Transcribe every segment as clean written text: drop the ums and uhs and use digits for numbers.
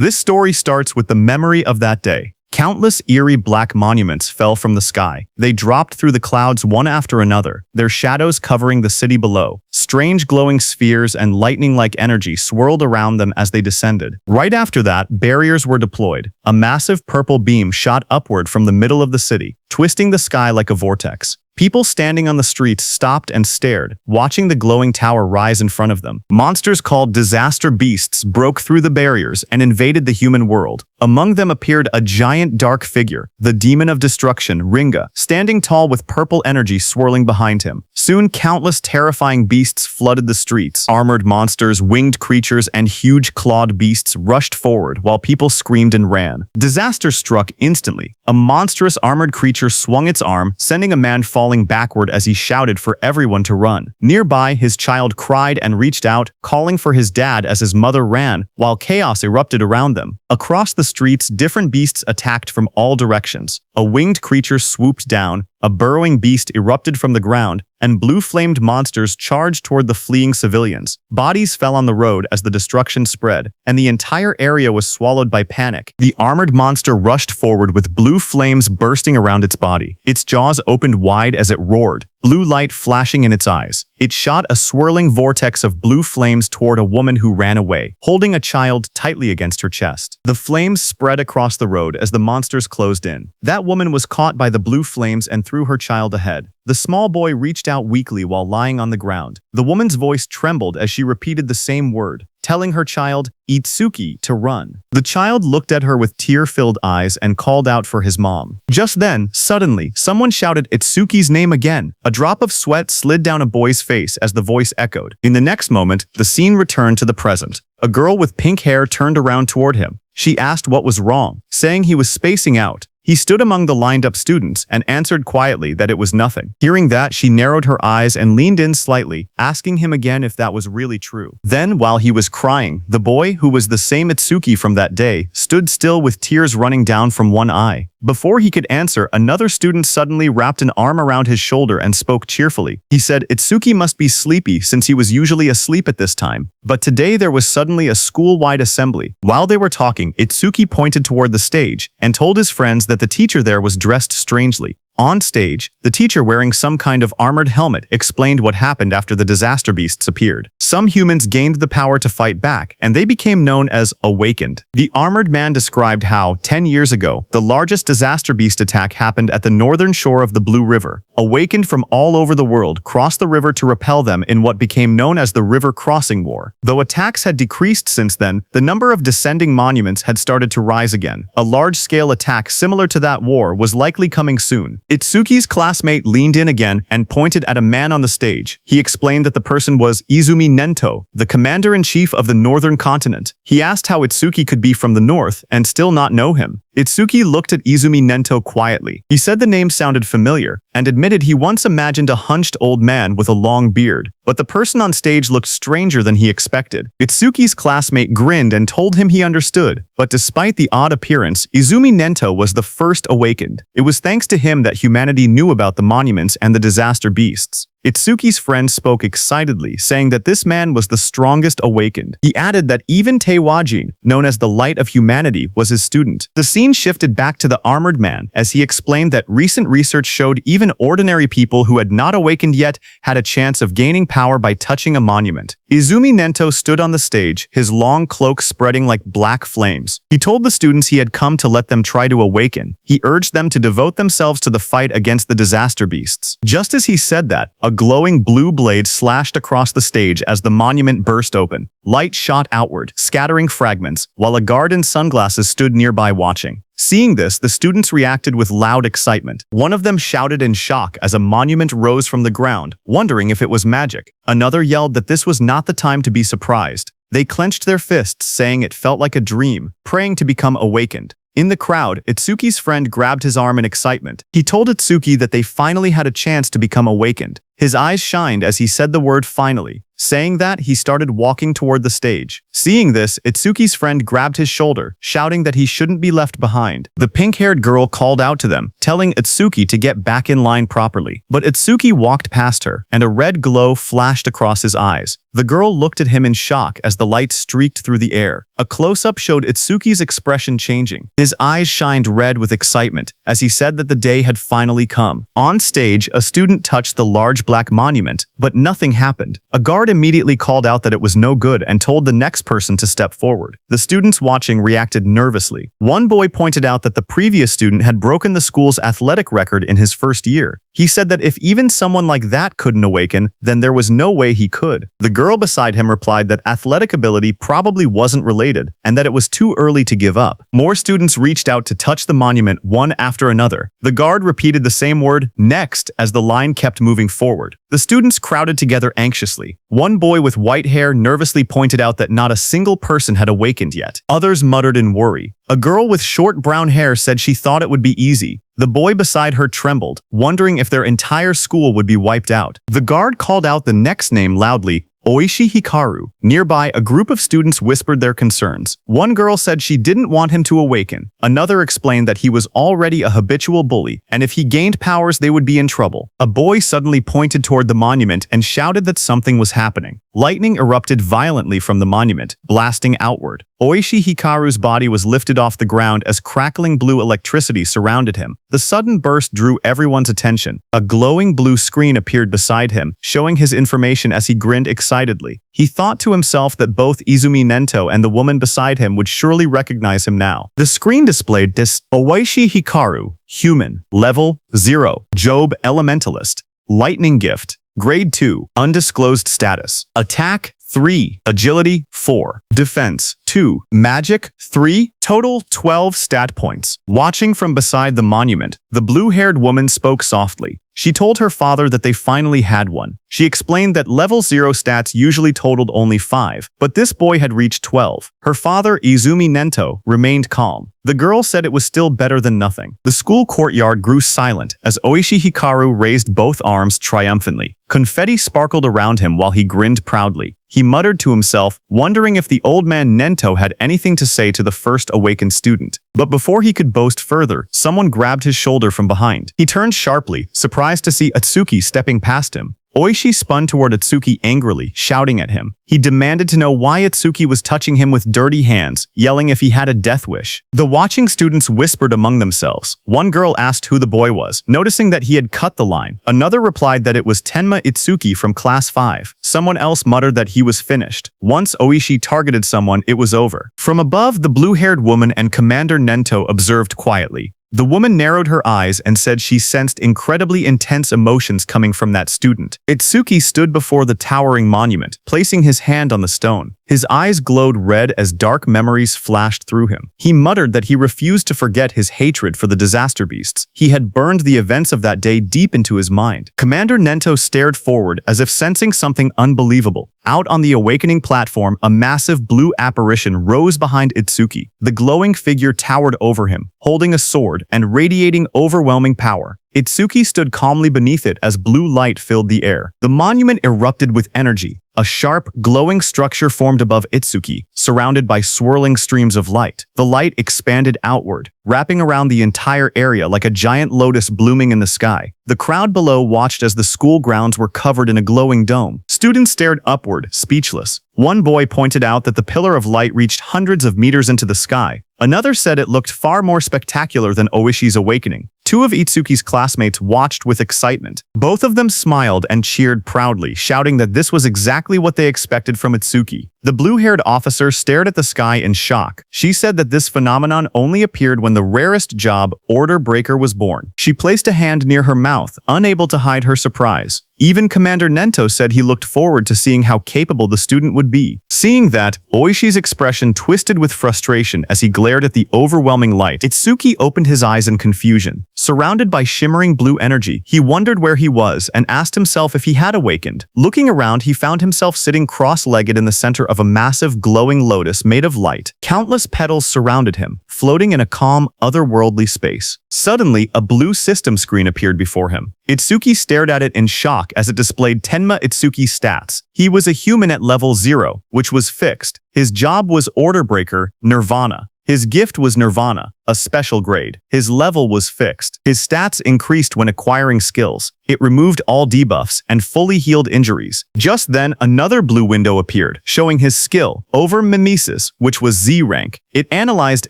This story starts with the memory of that day. Countless eerie black monuments fell from the sky. They dropped through the clouds one after another, their shadows covering the city below. Strange glowing spheres and lightning-like energy swirled around them as they descended. Right after that, barriers were deployed. A massive purple beam shot upward from the middle of the city, twisting the sky like a vortex. People standing on the streets stopped and stared, watching the glowing tower rise in front of them. Monsters called disaster beasts broke through the barriers and invaded the human world. Among them appeared a giant dark figure, the demon of destruction, Ringa, standing tall with purple energy swirling behind him. Soon, countless terrifying beasts flooded the streets. Armored monsters, winged creatures, and huge clawed beasts rushed forward while people screamed and ran. Disaster struck instantly. A monstrous armored creature swung its arm, sending a man falling backward as he shouted for everyone to run. Nearby, his child cried and reached out, calling for his dad as his mother ran, while chaos erupted around them. Across the streets, different beasts attacked from all directions. A winged creature swooped down, a burrowing beast erupted from the ground, and blue-flamed monsters charged toward the fleeing civilians. Bodies fell on the road as the destruction spread, and the entire area was swallowed by panic. The armored monster rushed forward with blue flames bursting around its body. Its jaws opened wide as it roared, blue light flashing in its eyes. It shot a swirling vortex of blue flames toward a woman who ran away, holding a child tightly against her chest. The flames spread across the road as the monsters closed in. That woman was caught by the blue flames and threw her child ahead. The small boy reached out weakly while lying on the ground. The woman's voice trembled as she repeated the same word, telling her child, Itsuki, to run. The child looked at her with tear-filled eyes and called out for his mom. Just then, suddenly, someone shouted Itsuki's name again. A drop of sweat slid down a boy's face as the voice echoed. In the next moment, the scene returned to the present. A girl with pink hair turned around toward him. She asked what was wrong, saying he was spacing out. He stood among the lined-up students and answered quietly that it was nothing. Hearing that, she narrowed her eyes and leaned in slightly, asking him again if that was really true. Then, while he was crying, the boy, who was the same Itsuki from that day, stood still with tears running down from one eye. Before he could answer, another student suddenly wrapped an arm around his shoulder and spoke cheerfully. He said Itsuki must be sleepy since he was usually asleep at this time. But today there was suddenly a school-wide assembly. While they were talking, Itsuki pointed toward the stage and told his friends that the teacher there was dressed strangely. On stage, the teacher wearing some kind of armored helmet explained what happened after the disaster beasts appeared. Some humans gained the power to fight back, and they became known as Awakened. The armored man described how, 10 years ago, the largest disaster beast attack happened at the northern shore of the Blue River. Awakened from all over the world crossed the river to repel them in what became known as the River Crossing War. Though attacks had decreased since then, the number of descending monuments had started to rise again. A large-scale attack similar to that war was likely coming soon. Itsuki's classmate leaned in again and pointed at a man on the stage. He explained that the person was Izumi Nento, the commander-in-chief of the northern continent. He asked how Itsuki could be from the north and still not know him. Itsuki looked at Izumi Nento quietly. He said the name sounded familiar and admitted he once imagined a hunched old man with a long beard. But the person on stage looked stranger than he expected. Itsuki's classmate grinned and told him he understood. But despite the odd appearance, Izumi Nento was the first awakened. It was thanks to him that humanity knew about the monuments and the disaster beasts. Itsuki's friend spoke excitedly, saying that this man was the strongest awakened. He added that even Teiwajin, known as the Light of Humanity, was his student. The scene shifted back to the armored man as he explained that recent research showed even ordinary people who had not awakened yet had a chance of gaining power by touching a monument. Izumi Nento stood on the stage, his long cloak spreading like black flames. He told the students he had come to let them try to awaken. He urged them to devote themselves to the fight against the disaster beasts. Just as he said that, a glowing blue blade slashed across the stage as the monument burst open. Light shot outward, scattering fragments, while a guard in sunglasses stood nearby watching. Seeing this, the students reacted with loud excitement. One of them shouted in shock as a monument rose from the ground, wondering if it was magic. Another yelled that this was not the time to be surprised. They clenched their fists, saying it felt like a dream, praying to become awakened. In the crowd, Itsuki's friend grabbed his arm in excitement. He told Itsuki that they finally had a chance to become awakened. His eyes shined as he said the word finally. Saying that, he started walking toward the stage. Seeing this, Itsuki's friend grabbed his shoulder, shouting that he shouldn't be left behind. The pink-haired girl called out to them, telling Itsuki to get back in line properly. But Itsuki walked past her, and a red glow flashed across his eyes. The girl looked at him in shock as the light streaked through the air. A close-up showed Itsuki's expression changing. His eyes shined red with excitement as he said that the day had finally come. On stage, a student touched the large black monument, but nothing happened. A guard immediately called out that it was no good and told the next person to step forward. The students watching reacted nervously. One boy pointed out that the previous student had broken the school's athletic record in his first year. He said that if even someone like that couldn't awaken, then there was no way he could. The girl beside him replied that athletic ability probably wasn't related and that it was too early to give up. More students reached out to touch the monument one after another. The guard repeated the same word, next, as the line kept moving forward. The students crowded together anxiously. One boy with white hair nervously pointed out that not a single person had awakened yet. Others muttered in worry. A girl with short brown hair said she thought it would be easy. The boy beside her trembled, wondering if their entire school would be wiped out. The guard called out the next name loudly, Oishi Hikaru. Nearby, a group of students whispered their concerns. One girl said she didn't want him to awaken. Another explained that he was already a habitual bully, and if he gained powers, they would be in trouble. A boy suddenly pointed toward the monument and shouted that something was happening. Lightning erupted violently from the monument, blasting outward. Oishi Hikaru's body was lifted off the ground as crackling blue electricity surrounded him. The sudden burst drew everyone's attention. A glowing blue screen appeared beside him, showing his information as he grinned excitedly. He thought to himself that both Izumi Nento and the woman beside him would surely recognize him now. The screen displayed this: Oishi Hikaru, human, level 0, Job Elementalist, lightning gift, grade 2, undisclosed status, attack 3, agility 4, defense 2, magic 3, total 12 stat points. Watching from beside the monument, the blue-haired woman spoke softly. She told her father that they finally had one. She explained that level 0 stats usually totaled only 5, but this boy had reached 12. Her father, Izumi Nento, remained calm. The girl said it was still better than nothing. The school courtyard grew silent as Oishi Hikaru raised both arms triumphantly. Confetti sparkled around him while he grinned proudly. He muttered to himself, wondering if the old man Nento had anything to say to the first awakened student. But before he could boast further, someone grabbed his shoulder from behind. He turned sharply, surprised to see Itsuki stepping past him. Oishi spun toward Itsuki angrily, shouting at him. He demanded to know why Itsuki was touching him with dirty hands, yelling if he had a death wish. The watching students whispered among themselves. One girl asked who the boy was, noticing that he had cut the line. Another replied that it was Tenma Itsuki from class 5. Someone else muttered that he was finished. Once Oishi targeted someone, it was over. From above, the blue-haired woman and Commander Nento observed quietly. The woman narrowed her eyes and said she sensed incredibly intense emotions coming from that student. Itsuki stood before the towering monument, placing his hand on the stone. His eyes glowed red as dark memories flashed through him. He muttered that he refused to forget his hatred for the disaster beasts. He had burned the events of that day deep into his mind. Commander Nento stared forward as if sensing something unbelievable. Out on the awakening platform, a massive blue apparition rose behind Itsuki. The glowing figure towered over him, holding a sword and radiating overwhelming power. Itsuki stood calmly beneath it as blue light filled the air. The monument erupted with energy. A sharp, glowing structure formed above Itsuki, surrounded by swirling streams of light. The light expanded outward, wrapping around the entire area like a giant lotus blooming in the sky. The crowd below watched as the school grounds were covered in a glowing dome. Students stared upward, speechless. One boy pointed out that the pillar of light reached hundreds of meters into the sky. Another said it looked far more spectacular than Oishi's awakening. Two of Itsuki's classmates watched with excitement. Both of them smiled and cheered proudly, shouting that this was exactly what they expected from Itsuki. The blue-haired officer stared at the sky in shock. She said that this phenomenon only appeared when the rarest job, Order Breaker, was born. She placed a hand near her mouth, unable to hide her surprise. Even Commander Nento said he looked forward to seeing how capable the student would be. Seeing that, Oishi's expression twisted with frustration as he glared at the overwhelming light. Itsuki opened his eyes in confusion. Surrounded by shimmering blue energy, he wondered where he was and asked himself if he had awakened. Looking around, he found himself sitting cross-legged in the center of of a massive glowing lotus made of light. Countless petals surrounded him, floating in a calm, otherworldly space. Suddenly, a blue system screen appeared before him. Itsuki stared at it in shock as it displayed Tenma Itsuki's stats. He was a human at level 0, which was fixed. His job was Order Breaker, Nirvana. His gift was Nirvana, a special grade. His level was fixed. His stats increased when acquiring skills. It removed all debuffs and fully healed injuries. Just then, another blue window appeared, showing his skill, Over Mimesis, which was Z rank. It analyzed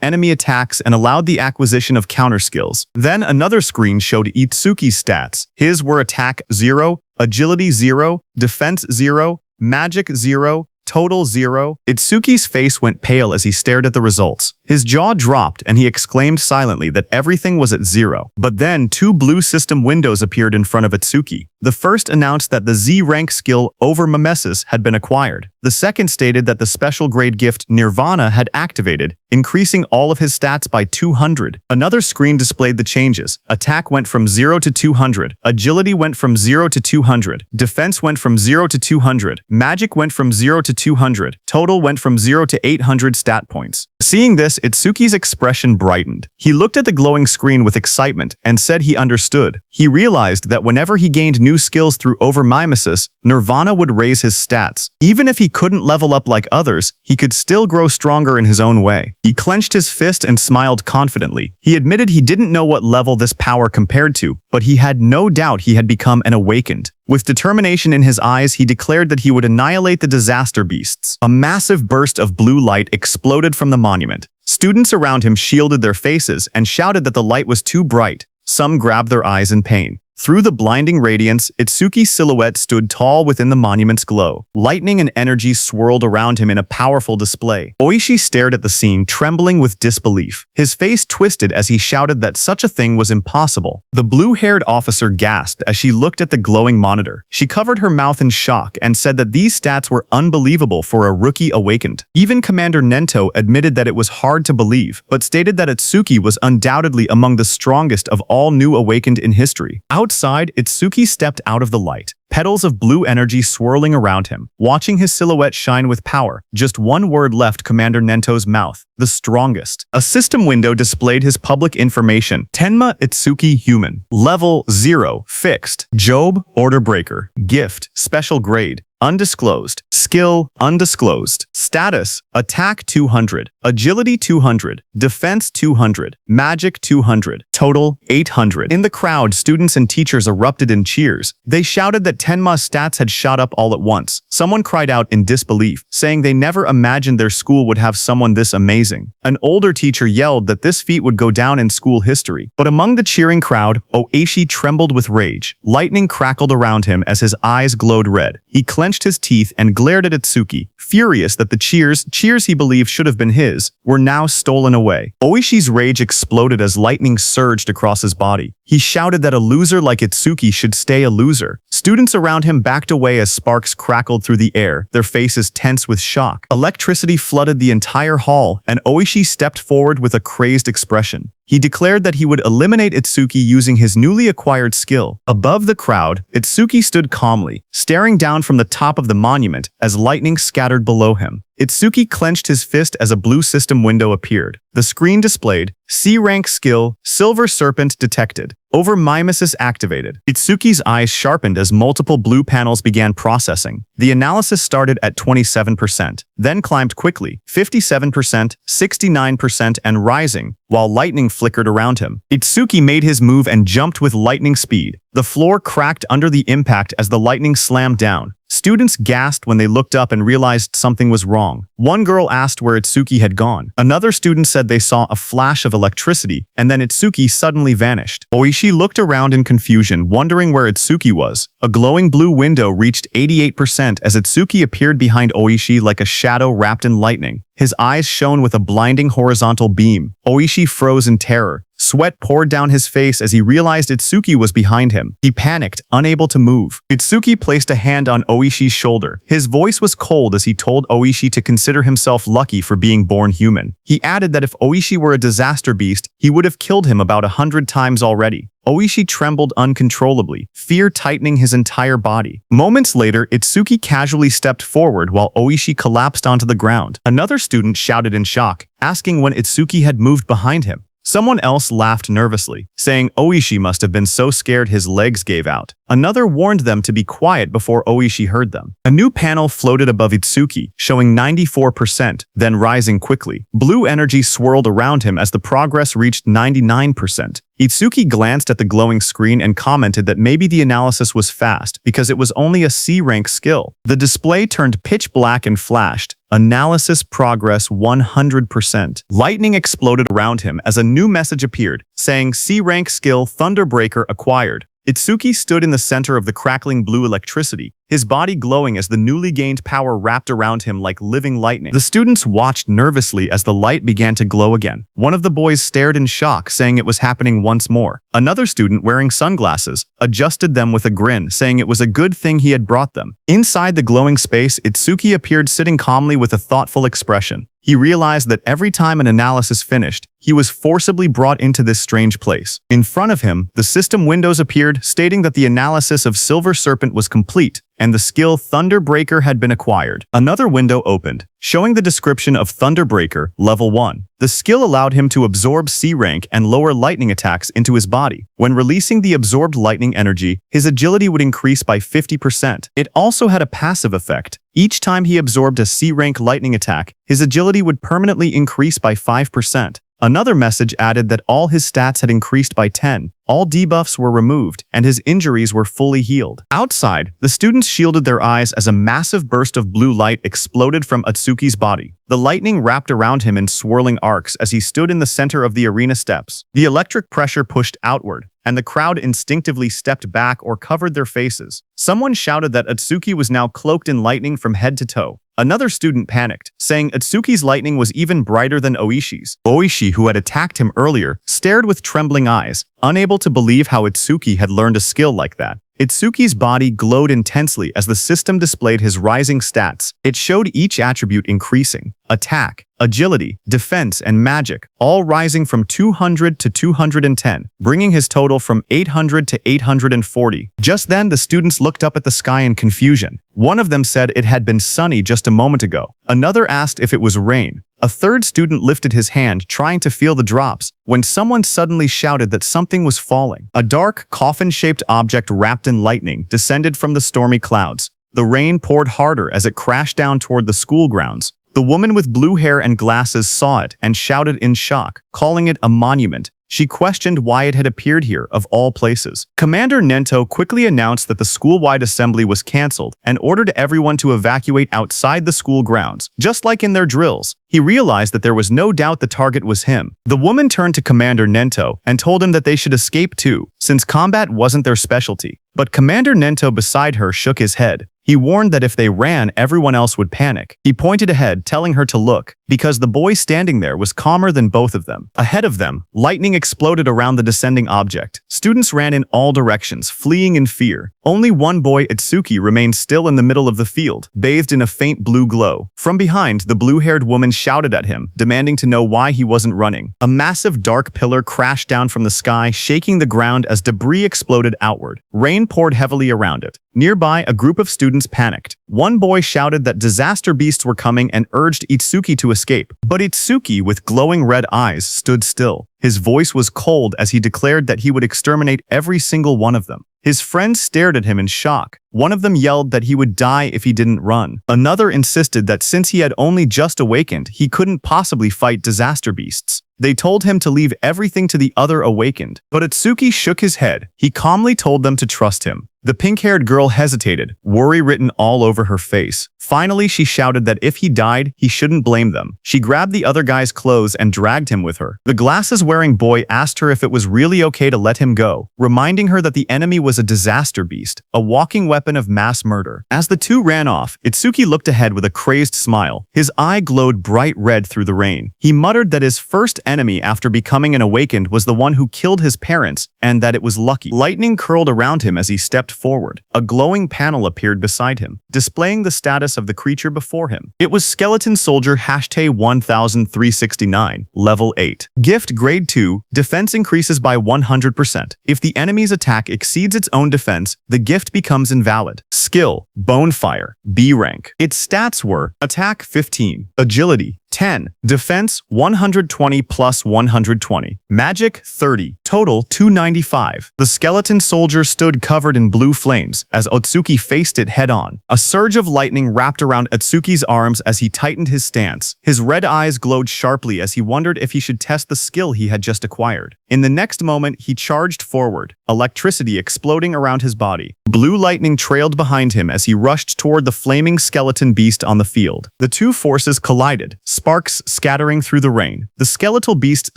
enemy attacks and allowed the acquisition of counter skills. Then another screen showed Itsuki's stats. His were Attack 0, Agility 0, Defense 0, Magic 0, Total 0. Itsuki's face went pale as he stared at the results. His jaw dropped and he exclaimed silently that everything was at 0. But then 2 blue system windows appeared in front of Itsuki. The first announced that the Z rank skill Over Mimesis had been acquired. The second stated that the special grade gift Nirvana had activated, increasing all of his stats by 200. Another screen displayed the changes. Attack went from 0 to 200. Agility went from 0 to 200. Defense went from 0 to 200. Magic went from 0 to 200. Total went from 0 to 800 stat points. Seeing this, Itsuki's expression brightened. He looked at the glowing screen with excitement and said he understood. He realized that whenever he gained new skills through Over Mimesis, Nirvana would raise his stats. Even if he couldn't level up like others, he could still grow stronger in his own way. He clenched his fist and smiled confidently. He admitted he didn't know what level this power compared to, but he had no doubt he had become an awakened. With determination in his eyes, he declared that he would annihilate the disaster beasts. A massive burst of blue light exploded from the monument. Students around him shielded their faces and shouted that the light was too bright. Some grabbed their eyes in pain. Through the blinding radiance, Itsuki's silhouette stood tall within the monument's glow. Lightning and energy swirled around him in a powerful display. Oishi stared at the scene, trembling with disbelief. His face twisted as he shouted that such a thing was impossible. The blue-haired officer gasped as she looked at the glowing monitor. She covered her mouth in shock and said that these stats were unbelievable for a rookie awakened. Even Commander Nento admitted that it was hard to believe, but stated that Itsuki was undoubtedly among the strongest of all new awakened in history. Outside, Itsuki stepped out of the light, petals of blue energy swirling around him, watching his silhouette shine with power. Just one word left Commander Nento's mouth: the strongest. A system window displayed his public information: Tenma Itsuki Human. Level 0, fixed. Job, Order Breaker. Gift, special grade. Undisclosed. Skill, undisclosed. Status, Attack 200. Agility 200. Defense 200. Magic 200. Total, 800. In the crowd, students and teachers erupted in cheers. They shouted that Tenma's stats had shot up all at once. Someone cried out in disbelief, saying they never imagined their school would have someone this amazing. An older teacher yelled that this feat would go down in school history. But among the cheering crowd, Oishi trembled with rage. Lightning crackled around him as his eyes glowed red. He clenched his teeth and glared at Itsuki, furious that the cheers he believed should have been his, were now stolen away. Oishi's rage exploded as lightning surged across his body. He shouted that a loser like Itsuki should stay a loser. Students around him backed away as sparks crackled through the air, their faces tense with shock. Electricity flooded the entire hall, and Oishi stepped forward with a crazed expression. He declared that he would eliminate Itsuki using his newly acquired skill. Above the crowd, Itsuki stood calmly, staring down from the top of the monument as lightning scattered below him. Itsuki clenched his fist as a blue system window appeared. The screen displayed: C-rank skill, Silver Serpent detected. Over Mimesis activated. Itsuki's eyes sharpened as multiple blue panels began processing. The analysis started at 27%, then climbed quickly, 57%, 69%, and rising, while lightning flickered around him. Itsuki made his move and jumped with lightning speed. The floor cracked under the impact as the lightning slammed down. Students gasped when they looked up and realized something was wrong. One girl asked where Itsuki had gone. Another student said they saw a flash of electricity, and then Itsuki suddenly vanished. Oishi looked around in confusion, wondering where Itsuki was. A glowing blue window reached 88% as Itsuki appeared behind Oishi like a shadow wrapped in lightning. His eyes shone with a blinding horizontal beam. Oishi froze in terror, Sweat poured down his face as he realized Itsuki was behind him. He panicked, unable to move. Itsuki placed a hand on Oishi's shoulder. His voice was cold as he told Oishi to consider himself lucky for being born human. He added that if Oishi were a disaster beast, he would have killed him about 100 times already. Oishi trembled uncontrollably, fear tightening his entire body. Moments later, Itsuki casually stepped forward while Oishi collapsed onto the ground. Another student shouted in shock, asking when Itsuki had moved behind him. Someone else laughed nervously, saying Oishi must have been so scared his legs gave out. Another warned them to be quiet before Oishi heard them. A new panel floated above Itsuki, showing 94%, then rising quickly. Blue energy swirled around him as the progress reached 99%. Itsuki glanced at the glowing screen and commented that maybe the analysis was fast because it was only a C-rank skill. The display turned pitch black and flashed. Analysis progress 100%. Lightning exploded around him as a new message appeared, saying C-rank skill Thunderbreaker acquired. Itsuki stood in the center of the crackling blue electricity, his body glowing as the newly gained power wrapped around him like living lightning. The students watched nervously as the light began to glow again. One of the boys stared in shock, saying it was happening once more. Another student, wearing sunglasses, adjusted them with a grin, saying it was a good thing he had brought them. Inside the glowing space, Itsuki appeared sitting calmly with a thoughtful expression. He realized that every time an analysis finished, he was forcibly brought into this strange place. In front of him, the system windows appeared, stating that the analysis of Silver Serpent was complete, and the skill Thunderbreaker had been acquired. Another window opened, showing the description of Thunderbreaker, Level 1. The skill allowed him to absorb C-rank and lower lightning attacks into his body. When releasing the absorbed lightning energy, his agility would increase by 50%. It also had a passive effect. Each time he absorbed a C-rank lightning attack, his agility would permanently increase by 5%. Another message added that all his stats had increased by 10, all debuffs were removed, and his injuries were fully healed. Outside, the students shielded their eyes as a massive burst of blue light exploded from Itsuki's body. The lightning wrapped around him in swirling arcs as he stood in the center of the arena steps. The electric pressure pushed outward, and the crowd instinctively stepped back or covered their faces. Someone shouted that Itsuki was now cloaked in lightning from head to toe. Another student panicked, saying Itsuki's lightning was even brighter than Oishi's. Oishi, who had attacked him earlier, stared with trembling eyes, unable to believe how Itsuki had learned a skill like that. Itsuki's body glowed intensely as the system displayed his rising stats. It showed each attribute increasing: attack, agility, defense, and magic, all rising from 200 to 210, bringing his total from 800 to 840. Just then, the students looked up at the sky in confusion. One of them said it had been sunny just a moment ago. Another asked if it was rain. A third student lifted his hand, trying to feel the drops, when someone suddenly shouted that something was falling. A dark, coffin-shaped object wrapped in lightning descended from the stormy clouds. The rain poured harder as it crashed down toward the school grounds. The woman with blue hair and glasses saw it and shouted in shock, calling it a monument. She questioned why it had appeared here, of all places. Commander Nento quickly announced that the school-wide assembly was cancelled and ordered everyone to evacuate outside the school grounds, just like in their drills. He realized that there was no doubt the target was him. The woman turned to Commander Nento and told him that they should escape too, since combat wasn't their specialty. But Commander Nento beside her shook his head. He warned that if they ran, everyone else would panic. He pointed ahead, telling her to look, because the boy standing there was calmer than both of them. Ahead of them, lightning exploded around the descending object. Students ran in all directions, fleeing in fear. Only one boy, Itsuki, remained still in the middle of the field, bathed in a faint blue glow. From behind, the blue-haired woman shouted at him, demanding to know why he wasn't running. A massive dark pillar crashed down from the sky, shaking the ground as debris exploded outward. Rain poured heavily around it. Nearby, a group of students panicked. One boy shouted that disaster beasts were coming and urged Itsuki to escape. But Itsuki, with glowing red eyes, stood still. His voice was cold as he declared that he would exterminate every single one of them. His friends stared at him in shock. One of them yelled that he would die if he didn't run. Another insisted that since he had only just awakened, he couldn't possibly fight disaster beasts. They told him to leave everything to the other awakened. But Itsuki shook his head. He calmly told them to trust him. The pink-haired girl hesitated, worry written all over her face. Finally, she shouted that if he died, he shouldn't blame them. She grabbed the other guy's clothes and dragged him with her. The glasses-wearing boy asked her if it was really okay to let him go, reminding her that the enemy was a disaster beast, a walking weapon of mass murder. As the two ran off, Itsuki looked ahead with a crazed smile. His eye glowed bright red through the rain. He muttered that his first enemy after becoming an awakened was the one who killed his parents, and that it was lucky. Lightning curled around him as he stepped forward. A glowing panel appeared beside him, displaying the status of the creature before him. It was Skeleton Soldier #1369, Level 8. Gift Grade 2, Defense increases by 100%. If the enemy's attack exceeds its own defense, the gift becomes invalid. Skill, Bonefire, B rank. Its stats were Attack 15, Agility 10, Defense 120 plus 120, Magic 30, total 295. The skeleton soldier stood covered in blue flames as Otsuki faced it head-on. A surge of lightning wrapped around Otsuki's arms as he tightened his stance. His red eyes glowed sharply as he wondered if he should test the skill he had just acquired. In the next moment, he charged forward, electricity exploding around his body. Blue lightning trailed behind him as he rushed toward the flaming skeleton beast on the field. The two forces collided, sparks scattering through the rain. The skeletal beast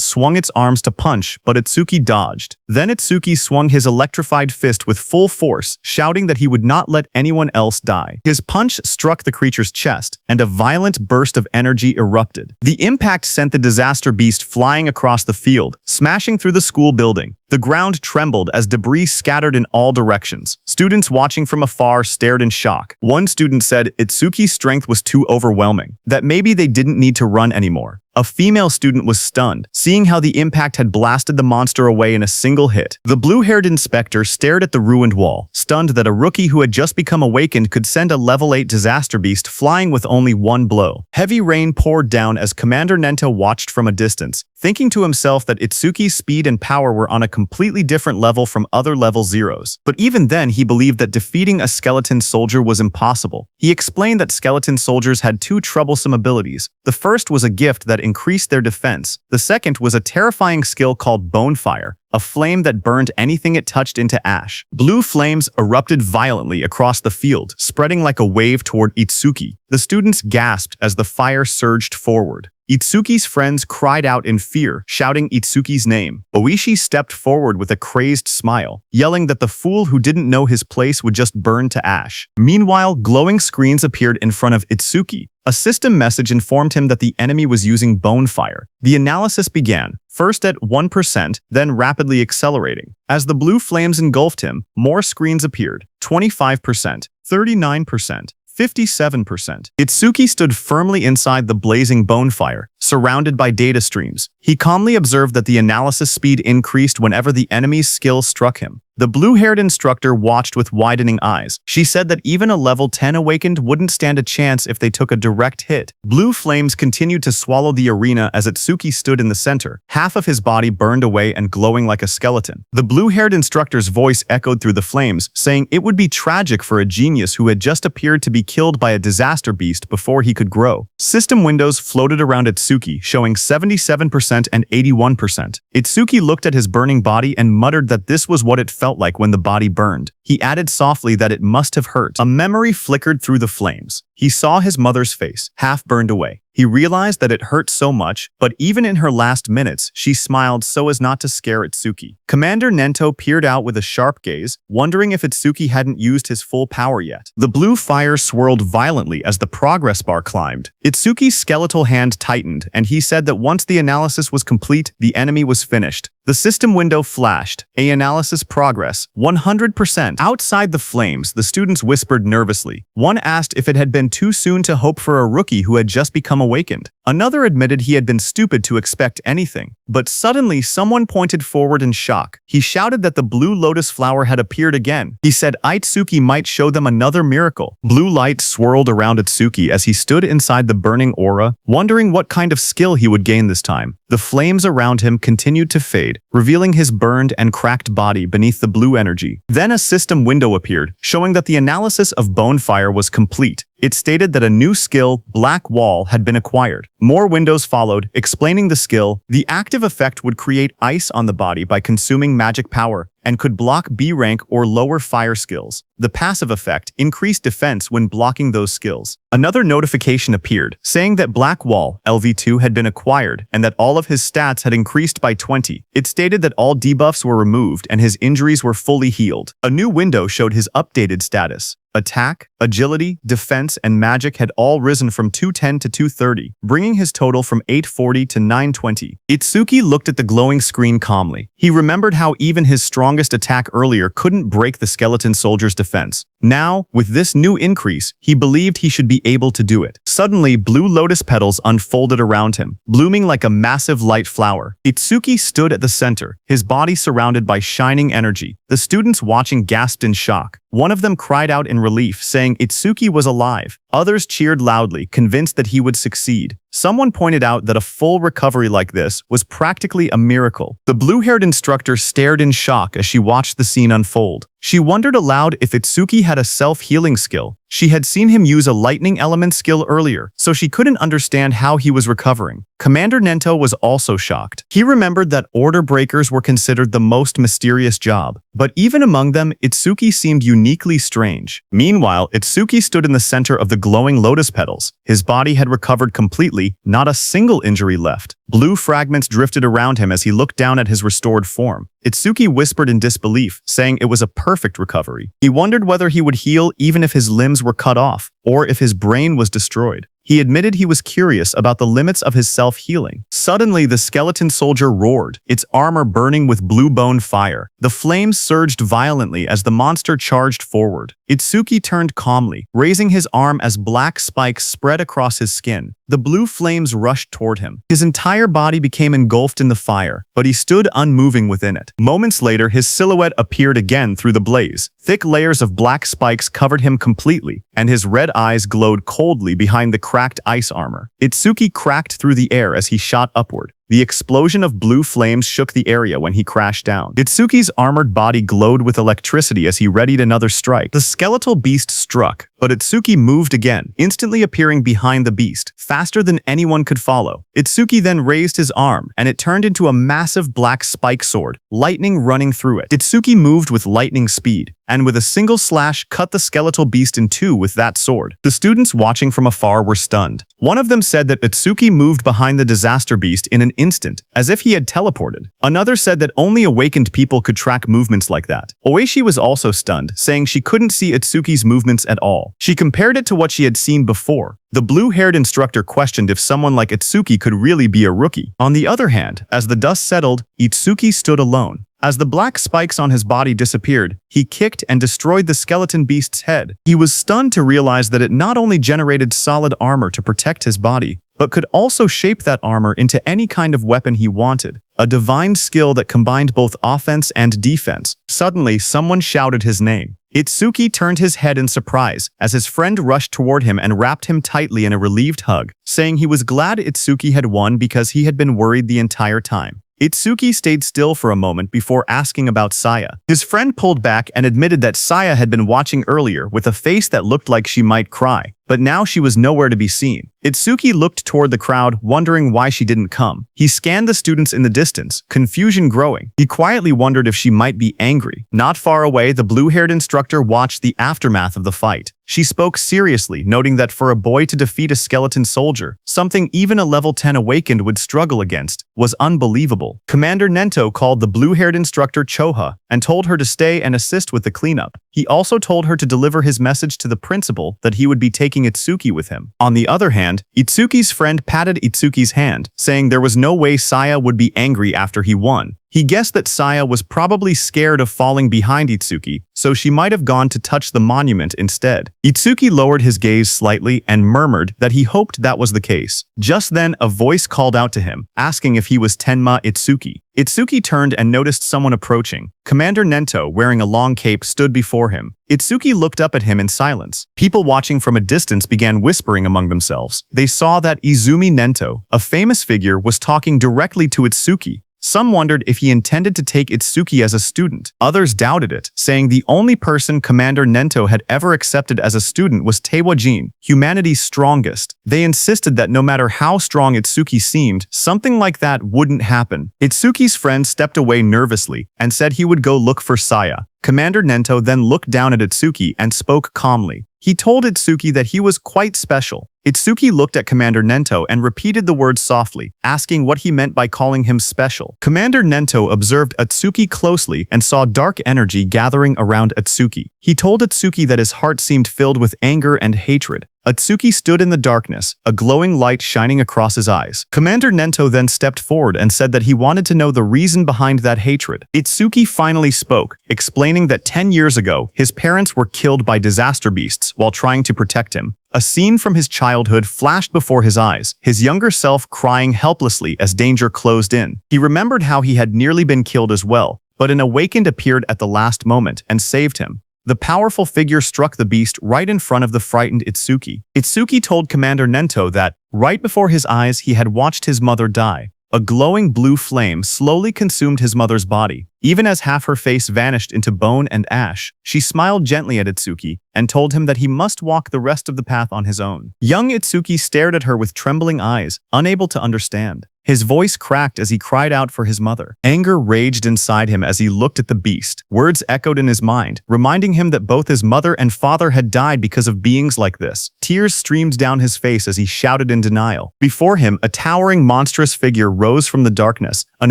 swung its arms to punch, but Itsuki dodged. Then Itsuki swung his electrified fist with full force, shouting that he would not let anyone else die. His punch struck the creature's chest, and a violent burst of energy erupted. The impact sent the disaster beast flying across the field, smashing through the school building. The ground trembled as debris scattered in all directions. Students watching from afar stared in shock. One student said Itsuki's strength was too overwhelming, that maybe they didn't need to run anymore. A female student was stunned, seeing how the impact had blasted the monster away in a single hit. The blue-haired inspector stared at the ruined wall, stunned that a rookie who had just become awakened could send a level 8 disaster beast flying with only one blow. Heavy rain poured down as Commander Nento watched from a distance, thinking to himself that Itsuki's speed and power were on a completely different level from other level zeros. But even then, he believed that defeating a skeleton soldier was impossible. He explained that skeleton soldiers had two troublesome abilities. The first was a gift that increased their defense. The second was a terrifying skill called Bonefire, a flame that burned anything it touched into ash. Blue flames erupted violently across the field, spreading like a wave toward Itsuki. The students gasped as the fire surged forward. Itsuki's friends cried out in fear, shouting Itsuki's name. Oishi stepped forward with a crazed smile, yelling that the fool who didn't know his place would just burn to ash. Meanwhile, glowing screens appeared in front of Itsuki. A system message informed him that the enemy was using Bonefire. The analysis began, first at 1%, then rapidly accelerating. As the blue flames engulfed him, more screens appeared, 25%, 39%. 57%. Itsuki stood firmly inside the blazing bonefire, surrounded by data streams. He calmly observed that the analysis speed increased whenever the enemy's skill struck him. The blue-haired instructor watched with widening eyes. She said that even a level 10 awakened wouldn't stand a chance if they took a direct hit. Blue flames continued to swallow the arena as Itsuki stood in the center, half of his body burned away and glowing like a skeleton. The blue-haired instructor's voice echoed through the flames, saying it would be tragic for a genius who had just appeared to be killed by a disaster beast before he could grow. System windows floated around Itsuki, showing 77% and 81%. Itsuki looked at his burning body and muttered that this was what it felt like when the body burned. He added softly that it must have hurt. A memory flickered through the flames. He saw his mother's face, half burned away. He realized that it hurt so much, but even in her last minutes, she smiled so as not to scare Itsuki. Commander Nento peered out with a sharp gaze, wondering if Itsuki hadn't used his full power yet. The blue fire swirled violently as the progress bar climbed. Itsuki's skeletal hand tightened, and he said that once the analysis was complete, the enemy was finished. The system window flashed. Analysis progress, 100%. Outside the flames, the students whispered nervously. One asked if it had been too soon to hope for a rookie who had just become awakened. Another admitted he had been stupid to expect anything. But suddenly, someone pointed forward in shock. He shouted that the blue lotus flower had appeared again. He said Itsuki might show them another miracle. Blue light swirled around Itsuki as he stood inside the burning aura, wondering what kind of skill he would gain this time. The flames around him continued to fade, revealing his burned and cracked body beneath the blue energy. Then a system window appeared, showing that the analysis of Bonefire was complete. It stated that a new skill, Black Wall, had been acquired. More windows followed, explaining the skill. The active effect would create ice on the body by consuming magic power, and could block B rank or lower fire skills. The passive effect increased defense when blocking those skills. Another notification appeared, saying that Black Wall, LV2, had been acquired and that all of his stats had increased by 20. It stated that all debuffs were removed and his injuries were fully healed. A new window showed his updated status. Attack, agility, defense, and magic had all risen from 210 to 230, bringing his total from 840 to 920. Itsuki looked at the glowing screen calmly. He remembered how even his strongest attack earlier couldn't break the skeleton soldier's defense. Now, with this new increase, he believed he should be able to do it. Suddenly, blue lotus petals unfolded around him, blooming like a massive light flower. Itsuki stood at the center, his body surrounded by shining energy. The students watching gasped in shock. One of them cried out in relief, saying Itsuki was alive. Others cheered loudly, convinced that he would succeed. Someone pointed out that a full recovery like this was practically a miracle. The blue-haired instructor stared in shock as she watched the scene unfold. She wondered aloud if Itsuki had a self-healing skill. She had seen him use a lightning element skill earlier, so she couldn't understand how he was recovering. Commander Nento was also shocked. He remembered that order breakers were considered the most mysterious job, but even among them, Itsuki seemed uniquely strange. Meanwhile, Itsuki stood in the center of the glowing lotus petals. His body had recovered completely, not a single injury left. Blue fragments drifted around him as he looked down at his restored form. Itsuki whispered in disbelief, saying it was a perfect recovery. He wondered whether he would heal even if his limbs were cut off, or if his brain was destroyed. He admitted he was curious about the limits of his self-healing. Suddenly, the skeleton soldier roared, its armor burning with blue bone fire. The flames surged violently as the monster charged forward. Itsuki turned calmly, raising his arm as black spikes spread across his skin. The blue flames rushed toward him. His entire body became engulfed in the fire, but he stood unmoving within it. Moments later, his silhouette appeared again through the blaze. Thick layers of black spikes covered him completely, and his red eyes glowed coldly behind the cracked ice armor. Itsuki cracked through the air as he shot upward. The explosion of blue flames shook the area when he crashed down. Itsuki's armored body glowed with electricity as he readied another strike. The skeletal beast struck, but Itsuki moved again, instantly appearing behind the beast, faster than anyone could follow. Itsuki then raised his arm, and it turned into a massive black spike sword, lightning running through it. Itsuki moved with lightning speed, and with a single slash cut the skeletal beast in two with that sword. The students watching from afar were stunned. One of them said that Itsuki moved behind the disaster beast in an instant, as if he had teleported. Another said that only awakened people could track movements like that. Oishi was also stunned, saying she couldn't see Itsuki's movements at all. She compared it to what she had seen before. The blue-haired instructor questioned if someone like Itsuki could really be a rookie. On the other hand, as the dust settled, Itsuki stood alone. As the black spikes on his body disappeared, he kicked and destroyed the skeleton beast's head. He was stunned to realize that it not only generated solid armor to protect his body, but could also shape that armor into any kind of weapon he wanted. A divine skill that combined both offense and defense. Suddenly, someone shouted his name. Itsuki turned his head in surprise as his friend rushed toward him and wrapped him tightly in a relieved hug, saying he was glad Itsuki had won because he had been worried the entire time. Itsuki stayed still for a moment before asking about Saya. His friend pulled back and admitted that Saya had been watching earlier with a face that looked like she might cry, but now she was nowhere to be seen. Itsuki looked toward the crowd, wondering why she didn't come. He scanned the students in the distance, confusion growing. He quietly wondered if she might be angry. Not far away, the blue-haired instructor watched the aftermath of the fight. She spoke seriously, noting that for a boy to defeat a skeleton soldier, something even a level 10 awakened would struggle against, was unbelievable. Commander Nento called the blue-haired instructor Choha and told her to stay and assist with the cleanup. He also told her to deliver his message to the principal that he would be taking Itsuki with him. On the other hand, Itsuki's friend patted Itsuki's hand, saying there was no way Saya would be angry after he won. He guessed that Saya was probably scared of falling behind Itsuki, so she might have gone to touch the monument instead. Itsuki lowered his gaze slightly and murmured that he hoped that was the case. Just then, a voice called out to him, asking if he was Tenma Itsuki. Itsuki turned and noticed someone approaching. Commander Nento, wearing a long cape, stood before him. Itsuki looked up at him in silence. People watching from a distance began whispering among themselves. They saw that Izumi Nento, a famous figure, was talking directly to Itsuki. Some wondered if he intended to take Itsuki as a student. Others doubted it, saying the only person Commander Nento had ever accepted as a student was Teiwajin, humanity's strongest. They insisted that no matter how strong Itsuki seemed, something like that wouldn't happen. Itsuki's friend stepped away nervously and said he would go look for Saya. Commander Nento then looked down at Itsuki and spoke calmly. He told Itsuki that he was quite special. Itsuki looked at Commander Nento and repeated the words softly, asking what he meant by calling him special. Commander Nento observed Itsuki closely and saw dark energy gathering around Itsuki. He told Itsuki that his heart seemed filled with anger and hatred. Itsuki stood in the darkness, a glowing light shining across his eyes. Commander Nento then stepped forward and said that he wanted to know the reason behind that hatred. Itsuki finally spoke, explaining that 10 years ago, his parents were killed by disaster beasts while trying to protect him. A scene from his childhood flashed before his eyes, his younger self crying helplessly as danger closed in. He remembered how he had nearly been killed as well, but an awakened appeared at the last moment and saved him. The powerful figure struck the beast right in front of the frightened Itsuki. Itsuki told Commander Nento that, right before his eyes, he had watched his mother die. A glowing blue flame slowly consumed his mother's body. Even as half her face vanished into bone and ash, she smiled gently at Itsuki and told him that he must walk the rest of the path on his own. Young Itsuki stared at her with trembling eyes, unable to understand. His voice cracked as he cried out for his mother. Anger raged inside him as he looked at the beast. Words echoed in his mind, reminding him that both his mother and father had died because of beings like this. Tears streamed down his face as he shouted in denial. Before him, a towering monstrous figure rose from the darkness, an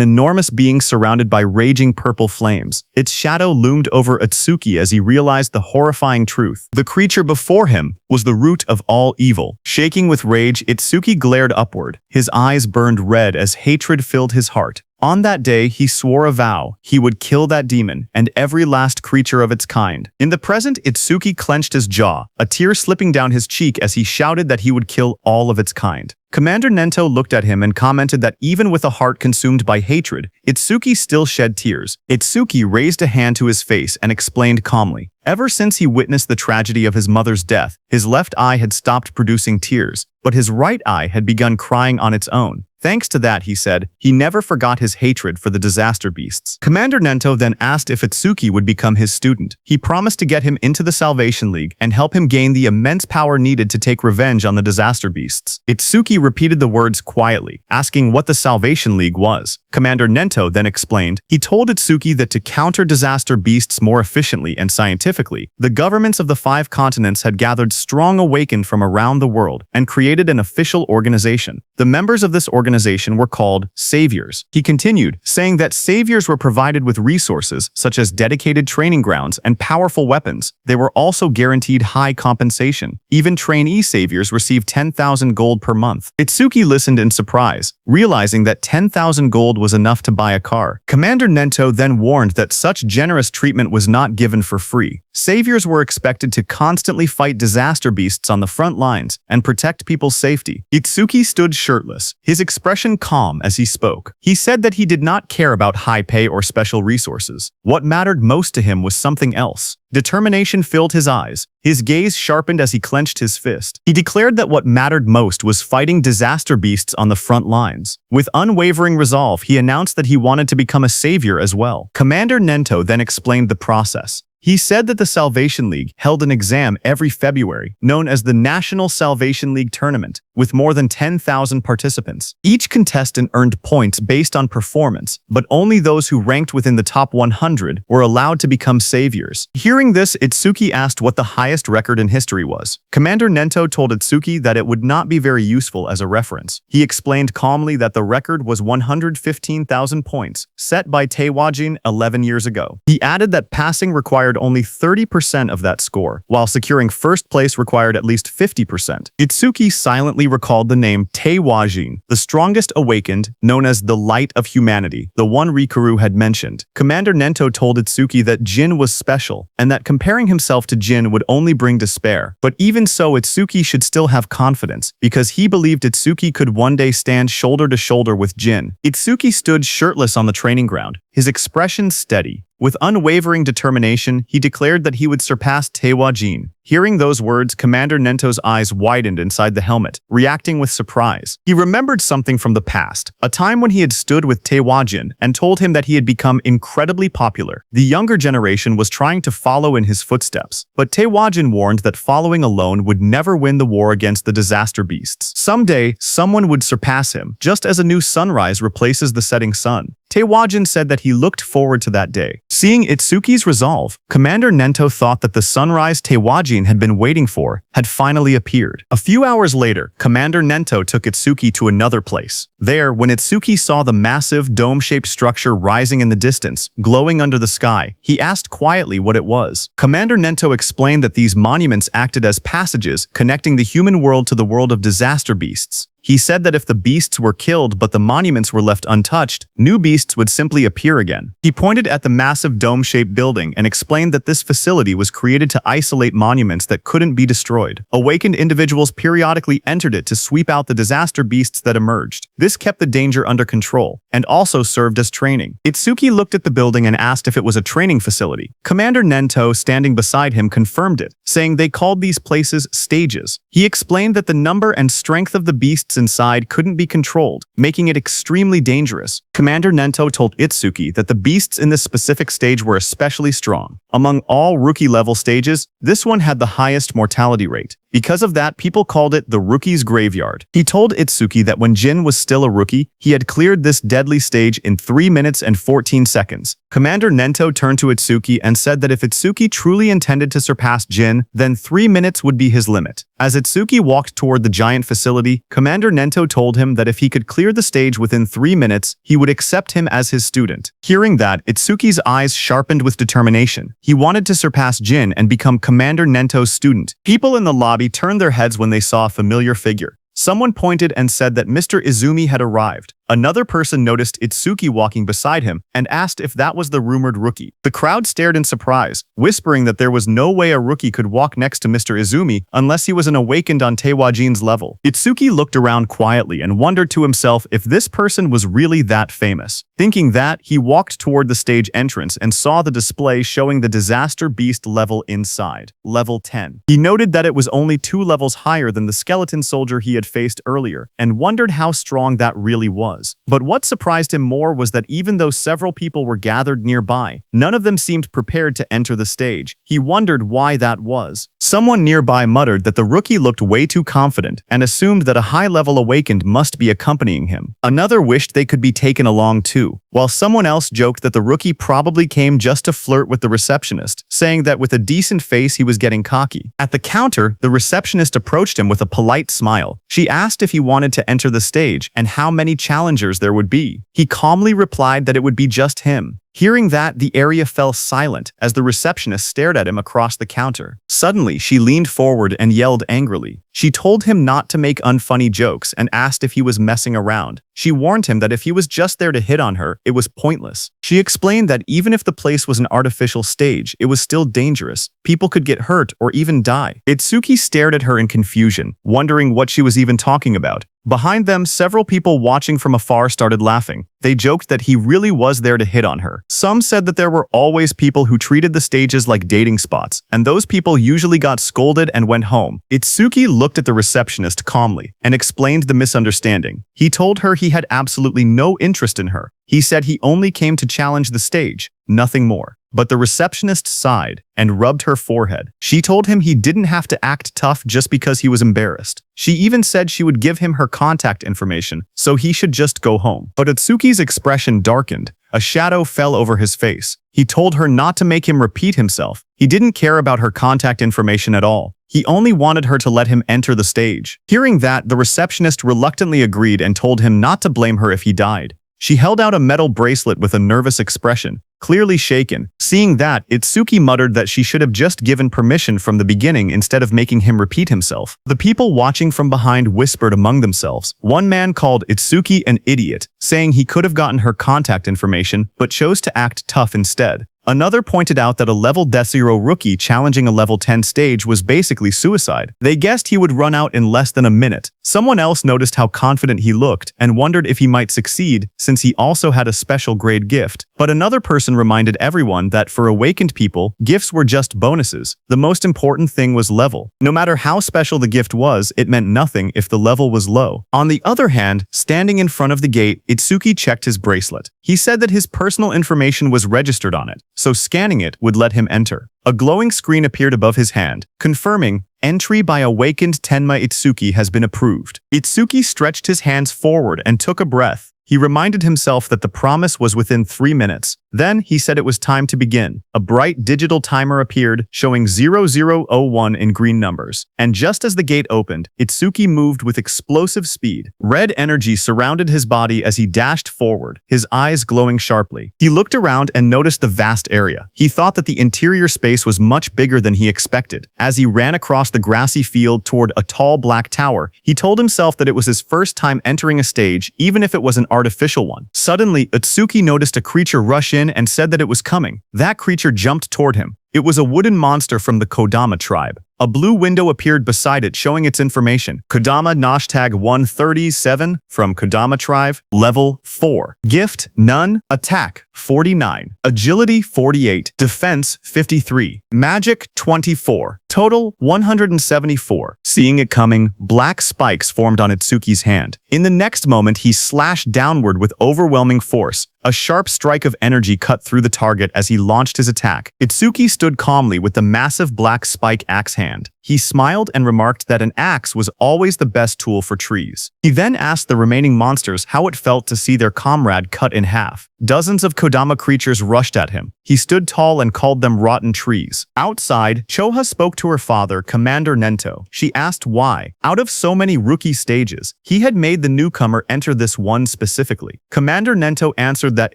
enormous being surrounded by raging purple flames. Its shadow loomed over Itsuki as he realized the horrifying truth. The creature before him was the root of all evil. Shaking with rage, Itsuki glared upward. His eyes burned red as hatred filled his heart. On that day, he swore a vow. He would kill that demon and every last creature of its kind. In the present, Itsuki clenched his jaw, a tear slipping down his cheek as he shouted that he would kill all of its kind. Commander Nento looked at him and commented that even with a heart consumed by hatred, Itsuki still shed tears. Itsuki raised a hand to his face and explained calmly. Ever since he witnessed the tragedy of his mother's death, his left eye had stopped producing tears, but his right eye had begun crying on its own. Thanks to that, he said, he never forgot his hatred for the disaster beasts. Commander Nento then asked if Itsuki would become his student. He promised to get him into the Salvation League and help him gain the immense power needed to take revenge on the disaster beasts. Itsuki repeated the words quietly, asking what the Salvation League was. Commander Nento then explained. He told Itsuki that to counter disaster beasts more efficiently and scientifically, the governments of the 5 continents had gathered strong awakened from around the world and created an official organization. The members of this organization were called saviors. He continued, saying that saviors were provided with resources such as dedicated training grounds and powerful weapons. They were also guaranteed high compensation. Even trainee saviors received 10,000 gold per month. Itsuki listened in surprise, realizing that 10,000 gold was enough to buy a car. Commander Nento then warned that such generous treatment was not given for free. Saviors were expected to constantly fight disaster beasts on the front lines and protect people's safety. Itsuki stood shirtless, his expression calm as he spoke. He said that he did not care about high pay or special resources. What mattered most to him was something else. Determination filled his eyes. His gaze sharpened as he clenched his fist. He declared that what mattered most was fighting disaster beasts on the front lines. With unwavering resolve, he announced that he wanted to become a savior as well. Commander Nento then explained the process. He said that the Salvation League held an exam every February, known as the National Salvation League Tournament, with more than 10,000 participants. Each contestant earned points based on performance, but only those who ranked within the top 100 were allowed to become saviors. Hearing this, Itsuki asked what the highest record in history was. Commander Nento told Itsuki that it would not be very useful as a reference. He explained calmly that the record was 115,000 points, set by Teiwajin 11 years ago. He added that passing required only 30% of that score, while securing first place required at least 50%. Itsuki silently recalled the name Teiwajin, the strongest awakened, known as the Light of Humanity, the one Rikuru had mentioned. Commander Nento told Itsuki that Jin was special, and that comparing himself to Jin would only bring despair. But even so, Itsuki should still have confidence, because he believed Itsuki could one day stand shoulder to shoulder with Jin. Itsuki stood shirtless on the training ground, his expression steady. With unwavering determination, he declared that he would surpass Taewajin. Hearing those words, Commander Nento's eyes widened inside the helmet, reacting with surprise. He remembered something from the past, a time when he had stood with Taewajin and told him that he had become incredibly popular. The younger generation was trying to follow in his footsteps, but Taewajin warned that following alone would never win the war against the disaster beasts. Someday, someone would surpass him, just as a new sunrise replaces the setting sun. Taewajin said that he looked forward to that day. Seeing Itsuki's resolve, Commander Nento thought that the sunrise Taewajin had been waiting for had finally appeared. A few hours later, Commander Nento took Itsuki to another place. There, when Itsuki saw the massive, dome-shaped structure rising in the distance, glowing under the sky, he asked quietly what it was. Commander Nento explained that these monuments acted as passages connecting the human world to the world of disaster beasts. He said that if the beasts were killed but the monuments were left untouched, new beasts would simply appear again. He pointed at the massive dome-shaped building and explained that this facility was created to isolate monuments that couldn't be destroyed. Awakened individuals periodically entered it to sweep out the disaster beasts that emerged. This kept the danger under control, and also served as training. Itsuki looked at the building and asked if it was a training facility. Commander Nento, standing beside him, confirmed it, saying they called these places stages. He explained that the number and strength of the beasts inside couldn't be controlled, making it extremely dangerous. Commander Nento told Itsuki that the beasts in this specific stage were especially strong. Among all rookie-level stages, this one had the highest mortality rate. Because of that, people called it the Rookie's Graveyard. He told Itsuki that when Jin was still a rookie, he had cleared this deadly stage in 3 minutes and 14 seconds. Commander Nento turned to Itsuki and said that if Itsuki truly intended to surpass Jin, then 3 minutes would be his limit. As Itsuki walked toward the giant facility, Commander Nento told him that if he could clear the stage within 3 minutes, he would accept him as his student. Hearing that, Itsuki's eyes sharpened with determination. He wanted to surpass Jin and become Commander Nento's student. People in the lobby turned their heads when they saw a familiar figure. Someone pointed and said that Mr. Izumi had arrived. Another person noticed Itsuki walking beside him and asked if that was the rumored rookie. The crowd stared in surprise, whispering that there was no way a rookie could walk next to Mr. Izumi unless he was an awakened on Taewajin's level. Itsuki looked around quietly and wondered to himself if this person was really that famous. Thinking that, he walked toward the stage entrance and saw the display showing the disaster beast level inside. Level 10. He noted that it was only 2 levels higher than the skeleton soldier he had faced earlier and wondered how strong that really was. But what surprised him more was that even though several people were gathered nearby, none of them seemed prepared to enter the stage. He wondered why that was. Someone nearby muttered that the rookie looked way too confident and assumed that a high-level awakened must be accompanying him. Another wished they could be taken along too, while someone else joked that the rookie probably came just to flirt with the receptionist, saying that with a decent face he was getting cocky. At the counter, the receptionist approached him with a polite smile. She asked if he wanted to enter the stage and how many challengers there would be. He calmly replied that it would be just him. Hearing that, the area fell silent as the receptionist stared at him across the counter. Suddenly, she leaned forward and yelled angrily. She told him not to make unfunny jokes and asked if he was messing around. She warned him that if he was just there to hit on her, it was pointless. She explained that even if the place was an artificial stage, it was still dangerous. People could get hurt or even die. Itsuki stared at her in confusion, wondering what she was even talking about. Behind them, several people watching from afar started laughing. They joked that he really was there to hit on her. Some said that there were always people who treated the stages like dating spots, and those people usually got scolded and went home. Itsuki looked at the receptionist calmly and explained the misunderstanding. He told her he had absolutely no interest in her. He said he only came to challenge the stage, nothing more. But the receptionist sighed and rubbed her forehead. She told him he didn't have to act tough just because he was embarrassed. She even said she would give him her contact information, so he should just go home. But Itsuki's expression darkened. A shadow fell over his face. He told her not to make him repeat himself. He didn't care about her contact information at all. He only wanted her to let him enter the stage. Hearing that, the receptionist reluctantly agreed and told him not to blame her if he died. She held out a metal bracelet with a nervous expression, clearly shaken. Seeing that, Itsuki muttered that she should have just given permission from the beginning instead of making him repeat himself. The people watching from behind whispered among themselves. One man called Itsuki an idiot, saying he could have gotten her contact information but chose to act tough instead. Another pointed out that a level 0 rookie challenging a level 10 stage was basically suicide. They guessed he would run out in less than a minute. Someone else noticed how confident he looked and wondered if he might succeed since he also had a special grade gift. But another person reminded everyone that for awakened people, gifts were just bonuses. The most important thing was level. No matter how special the gift was, it meant nothing if the level was low. On the other hand, standing in front of the gate, Itsuki checked his bracelet. He said that his personal information was registered on it, so scanning it would let him enter. A glowing screen appeared above his hand, confirming, "Entry by awakened Tenma Itsuki has been approved." Itsuki stretched his hands forward and took a breath. He reminded himself that the promise was within 3 minutes. Then he said it was time to begin. A bright digital timer appeared, showing 0001 in green numbers. And just as the gate opened, Itsuki moved with explosive speed. Red energy surrounded his body as he dashed forward, his eyes glowing sharply. He looked around and noticed the vast area. He thought that the interior space was much bigger than he expected. As he ran across the grassy field toward a tall black tower, he told himself that it was his first time entering a stage, even if it was an artificial one. Suddenly, Itsuki noticed a creature rush in and said that it was coming. That creature jumped toward him. It was a wooden monster from the Kodama tribe. A blue window appeared beside it showing its information. Kodama #, 137 from Kodama tribe, level 4. Gift, none. Attack, 49. Agility, 48. Defense, 53. Magic, 24. Total, 174. Seeing it coming, black spikes formed on Itsuki's hand. In the next moment, he slashed downward with overwhelming force. A sharp strike of energy cut through the target as he launched his attack. Itsuki stood calmly with the massive black spike axe hand. He smiled and remarked that an axe was always the best tool for trees. He then asked the remaining monsters how it felt to see their comrade cut in half. Dozens of Kodama creatures rushed at him. He stood tall and called them rotten trees. Outside, Choha spoke to her father, Commander Nento. She asked why. Out of so many rookie stages, he had made the newcomer enter this one specifically. Commander Nento answered that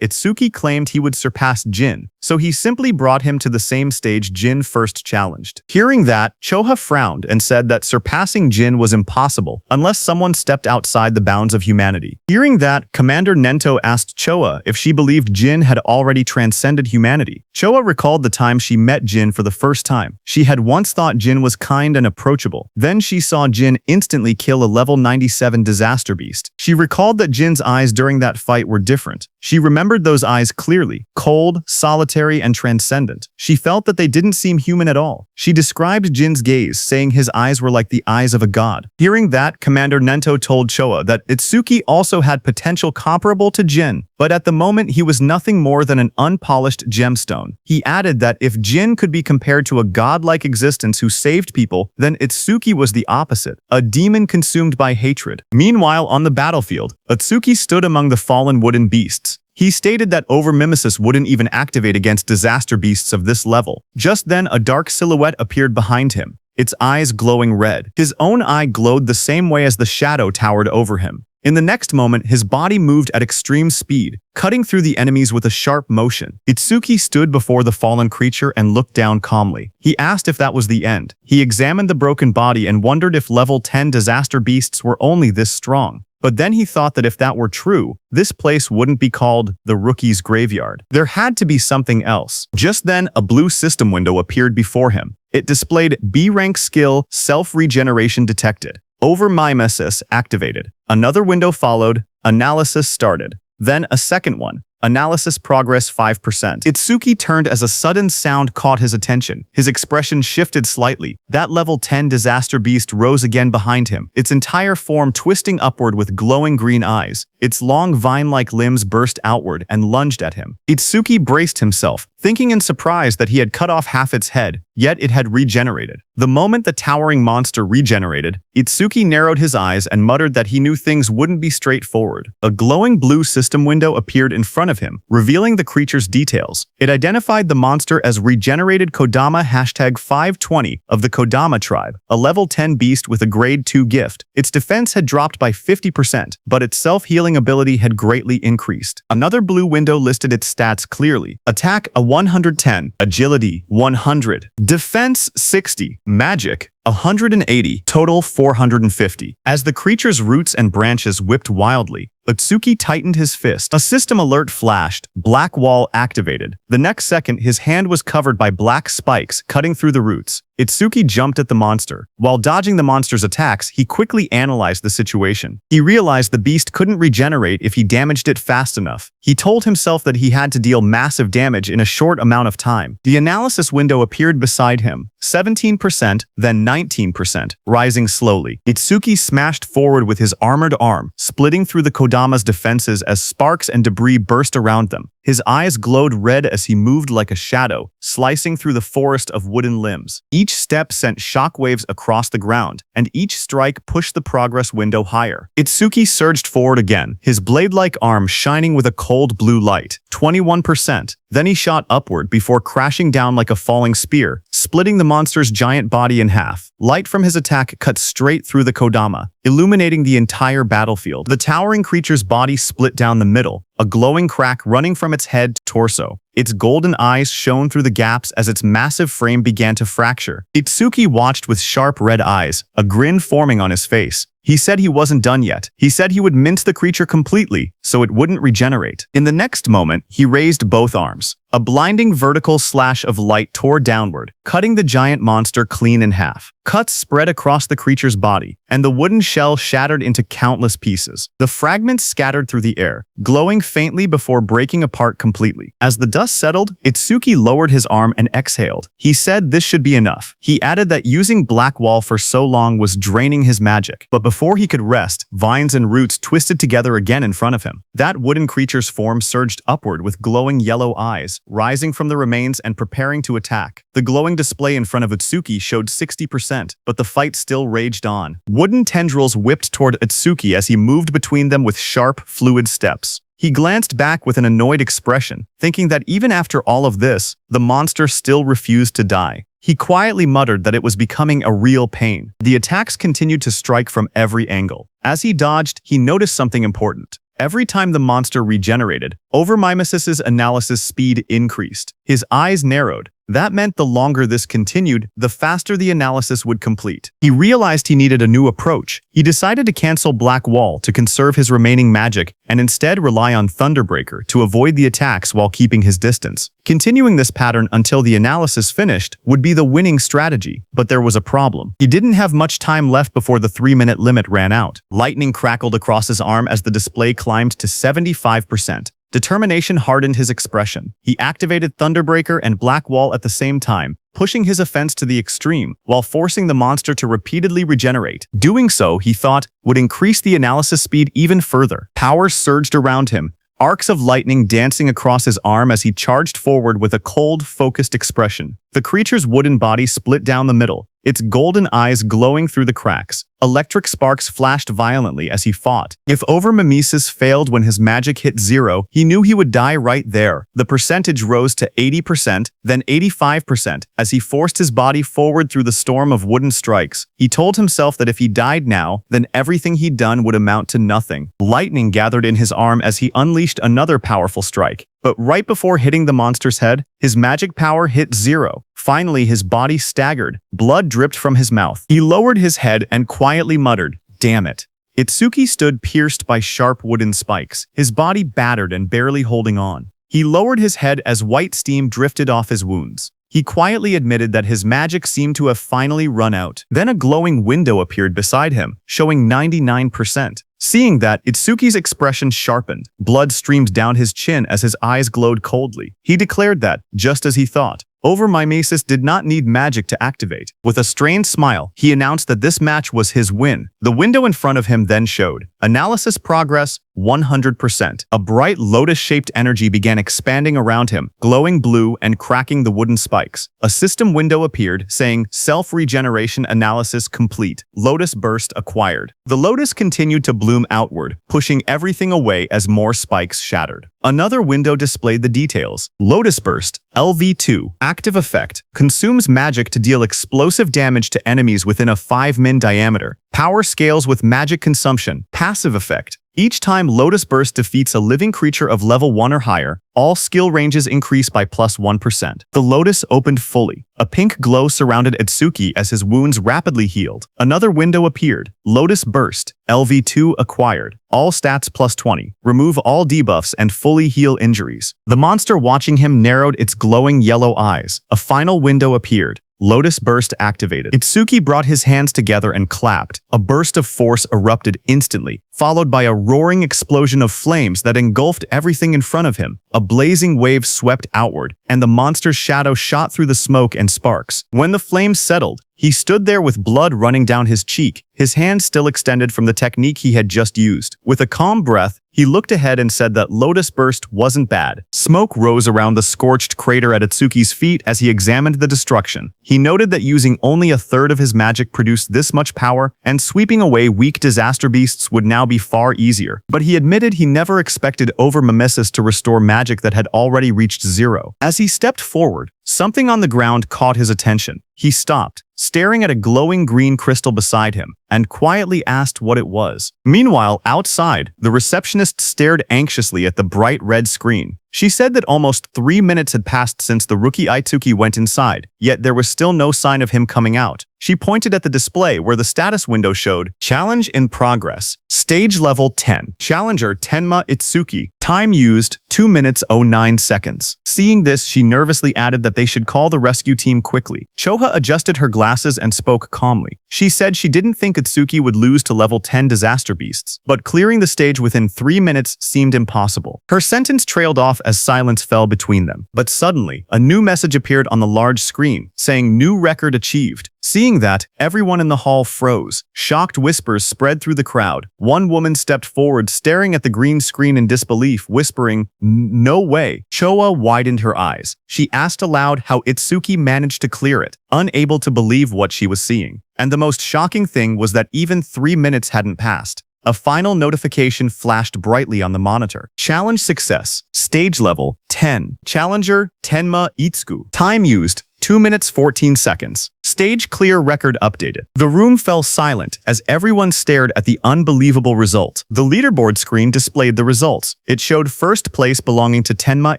Itsuki claimed he would surpass Jin, so he simply brought him to the same stage Jin first challenged. Hearing that, Choha frowned and said that surpassing Jin was impossible unless someone stepped outside the bounds of humanity. Hearing that, Commander Nento asked Choha if she believed Jin had already transcended humanity. Choha recalled the time she met Jin for the first time. She had once thought Jin was kind and approachable. Then she saw Jin instantly kill a level 97 disaster beast. She recalled that Jin's eyes during that fight were different. She remembered those eyes clearly, cold, solitary, and transcendent. She felt that they didn't seem human at all. She described Jin's gaze, saying his eyes were like the eyes of a god. Hearing that, Commander Nento told Choha that Itsuki also had potential comparable to Jin, but at the moment he was nothing more than an unpolished gemstone. He added that if Jin could be compared to a godlike existence who saved people, then Itsuki was the opposite, a demon consumed by hatred. Meanwhile, on the battlefield, Itsuki stood among the fallen wooden beasts. He stated that overmimesis wouldn't even activate against disaster beasts of this level. Just then, a dark silhouette appeared behind him, its eyes glowing red. His own eye glowed the same way as the shadow towered over him. In the next moment, his body moved at extreme speed, cutting through the enemies with a sharp motion. Itsuki stood before the fallen creature and looked down calmly. He asked if that was the end. He examined the broken body and wondered if level 10 disaster beasts were only this strong. But then he thought that if that were true, this place wouldn't be called the Rookie's Graveyard. There had to be something else. Just then, a blue system window appeared before him. It displayed B-rank skill, self-regeneration detected. Overmimesis activated. Another window followed. Analysis started. Then a second one. Analysis progress 5%. Itsuki turned as a sudden sound caught his attention. His expression shifted slightly. That level 10 disaster beast rose again behind him, its entire form twisting upward with glowing green eyes. Its long vine-like limbs burst outward and lunged at him. Itsuki braced himself, thinking in surprise that he had cut off half its head, yet it had regenerated. The moment the towering monster regenerated, Itsuki narrowed his eyes and muttered that he knew things wouldn't be straightforward. A glowing blue system window appeared in front of him, revealing the creature's details. It identified the monster as regenerated Kodama #520 of the Kodama tribe, a level 10 beast with a grade 2 gift. Its defense had dropped by 50%, but its self-healing ability had greatly increased. Another blue window listed its stats clearly. Attack a 110, Agility 100, Defense 60, Magic 180, total 450. As the creature's roots and branches whipped wildly, Itsuki tightened his fist. A system alert flashed. Black wall activated. The next second, his hand was covered by black spikes cutting through the roots. Itsuki jumped at the monster. While dodging the monster's attacks, he quickly analyzed the situation. He realized the beast couldn't regenerate if he damaged it fast enough. He told himself that he had to deal massive damage in a short amount of time. The analysis window appeared beside him. 17%, then 19%, rising slowly. Itsuki smashed forward with his armored arm, splitting through the Kodama's defenses as sparks and debris burst around them. His eyes glowed red as he moved like a shadow, slicing through the forest of wooden limbs. Each step sent shockwaves across the ground, and each strike pushed the progress window higher. Itsuki surged forward again, his blade-like arm shining with a cold blue light. 21%. Then he shot upward before crashing down like a falling spear, splitting the monster's giant body in half. Light from his attack cut straight through the Kodama, illuminating the entire battlefield. The towering creature's body split down the middle, a glowing crack running from its head to torso. Its golden eyes shone through the gaps as its massive frame began to fracture. Itsuki watched with sharp red eyes, a grin forming on his face. He said he wasn't done yet. He said he would mince the creature completely, so it wouldn't regenerate. In the next moment, he raised both arms. A blinding vertical slash of light tore downward, cutting the giant monster clean in half. Cuts spread across the creature's body, and the wooden shell shattered into countless pieces. The fragments scattered through the air, glowing faintly before breaking apart completely. As the dust settled, Itsuki lowered his arm and exhaled. He said this should be enough. He added that using Black Wall for so long was draining his magic. But before he could rest, vines and roots twisted together again in front of him. That wooden creature's form surged upward with glowing yellow eyes, rising from the remains and preparing to attack. The glowing display in front of Itsuki showed 60%, but the fight still raged on. Wooden tendrils whipped toward Itsuki as he moved between them with sharp, fluid steps. He glanced back with an annoyed expression, thinking that even after all of this, the monster still refused to die. He quietly muttered that it was becoming a real pain. The attacks continued to strike from every angle. As he dodged, he noticed something important. Every time the monster regenerated, Overmimesis's analysis speed increased. His eyes narrowed. That meant the longer this continued, the faster the analysis would complete. He realized he needed a new approach. He decided to cancel Black Wall to conserve his remaining magic and instead rely on Thunderbreaker to avoid the attacks while keeping his distance. Continuing this pattern until the analysis finished would be the winning strategy, but there was a problem. He didn't have much time left before the 3-minute limit ran out. Lightning crackled across his arm as the display climbed to 75%. Determination hardened his expression. He activated Thunderbreaker and Black Wall at the same time, pushing his offense to the extreme, while forcing the monster to repeatedly regenerate. Doing so, he thought, would increase the analysis speed even further. Power surged around him, arcs of lightning dancing across his arm as he charged forward with a cold, focused expression. The creature's wooden body split down the middle, its golden eyes glowing through the cracks. Electric sparks flashed violently as he fought. If Overmimesis failed when his magic hit 0, he knew he would die right there. The percentage rose to 80%, then 85%, as he forced his body forward through the storm of wooden strikes. He told himself that if he died now, then everything he'd done would amount to nothing. Lightning gathered in his arm as he unleashed another powerful strike. But right before hitting the monster's head, his magic power hit 0. Finally, his body staggered. Blood dripped from his mouth. He lowered his head and quietly muttered, "Damn it." Itsuki stood pierced by sharp wooden spikes, his body battered and barely holding on. He lowered his head as white steam drifted off his wounds. He quietly admitted that his magic seemed to have finally run out. Then a glowing window appeared beside him, showing 99%. Seeing that, Itsuki's expression sharpened. Blood streamed down his chin as his eyes glowed coldly. He declared that, just as he thought, Overmimesis did not need magic to activate. With a strained smile, he announced that this match was his win. The window in front of him then showed analysis progress 100%. A bright lotus-shaped energy began expanding around him, glowing blue and cracking the wooden spikes. A system window appeared, saying self-regeneration analysis complete. Lotus burst acquired. The lotus continued to bloom outward, pushing everything away as more spikes shattered. Another window displayed the details. Lotus Burst, LV2, active effect, consumes magic to deal explosive damage to enemies within a 5 min diameter. Power scales with magic consumption. Passive effect, Each time Lotus Burst defeats a living creature of level 1 or higher, all skill ranges increase by plus 1%. The Lotus opened fully. A pink glow surrounded Itsuki as his wounds rapidly healed. Another window appeared. Lotus Burst, LV2 acquired. All stats plus 20. Remove all debuffs and fully heal injuries. The monster watching him narrowed its glowing yellow eyes. A final window appeared. Lotus Burst activated. Itsuki brought his hands together and clapped. A burst of force erupted instantly, followed by a roaring explosion of flames that engulfed everything in front of him. A blazing wave swept outward, and the monster's shadow shot through the smoke and sparks. When the flames settled, he stood there with blood running down his cheek, his hand still extended from the technique he had just used. With a calm breath, he looked ahead and said that Lotus Burst wasn't bad. Smoke rose around the scorched crater at Itsuki's feet as he examined the destruction. He noted that using only a third of his magic produced this much power, and sweeping away weak disaster beasts would now be far easier. But he admitted he never expected Overmimesis to restore magic that had already reached zero. As he stepped forward, something on the ground caught his attention. He stopped, staring at a glowing green crystal beside him, and quietly asked what it was. Meanwhile, outside, the receptionist stared anxiously at the bright red screen. She said that almost 3 minutes had passed since the rookie Itsuki went inside, yet there was still no sign of him coming out. She pointed at the display where the status window showed, Challenge in progress. Stage level 10. Challenger Tenma Itsuki. Time used, 2 minutes 09 seconds. Seeing this, she nervously added that they should call the rescue team quickly. Choha adjusted her glasses and spoke calmly. She said she didn't think Itsuki would lose to level 10 disaster beasts, but clearing the stage within 3 minutes seemed impossible. Her sentence trailed off as silence fell between them. But suddenly, a new message appeared on the large screen, saying new record achieved. Seeing that, everyone in the hall froze. Shocked whispers spread through the crowd. One woman stepped forward, staring at the green screen in disbelief, whispering, "No way." Choa widened her eyes. She asked aloud how Itsuki managed to clear it, unable to believe what she was seeing. And the most shocking thing was that even 3 minutes hadn't passed. A final notification flashed brightly on the monitor. Challenge success. Stage level 10. Challenger Tenma Itsuku. Time used 2 minutes 14 seconds. Stage clear record updated. The room fell silent as everyone stared at the unbelievable result. The leaderboard screen displayed the results. It showed first place belonging to Tenma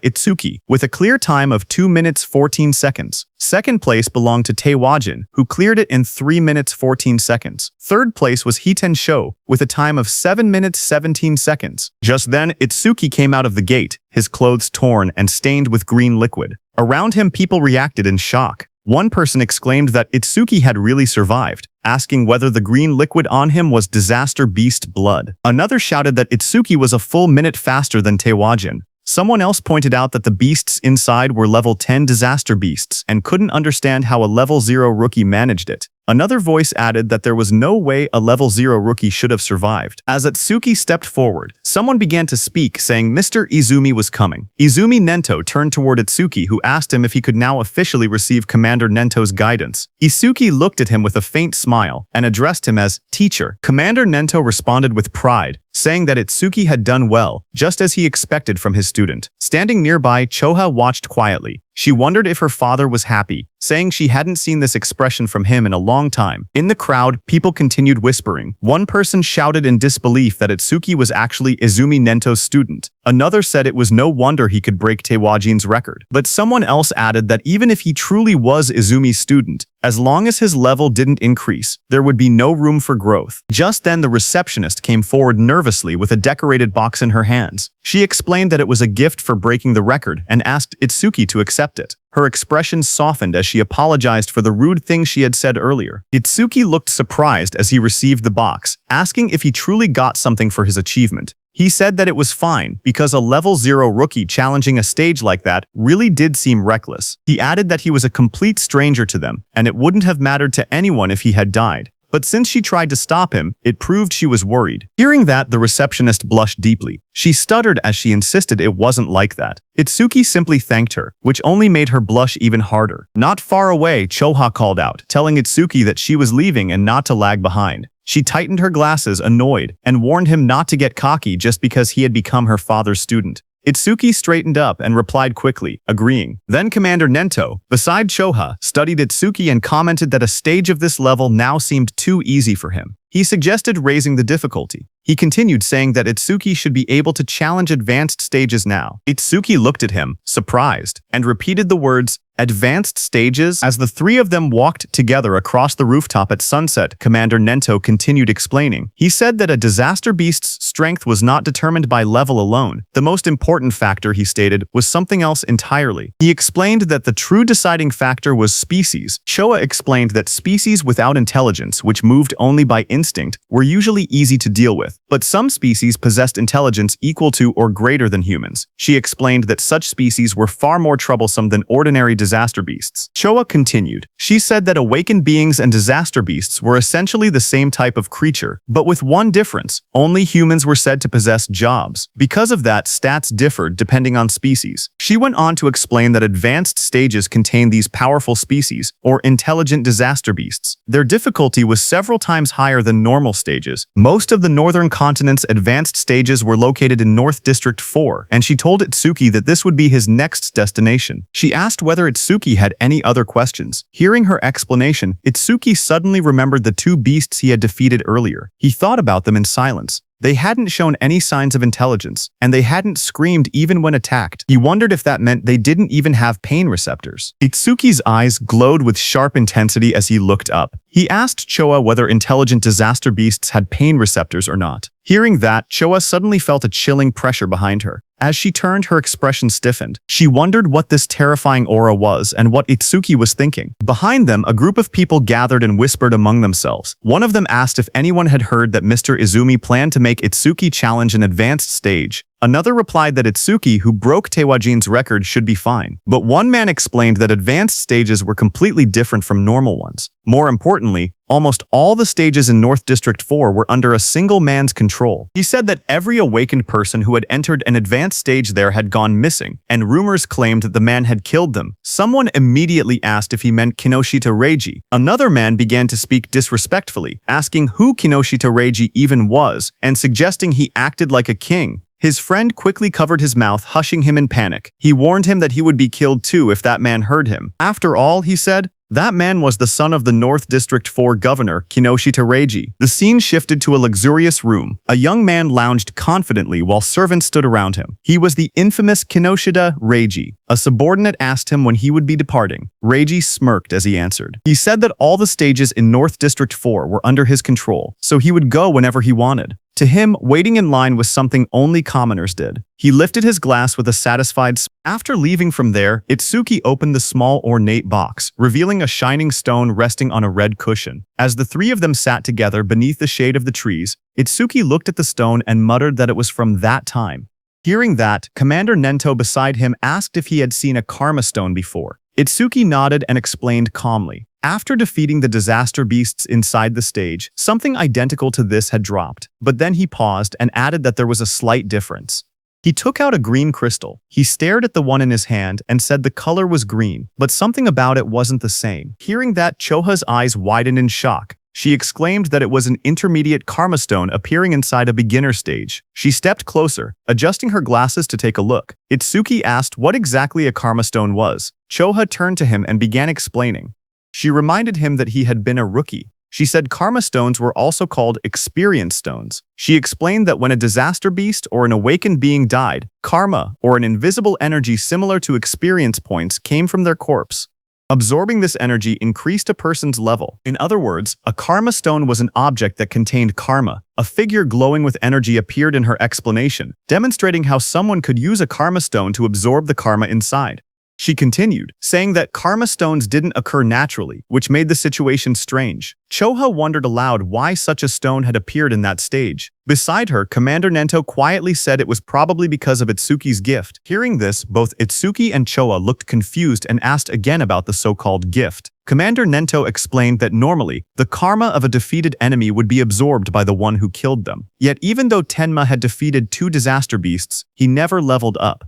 Itsuki, with a clear time of 2 minutes 14 seconds. Second place belonged to Taewajin, who cleared it in 3 minutes 14 seconds. Third place was Hiten Sho, with a time of 7 minutes 17 seconds. Just then, Itsuki came out of the gate, his clothes torn and stained with green liquid. Around him, people reacted in shock. One person exclaimed that Itsuki had really survived, asking whether the green liquid on him was disaster beast blood. Another shouted that Itsuki was a full minute faster than Taewajin. Someone else pointed out that the beasts inside were level 10 disaster beasts and couldn't understand how a level 0 rookie managed it. Another voice added that there was no way a level 0 rookie should have survived. As Itsuki stepped forward, someone began to speak, saying Mr. Izumi was coming. Izumi Nento turned toward Itsuki, who asked him if he could now officially receive Commander Nento's guidance. Itsuki looked at him with a faint smile and addressed him as teacher. Commander Nento responded with pride, saying that Itsuki had done well, just as he expected from his student. Standing nearby, Choha watched quietly. She wondered if her father was happy, saying she hadn't seen this expression from him in a long time. In the crowd, people continued whispering. One person shouted in disbelief that Itsuki was actually Izumi Nento's student. Another said it was no wonder he could break Taewajin's record. But someone else added that even if he truly was Izumi's student, as long as his level didn't increase, there would be no room for growth. Just then, the receptionist came forward nervously with a decorated box in her hands. She explained that it was a gift for breaking the record and asked Itsuki to accept it. Her expression softened as she apologized for the rude things she had said earlier. Itsuki looked surprised as he received the box, asking if he truly got something for his achievement. He said that it was fine, because a level 0 rookie challenging a stage like that really did seem reckless. He added that he was a complete stranger to them, and it wouldn't have mattered to anyone if he had died. But since she tried to stop him, it proved she was worried. Hearing that, the receptionist blushed deeply. She stuttered as she insisted it wasn't like that. Itsuki simply thanked her, which only made her blush even harder. Not far away, Choha called out, telling Itsuki that she was leaving and not to lag behind. She tightened her glasses, annoyed, and warned him not to get cocky just because he had become her father's student. Itsuki straightened up and replied quickly, agreeing. Then Commander Nento, beside Choha, studied Itsuki and commented that a stage of this level now seemed too easy for him. He suggested raising the difficulty. He continued saying that Itsuki should be able to challenge advanced stages now. Itsuki looked at him, surprised, and repeated the words, "Advanced stages?" As the three of them walked together across the rooftop at sunset, Commander Nento continued explaining. He said that a disaster beast's strength was not determined by level alone. The most important factor, he stated, was something else entirely. He explained that the true deciding factor was species. Choa explained that species without intelligence, which moved only by instinct, were usually easy to deal with, but some species possessed intelligence equal to or greater than humans. She explained that such species were far more troublesome than ordinary disaster beasts. Choa continued. She said that awakened beings and disaster beasts were essentially the same type of creature, but with one difference. Only humans were said to possess jobs. Because of that, stats differed depending on species. She went on to explain that advanced stages contain these powerful species, or intelligent disaster beasts. Their difficulty was several times higher than normal stages. Most of the northern continent's advanced stages were located in North District 4, and she told Itsuki that this would be his next destination. She asked whether Itsuki had any other questions. Hearing her explanation, Itsuki suddenly remembered the two beasts he had defeated earlier. He thought about them in silence. They hadn't shown any signs of intelligence, and they hadn't screamed even when attacked. He wondered if that meant they didn't even have pain receptors. Itsuki's eyes glowed with sharp intensity as he looked up. He asked Choa whether intelligent disaster beasts had pain receptors or not. Hearing that, Choa suddenly felt a chilling pressure behind her. As she turned, her expression stiffened. She wondered what this terrifying aura was and what Itsuki was thinking. Behind them, a group of people gathered and whispered among themselves. One of them asked if anyone had heard that Mr. Izumi planned to make Itsuki challenge an advanced stage. Another replied that Itsuki, who broke Tewajin's record, should be fine. But one man explained that advanced stages were completely different from normal ones. More importantly, almost all the stages in North District 4 were under a single man's control. He said that every awakened person who had entered an advanced stage there had gone missing, and rumors claimed that the man had killed them. Someone immediately asked if he meant Kinoshita Reiji. Another man began to speak disrespectfully, asking who Kinoshita Reiji even was, and suggesting he acted like a king. His friend quickly covered his mouth, hushing him in panic. He warned him that he would be killed too if that man heard him. After all, he said, that man was the son of the North District 4 governor, Kinoshita Reiji. The scene shifted to a luxurious room. A young man lounged confidently while servants stood around him. He was the infamous Kinoshita Reiji. A subordinate asked him when he would be departing. Reiji smirked as he answered. He said that all the stages in North District 4 were under his control, so he would go whenever he wanted. To him, waiting in line was something only commoners did. He lifted his glass with a satisfied smile. After leaving from there, Itsuki opened the small ornate box, revealing a shining stone resting on a red cushion. As the three of them sat together beneath the shade of the trees, Itsuki looked at the stone and muttered that it was from that time. Hearing that, Commander Nento beside him asked if he had seen a karma stone before. Itsuki nodded and explained calmly. After defeating the disaster beasts inside the stage, something identical to this had dropped, but then he paused and added that there was a slight difference. He took out a green crystal. He stared at the one in his hand and said the color was green, but something about it wasn't the same. Hearing that, Choha's eyes widened in shock. She exclaimed that it was an intermediate karma stone appearing inside a beginner stage. She stepped closer, adjusting her glasses to take a look. Itsuki asked what exactly a karma stone was. Choha turned to him and began explaining. She reminded him that he had been a rookie. She said karma stones were also called experience stones. She explained that when a disaster beast or an awakened being died, karma, or an invisible energy similar to experience points, came from their corpse. Absorbing this energy increased a person's level. In other words, a karma stone was an object that contained karma. A figure glowing with energy appeared in her explanation, demonstrating how someone could use a karma stone to absorb the karma inside. She continued, saying that karma stones didn't occur naturally, which made the situation strange. Choha wondered aloud why such a stone had appeared in that stage. Beside her, Commander Nento quietly said it was probably because of Itsuki's gift. Hearing this, both Itsuki and Choa looked confused and asked again about the so-called gift. Commander Nento explained that normally, the karma of a defeated enemy would be absorbed by the one who killed them. Yet even though Tenma had defeated 2 disaster beasts, he never leveled up.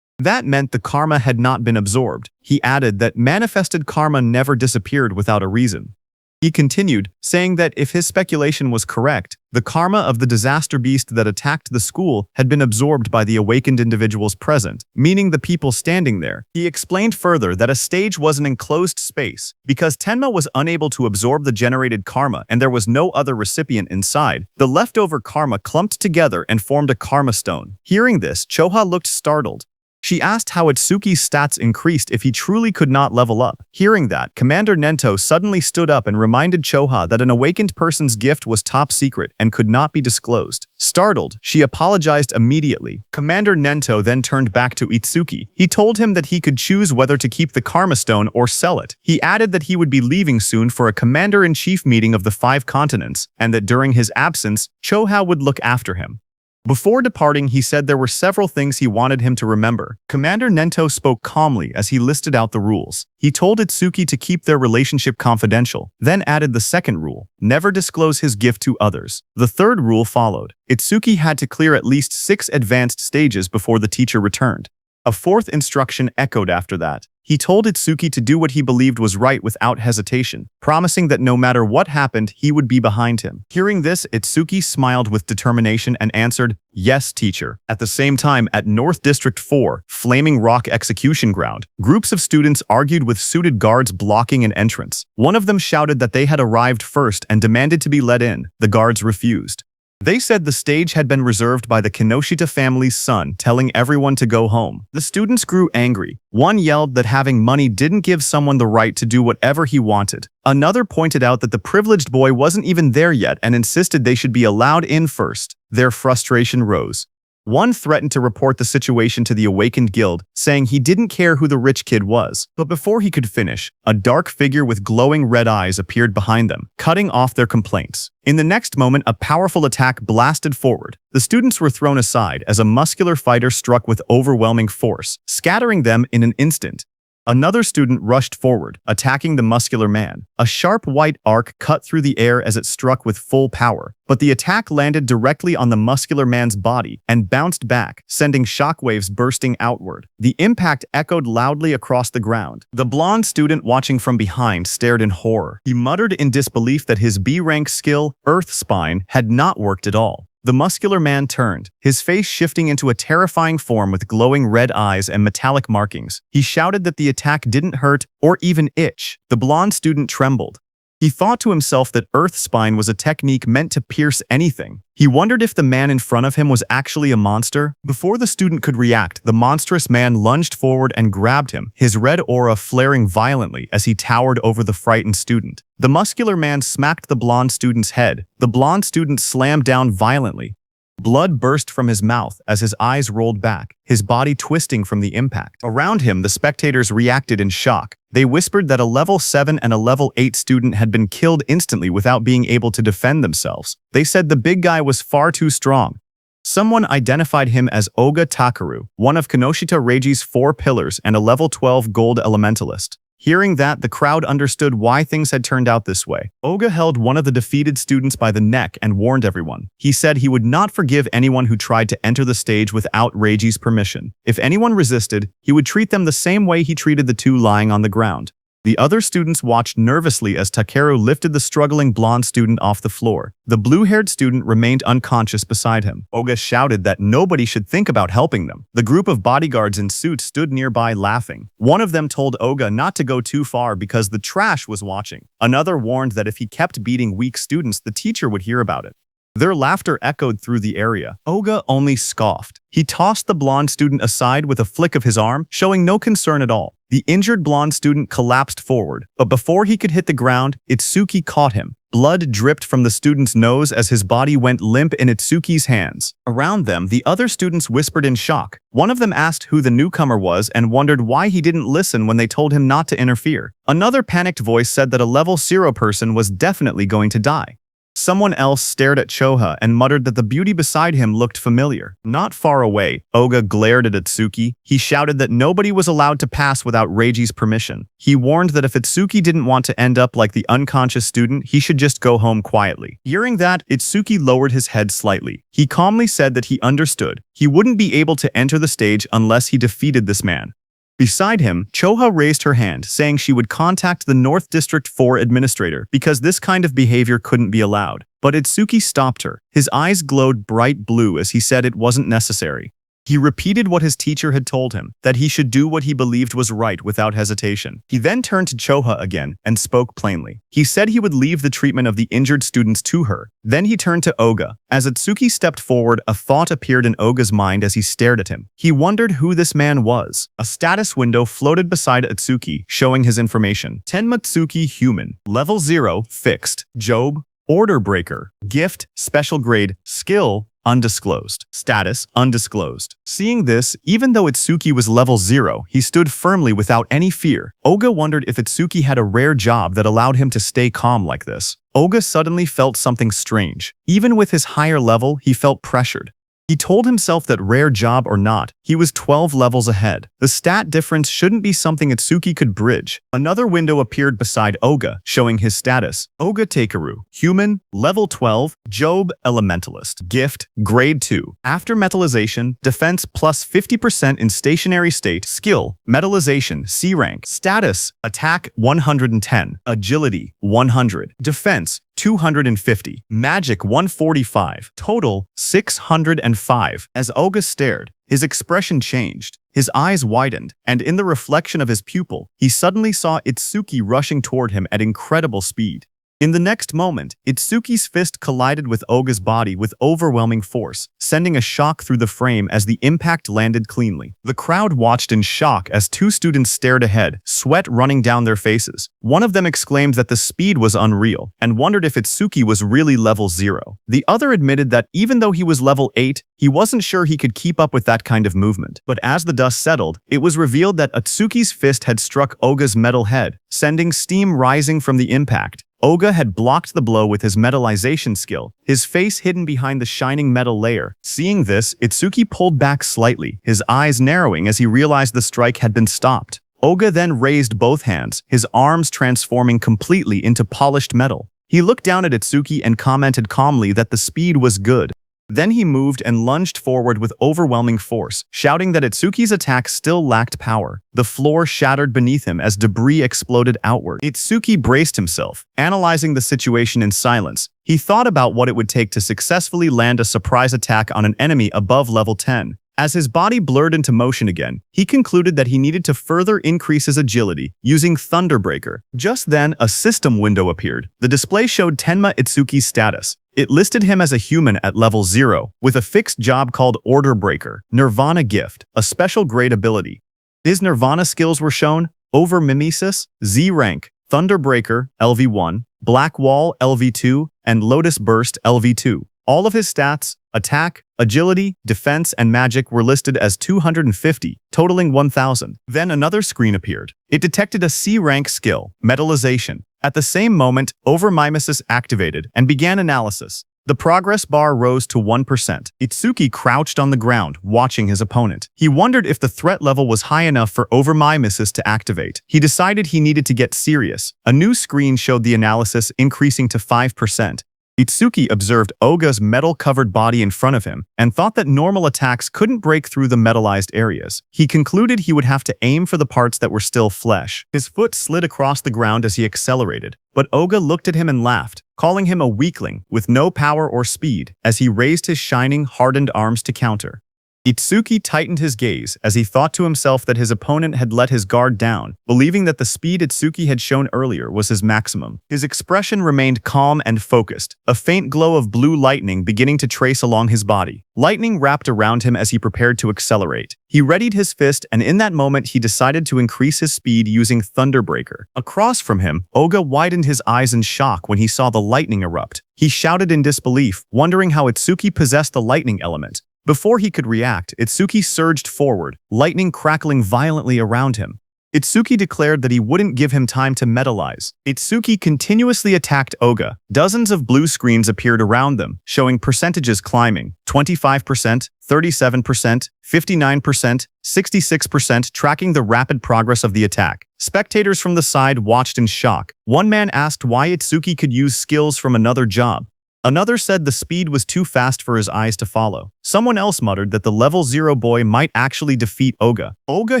That meant the karma had not been absorbed. He added that manifested karma never disappeared without a reason. He continued, saying that if his speculation was correct, the karma of the disaster beast that attacked the school had been absorbed by the awakened individuals present, meaning the people standing there. He explained further that a stage was an enclosed space. Because Tenma was unable to absorb the generated karma and there was no other recipient inside, the leftover karma clumped together and formed a karma stone. Hearing this, Choha looked startled. She asked how Itsuki's stats increased if he truly could not level up. Hearing that, Commander Nento suddenly stood up and reminded Choha that an awakened person's gift was top secret and could not be disclosed. Startled, she apologized immediately. Commander Nento then turned back to Itsuki. He told him that he could choose whether to keep the Karma Stone or sell it. He added that he would be leaving soon for a Commander-in-Chief meeting of the 5 continents, and that during his absence, Choha would look after him. Before departing, he said there were several things he wanted him to remember. Commander Nento spoke calmly as he listed out the rules. He told Itsuki to keep their relationship confidential, then added the second rule, never disclose his gift to others. The third rule followed. Itsuki had to clear at least 6 advanced stages before the teacher returned. A fourth instruction echoed after that. He told Itsuki to do what he believed was right without hesitation, promising that no matter what happened, he would be behind him. Hearing this, Itsuki smiled with determination and answered, "Yes, teacher." At the same time, at North District 4, Flaming Rock Execution Ground, groups of students argued with suited guards blocking an entrance. One of them shouted that they had arrived first and demanded to be let in. The guards refused. They said the stage had been reserved by the Kinoshita family's son, telling everyone to go home. The students grew angry. One yelled that having money didn't give someone the right to do whatever he wanted. Another pointed out that the privileged boy wasn't even there yet and insisted they should be allowed in first. Their frustration rose. One threatened to report the situation to the Awakened Guild, saying he didn't care who the rich kid was. But before he could finish, a dark figure with glowing red eyes appeared behind them, cutting off their complaints. In the next moment, a powerful attack blasted forward. The students were thrown aside as a muscular fighter struck with overwhelming force, scattering them in an instant. Another student rushed forward, attacking the muscular man. A sharp white arc cut through the air as it struck with full power, but the attack landed directly on the muscular man's body and bounced back, sending shockwaves bursting outward. The impact echoed loudly across the ground. The blonde student watching from behind stared in horror. He muttered in disbelief that his B-rank skill, Earth Spine, had not worked at all. The muscular man turned, his face shifting into a terrifying form with glowing red eyes and metallic markings. He shouted that the attack didn't hurt or even itch. The blonde student trembled. He thought to himself that Earth Spine was a technique meant to pierce anything. He wondered if the man in front of him was actually a monster. Before the student could react, the monstrous man lunged forward and grabbed him, his red aura flaring violently as he towered over the frightened student. The muscular man smacked the blonde student's head. The blonde student slammed down violently. Blood burst from his mouth as his eyes rolled back, his body twisting from the impact. Around him, the spectators reacted in shock. They whispered that a level 7 and a level 8 student had been killed instantly without being able to defend themselves. They said the big guy was far too strong. Someone identified him as Oga Takaru, one of Kinoshita Reiji's 4 pillars and a level 12 gold elementalist. Hearing that, the crowd understood why things had turned out this way. Oga held one of the defeated students by the neck and warned everyone. He said he would not forgive anyone who tried to enter the stage without Reiji's permission. If anyone resisted, he would treat them the same way he treated the 2 lying on the ground. The other students watched nervously as Takeru lifted the struggling blonde student off the floor. The blue-haired student remained unconscious beside him. Oga shouted that nobody should think about helping them. The group of bodyguards in suits stood nearby laughing. One of them told Oga not to go too far because the trash was watching. Another warned that if he kept beating weak students, the teacher would hear about it. Their laughter echoed through the area. Oga only scoffed. He tossed the blonde student aside with a flick of his arm, showing no concern at all. The injured blonde student collapsed forward, but before he could hit the ground, Itsuki caught him. Blood dripped from the student's nose as his body went limp in Itsuki's hands. Around them, the other students whispered in shock. One of them asked who the newcomer was and wondered why he didn't listen when they told him not to interfere. Another panicked voice said that a level 0 person was definitely going to die. Someone else stared at Choha and muttered that the beauty beside him looked familiar. Not far away, Oga glared at Itsuki. He shouted that nobody was allowed to pass without Reiji's permission. He warned that if Itsuki didn't want to end up like the unconscious student, he should just go home quietly. Hearing that, Itsuki lowered his head slightly. He calmly said that he understood. He wouldn't be able to enter the stage unless he defeated this man. Beside him, Choha raised her hand, saying she would contact the North District 4 administrator because this kind of behavior couldn't be allowed. But Itsuki stopped her. His eyes glowed bright blue as he said it wasn't necessary. He repeated what his teacher had told him, that he should do what he believed was right without hesitation. He then turned to Choha again and spoke plainly. He said he would leave the treatment of the injured students to her. Then he turned to Oga. As Itsuki stepped forward, a thought appeared in Oga's mind as he stared at him. He wondered who this man was. A status window floated beside Itsuki, showing his information. Tenmatsuki Human. Level 0, Fixed. Job. Order Breaker. Gift. Special Grade. Skill. Undisclosed. Status, undisclosed. Seeing this, even though Itsuki was level 0, he stood firmly without any fear. Oga wondered if Itsuki had a rare job that allowed him to stay calm like this. Oga suddenly felt something strange. Even with his higher level, he felt pressured. He told himself that rare job or not, he was 12 levels ahead. The stat difference shouldn't be something Itsuki could bridge. Another window appeared beside Oga, showing his status. Oga Takeru, Human, Level 12, Job, Elementalist. Gift, Grade 2. After metallization, defense plus 50% in stationary state. Skill, metallization, C rank. Status, attack 110, agility 100, defense 250, magic 145, total 605. As Oga stared, his expression changed. His eyes widened, and in the reflection of his pupil, he suddenly saw Itsuki rushing toward him at incredible speed. In the next moment, Itsuki's fist collided with Oga's body with overwhelming force, sending a shock through the frame as the impact landed cleanly. The crowd watched in shock as two students stared ahead, sweat running down their faces. One of them exclaimed that the speed was unreal, and wondered if Itsuki was really level 0. The other admitted that even though he was level 8, he wasn't sure he could keep up with that kind of movement. But as the dust settled, it was revealed that Itsuki's fist had struck Oga's metal head, sending steam rising from the impact. Oga had blocked the blow with his metallization skill, his face hidden behind the shining metal layer. Seeing this, Itsuki pulled back slightly, his eyes narrowing as he realized the strike had been stopped. Oga then raised both hands, his arms transforming completely into polished metal. He looked down at Itsuki and commented calmly that the speed was good. Then he moved and lunged forward with overwhelming force, shouting that Itsuki's attack still lacked power. The floor shattered beneath him as debris exploded outward. Itsuki braced himself, analyzing the situation in silence. He thought about what it would take to successfully land a surprise attack on an enemy above level 10. As his body blurred into motion again, he concluded that he needed to further increase his agility, using Thunderbreaker. Just then, a system window appeared. The display showed Tenma Itsuki's status. It listed him as a human at level 0, with a fixed job called Order Breaker, Nirvana Gift, a special grade ability. His Nirvana skills were shown: Over Mimesis, Z rank, Thunderbreaker, LV1, Black Wall, LV2, and Lotus Burst, LV2. All of his stats, attack, agility, defense, and magic were listed as 250, totaling 1,000. Then another screen appeared. It detected a C-rank skill, Metallization. At the same moment, Over Mimesis activated and began analysis. The progress bar rose to 1%. Itsuki crouched on the ground, watching his opponent. He wondered if the threat level was high enough for Over Mimesis to activate. He decided he needed to get serious. A new screen showed the analysis increasing to 5%. Itsuki observed Oga's metal-covered body in front of him and thought that normal attacks couldn't break through the metallized areas. He concluded he would have to aim for the parts that were still flesh. His foot slid across the ground as he accelerated, but Oga looked at him and laughed, calling him a weakling with no power or speed as he raised his shining, hardened arms to counter. Itsuki tightened his gaze as he thought to himself that his opponent had let his guard down, believing that the speed Itsuki had shown earlier was his maximum. His expression remained calm and focused, a faint glow of blue lightning beginning to trace along his body. Lightning wrapped around him as he prepared to accelerate. He readied his fist, and in that moment he decided to increase his speed using Thunderbreaker. Across from him, Oga widened his eyes in shock when he saw the lightning erupt. He shouted in disbelief, wondering how Itsuki possessed the lightning element. Before he could react, Itsuki surged forward, lightning crackling violently around him. Itsuki declared that he wouldn't give him time to metallize. Itsuki continuously attacked Oga. Dozens of blue screens appeared around them, showing percentages climbing: 25%, 37%, 59%, 66%, tracking the rapid progress of the attack. Spectators from the side watched in shock. One man asked why Itsuki could use skills from another job. Another said the speed was too fast for his eyes to follow. Someone else muttered that the level 0 boy might actually defeat Oga. Oga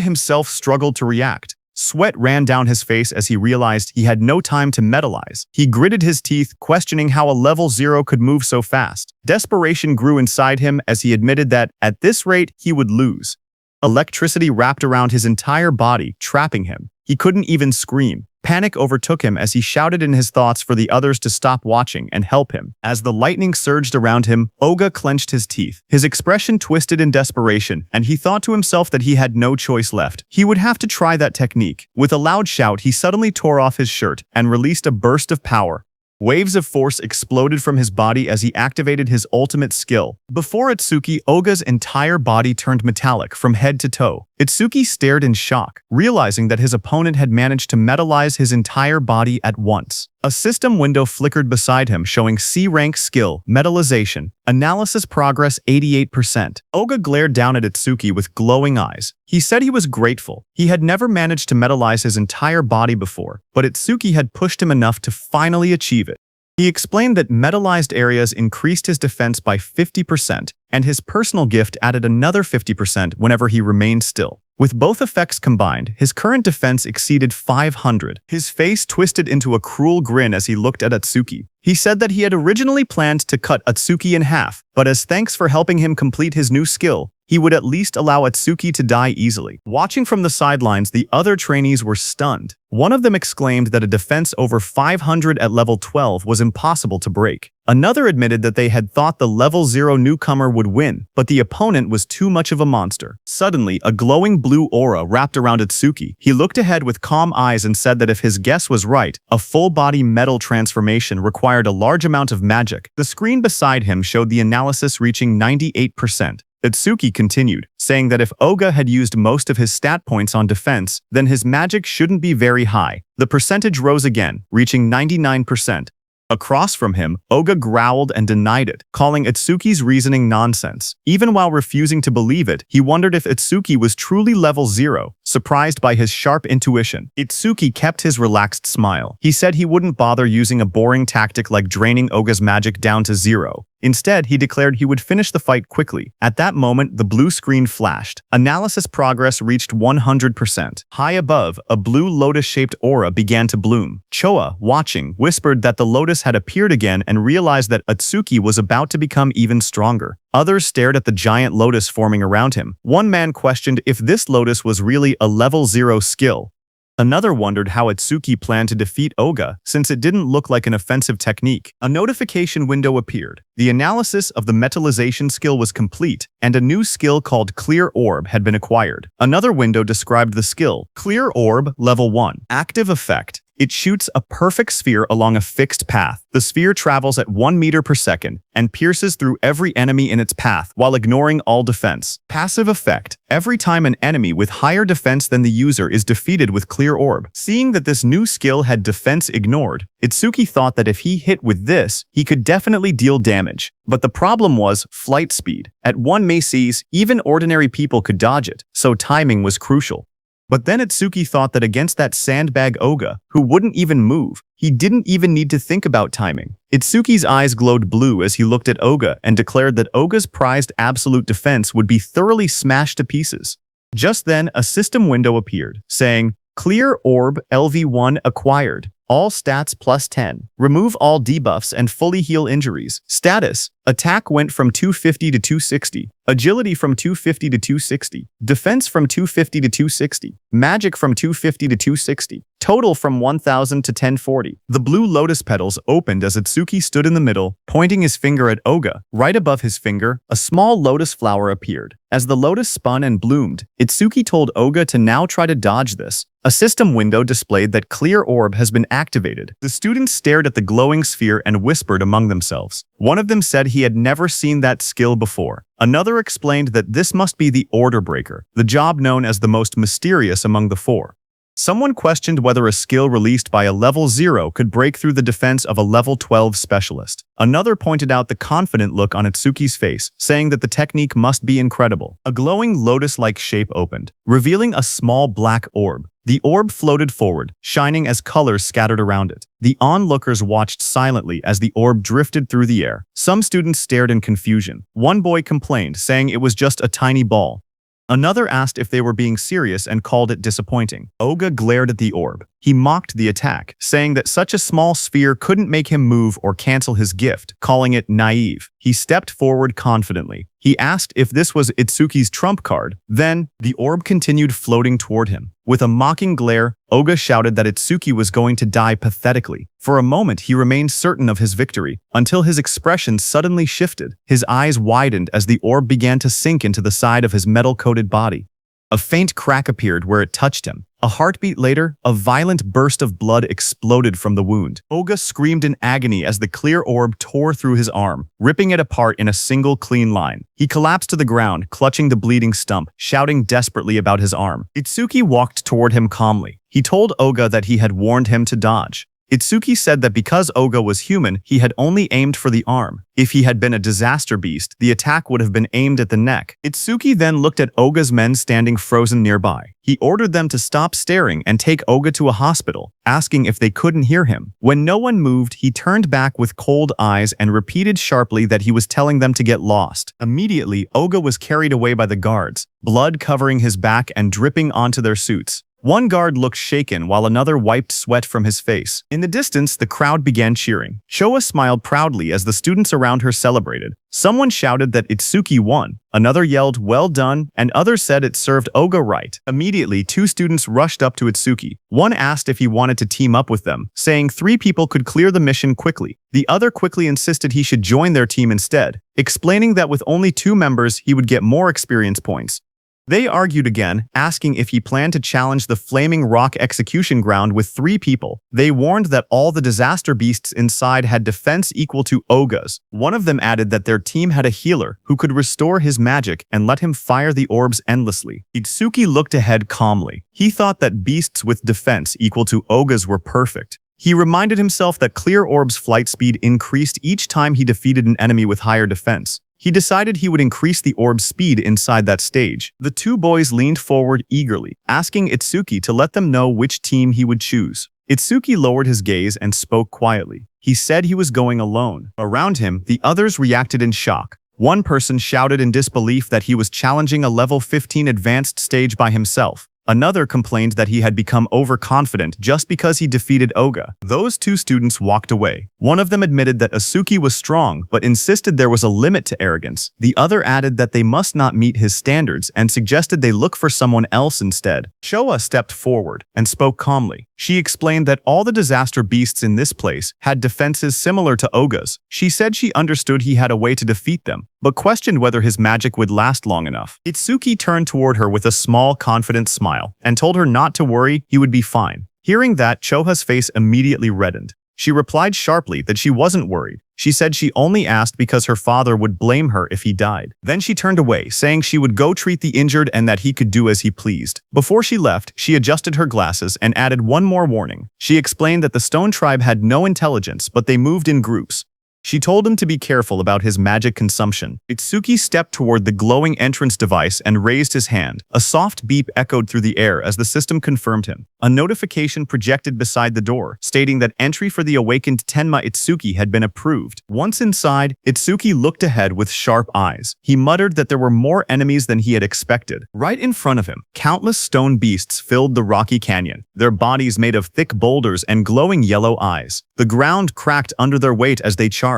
himself struggled to react. Sweat ran down his face as he realized he had no time to metalize. He gritted his teeth, questioning how a level 0 could move so fast. Desperation grew inside him as he admitted that, at this rate, he would lose. Electricity wrapped around his entire body, trapping him. He couldn't even scream. Panic overtook him as he shouted in his thoughts for the others to stop watching and help him. As the lightning surged around him, Oga clenched his teeth. His expression twisted in desperation, and he thought to himself that he had no choice left. He would have to try that technique. With a loud shout, he suddenly tore off his shirt and released a burst of power. Waves of force exploded from his body as he activated his ultimate skill. Before Itsuki, Oga's entire body turned metallic from head to toe. Itsuki stared in shock, realizing that his opponent had managed to metalize his entire body at once. A system window flickered beside him showing C-rank skill, metalization, analysis progress 88%. Oga glared down at Itsuki with glowing eyes. He said he was grateful. He had never managed to metalize his entire body before, but Itsuki had pushed him enough to finally achieve it. He explained that metalized areas increased his defense by 50%, and his personal gift added another 50% whenever he remained still. With both effects combined, his current defense exceeded 500. His face twisted into a cruel grin as he looked at Atsuki. He said that he had originally planned to cut Atsuki in half, but as thanks for helping him complete his new skill, he would at least allow Atsuki to die easily. Watching from the sidelines, the other trainees were stunned. One of them exclaimed that a defense over 500 at level 12 was impossible to break. Another admitted that they had thought the level 0 newcomer would win, but the opponent was too much of a monster. Suddenly, a glowing blue aura wrapped around Atsuki. He looked ahead with calm eyes and said that if his guess was right, a full-body metal transformation required a large amount of magic. The screen beside him showed the analysis reaching 98%. Itsuki continued, saying that if Oga had used most of his stat points on defense, then his magic shouldn't be very high. The percentage rose again, reaching 99%. Across from him, Oga growled and denied it, calling Itsuki's reasoning nonsense. Even while refusing to believe it, he wondered if Itsuki was truly level 0, surprised by his sharp intuition. Itsuki kept his relaxed smile. He said he wouldn't bother using a boring tactic like draining Oga's magic down to 0. Instead, he declared he would finish the fight quickly. At that moment, the blue screen flashed. Analysis progress reached 100%. High above, a blue lotus-shaped aura began to bloom. Choa, watching, whispered that the lotus had appeared again and realized that Atsuki was about to become even stronger. Others stared at the giant lotus forming around him. One man questioned if this lotus was really a level 0 skill. Another wondered how Itsuki planned to defeat Oga, since it didn't look like an offensive technique. A notification window appeared. The analysis of the metallization skill was complete, and a new skill called Clear Orb had been acquired. Another window described the skill, Clear Orb Level 1. Active effect. It shoots a perfect sphere along a fixed path. The sphere travels at 1 meter per second and pierces through every enemy in its path while ignoring all defense. Passive effect. Every time an enemy with higher defense than the user is defeated with Clear Orb. Seeing that this new skill had defense ignored, Itsuki thought that if he hit with this, he could definitely deal damage. But the problem was flight speed. At 1 maces, even ordinary people could dodge it, so timing was crucial. But then Itsuki thought that against that sandbag Oga, who wouldn't even move, he didn't even need to think about timing. Itsuki's eyes glowed blue as he looked at Oga and declared that Oga's prized absolute defense would be thoroughly smashed to pieces. Just then, a system window appeared, saying, Clear Orb LV1 acquired. All stats plus 10. Remove all debuffs and fully heal injuries. Status. Attack went from 250 to 260. Agility from 250 to 260. Defense from 250 to 260. Magic from 250 to 260. Total from 1000 to 1040. The blue lotus petals opened as Itsuki stood in the middle, pointing his finger at Oga. Right above his finger, a small lotus flower appeared. As the lotus spun and bloomed, Itsuki told Oga to now try to dodge this. A system window displayed that Clear Orb has been activated. The students stared at the glowing sphere and whispered among themselves. One of them said he had never seen that skill before. Another explained that this must be the Order Breaker, the job known as the most mysterious among the four. Someone questioned whether a skill released by a level 0 could break through the defense of a level 12 specialist. Another pointed out the confident look on Itsuki's face, saying that the technique must be incredible. A glowing lotus-like shape opened, revealing a small black orb. The orb floated forward, shining as colors scattered around it. The onlookers watched silently as the orb drifted through the air. Some students stared in confusion. One boy complained, saying it was just a tiny ball. Another asked if they were being serious and called it disappointing. Oga glared at the orb. He mocked the attack, saying that such a small sphere couldn't make him move or cancel his gift, calling it naive. He stepped forward confidently. He asked if this was Itsuki's trump card. Then, the orb continued floating toward him. With a mocking glare, Oga shouted that Itsuki was going to die pathetically. For a moment, he remained certain of his victory, until his expression suddenly shifted. His eyes widened as the orb began to sink into the side of his metal-coated body. A faint crack appeared where it touched him. A heartbeat later, a violent burst of blood exploded from the wound. Oga screamed in agony as the clear orb tore through his arm, ripping it apart in a single clean line. He collapsed to the ground, clutching the bleeding stump, shouting desperately about his arm. Itsuki walked toward him calmly. He told Oga that he had warned him to dodge. Itsuki said that because Oga was human, he had only aimed for the arm. If he had been a disaster beast, the attack would have been aimed at the neck. Itsuki then looked at Oga's men standing frozen nearby. He ordered them to stop staring and take Oga to a hospital, asking if they couldn't hear him. When no one moved, he turned back with cold eyes and repeated sharply that he was telling them to get lost. Immediately, Oga was carried away by the guards, blood covering his back and dripping onto their suits. One guard looked shaken while another wiped sweat from his face. In the distance, the crowd began cheering. Showa smiled proudly as the students around her celebrated. Someone shouted that Itsuki won. Another yelled, "Well done," and others said it served Oga right. Immediately, two students rushed up to Itsuki. One asked if he wanted to team up with them, saying 3 people could clear the mission quickly. The other quickly insisted he should join their team instead, explaining that with only 2 members, he would get more experience points. They argued again, asking if he planned to challenge the Flaming Rock Execution Ground with 3 people. They warned that all the disaster beasts inside had defense equal to Oga's. One of them added that their team had a healer who could restore his magic and let him fire the orbs endlessly. Itsuki looked ahead calmly. He thought that beasts with defense equal to Oga's were perfect. He reminded himself that Clear Orb's flight speed increased each time he defeated an enemy with higher defense. He decided he would increase the orb's speed inside that stage. The 2 boys leaned forward eagerly, asking Itsuki to let them know which team he would choose. Itsuki lowered his gaze and spoke quietly. He said he was going alone. Around him, the others reacted in shock. One person shouted in disbelief that he was challenging a level 15 advanced stage by himself. Another complained that he had become overconfident just because he defeated Oga. Those 2 students walked away. One of them admitted that Itsuki was strong, but insisted there was a limit to arrogance. The other added that they must not meet his standards and suggested they look for someone else instead. Showa stepped forward and spoke calmly. She explained that all the disaster beasts in this place had defenses similar to Oga's. She said she understood he had a way to defeat them, but questioned whether his magic would last long enough. Itsuki turned toward her with a small, confident smile and told her not to worry, he would be fine. Hearing that, Choha's face immediately reddened. She replied sharply that she wasn't worried. She said she only asked because her father would blame her if he died. Then she turned away, saying she would go treat the injured and that he could do as he pleased. Before she left, she adjusted her glasses and added one more warning. She explained that the Stone Tribe had no intelligence, but they moved in groups. She told him to be careful about his magic consumption. Itsuki stepped toward the glowing entrance device and raised his hand. A soft beep echoed through the air as the system confirmed him. A notification projected beside the door, stating that entry for the awakened Tenma Itsuki had been approved. Once inside, Itsuki looked ahead with sharp eyes. He muttered that there were more enemies than he had expected. Right in front of him, countless stone beasts filled the rocky canyon, their bodies made of thick boulders and glowing yellow eyes. The ground cracked under their weight as they charged.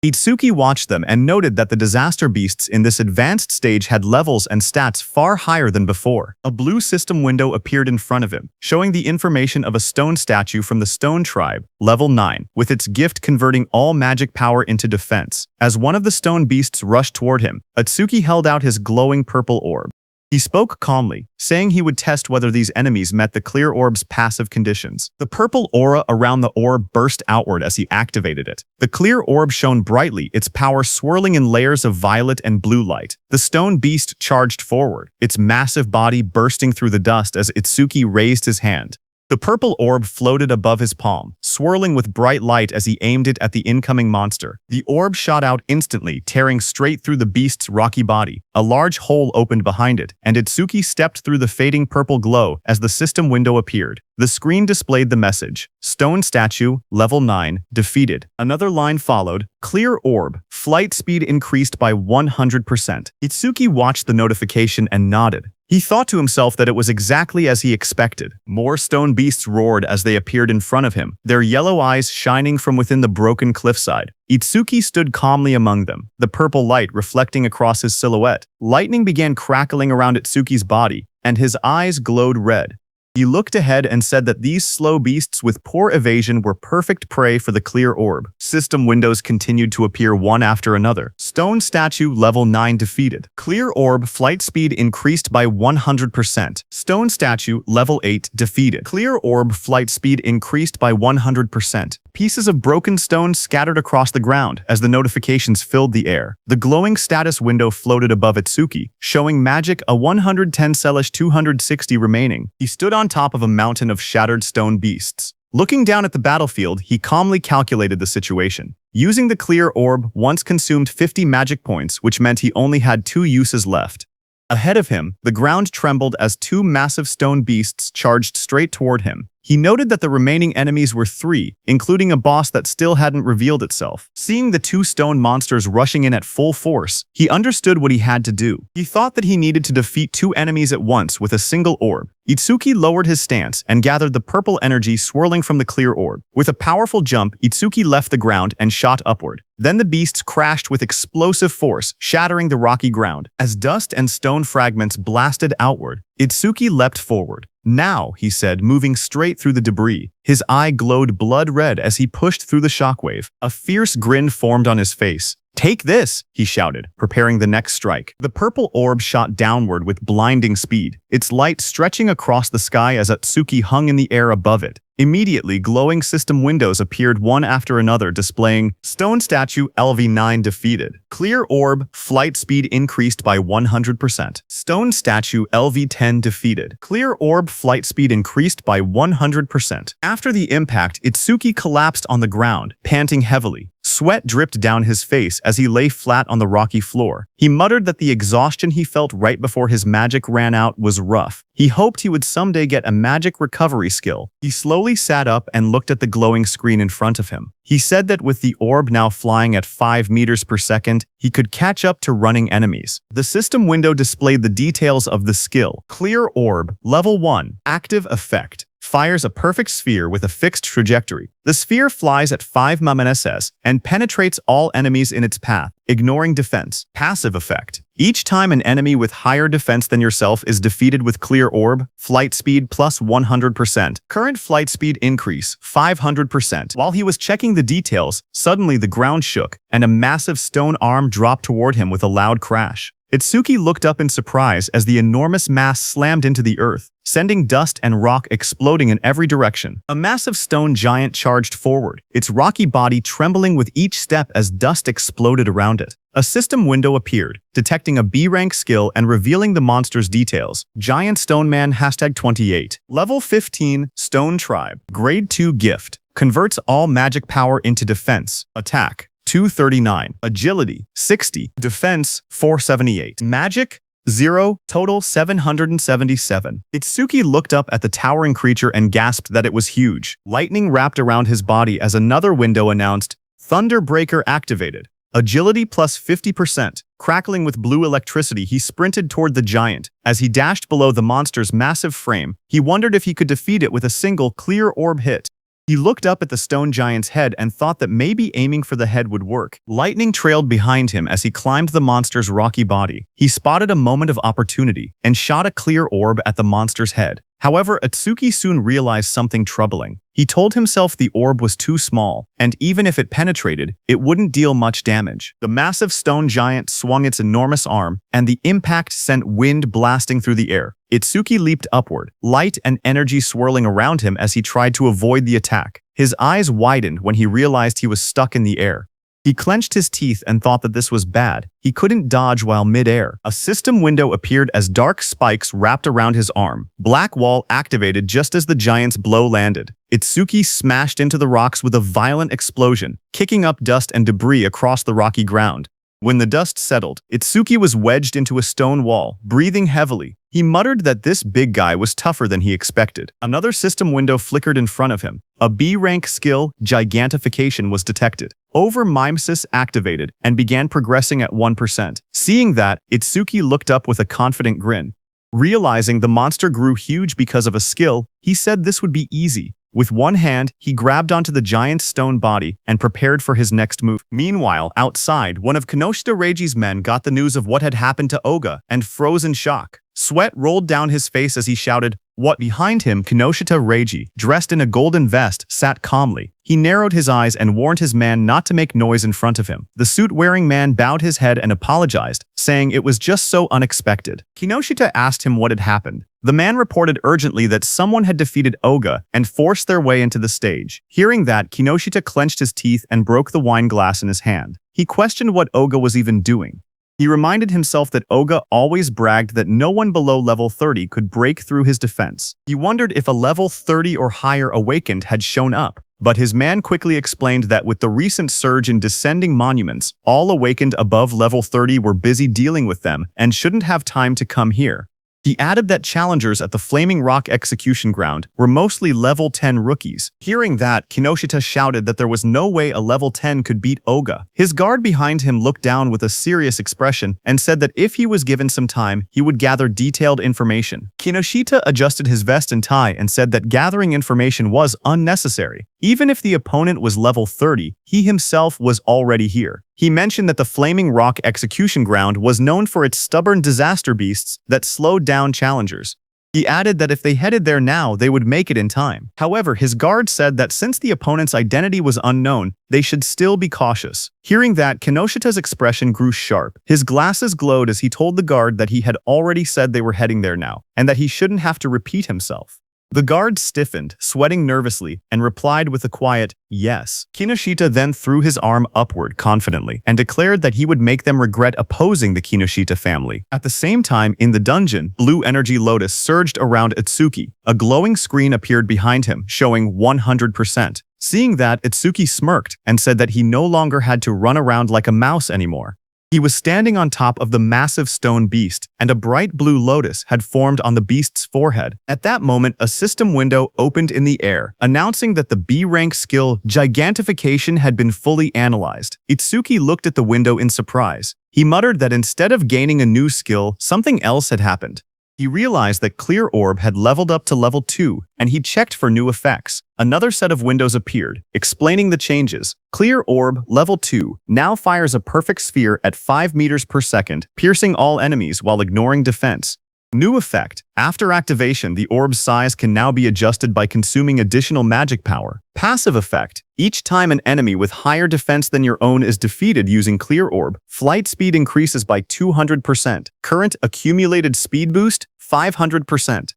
Itsuki watched them and noted that the disaster beasts in this advanced stage had levels and stats far higher than before. A blue system window appeared in front of him, showing the information of a stone statue from the Stone Tribe, level 9, with its gift converting all magic power into defense. As one of the stone beasts rushed toward him, Itsuki held out his glowing purple orb. He spoke calmly, saying he would test whether these enemies met the clear orb's passive conditions. The purple aura around the orb burst outward as he activated it. The clear orb shone brightly, its power swirling in layers of violet and blue light. The stone beast charged forward, its massive body bursting through the dust as Itsuki raised his hand. The purple orb floated above his palm, swirling with bright light as he aimed it at the incoming monster. The orb shot out instantly, tearing straight through the beast's rocky body. A large hole opened behind it, and Itsuki stepped through the fading purple glow as the system window appeared. The screen displayed the message, "Stone Statue, Level 9, defeated." Another line followed, "Clear orb, flight speed increased by 100%. Itsuki watched the notification and nodded. He thought to himself that it was exactly as he expected. More stone beasts roared as they appeared in front of him, their yellow eyes shining from within the broken cliffside. Itsuki stood calmly among them, the purple light reflecting across his silhouette. Lightning began crackling around Itsuki's body, and his eyes glowed red. He looked ahead and said that these slow beasts with poor evasion were perfect prey for the clear orb. System windows continued to appear one after another. Stone Statue Level 9 defeated. Clear orb flight speed increased by 100%. Stone Statue Level 8 defeated. Clear orb flight speed increased by 100%. Pieces of broken stone scattered across the ground as the notifications filled the air. The glowing status window floated above Itsuki, showing magic a 110/260 remaining. He stood on top of a mountain of shattered stone beasts. Looking down at the battlefield, he calmly calculated the situation. Using the clear orb once consumed 50 magic points, which meant he only had 2 uses left. Ahead of him, the ground trembled as 2 massive stone beasts charged straight toward him. He noted that the remaining enemies were 3, including a boss that still hadn't revealed itself. Seeing the 2 stone monsters rushing in at full force, he understood what he had to do. He thought that he needed to defeat 2 enemies at once with a single orb. Itsuki lowered his stance and gathered the purple energy swirling from the clear orb. With a powerful jump, Itsuki left the ground and shot upward. Then the beasts crashed with explosive force, shattering the rocky ground. As dust and stone fragments blasted outward, Itsuki leapt forward. "Now," he said, moving straight through the debris. His eye glowed blood red as he pushed through the shockwave. A fierce grin formed on his face. "Take this," he shouted, preparing the next strike. The purple orb shot downward with blinding speed, its light stretching across the sky as Itsuki hung in the air above it. Immediately, glowing system windows appeared one after another displaying Stone Statue LV9 defeated. Clear orb, flight speed increased by 100%. Stone Statue LV10 defeated. Clear orb, flight speed increased by 100%. After the impact, Itsuki collapsed on the ground, panting heavily. Sweat dripped down his face as he lay flat on the rocky floor. He muttered that the exhaustion he felt right before his magic ran out was rough. He hoped he would someday get a magic recovery skill. He slowly sat up and looked at the glowing screen in front of him. He said that with the orb now flying at 5 meters per second, he could catch up to running enemies. The system window displayed the details of the skill. Clear orb, level 1, active effect. Fires a perfect sphere with a fixed trajectory. The sphere flies at 5 ms and penetrates all enemies in its path, ignoring defense. Passive effect. Each time an enemy with higher defense than yourself is defeated with clear orb, flight speed plus 100%. Current flight speed increase, 500%. While he was checking the details, suddenly the ground shook, and a massive stone arm dropped toward him with a loud crash. Itsuki looked up in surprise as the enormous mass slammed into the earth, sending dust and rock exploding in every direction. A massive stone giant charged forward, its rocky body trembling with each step as dust exploded around it. A system window appeared, detecting a B-rank skill and revealing the monster's details. Giant Stone Man #28. Level 15, Stone Tribe. Grade 2 gift. Converts all magic power into defense. Attack 239. Agility 60. Defense 478. Magic 0. Total 777. Itsuki looked up at the towering creature and gasped that it was huge. Lightning wrapped around his body as another window announced, Thunderbreaker activated. Agility plus 50%. Crackling with blue electricity, he sprinted toward the giant. As he dashed below the monster's massive frame, he wondered if he could defeat it with a single clear orb hit. He looked up at the stone giant's head and thought that maybe aiming for the head would work. Lightning trailed behind him as he climbed the monster's rocky body. He spotted a moment of opportunity and shot a clear orb at the monster's head. However, Atsuki soon realized something troubling. He told himself the orb was too small, and even if it penetrated, it wouldn't deal much damage. The massive stone giant swung its enormous arm, and the impact sent wind blasting through the air. Itsuki leaped upward, light and energy swirling around him as he tried to avoid the attack. His eyes widened when he realized he was stuck in the air. He clenched his teeth and thought that this was bad. He couldn't dodge while mid-air. A system window appeared as dark spikes wrapped around his arm. Black wall activated just as the giant's blow landed. Itsuki smashed into the rocks with a violent explosion, kicking up dust and debris across the rocky ground. When the dust settled, Itsuki was wedged into a stone wall, breathing heavily. He muttered that this big guy was tougher than he expected. Another system window flickered in front of him. A B-rank skill, Gigantification, was detected. Over-mimesis activated and began progressing at 1%. Seeing that, Itsuki looked up with a confident grin. Realizing the monster grew huge because of a skill, he said this would be easy. With one hand, he grabbed onto the giant's stone body and prepared for his next move. Meanwhile, outside, one of Kinoshita Reiji's men got the news of what had happened to Oga and froze in shock. Sweat rolled down his face as he shouted, "What?" Behind him, Kinoshita Reiji, dressed in a golden vest, sat calmly. He narrowed his eyes and warned his man not to make noise in front of him. The suit-wearing man bowed his head and apologized, saying it was just so unexpected. Kinoshita asked him what had happened. The man reported urgently that someone had defeated Oga and forced their way into the stage. Hearing that, Kinoshita clenched his teeth and broke the wine glass in his hand. He questioned what Oga was even doing. He reminded himself that Oga always bragged that no one below level 30 could break through his defense. He wondered if a level 30 or higher awakened had shown up, but his man quickly explained that with the recent surge in descending monuments, all awakened above level 30 were busy dealing with them and shouldn't have time to come here. He added that challengers at the Flaming Rock execution ground were mostly level 10 rookies. Hearing that, Kinoshita shouted that there was no way a level 10 could beat Oga. His guard behind him looked down with a serious expression and said that if he was given some time, he would gather detailed information. Kinoshita adjusted his vest and tie and said that gathering information was unnecessary. Even if the opponent was level 30, he himself was already here. He mentioned that the Flaming Rock execution ground was known for its stubborn disaster beasts that slowed down challengers. He added that if they headed there now, they would make it in time. However, his guard said that since the opponent's identity was unknown, they should still be cautious. Hearing that, Kinoshita's expression grew sharp. His glasses glowed as he told the guard that he had already said they were heading there now, and that he shouldn't have to repeat himself. The guard stiffened, sweating nervously, and replied with a quiet, "Yes." Kinoshita then threw his arm upward confidently and declared that he would make them regret opposing the Kinoshita family. At the same time, in the dungeon, blue energy lotus surged around Itsuki. A glowing screen appeared behind him, showing 100%. Seeing that, Itsuki smirked and said that he no longer had to run around like a mouse anymore. He was standing on top of the massive stone beast, and a bright blue lotus had formed on the beast's forehead. At that moment, a system window opened in the air, announcing that the B-rank skill Gigantification had been fully analyzed. Itsuki looked at the window in surprise. He muttered that instead of gaining a new skill, something else had happened. He realized that Clear Orb had leveled up to level 2, and he checked for new effects. Another set of windows appeared, explaining the changes. Clear Orb, level 2, now fires a perfect sphere at 5 meters per second, piercing all enemies while ignoring defense. New effect. After activation, the orb's size can now be adjusted by consuming additional magic power. Passive effect. Each time an enemy with higher defense than your own is defeated using Clear Orb, flight speed increases by 200%. Current accumulated speed boost, 500%.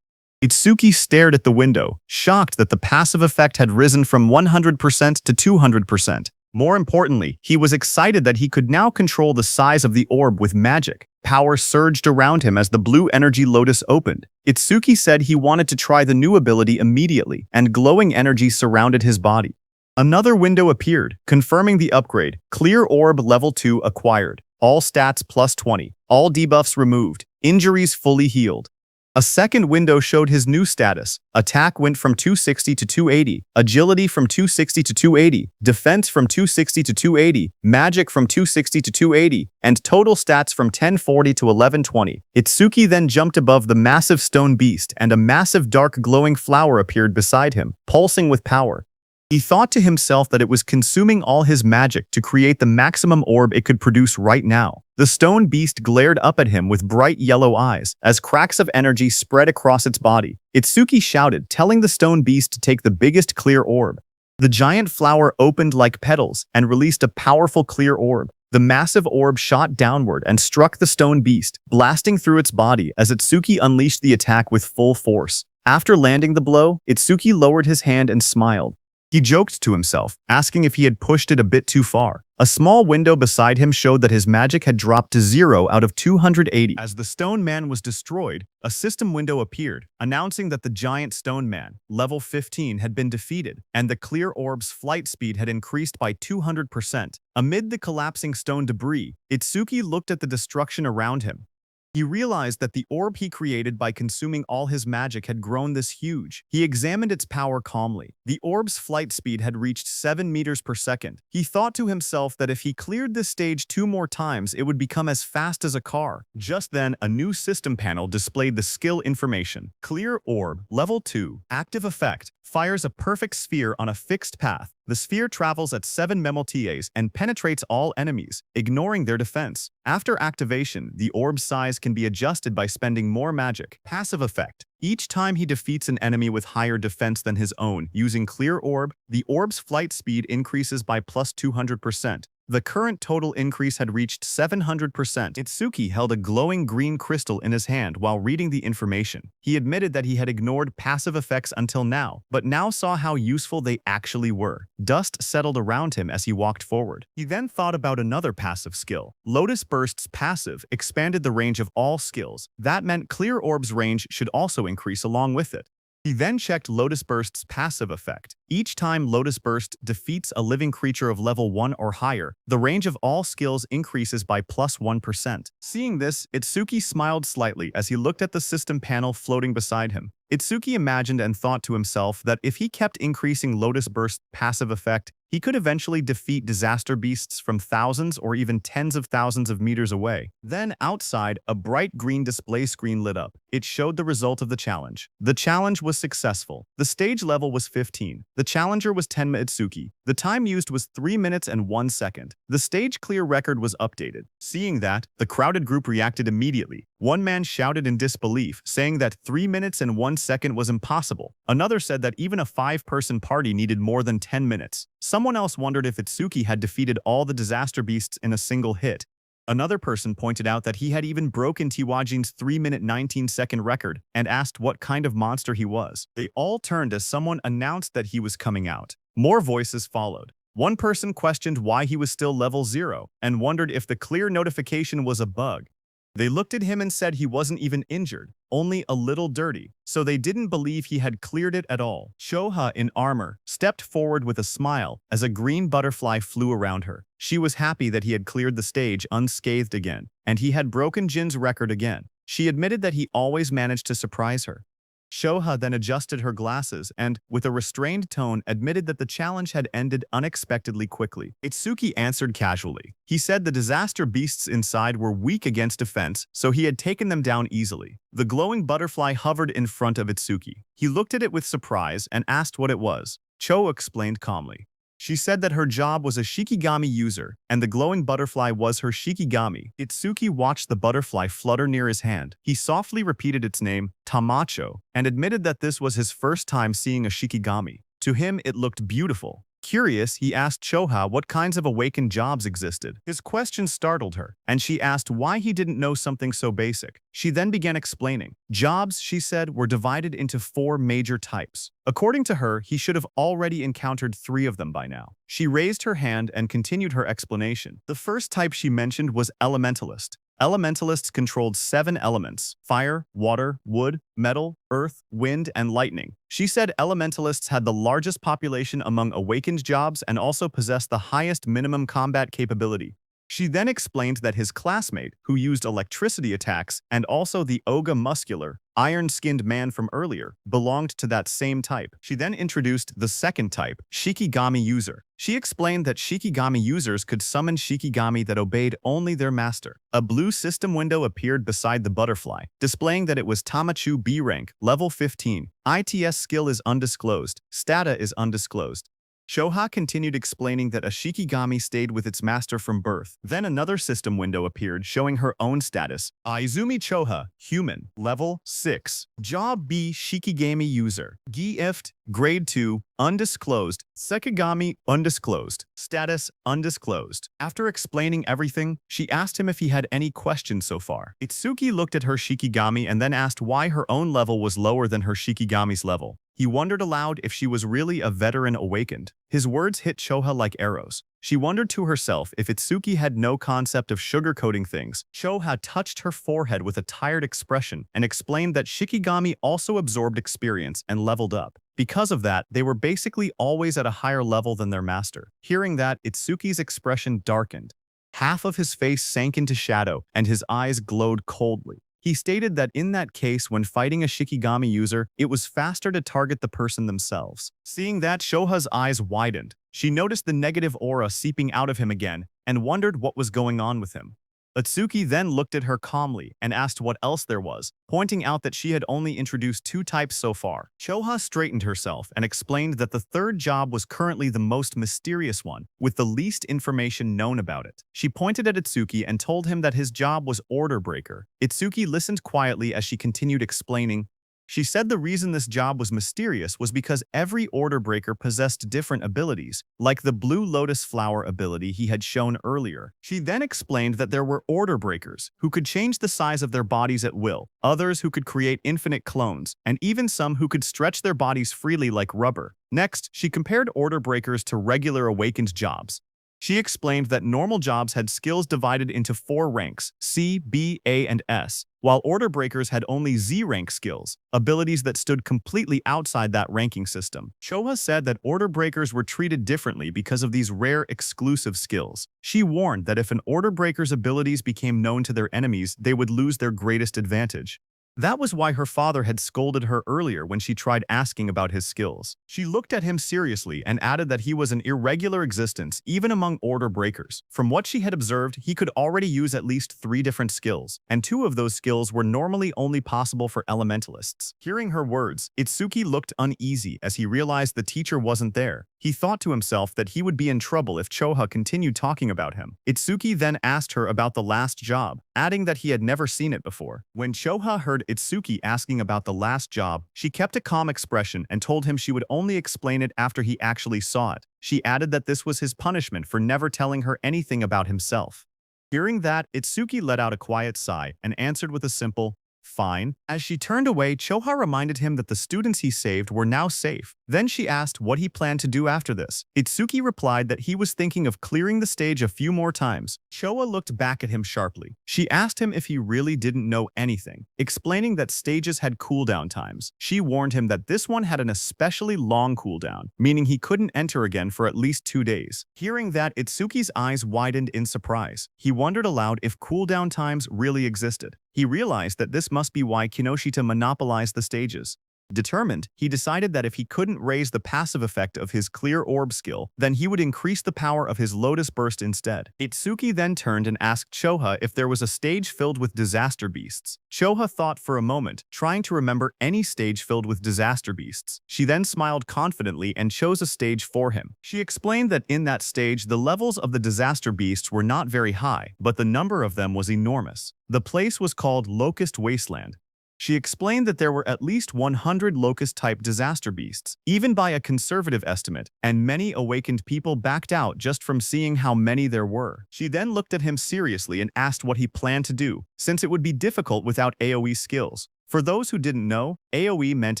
Itsuki stared at the window, shocked that the passive effect had risen from 100% to 200%. More importantly, he was excited that he could now control the size of the orb with magic. Power surged around him as the blue energy lotus opened. Itsuki said he wanted to try the new ability immediately, and glowing energy surrounded his body. Another window appeared, confirming the upgrade. Clear Orb level 2 acquired. All stats plus 20. All debuffs removed. Injuries fully healed. A second window showed his new status. Attack went from 260 to 280, agility from 260 to 280, defense from 260 to 280, magic from 260 to 280, and total stats from 1040 to 1120. Itsuki then jumped above the massive stone beast, and a massive dark glowing flower appeared beside him, pulsing with power. He thought to himself that it was consuming all his magic to create the maximum orb it could produce right now. The stone beast glared up at him with bright yellow eyes as cracks of energy spread across its body. Itsuki shouted, telling the stone beast to take the biggest clear orb. The giant flower opened like petals and released a powerful clear orb. The massive orb shot downward and struck the stone beast, blasting through its body as Itsuki unleashed the attack with full force. After landing the blow, Itsuki lowered his hand and smiled. He joked to himself, asking if he had pushed it a bit too far. A small window beside him showed that his magic had dropped to 0 out of 280. As the stone man was destroyed, a system window appeared, announcing that the giant stone man, level 15, had been defeated, and the clear orb's flight speed had increased by 200%. Amid the collapsing stone debris, Itsuki looked at the destruction around him. He realized that the orb he created by consuming all his magic had grown this huge. He examined its power calmly. The orb's flight speed had reached 7 meters per second. He thought to himself that if he cleared this stage 2 more times, it would become as fast as a car. Just then, a new system panel displayed the skill information. Clear orb, level 2, active effect. Fires a perfect sphere on a fixed path. The sphere travels at 7 memoties and penetrates all enemies, ignoring their defense. After activation, the orb's size can be adjusted by spending more magic. Passive effect. Each time he defeats an enemy with higher defense than his own using Clear Orb, the orb's flight speed increases by plus 200%. The current total increase had reached 700%. Itsuki held a glowing green crystal in his hand while reading the information. He admitted that he had ignored passive effects until now, but now saw how useful they actually were. Dust settled around him as he walked forward. He then thought about another passive skill. Lotus Burst's passive expanded the range of all skills. That meant Clear Orb's range should also increase along with it. He then checked Lotus Burst's passive effect. Each time Lotus Burst defeats a living creature of level 1 or higher, the range of all skills increases by plus 1%. Seeing this, Itsuki smiled slightly as he looked at the system panel floating beside him. Itsuki imagined and thought to himself that if he kept increasing Lotus Burst's passive effect, he could eventually defeat disaster beasts from thousands or even tens of thousands of meters away. Then, outside, a bright green display screen lit up. It showed the result of the challenge. The challenge was successful. The stage level was 15. The challenger was Tenma Itsuki. The time used was 3 minutes and 1 second. The stage clear record was updated. Seeing that, the crowded group reacted immediately. One man shouted in disbelief, saying that 3 minutes and 1 second was impossible. Another said that even a 5-person party needed more than 10 minutes. Someone else wondered if Itsuki had defeated all the disaster beasts in a single hit. Another person pointed out that he had even broken Tiwajin's 3-minute 19-second record and asked what kind of monster he was. They all turned as someone announced that he was coming out. More voices followed. One person questioned why he was still level 0 and wondered if the clear notification was a bug. They looked at him and said he wasn't even injured, only a little dirty, so they didn't believe he had cleared it at all. Shoha, in armor, stepped forward with a smile as a green butterfly flew around her. She was happy that he had cleared the stage unscathed again, and he had broken Jin's record again. She admitted that he always managed to surprise her. Shoha then adjusted her glasses and, with a restrained tone, admitted that the challenge had ended unexpectedly quickly. Itsuki answered casually. He said the disaster beasts inside were weak against defense, so he had taken them down easily. The glowing butterfly hovered in front of Itsuki. He looked at it with surprise and asked what it was. Cho explained calmly. She said that her job was a Shikigami user, and the glowing butterfly was her Shikigami. Itsuki watched the butterfly flutter near his hand. He softly repeated its name, Tamacho, and admitted that this was his first time seeing a Shikigami. To him, it looked beautiful. Curious, he asked Choha what kinds of awakened jobs existed. His question startled her, and she asked why he didn't know something so basic. She then began explaining. Jobs, she said, were divided into 4 major types. According to her, he should have already encountered 3 of them by now. She raised her hand and continued her explanation. The first type she mentioned was Elementalist. Elementalists controlled 7 elements: fire, water, wood, metal, earth, wind, and lightning. She said elementalists had the largest population among awakened jobs and also possessed the highest minimum combat capability. She then explained that his classmate, who used electricity attacks, and also the Oga muscular, iron-skinned man from earlier, belonged to that same type. She then introduced the second type, Shikigami user. She explained that Shikigami users could summon Shikigami that obeyed only their master. A blue system window appeared beside the butterfly, displaying that it was Tamachu B rank, level 15. ITS skill is undisclosed. Stata is undisclosed. Shoha continued explaining that a Shikigami stayed with its master from birth. Then another system window appeared showing her own status. Aizumi Choha, human, level 6. Job B, Shikigami user. Gift, grade 2, undisclosed. Sekigami, undisclosed. Status, undisclosed. After explaining everything, she asked him if he had any questions so far. Itsuki looked at her Shikigami and then asked why her own level was lower than her Shikigami's level. He wondered aloud if she was really a veteran awakened. His words hit Choha like arrows. She wondered to herself if Itsuki had no concept of sugarcoating things. Choha touched her forehead with a tired expression and explained that Shikigami also absorbed experience and leveled up. Because of that, they were basically always at a higher level than their master. Hearing that, Itsuki's expression darkened. Half of his face sank into shadow and his eyes glowed coldly. He stated that in that case, when fighting a Shikigami user, it was faster to target the person themselves. Seeing that, Shoha's eyes widened. She noticed the negative aura seeping out of him again and wondered what was going on with him. Itsuki then looked at her calmly and asked what else there was, pointing out that she had only introduced 2 types so far. Choha straightened herself and explained that the third job was currently the most mysterious one, with the least information known about it. She pointed at Itsuki and told him that his job was Order Breaker. Itsuki listened quietly as she continued explaining. She said the reason this job was mysterious was because every Order Breaker possessed different abilities, like the Blue Lotus Flower ability he had shown earlier. She then explained that there were Order Breakers who could change the size of their bodies at will, others who could create infinite clones, and even some who could stretch their bodies freely like rubber. Next, she compared Order Breakers to regular awakened jobs. She explained that normal jobs had skills divided into 4 ranks, C, B, A, and S, while Order Breakers had only Z-rank skills, abilities that stood completely outside that ranking system. Choha said that Order Breakers were treated differently because of these rare exclusive skills. She warned that if an Order Breaker's abilities became known to their enemies, they would lose their greatest advantage. That was why her father had scolded her earlier when she tried asking about his skills. She looked at him seriously and added that he was an irregular existence even among Order Breakers. From what she had observed, he could already use at least 3 different skills, and 2 of those skills were normally only possible for elementalists. Hearing her words, Itsuki looked uneasy as he realized the teacher wasn't there. He thought to himself that he would be in trouble if Choha continued talking about him. Itsuki then asked her about the last job, adding that he had never seen it before. When Choha heard Itsuki asking about the last job, she kept a calm expression and told him she would only explain it after he actually saw it. She added that this was his punishment for never telling her anything about himself. Hearing that, Itsuki let out a quiet sigh and answered with a simple, "Fine." As she turned away, Choha reminded him that the students he saved were now safe. Then she asked what he planned to do after this. Itsuki replied that he was thinking of clearing the stage a few more times. Choha looked back at him sharply. She asked him if he really didn't know anything, explaining that stages had cooldown times. She warned him that this one had an especially long cooldown, meaning he couldn't enter again for at least 2 days. Hearing that, Itsuki's eyes widened in surprise. He wondered aloud if cooldown times really existed. He realized that this must be why Kinoshita monopolized the stages. Determined, he decided that if he couldn't raise the passive effect of his Clear Orb skill, then he would increase the power of his Lotus Burst instead. Itsuki then turned and asked Choha if there was a stage filled with disaster beasts. Choha thought for a moment, trying to remember any stage filled with disaster beasts. She then smiled confidently and chose a stage for him. She explained that in that stage, the levels of the disaster beasts were not very high, but the number of them was enormous. The place was called Locust Wasteland. She explained that there were at least 100 locust-type disaster beasts, even by a conservative estimate, and many awakened people backed out just from seeing how many there were. She then looked at him seriously and asked what he planned to do, since it would be difficult without AoE skills. For those who didn't know, AoE meant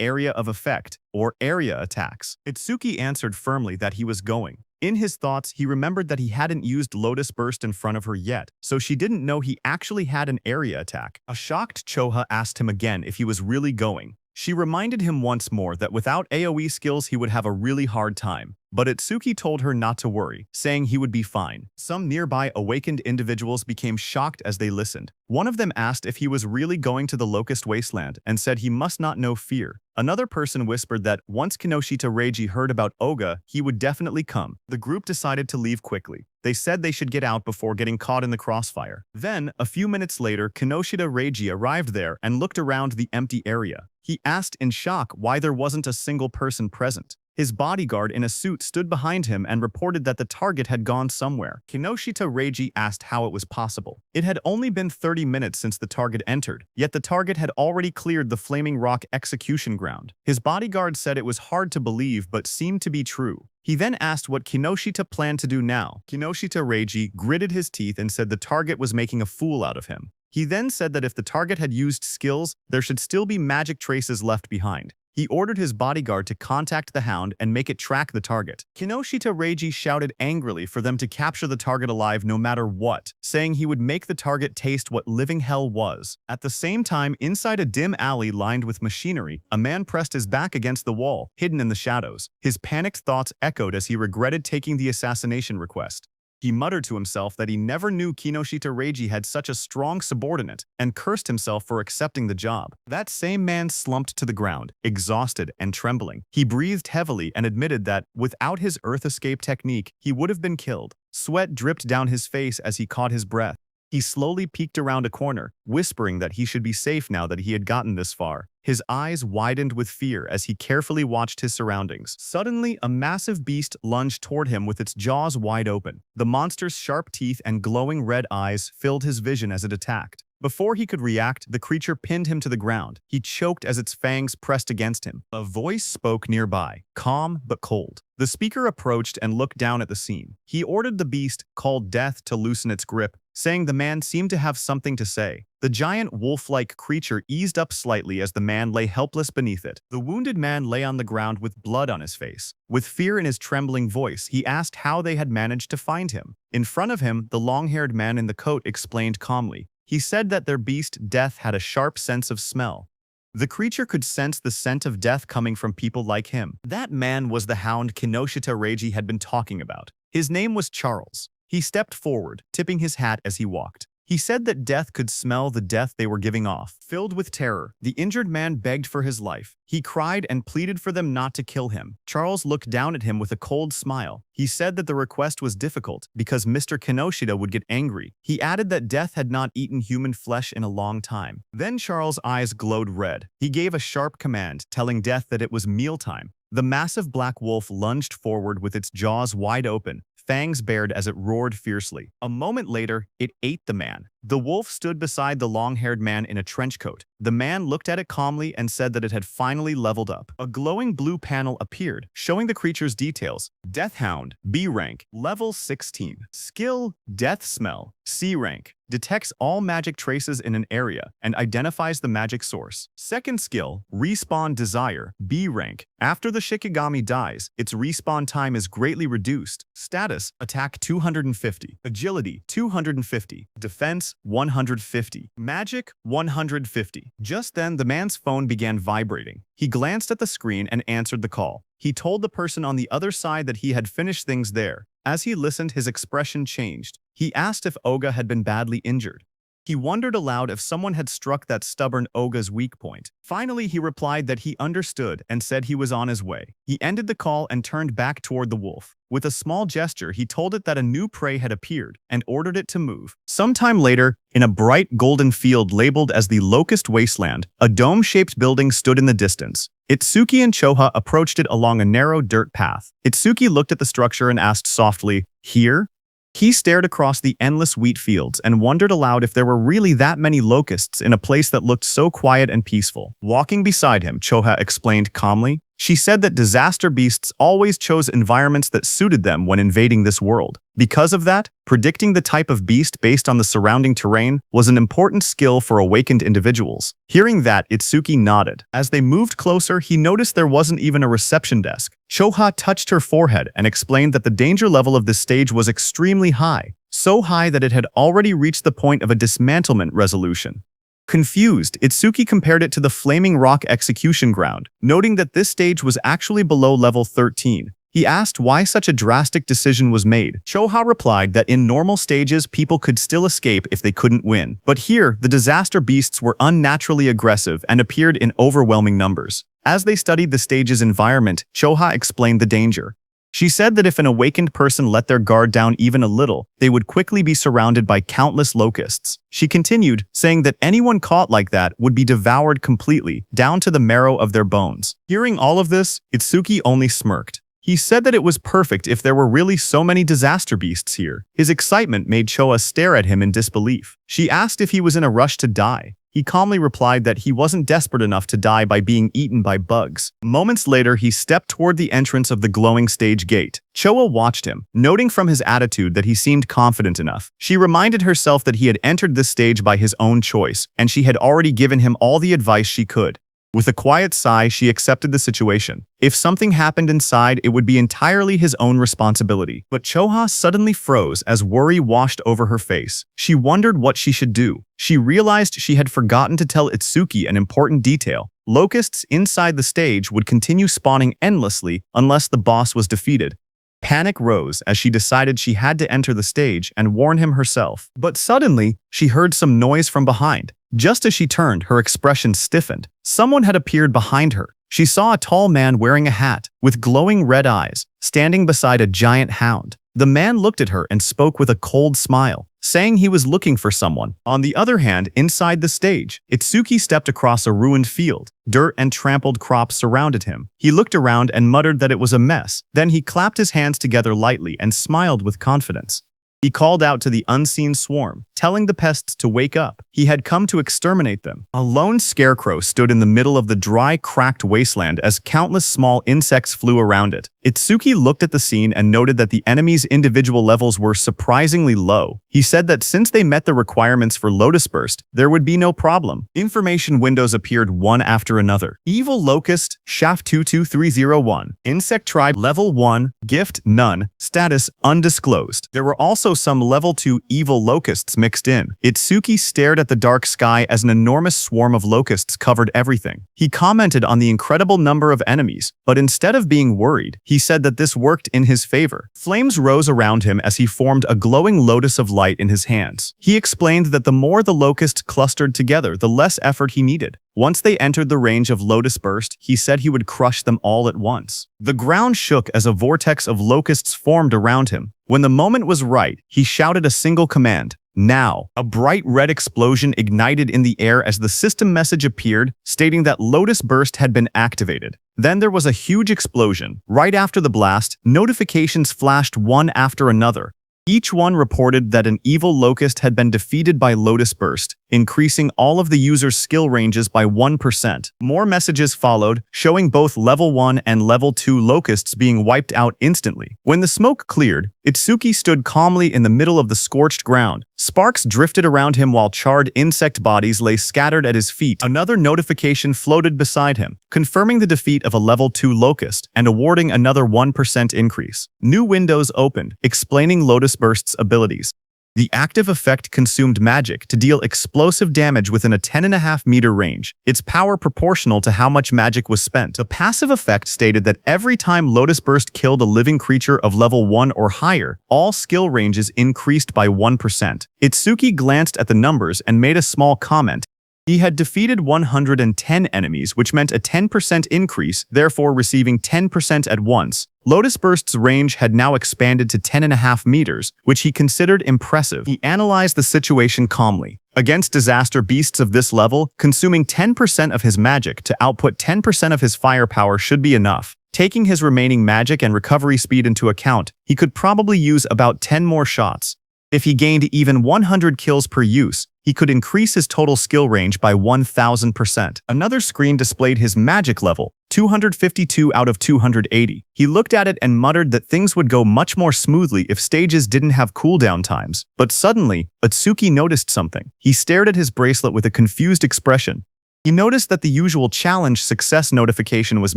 Area of Effect, or area attacks. Itsuki answered firmly that he was going. In his thoughts, he remembered that he hadn't used Lotus Burst in front of her yet, so she didn't know he actually had an area attack. A shocked Choha asked him again if he was really going. She reminded him once more that without AoE skills he would have a really hard time, but Itsuki told her not to worry, saying he would be fine. Some nearby awakened individuals became shocked as they listened. One of them asked if he was really going to the Locust Wasteland and said he must not know fear. Another person whispered that once Kinoshita Reiji heard about Oga, he would definitely come. The group decided to leave quickly. They said they should get out before getting caught in the crossfire. Then, a few minutes later, Kinoshita Reiji arrived there and looked around the empty area. He asked in shock why there wasn't a single person present. His bodyguard in a suit stood behind him and reported that the target had gone somewhere. Kinoshita Reiji asked how it was possible. It had only been 30 minutes since the target entered, yet the target had already cleared the Flaming Rock execution ground. His bodyguard said it was hard to believe but seemed to be true. He then asked what Kinoshita planned to do now. Kinoshita Reiji gritted his teeth and said the target was making a fool out of him. He then said that if the target had used skills, there should still be magic traces left behind. He ordered his bodyguard to contact the hound and make it track the target. Kinoshita Reiji shouted angrily for them to capture the target alive no matter what, saying he would make the target taste what living hell was. At the same time, inside a dim alley lined with machinery, a man pressed his back against the wall, hidden in the shadows. His panicked thoughts echoed as he regretted taking the assassination request. He muttered to himself that he never knew Kinoshita Reiji had such a strong subordinate, and cursed himself for accepting the job. That same man slumped to the ground, exhausted and trembling. He breathed heavily and admitted that, without his earth escape technique, he would have been killed. Sweat dripped down his face as he caught his breath. He slowly peeked around a corner, whispering that he should be safe now that he had gotten this far. His eyes widened with fear as he carefully watched his surroundings. Suddenly, a massive beast lunged toward him with its jaws wide open. The monster's sharp teeth and glowing red eyes filled his vision as it attacked. Before he could react, the creature pinned him to the ground. He choked as its fangs pressed against him. A voice spoke nearby, calm but cold. The speaker approached and looked down at the scene. He ordered the beast, called Death, to loosen its grip, saying the man seemed to have something to say. The giant wolf-like creature eased up slightly as the man lay helpless beneath it. The wounded man lay on the ground with blood on his face. With fear in his trembling voice, he asked how they had managed to find him. In front of him, the long-haired man in the coat explained calmly. He said that their beast, Death, had a sharp sense of smell. The creature could sense the scent of death coming from people like him. That man was the hound Kinoshita Reiji had been talking about. His name was Charles. He stepped forward, tipping his hat as he walked. He said that Death could smell the death they were giving off. Filled with terror, the injured man begged for his life. He cried and pleaded for them not to kill him. Charles looked down at him with a cold smile. He said that the request was difficult because Mr. Kinoshita would get angry. He added that Death had not eaten human flesh in a long time. Then Charles' eyes glowed red. He gave a sharp command, telling Death that it was mealtime. The massive black wolf lunged forward with its jaws wide open, fangs bared as it roared fiercely. A moment later, it ate the man. The wolf stood beside the long-haired man in a trench coat. The man looked at it calmly and said that it had finally leveled up. A glowing blue panel appeared, showing the creature's details. Death Hound, B rank, level 16. Skill, Death Smell, C rank. Detects all magic traces in an area and identifies the magic source. Second skill, Respawn Desire, B rank. After the Shikigami dies, its respawn time is greatly reduced. Status, Attack 250, Agility 250, Defense 150, Magic 150. Just then, the man's phone began vibrating. He glanced at the screen and answered the call. He told the person on the other side that he had finished things there. As he listened, his expression changed. He asked if Oga had been badly injured. He wondered aloud if someone had struck that stubborn Oga's weak point. Finally, he replied that he understood and said he was on his way. He ended the call and turned back toward the wolf. With a small gesture, he told it that a new prey had appeared and ordered it to move. Sometime later, in a bright golden field labeled as the Locust Wasteland, a dome-shaped building stood in the distance. Itsuki and Choha approached it along a narrow dirt path. Itsuki looked at the structure and asked softly, "Here?" He stared across the endless wheat fields and wondered aloud if there were really that many locusts in a place that looked so quiet and peaceful. Walking beside him, Choha explained calmly. She said that disaster beasts always chose environments that suited them when invading this world. Because of that, predicting the type of beast based on the surrounding terrain was an important skill for awakened individuals. Hearing that, Itsuki nodded. As they moved closer, he noticed there wasn't even a reception desk. Choha touched her forehead and explained that the danger level of this stage was extremely high, so high that it had already reached the point of a dismantlement resolution. Confused, Itsuki compared it to the Flaming Rock execution ground, noting that this stage was actually below level 13. He asked why such a drastic decision was made. Choha replied that in normal stages, people could still escape if they couldn't win. But here, the disaster beasts were unnaturally aggressive and appeared in overwhelming numbers. As they studied the stage's environment, Choha explained the danger. She said that if an awakened person let their guard down even a little, they would quickly be surrounded by countless locusts. She continued, saying that anyone caught like that would be devoured completely, down to the marrow of their bones. Hearing all of this, Itsuki only smirked. He said that it was perfect if there were really so many disaster beasts here. His excitement made Choa stare at him in disbelief. She asked if he was in a rush to die. He calmly replied that he wasn't desperate enough to die by being eaten by bugs. Moments later, he stepped toward the entrance of the glowing stage gate. Choa watched him, noting from his attitude that he seemed confident enough. She reminded herself that he had entered this stage by his own choice, and she had already given him all the advice she could. With a quiet sigh, she accepted the situation. If something happened inside, it would be entirely his own responsibility. But Choha suddenly froze as worry washed over her face. She wondered what she should do. She realized she had forgotten to tell Itsuki an important detail. Locusts inside the stage would continue spawning endlessly unless the boss was defeated. Panic rose as she decided she had to enter the stage and warn him herself. But suddenly, she heard some noise from behind. Just as she turned, her expression stiffened. Someone had appeared behind her. She saw a tall man wearing a hat, with glowing red eyes, standing beside a giant hound. The man looked at her and spoke with a cold smile, saying he was looking for someone. On the other hand, inside the stage, Itsuki stepped across a ruined field. Dirt and trampled crops surrounded him. He looked around and muttered that it was a mess. Then he clapped his hands together lightly and smiled with confidence. He called out to the unseen swarm, telling the pests to wake up. He had come to exterminate them. A lone scarecrow stood in the middle of the dry, cracked wasteland as countless small insects flew around it. Itsuki looked at the scene and noted that the enemy's individual levels were surprisingly low. He said that since they met the requirements for Lotus Burst, there would be no problem. Information windows appeared one after another. Evil Locust, Shaft 22301. Insect Tribe Level 1, Gift None, Status Undisclosed. There were also some Level 2 Evil Locusts mixed in. Itsuki stared at the dark sky as an enormous swarm of locusts covered everything. He commented on the incredible number of enemies, but instead of being worried, he said that this worked in his favor. Flames rose around him as he formed a glowing lotus of light in his hands. He explained that the more the locusts clustered together, the less effort he needed. Once they entered the range of Lotus Burst, he said he would crush them all at once. The ground shook as a vortex of locusts formed around him. When the moment was right, he shouted a single command. Now, a bright red explosion ignited in the air as the system message appeared, stating that Lotus Burst had been activated. Then there was a huge explosion. Right after the blast, notifications flashed one after another. Each one reported that an evil locust had been defeated by Lotus Burst, increasing all of the user's skill ranges by 1%. More messages followed, showing both Level 1 and Level 2 locusts being wiped out instantly. When the smoke cleared, Itsuki stood calmly in the middle of the scorched ground. Sparks drifted around him while charred insect bodies lay scattered at his feet. Another notification floated beside him, confirming the defeat of a Level 2 locust and awarding another 1% increase. New windows opened, explaining Lotus Burst's abilities. The active effect consumed magic to deal explosive damage within a 10.5-meter range, its power proportional to how much magic was spent. The passive effect stated that every time Lotus Burst killed a living creature of level 1 or higher, all skill ranges increased by 1%. Itsuki glanced at the numbers and made a small comment. He had defeated 110 enemies, which meant a 10% increase, therefore receiving 10% at once. Lotus Burst's range had now expanded to 10.5 meters, which he considered impressive. He analyzed the situation calmly. Against disaster beasts of this level, consuming 10% of his magic to output 10% of his firepower should be enough. Taking his remaining magic and recovery speed into account, he could probably use about 10 more shots. If he gained even 100 kills per use, he could increase his total skill range by 1000%. Another screen displayed his magic level, 252 out of 280. He looked at it and muttered that things would go much more smoothly if stages didn't have cooldown times. But suddenly, Itsuki noticed something. He stared at his bracelet with a confused expression. He noticed that the usual challenge success notification was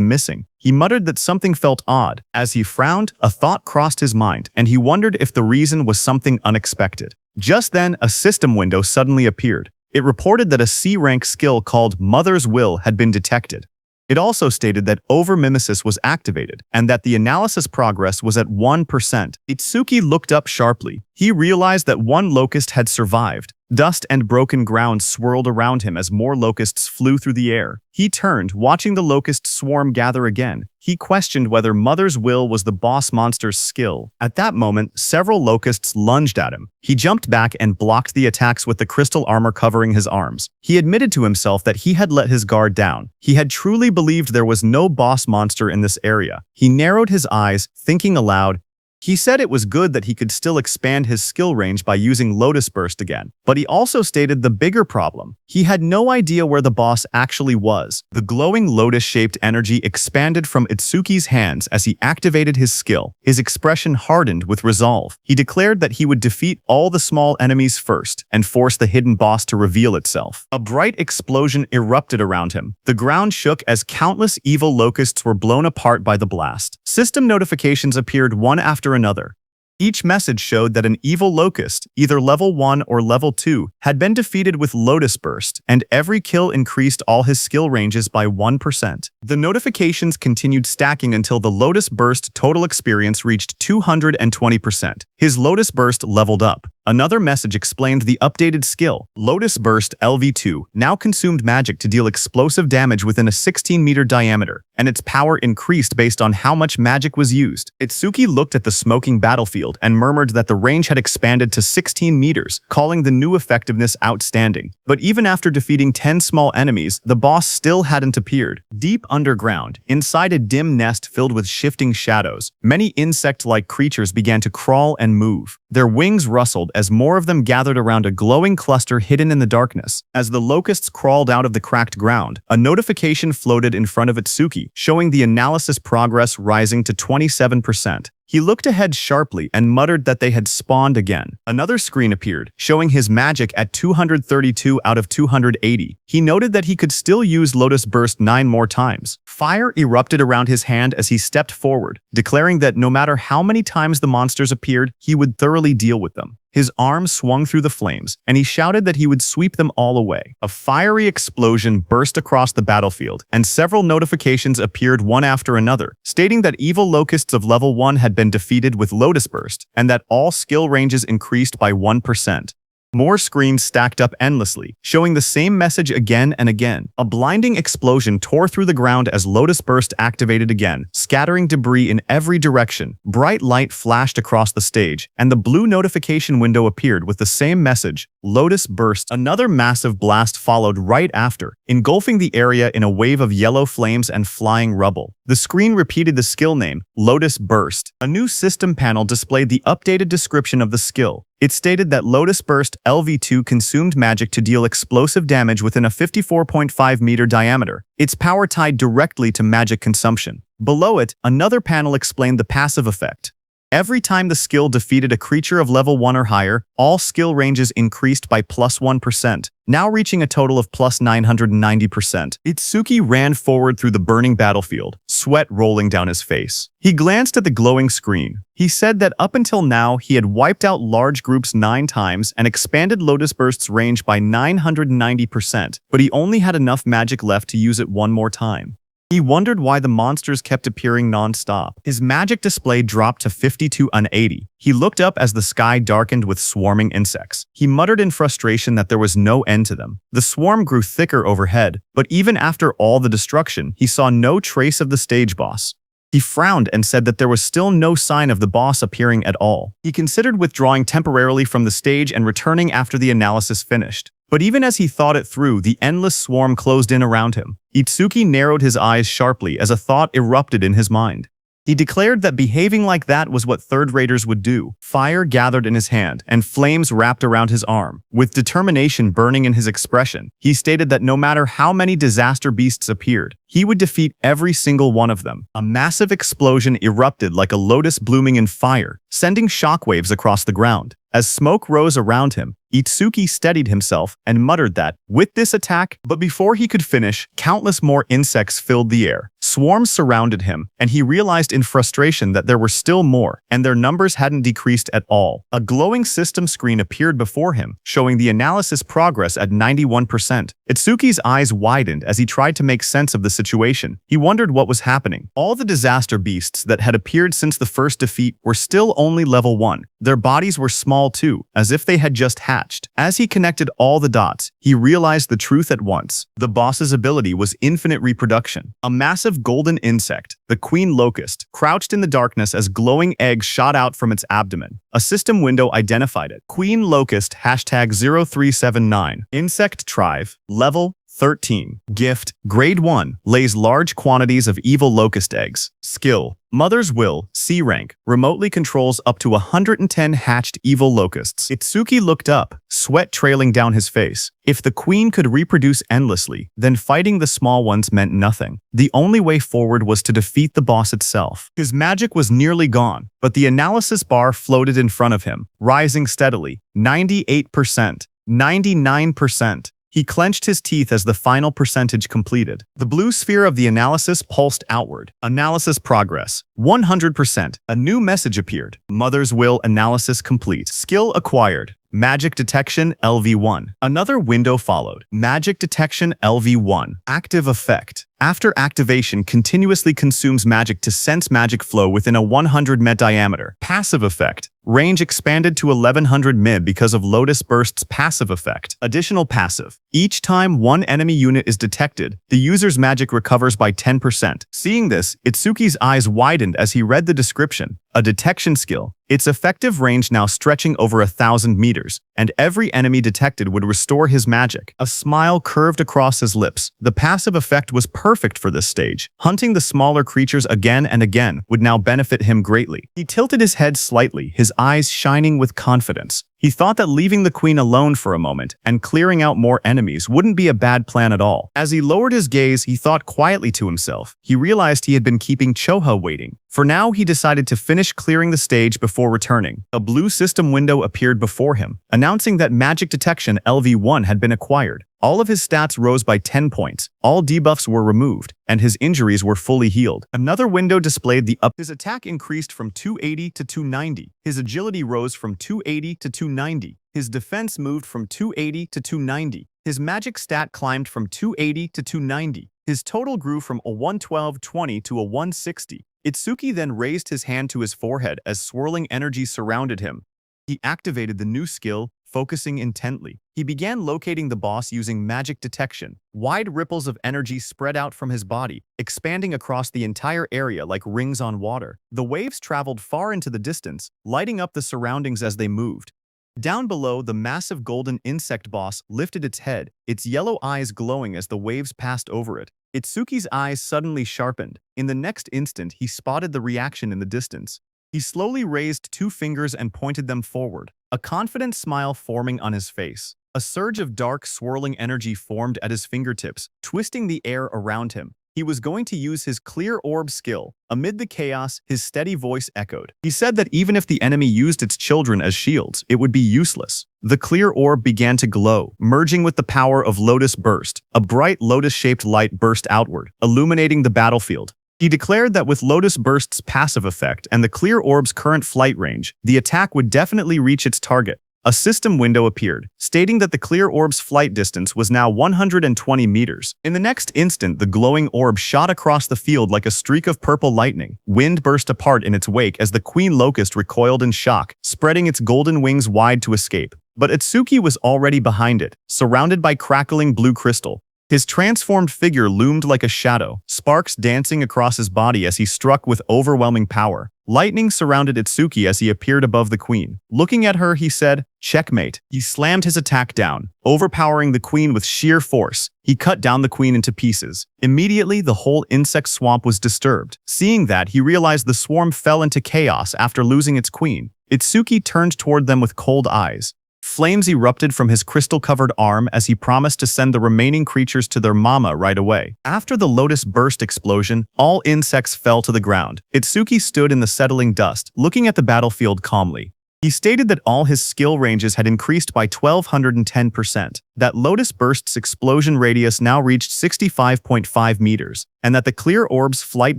missing. He muttered that something felt odd. As he frowned, a thought crossed his mind, and he wondered if the reason was something unexpected. Just then, a system window suddenly appeared. It reported that a C-rank skill called Mother's Will had been detected. It also stated that over-mimesis was activated, and that the analysis progress was at 1%. Itsuki looked up sharply. He realized that one locust had survived. Dust and broken ground swirled around him as more locusts flew through the air. He turned, watching the locust swarm gather again. He questioned whether Mother's will was the boss monster's skill. At that moment, several locusts lunged at him. He jumped back and blocked the attacks with the crystal armor covering his arms. He admitted to himself that he had let his guard down. He had truly believed there was no boss monster in this area. He narrowed his eyes, thinking aloud. He said it was good that he could still expand his skill range by using Lotus Burst again, but he also stated the bigger problem. He had no idea where the boss actually was. The glowing lotus-shaped energy expanded from Itsuki's hands as he activated his skill. His expression hardened with resolve. He declared that he would defeat all the small enemies first and force the hidden boss to reveal itself. A bright explosion erupted around him. The ground shook as countless evil locusts were blown apart by the blast. System notifications appeared one after another. Each message showed that an evil locust, either level 1 or level 2, had been defeated with Lotus Burst, and every kill increased all his skill ranges by 1%. The notifications continued stacking until the Lotus Burst total experience reached 220%. His Lotus Burst leveled up. Another message explained the updated skill. Lotus Burst LV2 now consumed magic to deal explosive damage within a 16-meter diameter, and its power increased based on how much magic was used. Itsuki looked at the smoking battlefield and murmured that the range had expanded to 16 meters, calling the new effectiveness outstanding. But even after defeating 10 small enemies, the boss still hadn't appeared. Deep underground, inside a dim nest filled with shifting shadows, many insect-like creatures began to crawl and move. Their wings rustled as more of them gathered around a glowing cluster hidden in the darkness. As the locusts crawled out of the cracked ground, a notification floated in front of Itsuki, showing the analysis progress rising to 27%. He looked ahead sharply and muttered that they had spawned again. Another screen appeared, showing his magic at 232 out of 280. He noted that he could still use Lotus Burst 9 more times. Fire erupted around his hand as he stepped forward, declaring that no matter how many times the monsters appeared, he would thoroughly deal with them. His arm swung through the flames, and he shouted that he would sweep them all away. A fiery explosion burst across the battlefield, and several notifications appeared one after another, stating that evil locusts of level 1 had been defeated with Lotus Burst, and that all skill ranges increased by 1%. More screens stacked up endlessly, showing the same message again and again. A blinding explosion tore through the ground as Lotus Burst activated again, scattering debris in every direction. Bright light flashed across the stage, and the blue notification window appeared with the same message, Lotus Burst. Another massive blast followed right after, engulfing the area in a wave of yellow flames and flying rubble. The screen repeated the skill name, Lotus Burst. A new system panel displayed the updated description of the skill. It stated that Lotus Burst LV2 consumed magic to deal explosive damage within a 54.5-meter diameter. Its power tied directly to magic consumption. Below it, another panel explained the passive effect. Every time the skill defeated a creature of level 1 or higher, all skill ranges increased by plus 1%, now reaching a total of plus 990%. Itsuki ran forward through the burning battlefield, sweat rolling down his face. He glanced at the glowing screen. He said that up until now, he had wiped out large groups 9 times and expanded Lotus Burst's range by 990%, but he only had enough magic left to use it one more time. He wondered why the monsters kept appearing non-stop. His magic display dropped to 52 on 80. He looked up as the sky darkened with swarming insects. He muttered in frustration that there was no end to them. The swarm grew thicker overhead, but even after all the destruction, he saw no trace of the stage boss. He frowned and said that there was still no sign of the boss appearing at all. He considered withdrawing temporarily from the stage and returning after the analysis finished. But even as he thought it through, the endless swarm closed in around him. Itsuki narrowed his eyes sharply as a thought erupted in his mind. He declared that behaving like that was what third-raters would do. Fire gathered in his hand, and flames wrapped around his arm. With determination burning in his expression, he stated that no matter how many disaster beasts appeared, he would defeat every single one of them. A massive explosion erupted like a lotus blooming in fire, sending shockwaves across the ground. As smoke rose around him, Itsuki steadied himself and muttered that, with this attack, but before he could finish, countless more insects filled the air. Swarms surrounded him, and he realized in frustration that there were still more, and their numbers hadn't decreased at all. A glowing system screen appeared before him, showing the analysis progress at 91%. Itsuki's eyes widened as he tried to make sense of the situation. He wondered what was happening. All the disaster beasts that had appeared since the first defeat were still only level 1, Their bodies were small too, as if they had just hatched. As he connected all the dots, he realized the truth at once. The boss's ability was infinite reproduction. A massive golden insect, the queen locust, crouched in the darkness as glowing eggs shot out from its abdomen. A system window identified it. Queen locust #0379. Insect tribe. Level 13. Gift. Grade 1. Lays large quantities of evil locust eggs. Skill. Mother's Will, C rank, remotely controls up to 110 hatched evil locusts. Itsuki looked up, sweat trailing down his face. If the queen could reproduce endlessly, then fighting the small ones meant nothing. The only way forward was to defeat the boss itself. His magic was nearly gone, but the analysis bar floated in front of him, rising steadily. 98%. 99%. He clenched his teeth as the final percentage completed. The blue sphere of the analysis pulsed outward. Analysis progress. 100%. A new message appeared. Mother's Will analysis complete. Skill acquired. Magic detection LV1. Another window followed. Magic detection LV1. Active effect. After activation, continuously consumes magic to sense magic flow within a 100 m diameter. Passive effect. Range expanded to 1100 m because of Lotus Burst's passive effect. Additional passive. Each time one enemy unit is detected, the user's magic recovers by 10%. Seeing this, Itsuki's eyes widened as he read the description. A detection skill. Its effective range now stretching over 1,000 meters, and every enemy detected would restore his magic. A smile curved across his lips. The passive effect was perfect for this stage. Hunting the smaller creatures again and again would now benefit him greatly. He tilted his head slightly, his eyes shining with confidence. He thought that leaving the queen alone for a moment and clearing out more enemies wouldn't be a bad plan at all. As he lowered his gaze, he thought quietly to himself. He realized he had been keeping Choha waiting. For now, he decided to finish clearing the stage before returning. A blue system window appeared before him, announcing that magic detection LV1 had been acquired. All of his stats rose by 10 points, all debuffs were removed, and his injuries were fully healed. Another window displayed the up. His attack increased from 280 to 290. His agility rose from 280 to 290. His defense moved from 280 to 290. His magic stat climbed from 280 to 290. His total grew from a 112-20 to a 160. Itsuki then raised his hand to his forehead as swirling energy surrounded him. He activated the new skill, focusing intently. He began locating the boss using magic detection. Wide ripples of energy spread out from his body, expanding across the entire area like rings on water. The waves traveled far into the distance, lighting up the surroundings as they moved. Down below, the massive golden insect boss lifted its head, its yellow eyes glowing as the waves passed over it. Itsuki's eyes suddenly sharpened. In the next instant, he spotted the reaction in the distance. He slowly raised 2 fingers and pointed them forward, a confident smile forming on his face. A surge of dark, swirling energy formed at his fingertips, twisting the air around him. He was going to use his clear orb skill. Amid the chaos, his steady voice echoed. He said that even if the enemy used its children as shields, it would be useless. The clear orb began to glow, merging with the power of Lotus Burst. A bright lotus-shaped light burst outward, illuminating the battlefield. He declared that with Lotus Burst's passive effect and the clear orb's current flight range, the attack would definitely reach its target. A system window appeared, stating that the clear orb's flight distance was now 120 meters. In the next instant, the glowing orb shot across the field like a streak of purple lightning. Wind burst apart in its wake as the queen locust recoiled in shock, spreading its golden wings wide to escape. But Itsuki was already behind it, surrounded by crackling blue crystal. His transformed figure loomed like a shadow, sparks dancing across his body as he struck with overwhelming power. Lightning surrounded Itsuki as he appeared above the queen. Looking at her, he said, "Checkmate." He slammed his attack down, overpowering the queen with sheer force. He cut down the queen into pieces. Immediately, the whole insect swamp was disturbed. Seeing that, he realized the swarm fell into chaos after losing its queen. Itsuki turned toward them with cold eyes. Flames erupted from his crystal-covered arm as he promised to send the remaining creatures to their mama right away. After the Lotus Burst explosion, all insects fell to the ground. Itsuki stood in the settling dust, looking at the battlefield calmly. He stated that all his skill ranges had increased by 1,210%, that Lotus Burst's explosion radius now reached 65.5 meters, and that the clear orb's flight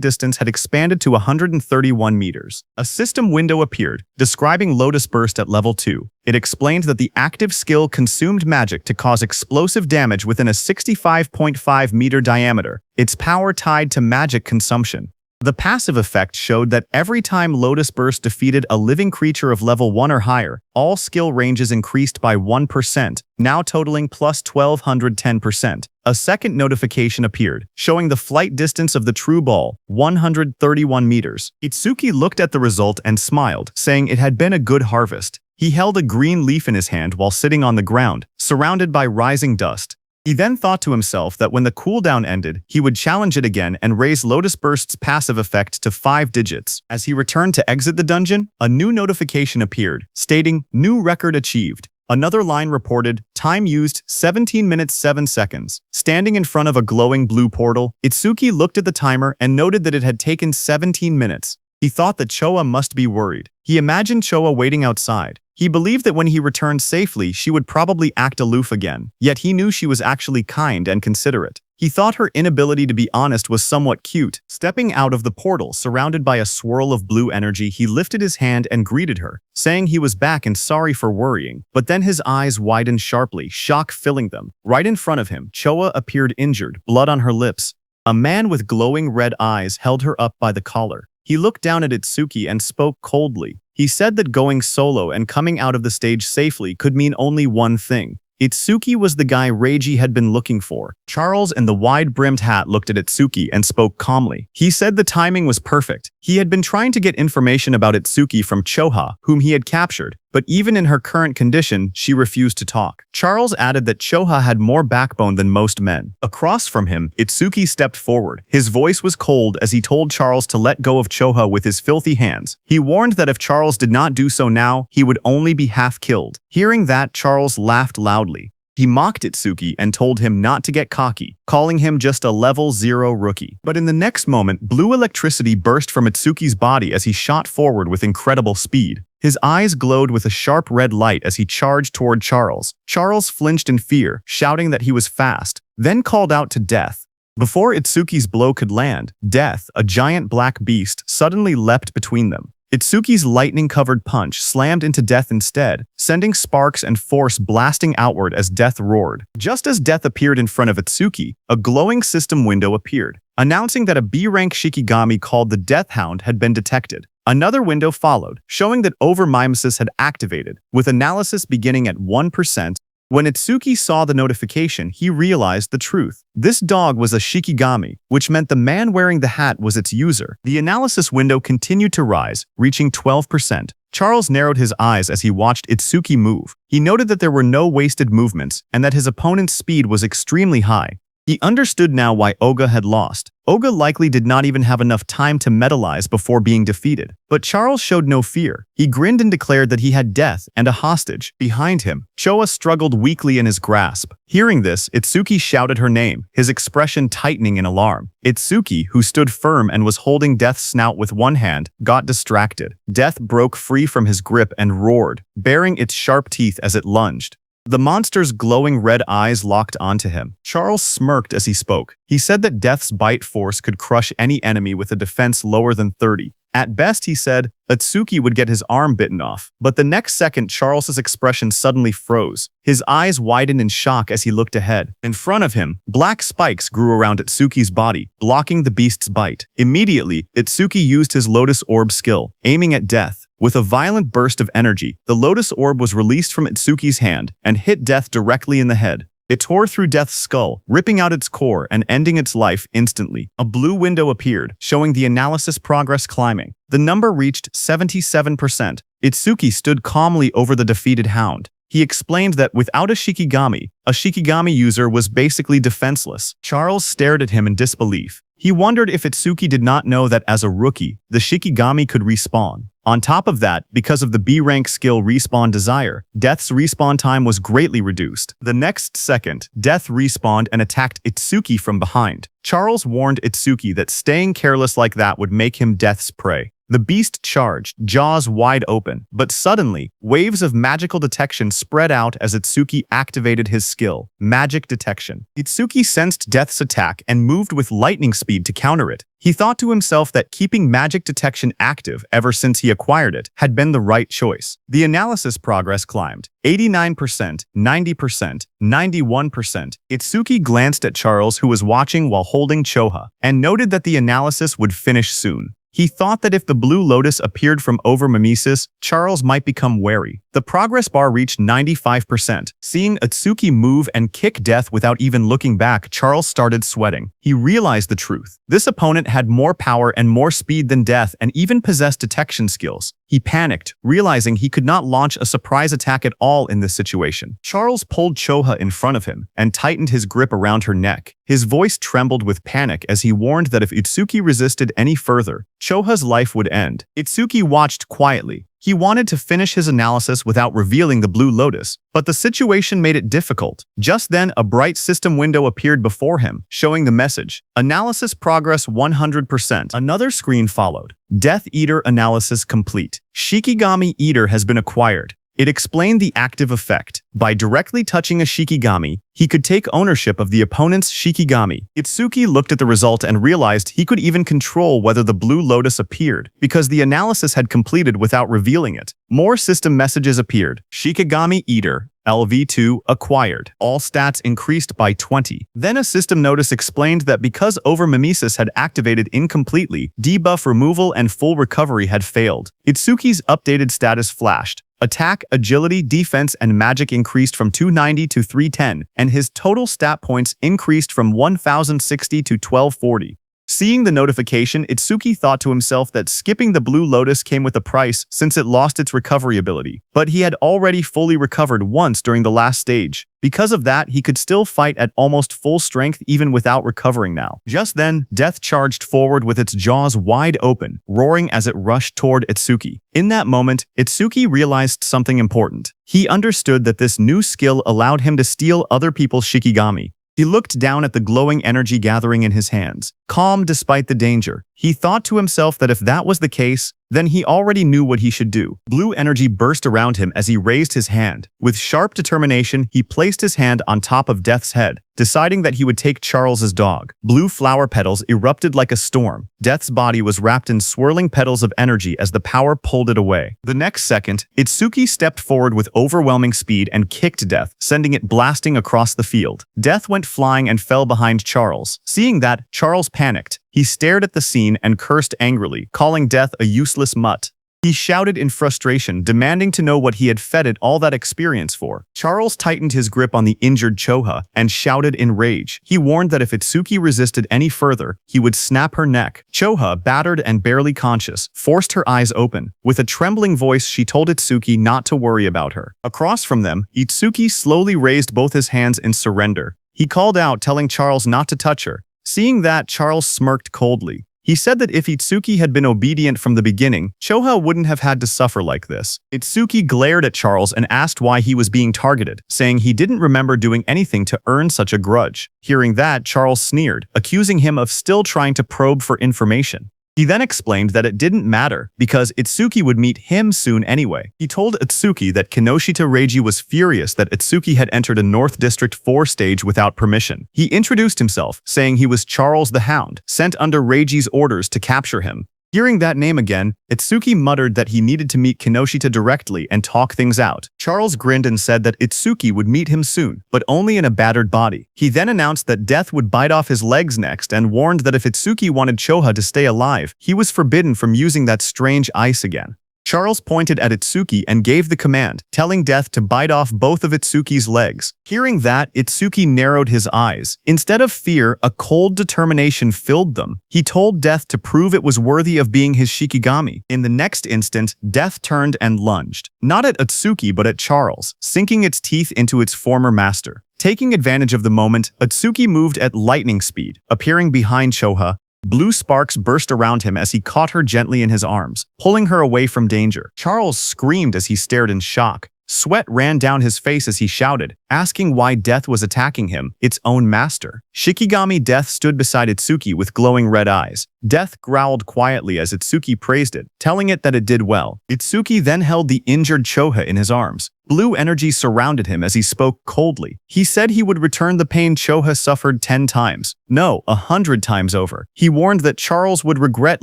distance had expanded to 131 meters. A system window appeared, describing Lotus Burst at level 2. It explained that the active skill consumed magic to cause explosive damage within a 65.5 meter diameter, its power tied to magic consumption. The passive effect showed that every time Lotus Burst defeated a living creature of level 1 or higher, all skill ranges increased by 1%, now totaling plus 1210%. A second notification appeared, showing the flight distance of the true ball, 131 meters. Itsuki looked at the result and smiled, saying it had been a good harvest. He held a green leaf in his hand while sitting on the ground, surrounded by rising dust. He then thought to himself that when the cooldown ended, he would challenge it again and raise Lotus Burst's passive effect to 5 digits. As he returned to exit the dungeon, a new notification appeared, stating, "New record achieved." Another line reported, "Time used 17 minutes 7 seconds." Standing in front of a glowing blue portal, Itsuki looked at the timer and noted that it had taken 17 minutes. He thought that Choa must be worried. He imagined Choa waiting outside. He believed that when he returned safely, she would probably act aloof again, yet he knew she was actually kind and considerate. He thought her inability to be honest was somewhat cute. Stepping out of the portal, surrounded by a swirl of blue energy, he lifted his hand and greeted her, saying he was back and sorry for worrying. But then his eyes widened sharply, shock filling them. Right in front of him, Choa appeared injured, blood on her lips. A man with glowing red eyes held her up by the collar. He looked down at Itsuki and spoke coldly. He said that going solo and coming out of the stage safely could mean only one thing. Itsuki was the guy Reiji had been looking for. Charles in the wide-brimmed hat looked at Itsuki and spoke calmly. He said the timing was perfect. He had been trying to get information about Itsuki from Choha, whom he had captured, but even in her current condition, she refused to talk. Charles added that Choha had more backbone than most men. Across from him, Itsuki stepped forward. His voice was cold as he told Charles to let go of Choha with his filthy hands. He warned that if Charles did not do so now, he would only be half killed. Hearing that, Charles laughed loudly. He mocked Itsuki and told him not to get cocky, calling him just a level 0 rookie. But in the next moment, blue electricity burst from Itsuki's body as he shot forward with incredible speed. His eyes glowed with a sharp red light as he charged toward Charles. Charles flinched in fear, shouting that he was fast, then called out to Death. Before Itsuki's blow could land, Death, a giant black beast, suddenly leapt between them. Itsuki's lightning-covered punch slammed into Death instead, sending sparks and force blasting outward as Death roared. Just as Death appeared in front of Itsuki, a glowing system window appeared, announcing that a B-rank Shikigami called the Death Hound had been detected. Another window followed, showing that overmimesis had activated, with analysis beginning at 1%. When Itsuki saw the notification, he realized the truth. This dog was a Shikigami, which meant the man wearing the hat was its user. The analysis window continued to rise, reaching 12%. Charles narrowed his eyes as he watched Itsuki move. He noted that there were no wasted movements and that his opponent's speed was extremely high. He understood now why Oga had lost. Oga likely did not even have enough time to metalize before being defeated. But Charles showed no fear. He grinned and declared that he had Death and a hostage. Behind him, Choa struggled weakly in his grasp. Hearing this, Itsuki shouted her name, his expression tightening in alarm. Itsuki, who stood firm and was holding Death's snout with one hand, got distracted. Death broke free from his grip and roared, baring its sharp teeth as it lunged. The monster's glowing red eyes locked onto him. Charles smirked as he spoke. He said that Death's bite force could crush any enemy with a defense lower than 30. At best, he said, Itsuki would get his arm bitten off. But the next second, Charles's expression suddenly froze. His eyes widened in shock as he looked ahead. In front of him, black spikes grew around Itsuki's body, blocking the beast's bite. Immediately, Itsuki used his Lotus Orb skill, aiming at Death. With a violent burst of energy, the Lotus Orb was released from Itsuki's hand and hit Death directly in the head. It tore through Death's skull, ripping out its core and ending its life instantly. A blue window appeared, showing the analysis progress climbing. The number reached 77%. Itsuki stood calmly over the defeated hound. He explained that without a Shikigami user was basically defenseless. Charles stared at him in disbelief. He wondered if Itsuki did not know that as a rookie, the Shikigami could respawn. On top of that, because of the B-rank skill Respawn Desire, Death's respawn time was greatly reduced. The next second, Death respawned and attacked Itsuki from behind. Charles warned Itsuki that staying careless like that would make him Death's prey. The beast charged, jaws wide open, but suddenly, waves of magical detection spread out as Itsuki activated his skill, magic detection. Itsuki sensed Death's attack and moved with lightning speed to counter it. He thought to himself that keeping magic detection active ever since he acquired it had been the right choice. The analysis progress climbed. 89%, 90%, 91%. Itsuki glanced at Charles, who was watching while holding Choha, and noted that the analysis would finish soon. He thought that if the blue lotus appeared from over mimesis, Charles might become wary. The progress bar reached 95%. Seeing Itsuki move and kick Death without even looking back, Charles started sweating. He realized the truth. This opponent had more power and more speed than Death and even possessed detection skills. He panicked, realizing he could not launch a surprise attack at all in this situation. Charles pulled Choha in front of him and tightened his grip around her neck. His voice trembled with panic as he warned that if Itsuki resisted any further, Choha's life would end. Itsuki watched quietly. He wanted to finish his analysis without revealing the blue lotus, but the situation made it difficult. Just then, a bright system window appeared before him, showing the message, "Analysis progress 100%. Another screen followed. Death Eater analysis complete. Shikigami Eater has been acquired. It explained the active effect. By directly touching a Shikigami, he could take ownership of the opponent's Shikigami. Itsuki looked at the result and realized he could even control whether the blue lotus appeared, because the analysis had completed without revealing it. More system messages appeared. Shikigami Eater, LV2, acquired. All stats increased by 20. Then a system notice explained that because over-mimesis had activated incompletely, debuff removal and full recovery had failed. Itsuki's updated status flashed. Attack, agility, defense, and magic increased from 290 to 310, and his total stat points increased from 1060 to 1240. Seeing the notification, Itsuki thought to himself that skipping the blue lotus came with a price since it lost its recovery ability, but he had already fully recovered once during the last stage. Because of that, he could still fight at almost full strength even without recovering now. Just then, Death charged forward with its jaws wide open, roaring as it rushed toward Itsuki. In that moment, Itsuki realized something important. He understood that this new skill allowed him to steal other people's Shikigami. He looked down at the glowing energy gathering in his hands, calm despite the danger. He thought to himself that if that was the case, then he already knew what he should do. Blue energy burst around him as he raised his hand. With sharp determination, he placed his hand on top of Death's head, deciding that he would take Charles's dog. Blue flower petals erupted like a storm. Death's body was wrapped in swirling petals of energy as the power pulled it away. The next second, Itsuki stepped forward with overwhelming speed and kicked Death, sending it blasting across the field. Death went flying and fell behind Charles. Seeing that, Charles panicked. He stared at the scene and cursed angrily, calling Death a useless mutt. He shouted in frustration, demanding to know what he had fed it all that experience for. Charles tightened his grip on the injured Choha and shouted in rage. He warned that if Itsuki resisted any further, he would snap her neck. Choha, battered and barely conscious, forced her eyes open. With a trembling voice, she told Itsuki not to worry about her. Across from them, Itsuki slowly raised both his hands in surrender. He called out, telling Charles not to touch her. Seeing that, Charles smirked coldly. He said that if Itsuki had been obedient from the beginning, Choha wouldn't have had to suffer like this. Itsuki glared at Charles and asked why he was being targeted, saying he didn't remember doing anything to earn such a grudge. Hearing that, Charles sneered, accusing him of still trying to probe for information. He then explained that it didn't matter because Itsuki would meet him soon anyway. He told Itsuki that Kinoshita Reiji was furious that Itsuki had entered a North District 4 stage without permission. He introduced himself, saying he was Charles the Hound, sent under Reiji's orders to capture him. Hearing that name again, Itsuki muttered that he needed to meet Kinoshita directly and talk things out. Charles grinned and said that Itsuki would meet him soon, but only in a battered body. He then announced that Death would bite off his legs next and warned that if Itsuki wanted Choha to stay alive, he was forbidden from using that strange ice again. Charles pointed at Itsuki and gave the command, telling Death to bite off both of Itsuki's legs. Hearing that, Itsuki narrowed his eyes. Instead of fear, a cold determination filled them. He told Death to prove it was worthy of being his Shikigami. In the next instant, Death turned and lunged. Not at Itsuki but at Charles, sinking its teeth into its former master. Taking advantage of the moment, Itsuki moved at lightning speed, appearing behind Choha. Blue sparks burst around him as he caught her gently in his arms, pulling her away from danger. Charles screamed as he stared in shock. Sweat ran down his face as he shouted, asking why Death was attacking him, its own master. Shikigami Death stood beside Itsuki with glowing red eyes. Death growled quietly as Itsuki praised it, telling it that it did well. Itsuki then held the injured Choha in his arms. Blue energy surrounded him as he spoke coldly. He said he would return the pain Choha suffered 10 times. No, 100 times over. He warned that Charles would regret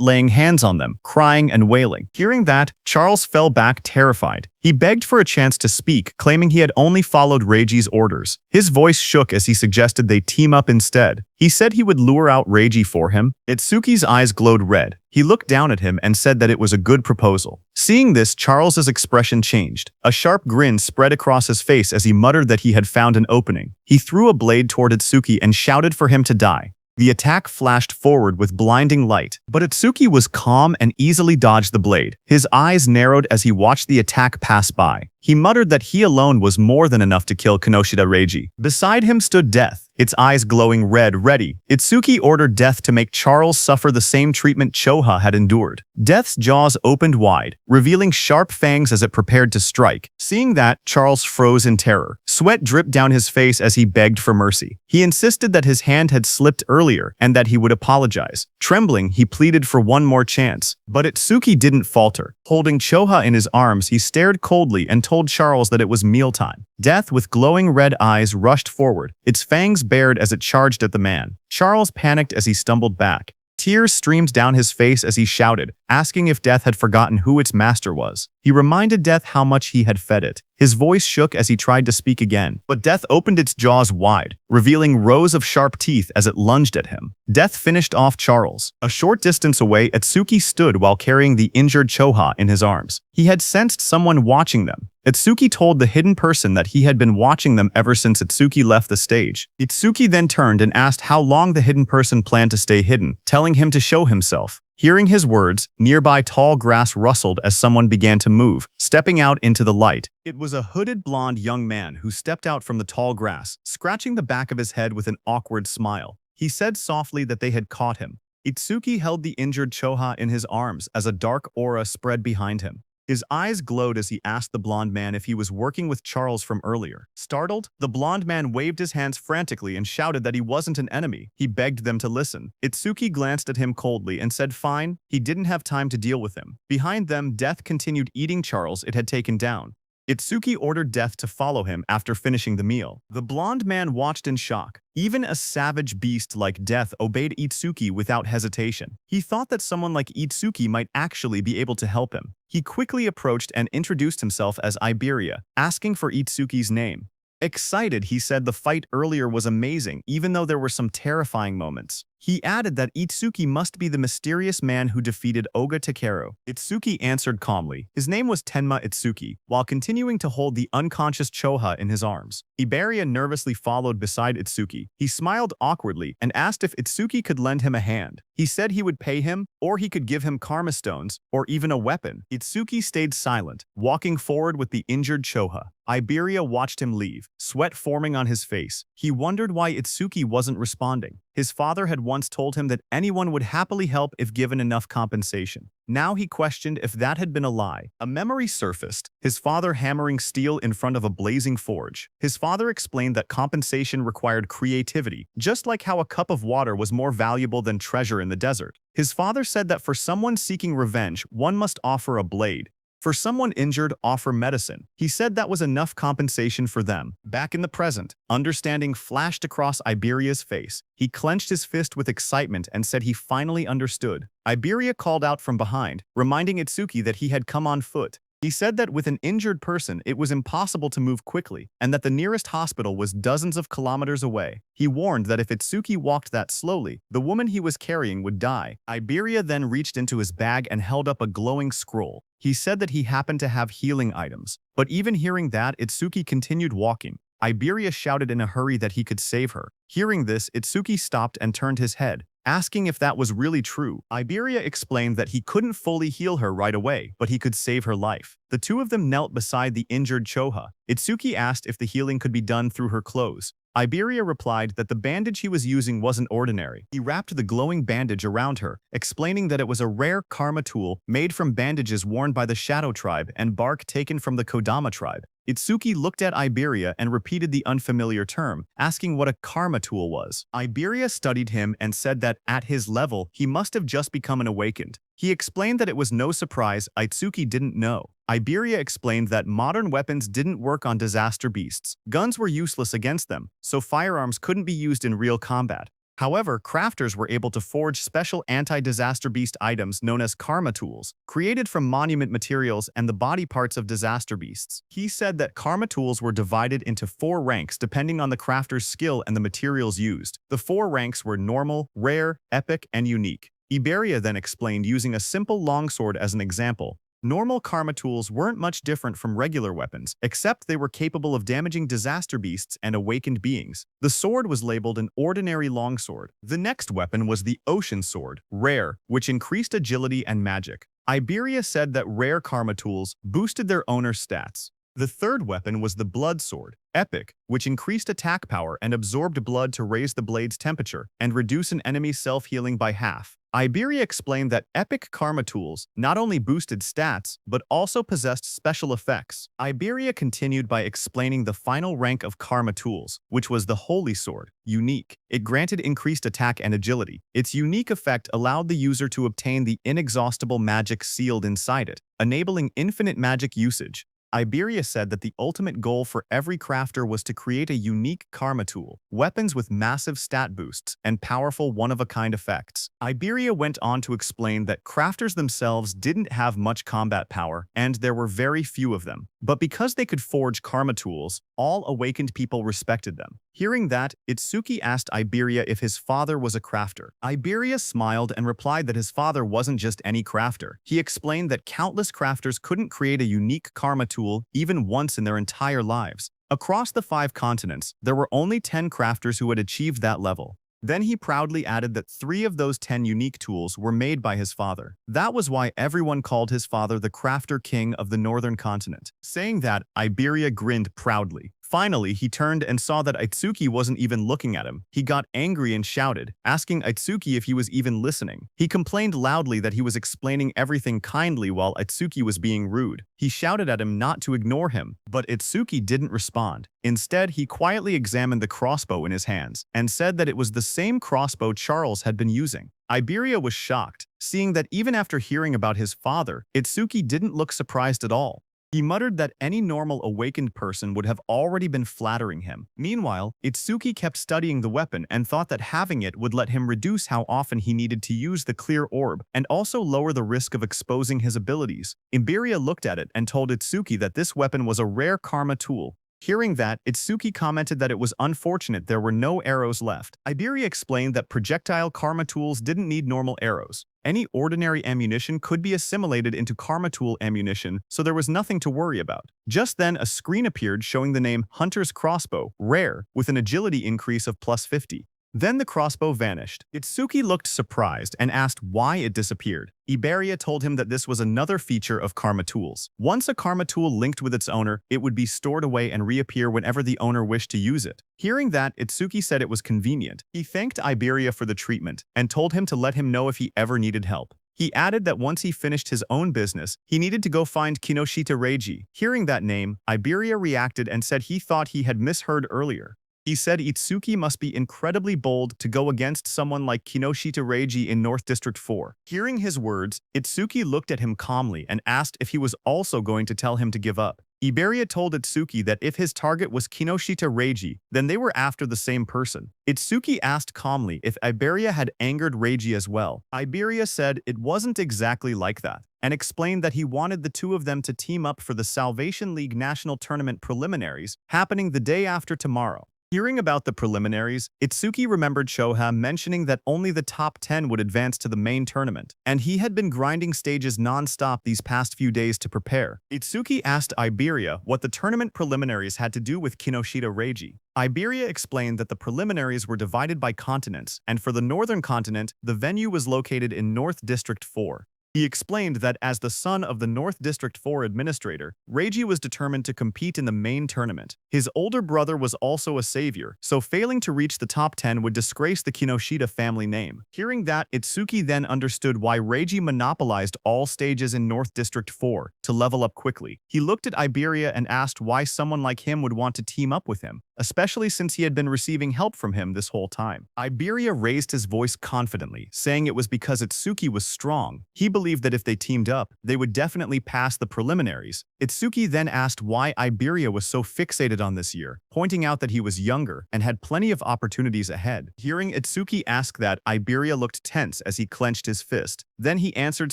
laying hands on them, crying and wailing. Hearing that, Charles fell back terrified. He begged for a chance to speak, claiming he had only followed Reiji's orders. His voice shook as he suggested they team up instead. He said he would lure out Reiji for him. Itsuki's eyes glowed red. He looked down at him and said that it was a good proposal. Seeing this, Charles's expression changed. A sharp grin spread across his face as he muttered that he had found an opening. He threw a blade toward Itsuki and shouted for him to die. The attack flashed forward with blinding light, but Itsuki was calm and easily dodged the blade. His eyes narrowed as he watched the attack pass by. He muttered that he alone was more than enough to kill Kinoshita Reiji. Beside him stood Death, its eyes glowing red, ready. Itsuki ordered Death to make Charles suffer the same treatment Choha had endured. Death's jaws opened wide, revealing sharp fangs as it prepared to strike. Seeing that, Charles froze in terror. Sweat dripped down his face as he begged for mercy. He insisted that his hand had slipped earlier and that he would apologize. Trembling, he pleaded for one more chance. But Itsuki didn't falter. Holding Choha in his arms, he stared coldly and told Charles that it was mealtime. Death, with glowing red eyes, rushed forward, its fangs bared as it charged at the man. Charles panicked as he stumbled back. Tears streamed down his face as he shouted, asking if Death had forgotten who its master was. He reminded Death how much he had fed it. His voice shook as he tried to speak again, but Death opened its jaws wide, revealing rows of sharp teeth as it lunged at him. Death finished off Charles. A short distance away, Itsuki stood while carrying the injured Choha in his arms. He had sensed someone watching them. Itsuki told the hidden person that he had been watching them ever since Itsuki left the stage. Itsuki then turned and asked how long the hidden person planned to stay hidden, telling him to show himself. Hearing his words, nearby tall grass rustled as someone began to move, stepping out into the light. It was a hooded blonde young man who stepped out from the tall grass, scratching the back of his head with an awkward smile. He said softly that they had caught him. Itsuki held the injured Choha in his arms as a dark aura spread behind him. His eyes glowed as he asked the blonde man if he was working with Charles from earlier. Startled, the blonde man waved his hands frantically and shouted that he wasn't an enemy. He begged them to listen. Itsuki glanced at him coldly and said fine. He didn't have time to deal with him. Behind them, Death continued eating Charles it had taken down. Itsuki ordered Death to follow him after finishing the meal. The blonde man watched in shock. Even a savage beast like Death obeyed Itsuki without hesitation. He thought that someone like Itsuki might actually be able to help him. He quickly approached and introduced himself as Iberia, asking for Itsuki's name. Excited, he said the fight earlier was amazing, even though there were some terrifying moments. He added that Itsuki must be the mysterious man who defeated Oga Takeru. Itsuki answered calmly. His name was Tenma Itsuki, while continuing to hold the unconscious Choha in his arms. Iberia nervously followed beside Itsuki. He smiled awkwardly and asked if Itsuki could lend him a hand. He said he would pay him, or he could give him karma stones, or even a weapon. Itsuki stayed silent, walking forward with the injured Choha. Iberia watched him leave, sweat forming on his face. He wondered why Itsuki wasn't responding. His father had once told him that anyone would happily help if given enough compensation. Now he questioned if that had been a lie. A memory surfaced, his father hammering steel in front of a blazing forge. His father explained that compensation required creativity, just like how a cup of water was more valuable than treasure in the desert. His father said that for someone seeking revenge, one must offer a blade. For someone injured, offer medicine. He said that was enough compensation for them. Back in the present, understanding flashed across Iberia's face. He clenched his fist with excitement and said he finally understood. Iberia called out from behind, reminding Itsuki that he had come on foot. He said that with an injured person, it was impossible to move quickly, and that the nearest hospital was dozens of kilometers away. He warned that if Itsuki walked that slowly, the woman he was carrying would die. Iberia then reached into his bag and held up a glowing scroll. He said that he happened to have healing items, but even hearing that, Itsuki continued walking. Iberia shouted in a hurry that he could save her. Hearing this, Itsuki stopped and turned his head, asking if that was really true. Iberia explained that he couldn't fully heal her right away, but he could save her life. The two of them knelt beside the injured Choha. Itsuki asked if the healing could be done through her clothes. Iberia replied that the bandage he was using wasn't ordinary. He wrapped the glowing bandage around her, explaining that it was a rare karma tool made from bandages worn by the Shadow tribe and bark taken from the Kodama tribe. Itsuki looked at Iberia and repeated the unfamiliar term, asking what a karma tool was. Iberia studied him and said that, at his level, he must have just become an awakened. He explained that it was no surprise Itsuki didn't know. Iberia explained that modern weapons didn't work on disaster beasts. Guns were useless against them, so firearms couldn't be used in real combat. However, crafters were able to forge special anti-disaster beast items known as karma tools, created from monument materials and the body parts of disaster beasts. He said that karma tools were divided into 4 ranks depending on the crafter's skill and the materials used. The 4 ranks were normal, rare, epic, and unique. Iberia then explained using a simple longsword as an example. Normal karma tools weren't much different from regular weapons, except they were capable of damaging disaster beasts and awakened beings. The sword was labeled an ordinary longsword. The next weapon was the ocean sword, rare, which increased agility and magic. Iberia said that rare karma tools boosted their owner's stats. The third weapon was the blood sword, epic, which increased attack power and absorbed blood to raise the blade's temperature and reduce an enemy's self-healing by half. Iberia explained that epic karma tools not only boosted stats, but also possessed special effects. Iberia continued by explaining the final rank of karma tools, which was the holy sword, unique. It granted increased attack and agility. Its unique effect allowed the user to obtain the inexhaustible magic sealed inside it, enabling infinite magic usage. Iberia said that the ultimate goal for every crafter was to create a unique karma tool, weapons with massive stat boosts, and powerful one-of-a-kind effects. Iberia went on to explain that crafters themselves didn't have much combat power, and there were very few of them. But because they could forge karma tools, all awakened people respected them. Hearing that, Itsuki asked Iberia if his father was a crafter. Iberia smiled and replied that his father wasn't just any crafter. He explained that countless crafters couldn't create a unique karma tool even once in their entire lives. Across the 5 continents, there were only 10 crafters who had achieved that level. Then he proudly added that 3 of those 10 unique tools were made by his father. That was why everyone called his father the Crafter King of the Northern Continent. Saying that, Iberia grinned proudly. Finally, he turned and saw that Itsuki wasn't even looking at him. He got angry and shouted, asking Itsuki if he was even listening. He complained loudly that he was explaining everything kindly while Itsuki was being rude. He shouted at him not to ignore him, but Itsuki didn't respond. Instead, he quietly examined the crossbow in his hands and said that it was the same crossbow Charles had been using. Iberia was shocked, seeing that even after hearing about his father, Itsuki didn't look surprised at all. He muttered that any normal awakened person would have already been flattering him. Meanwhile, Itsuki kept studying the weapon and thought that having it would let him reduce how often he needed to use the clear orb and also lower the risk of exposing his abilities. Iberia looked at it and told Itsuki that this weapon was a rare karma tool. Hearing that, Itsuki commented that it was unfortunate there were no arrows left. Iberia explained that projectile karma tools didn't need normal arrows. Any ordinary ammunition could be assimilated into karma tool ammunition, so there was nothing to worry about. Just then, a screen appeared showing the name Hunter's Crossbow, rare, with an agility increase of +50. Then the crossbow vanished. Itsuki looked surprised and asked why it disappeared. Iberia told him that this was another feature of karma tools. Once a karma tool linked with its owner, it would be stored away and reappear whenever the owner wished to use it. Hearing that, Itsuki said it was convenient. He thanked Iberia for the treatment and told him to let him know if he ever needed help. He added that once he finished his own business, he needed to go find Kinoshita Reiji. Hearing that name, Iberia reacted and said he thought he had misheard earlier. He said Itsuki must be incredibly bold to go against someone like Kinoshita Reiji in North District 4. Hearing his words, Itsuki looked at him calmly and asked if he was also going to tell him to give up. Iberia told Itsuki that if his target was Kinoshita Reiji, then they were after the same person. Itsuki asked calmly if Iberia had angered Reiji as well. Iberia said it wasn't exactly like that, and explained that he wanted the two of them to team up for the Salvation League National Tournament preliminaries, happening the day after tomorrow. Hearing about the preliminaries, Itsuki remembered Shoha mentioning that only the top 10 would advance to the main tournament, and he had been grinding stages non-stop these past few days to prepare. Itsuki asked Iberia what the tournament preliminaries had to do with Kinoshita Reiji. Iberia explained that the preliminaries were divided by continents, and for the northern continent, the venue was located in North District 4. He explained that as the son of the North District 4 administrator, Reiji was determined to compete in the main tournament. His older brother was also a savior, so failing to reach the top 10 would disgrace the Kinoshita family name. Hearing that, Itsuki then understood why Reiji monopolized all stages in North District 4 to level up quickly. He looked at Iberia and asked why someone like him would want to team up with him, especially since he had been receiving help from him this whole time. Iberia raised his voice confidently, saying it was because Itsuki was strong. He believed that if they teamed up, they would definitely pass the preliminaries. Itsuki then asked why Iberia was so fixated on this year, pointing out that he was younger and had plenty of opportunities ahead. Hearing Itsuki ask that, Iberia looked tense as he clenched his fist. Then he answered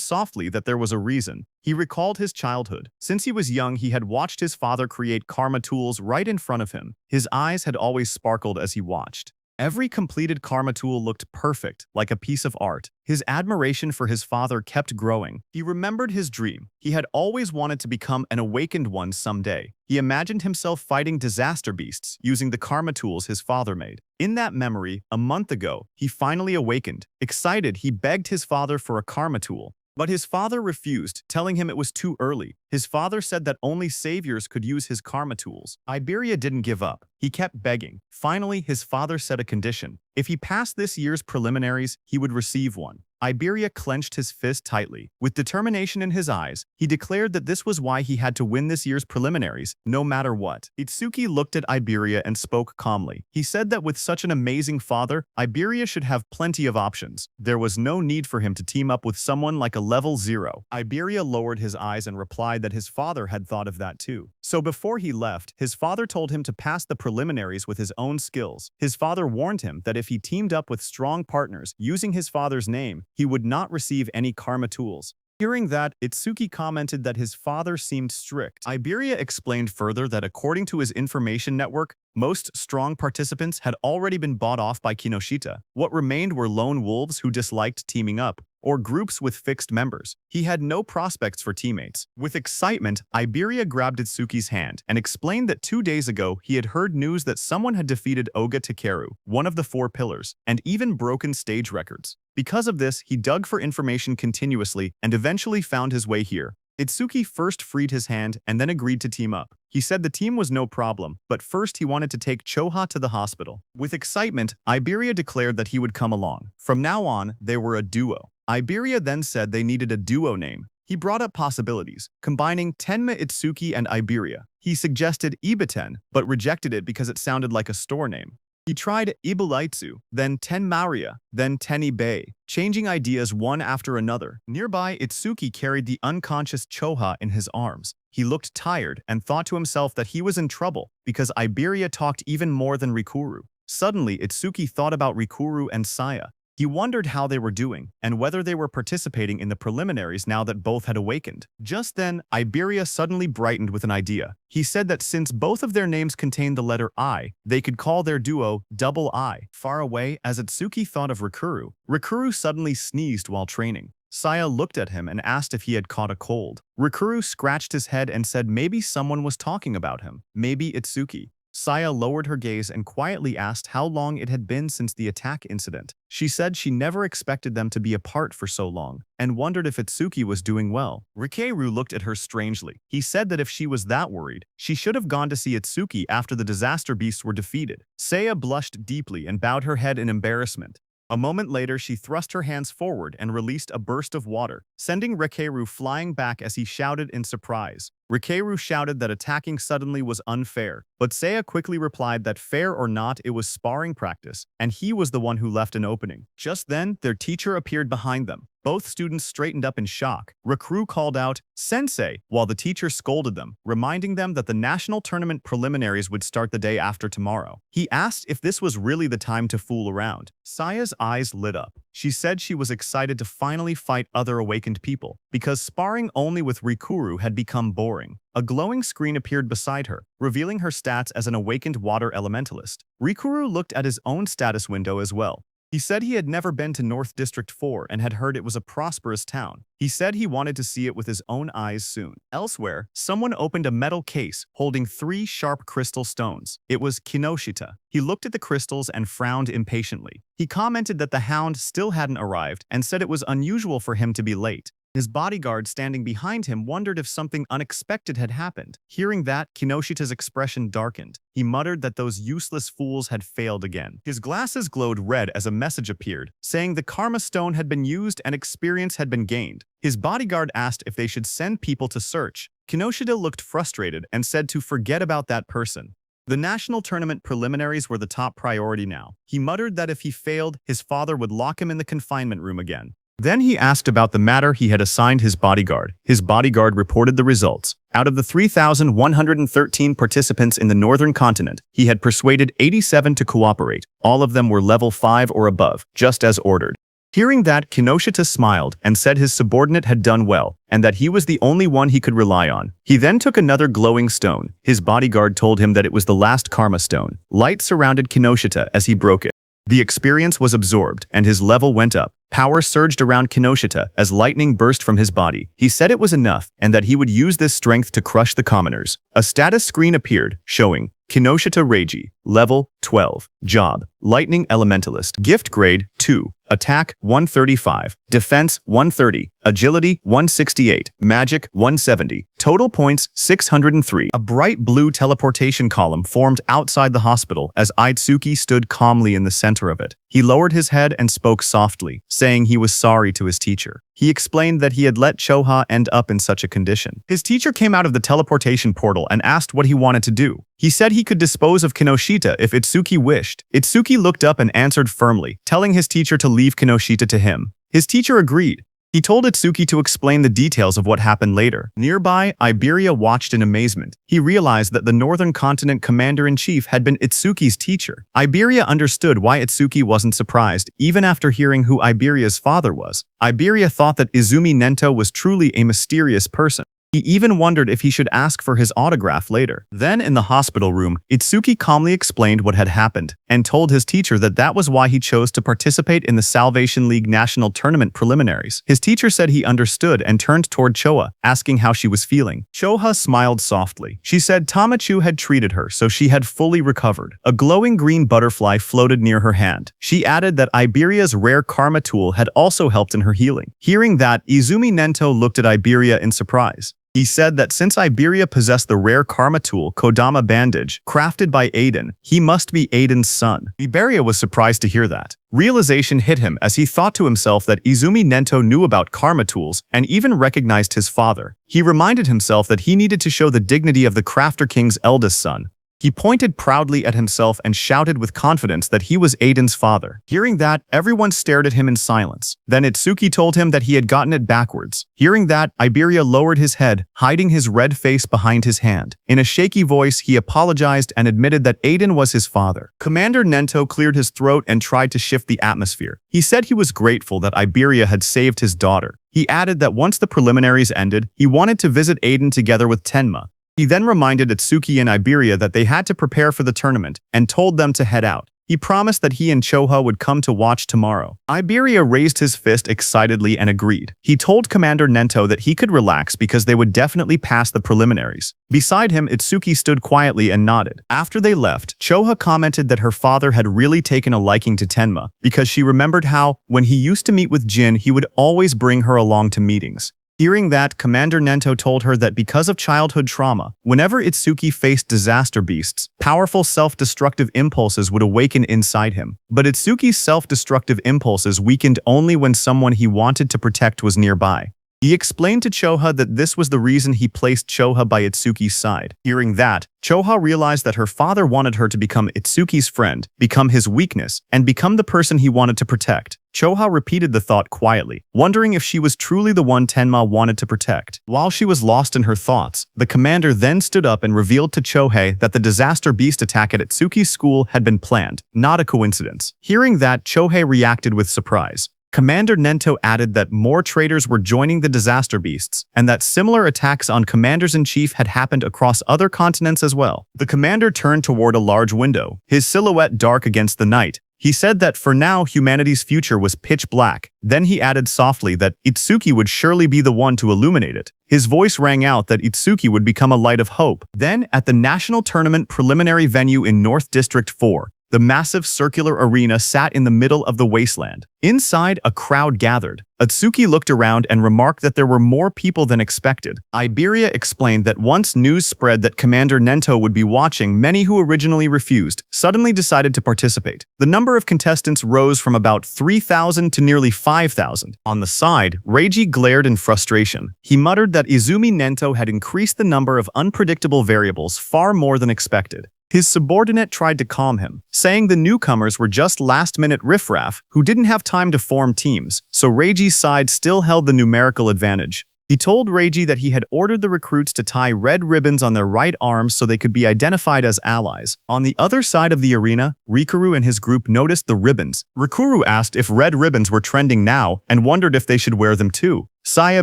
softly that there was a reason. He recalled his childhood. Since he was young, he had watched his father create karma tools right in front of him. His eyes had always sparkled as he watched. Every completed karma tool looked perfect, like a piece of art. His admiration for his father kept growing. He remembered his dream. He had always wanted to become an awakened one someday. He imagined himself fighting disaster beasts using the karma tools his father made. In that memory, a month ago, he finally awakened. Excited, he begged his father for a karma tool. But his father refused, telling him it was too early. His father said that only saviors could use his karma tools. Iberia didn't give up. He kept begging. Finally, his father set a condition. If he passed this year's preliminaries, he would receive one. Iberia clenched his fist tightly. With determination in his eyes, he declared that this was why he had to win this year's preliminaries, no matter what. Itsuki looked at Iberia and spoke calmly. He said that with such an amazing father, Iberia should have plenty of options. There was no need for him to team up with someone like a level 0. Iberia lowered his eyes and replied that his father had thought of that too. So before he left, his father told him to pass the preliminaries with his own skills. His father warned him that if he teamed up with strong partners using his father's name, he would not receive any karma tools. Hearing that, Itsuki commented that his father seemed strict. Iberia explained further that according to his information network, most strong participants had already been bought off by Kinoshita. What remained were lone wolves who disliked teaming up, or groups with fixed members. He had no prospects for teammates. With excitement, Iberia grabbed Itsuki's hand and explained that 2 days ago he had heard news that someone had defeated Oga Takeru, one of the 4 pillars, and even broken stage records. Because of this, he dug for information continuously and eventually found his way here. Itsuki first freed his hand and then agreed to team up. He said the team was no problem, but first he wanted to take Choha to the hospital. With excitement, Iberia declared that he would come along. From now on, they were a duo. Iberia then said they needed a duo name. He brought up possibilities, combining Tenma Itsuki and Iberia. He suggested Ibiten, but rejected it because it sounded like a store name. He tried Ibulaitsu, then Tenmaria, then Tenibei, changing ideas one after another. Nearby, Itsuki carried the unconscious Choha in his arms. He looked tired and thought to himself that he was in trouble because Iberia talked even more than Rikuru. Suddenly, Itsuki thought about Rikuru and Saya. He wondered how they were doing and whether they were participating in the preliminaries now that both had awakened. Just then, Iberia suddenly brightened with an idea. He said that since both of their names contained the letter I, they could call their duo Double I. Far away, as Itsuki thought of Rikuru, Rikuru suddenly sneezed while training. Saya looked at him and asked if he had caught a cold. Rikuru scratched his head and said maybe someone was talking about him. Maybe Itsuki. Saya lowered her gaze and quietly asked how long it had been since the attack incident. She said she never expected them to be apart for so long, and wondered if Itsuki was doing well. Rikeru looked at her strangely. He said that if she was that worried, she should have gone to see Itsuki after the disaster beasts were defeated. Saya blushed deeply and bowed her head in embarrassment. A moment later, she thrust her hands forward and released a burst of water, sending Rikeru flying back as he shouted in surprise. Rikeru shouted that attacking suddenly was unfair, but Saya quickly replied that fair or not, it was sparring practice, and he was the one who left an opening. Just then, their teacher appeared behind them. Both students straightened up in shock. Rikuru called out, "Sensei," while the teacher scolded them, reminding them that the national tournament preliminaries would start the day after tomorrow. He asked if this was really the time to fool around. Saya's eyes lit up. She said she was excited to finally fight other awakened people, because sparring only with Rikuru had become boring. A glowing screen appeared beside her, revealing her stats as an awakened water elementalist. Rikuru looked at his own status window as well. He said he had never been to North District 4 and had heard it was a prosperous town. He said he wanted to see it with his own eyes soon. Elsewhere, someone opened a metal case holding 3 sharp crystal stones. It was Kinoshita. He looked at the crystals and frowned impatiently. He commented that the hound still hadn't arrived and said it was unusual for him to be late. His bodyguard standing behind him wondered if something unexpected had happened. Hearing that, Kinoshita's expression darkened. He muttered that those useless fools had failed again. His glasses glowed red as a message appeared, saying the Karma Stone had been used and experience had been gained. His bodyguard asked if they should send people to search. Kinoshita looked frustrated and said to forget about that person. The national tournament preliminaries were the top priority now. He muttered that if he failed, his father would lock him in the confinement room again. Then he asked about the matter he had assigned his bodyguard. His bodyguard reported the results. Out of the 3,113 participants in the northern continent, he had persuaded 87 to cooperate. All of them were level 5 or above, just as ordered. Hearing that, Kinoshita smiled and said his subordinate had done well, and that he was the only one he could rely on. He then took another glowing stone. His bodyguard told him that it was the last Karma Stone. Light surrounded Kinoshita as he broke it. The experience was absorbed, and his level went up. Power surged around Kinoshita as lightning burst from his body. He said it was enough, and that he would use this strength to crush the commoners. A status screen appeared, showing Kinoshita Reiji, level 12, job, Lightning Elementalist, gift grade 2, attack 135, defense 130, agility 168, magic 170, total points 603. A bright blue teleportation column formed outside the hospital as Itsuki stood calmly in the center of it. He lowered his head and spoke softly, saying he was sorry to his teacher. He explained that he had let Choha end up in such a condition. His teacher came out of the teleportation portal and asked what he wanted to do. He said he could dispose of Kinoshita if Itsuki wished. Itsuki looked up and answered firmly, telling his teacher to leave Kinoshita to him. His teacher agreed. He told Itsuki to explain the details of what happened later. Nearby, Iberia watched in amazement. He realized that the Northern Continent Commander-in-Chief had been Itsuki's teacher. Iberia understood why Itsuki wasn't surprised, even after hearing who Iberia's father was. Iberia thought that Izumi Nento was truly a mysterious person. He even wondered if he should ask for his autograph later. Then, in the hospital room, Itsuki calmly explained what had happened and told his teacher that that was why he chose to participate in the Salvation League National Tournament preliminaries. His teacher said he understood and turned toward Choha, asking how she was feeling. Choha smiled softly. She said Tamachu had treated her, so she had fully recovered. A glowing green butterfly floated near her hand. She added that Iberia's rare karma tool had also helped in her healing. Hearing that, Izumi Nento looked at Iberia in surprise. He said that since Iberia possessed the rare karma tool Kodama Bandage, crafted by Aiden, he must be Aiden's son. Iberia was surprised to hear that. Realization hit him as he thought to himself that Izumi Nento knew about karma tools and even recognized his father. He reminded himself that he needed to show the dignity of the Crafter King's eldest son. He pointed proudly at himself and shouted with confidence that he was Aiden's father. Hearing that, everyone stared at him in silence. Then Itsuki told him that he had gotten it backwards. Hearing that, Iberia lowered his head, hiding his red face behind his hand. In a shaky voice, he apologized and admitted that Aiden was his father. Commander Nento cleared his throat and tried to shift the atmosphere. He said he was grateful that Iberia had saved his daughter. He added that once the preliminaries ended, he wanted to visit Aiden together with Tenma. He then reminded Itsuki and Iberia that they had to prepare for the tournament and told them to head out. He promised that he and Choha would come to watch tomorrow. Iberia raised his fist excitedly and agreed. He told Commander Nento that he could relax because they would definitely pass the preliminaries. Beside him, Itsuki stood quietly and nodded. After they left, Choha commented that her father had really taken a liking to Tenma because she remembered how, when he used to meet with Jin, he would always bring her along to meetings. Hearing that, Commander Nento told her that because of childhood trauma, whenever Itsuki faced disaster beasts, powerful self-destructive impulses would awaken inside him. But Itsuki's self-destructive impulses weakened only when someone he wanted to protect was nearby. He explained to Choha that this was the reason he placed Choha by Itsuki's side. Hearing that, Choha realized that her father wanted her to become Itsuki's friend, become his weakness, and become the person he wanted to protect. Choha repeated the thought quietly, wondering if she was truly the one Tenma wanted to protect. While she was lost in her thoughts, the commander then stood up and revealed to Chohei that the disaster beast attack at Itsuki's school had been planned, not a coincidence. Hearing that, Chohei reacted with surprise. Commander Nento added that more traitors were joining the disaster beasts, and that similar attacks on commanders-in-chief had happened across other continents as well. The commander turned toward a large window, his silhouette dark against the night. He said that for now humanity's future was pitch black. Then he added softly that Itsuki would surely be the one to illuminate it. His voice rang out that Itsuki would become a light of hope. Then, at the national tournament preliminary venue in North District 4, The massive circular arena sat in the middle of the wasteland. Inside, a crowd gathered. Atsuki looked around and remarked that there were more people than expected. Iberia explained that once news spread that Commander Nento would be watching, many who originally refused suddenly decided to participate. The number of contestants rose from about 3,000 to nearly 5,000. On the side, Reiji glared in frustration. He muttered that Izumi Nento had increased the number of unpredictable variables far more than expected. His subordinate tried to calm him, saying the newcomers were just last-minute riffraff who didn't have time to form teams, so Reiji's side still held the numerical advantage. He told Reiji that he had ordered the recruits to tie red ribbons on their right arms so they could be identified as allies. On the other side of the arena, Rikuru and his group noticed the ribbons. Rikuru asked if red ribbons were trending now and wondered if they should wear them too. Saya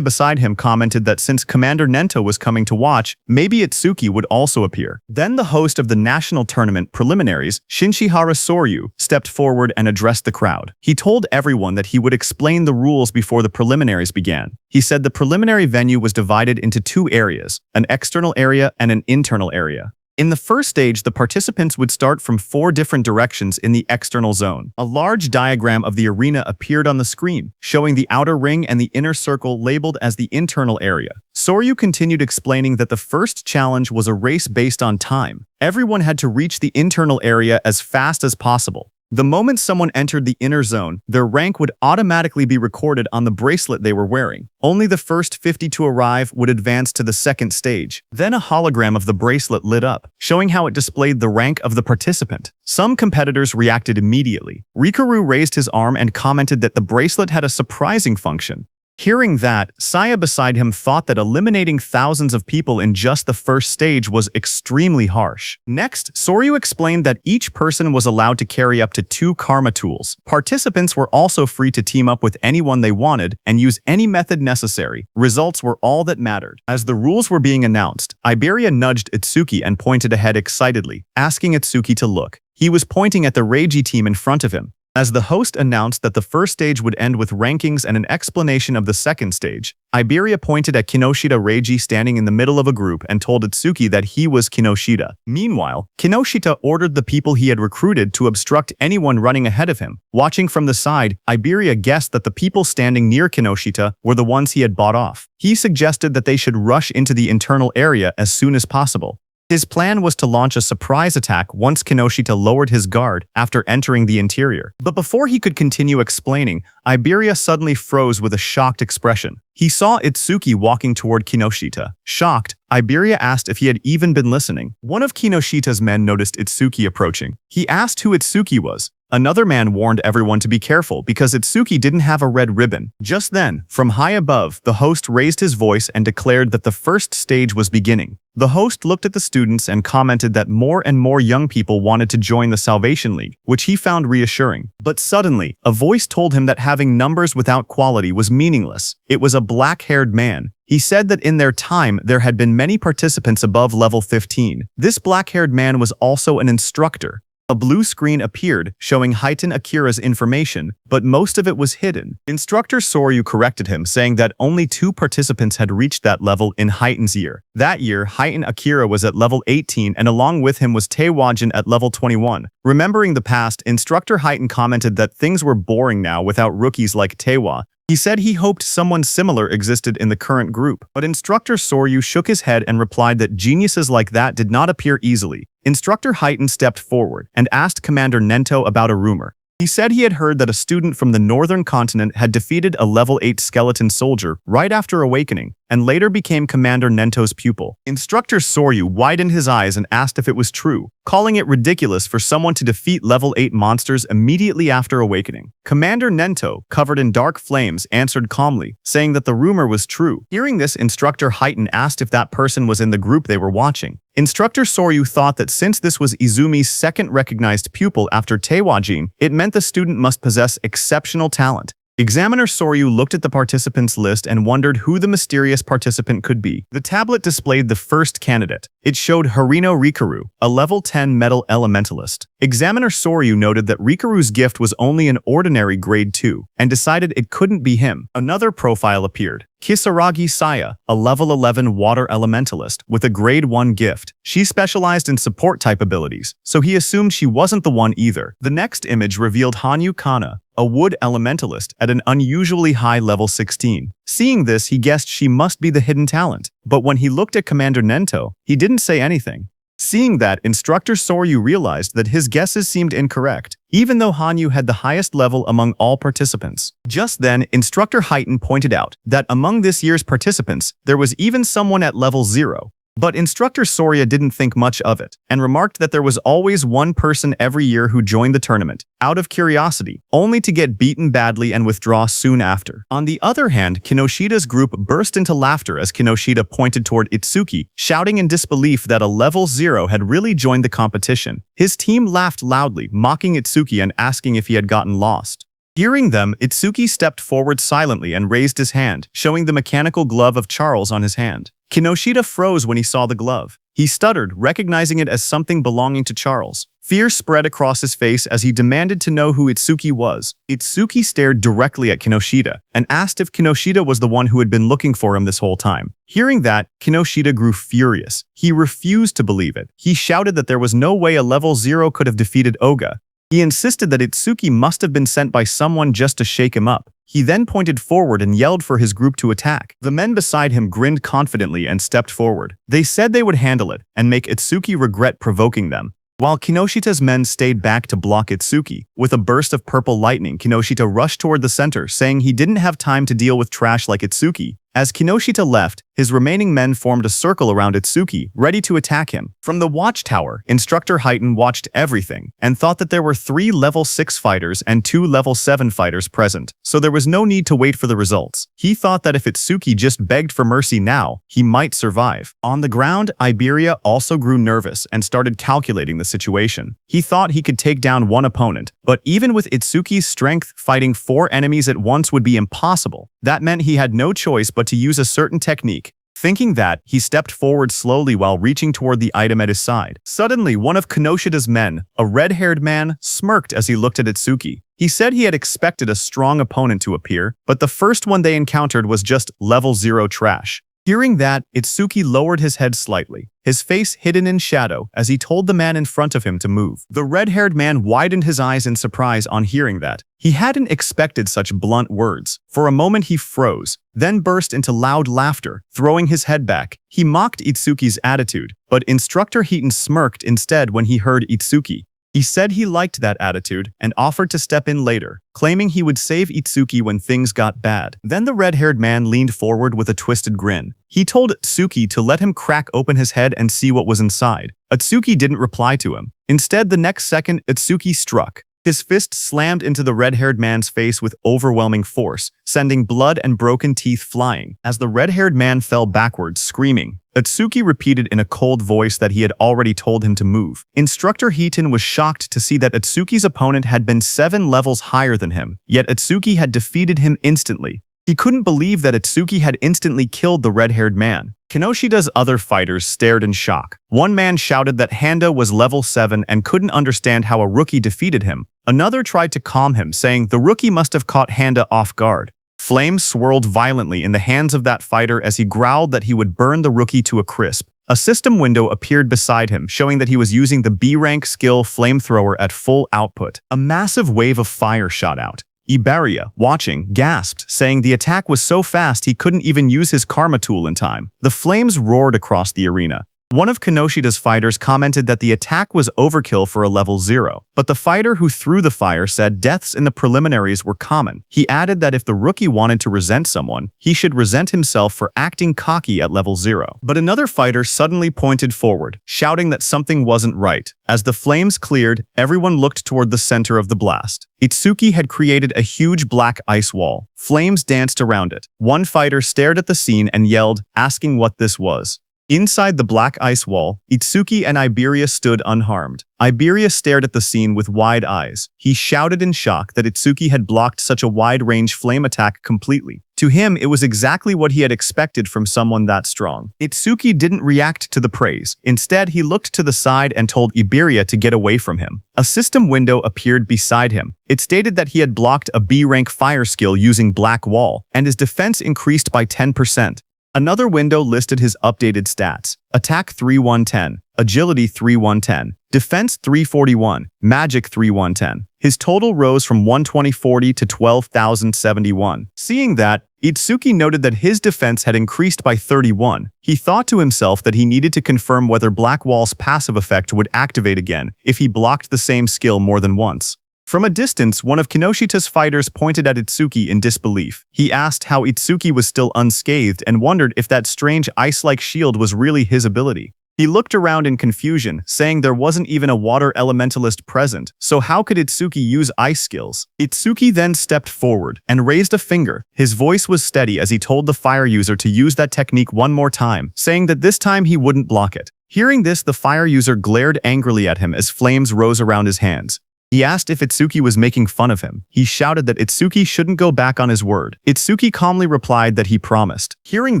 beside him commented that since Commander Nento was coming to watch, maybe Itsuki would also appear. Then the host of the national tournament preliminaries, Shinshihara Soryu, stepped forward and addressed the crowd. He told everyone that he would explain the rules before the preliminaries began. He said the preliminary venue was divided into two areas, an external area and an internal area. In the first stage, the participants would start from 4 different directions in the external zone. A large diagram of the arena appeared on the screen, showing the outer ring and the inner circle labeled as the internal area. Soryu continued explaining that the first challenge was a race based on time. Everyone had to reach the internal area as fast as possible. The moment someone entered the inner zone, their rank would automatically be recorded on the bracelet they were wearing. Only the first 50 to arrive would advance to the second stage. Then a hologram of the bracelet lit up, showing how it displayed the rank of the participant. Some competitors reacted immediately. Rikuru raised his arm and commented that the bracelet had a surprising function. Hearing that, Saya beside him thought that eliminating thousands of people in just the first stage was extremely harsh. Next, Soryu explained that each person was allowed to carry up to 2 karma tools. Participants were also free to team up with anyone they wanted and use any method necessary. Results were all that mattered. As the rules were being announced, Iberia nudged Itsuki and pointed ahead excitedly, asking Itsuki to look. He was pointing at the Reiji team in front of him. As the host announced that the first stage would end with rankings and an explanation of the second stage, Iberia pointed at Kinoshita Reiji standing in the middle of a group and told Itsuki that he was Kinoshita. Meanwhile, Kinoshita ordered the people he had recruited to obstruct anyone running ahead of him. Watching from the side, Iberia guessed that the people standing near Kinoshita were the ones he had bought off. He suggested that they should rush into the internal area as soon as possible. His plan was to launch a surprise attack once Kinoshita lowered his guard after entering the interior. But before he could continue explaining, Iberia suddenly froze with a shocked expression. He saw Itsuki walking toward Kinoshita. Shocked, Iberia asked if he had even been listening. One of Kinoshita's men noticed Itsuki approaching. He asked who Itsuki was. Another man warned everyone to be careful because Itsuki didn't have a red ribbon. Just then, from high above, the host raised his voice and declared that the first stage was beginning. The host looked at the students and commented that more and more young people wanted to join the Salvation League, which he found reassuring. But suddenly, a voice told him that having numbers without quality was meaningless. It was a black-haired man. He said that in their time, there had been many participants above level 15. This black-haired man was also an instructor. A blue screen appeared, showing Heitan Akira's information, but most of it was hidden. Instructor Soryu corrected him, saying that only 2 participants had reached that level in Heitan's year. That year, Heitan Akira was at level 18, and along with him was Taewajin at level 21. Remembering the past, Instructor Heitan commented that things were boring now without rookies like Taewa. He said he hoped someone similar existed in the current group, but Instructor Soryu shook his head and replied that geniuses like that did not appear easily. Instructor Heitan stepped forward and asked Commander Nento about a rumor. He said he had heard that a student from the northern continent had defeated a level 8 skeleton soldier right after awakening, and later became Commander Nento's pupil. Instructor Soryu widened his eyes and asked if it was true, calling it ridiculous for someone to defeat level 8 monsters immediately after awakening. Commander Nento, covered in dark flames, answered calmly, saying that the rumor was true. Hearing this, Instructor Heitan asked if that person was in the group they were watching. Instructor Soryu thought that since this was Izumi's second recognized pupil after Taewajin, it meant the student must possess exceptional talent. Examiner Soryu looked at the participants list and wondered who the mysterious participant could be. The tablet displayed the first candidate. It showed Harino Rikaru, a level 10 metal elementalist. Examiner Soryu noted that Rikaru's gift was only an ordinary grade 2 and decided it couldn't be him. Another profile appeared. Kisaragi Saya, a level 11 water elementalist with a grade 1 gift. She specialized in support type abilities, so he assumed she wasn't the one either. The next image revealed Hanyu Kana, a wood elementalist at an unusually high level 16. Seeing this, he guessed she must be the hidden talent. But when he looked at Commander Nento, he didn't say anything. Seeing that, Instructor Soryu realized that his guesses seemed incorrect, even though Hanyu had the highest level among all participants. Just then, Instructor Heighton pointed out that among this year's participants, there was even someone at level 0. But Instructor Sorya didn't think much of it, and remarked that there was always one person every year who joined the tournament, out of curiosity, only to get beaten badly and withdraw soon after. On the other hand, Kinoshida's group burst into laughter as Kinoshita pointed toward Itsuki, shouting in disbelief that a level 0 had really joined the competition. His team laughed loudly, mocking Itsuki and asking if he had gotten lost. Hearing them, Itsuki stepped forward silently and raised his hand, showing the mechanical glove of Charles on his hand. Kinoshita froze when he saw the glove. He stuttered, recognizing it as something belonging to Charles. Fear spread across his face as he demanded to know who Itsuki was. Itsuki stared directly at Kinoshita and asked if Kinoshita was the one who had been looking for him this whole time. Hearing that, Kinoshita grew furious. He refused to believe it. He shouted that there was no way a level 0 could have defeated Oga. He insisted that Itsuki must have been sent by someone just to shake him up. He then pointed forward and yelled for his group to attack. The men beside him grinned confidently and stepped forward. They said they would handle it and make Itsuki regret provoking them. While Kinoshita's men stayed back to block Itsuki, with a burst of purple lightning, Kinoshita rushed toward the center, saying he didn't have time to deal with trash like Itsuki. As Kinoshita left, his remaining men formed a circle around Itsuki, ready to attack him. From the watchtower, Instructor Heighton watched everything and thought that there were 3 level 6 fighters and 2 level 7 fighters present, so there was no need to wait for the results. He thought that if Itsuki just begged for mercy now, he might survive. On the ground, Iberia also grew nervous and started calculating the situation. He thought he could take down one opponent, but even with Itsuki's strength, fighting 4 enemies at once would be impossible. That meant he had no choice but to use a certain technique. Thinking that, he stepped forward slowly while reaching toward the item at his side. Suddenly, one of Kinoshita's men, a red-haired man, smirked as he looked at Itsuki. He said he had expected a strong opponent to appear, but the first one they encountered was just level 0 trash. Hearing that, Itsuki lowered his head slightly, his face hidden in shadow as he told the man in front of him to move. The red-haired man widened his eyes in surprise on hearing that. He hadn't expected such blunt words. For a moment he froze, then burst into loud laughter, throwing his head back. He mocked Itsuki's attitude, but Instructor Heaton smirked instead when he heard Itsuki. He said he liked that attitude and offered to step in later, claiming he would save Itsuki when things got bad. Then the red-haired man leaned forward with a twisted grin. He told Itsuki to let him crack open his head and see what was inside. Itsuki didn't reply to him. Instead, the next second, Itsuki struck. His fist slammed into the red-haired man's face with overwhelming force, sending blood and broken teeth flying. As the red-haired man fell backwards, screaming, Itsuki repeated in a cold voice that he had already told him to move. Instructor Heaton was shocked to see that Itsuki's opponent had been 7 levels higher than him, yet Itsuki had defeated him instantly. He couldn't believe that Itsuki had instantly killed the red-haired man. Kinoshita's other fighters stared in shock. One man shouted that Handa was level 7 and couldn't understand how a rookie defeated him. Another tried to calm him, saying the rookie must have caught Handa off guard. Flames swirled violently in the hands of that fighter as he growled that he would burn the rookie to a crisp. A system window appeared beside him, showing that he was using the B-rank skill flamethrower at full output. A massive wave of fire shot out. Iberia, watching, gasped, saying the attack was so fast he couldn't even use his karma tool in time. The flames roared across the arena. One of Kinoshita's fighters commented that the attack was overkill for a level 0, but the fighter who threw the fire said deaths in the preliminaries were common. He added that if the rookie wanted to resent someone, he should resent himself for acting cocky at level 0. But another fighter suddenly pointed forward, shouting that something wasn't right. As the flames cleared, everyone looked toward the center of the blast. Itsuki had created a huge black ice wall. Flames danced around it. One fighter stared at the scene and yelled, asking what this was. Inside the black ice wall, Itsuki and Iberia stood unharmed. Iberia stared at the scene with wide eyes. He shouted in shock that Itsuki had blocked such a wide-range flame attack completely. To him, it was exactly what he had expected from someone that strong. Itsuki didn't react to the praise. Instead, he looked to the side and told Iberia to get away from him. A system window appeared beside him. It stated that he had blocked a B-rank fire skill using Black Wall, and his defense increased by 10%. Another window listed his updated stats: Attack 3110, Agility 3110, Defense 341, Magic 3110. His total rose from 12040 to 12,071. Seeing that, Itsuki noted that his defense had increased by 31. He thought to himself that he needed to confirm whether Black Wall's passive effect would activate again if he blocked the same skill more than once. From a distance, one of Kinoshita's fighters pointed at Itsuki in disbelief. He asked how Itsuki was still unscathed and wondered if that strange ice-like shield was really his ability. He looked around in confusion, saying there wasn't even a water elementalist present, so how could Itsuki use ice skills? Itsuki then stepped forward and raised a finger. His voice was steady as he told the fire user to use that technique one more time, saying that this time he wouldn't block it. Hearing this, the fire user glared angrily at him as flames rose around his hands. He asked if Itsuki was making fun of him. He shouted that Itsuki shouldn't go back on his word. Itsuki calmly replied that he promised. Hearing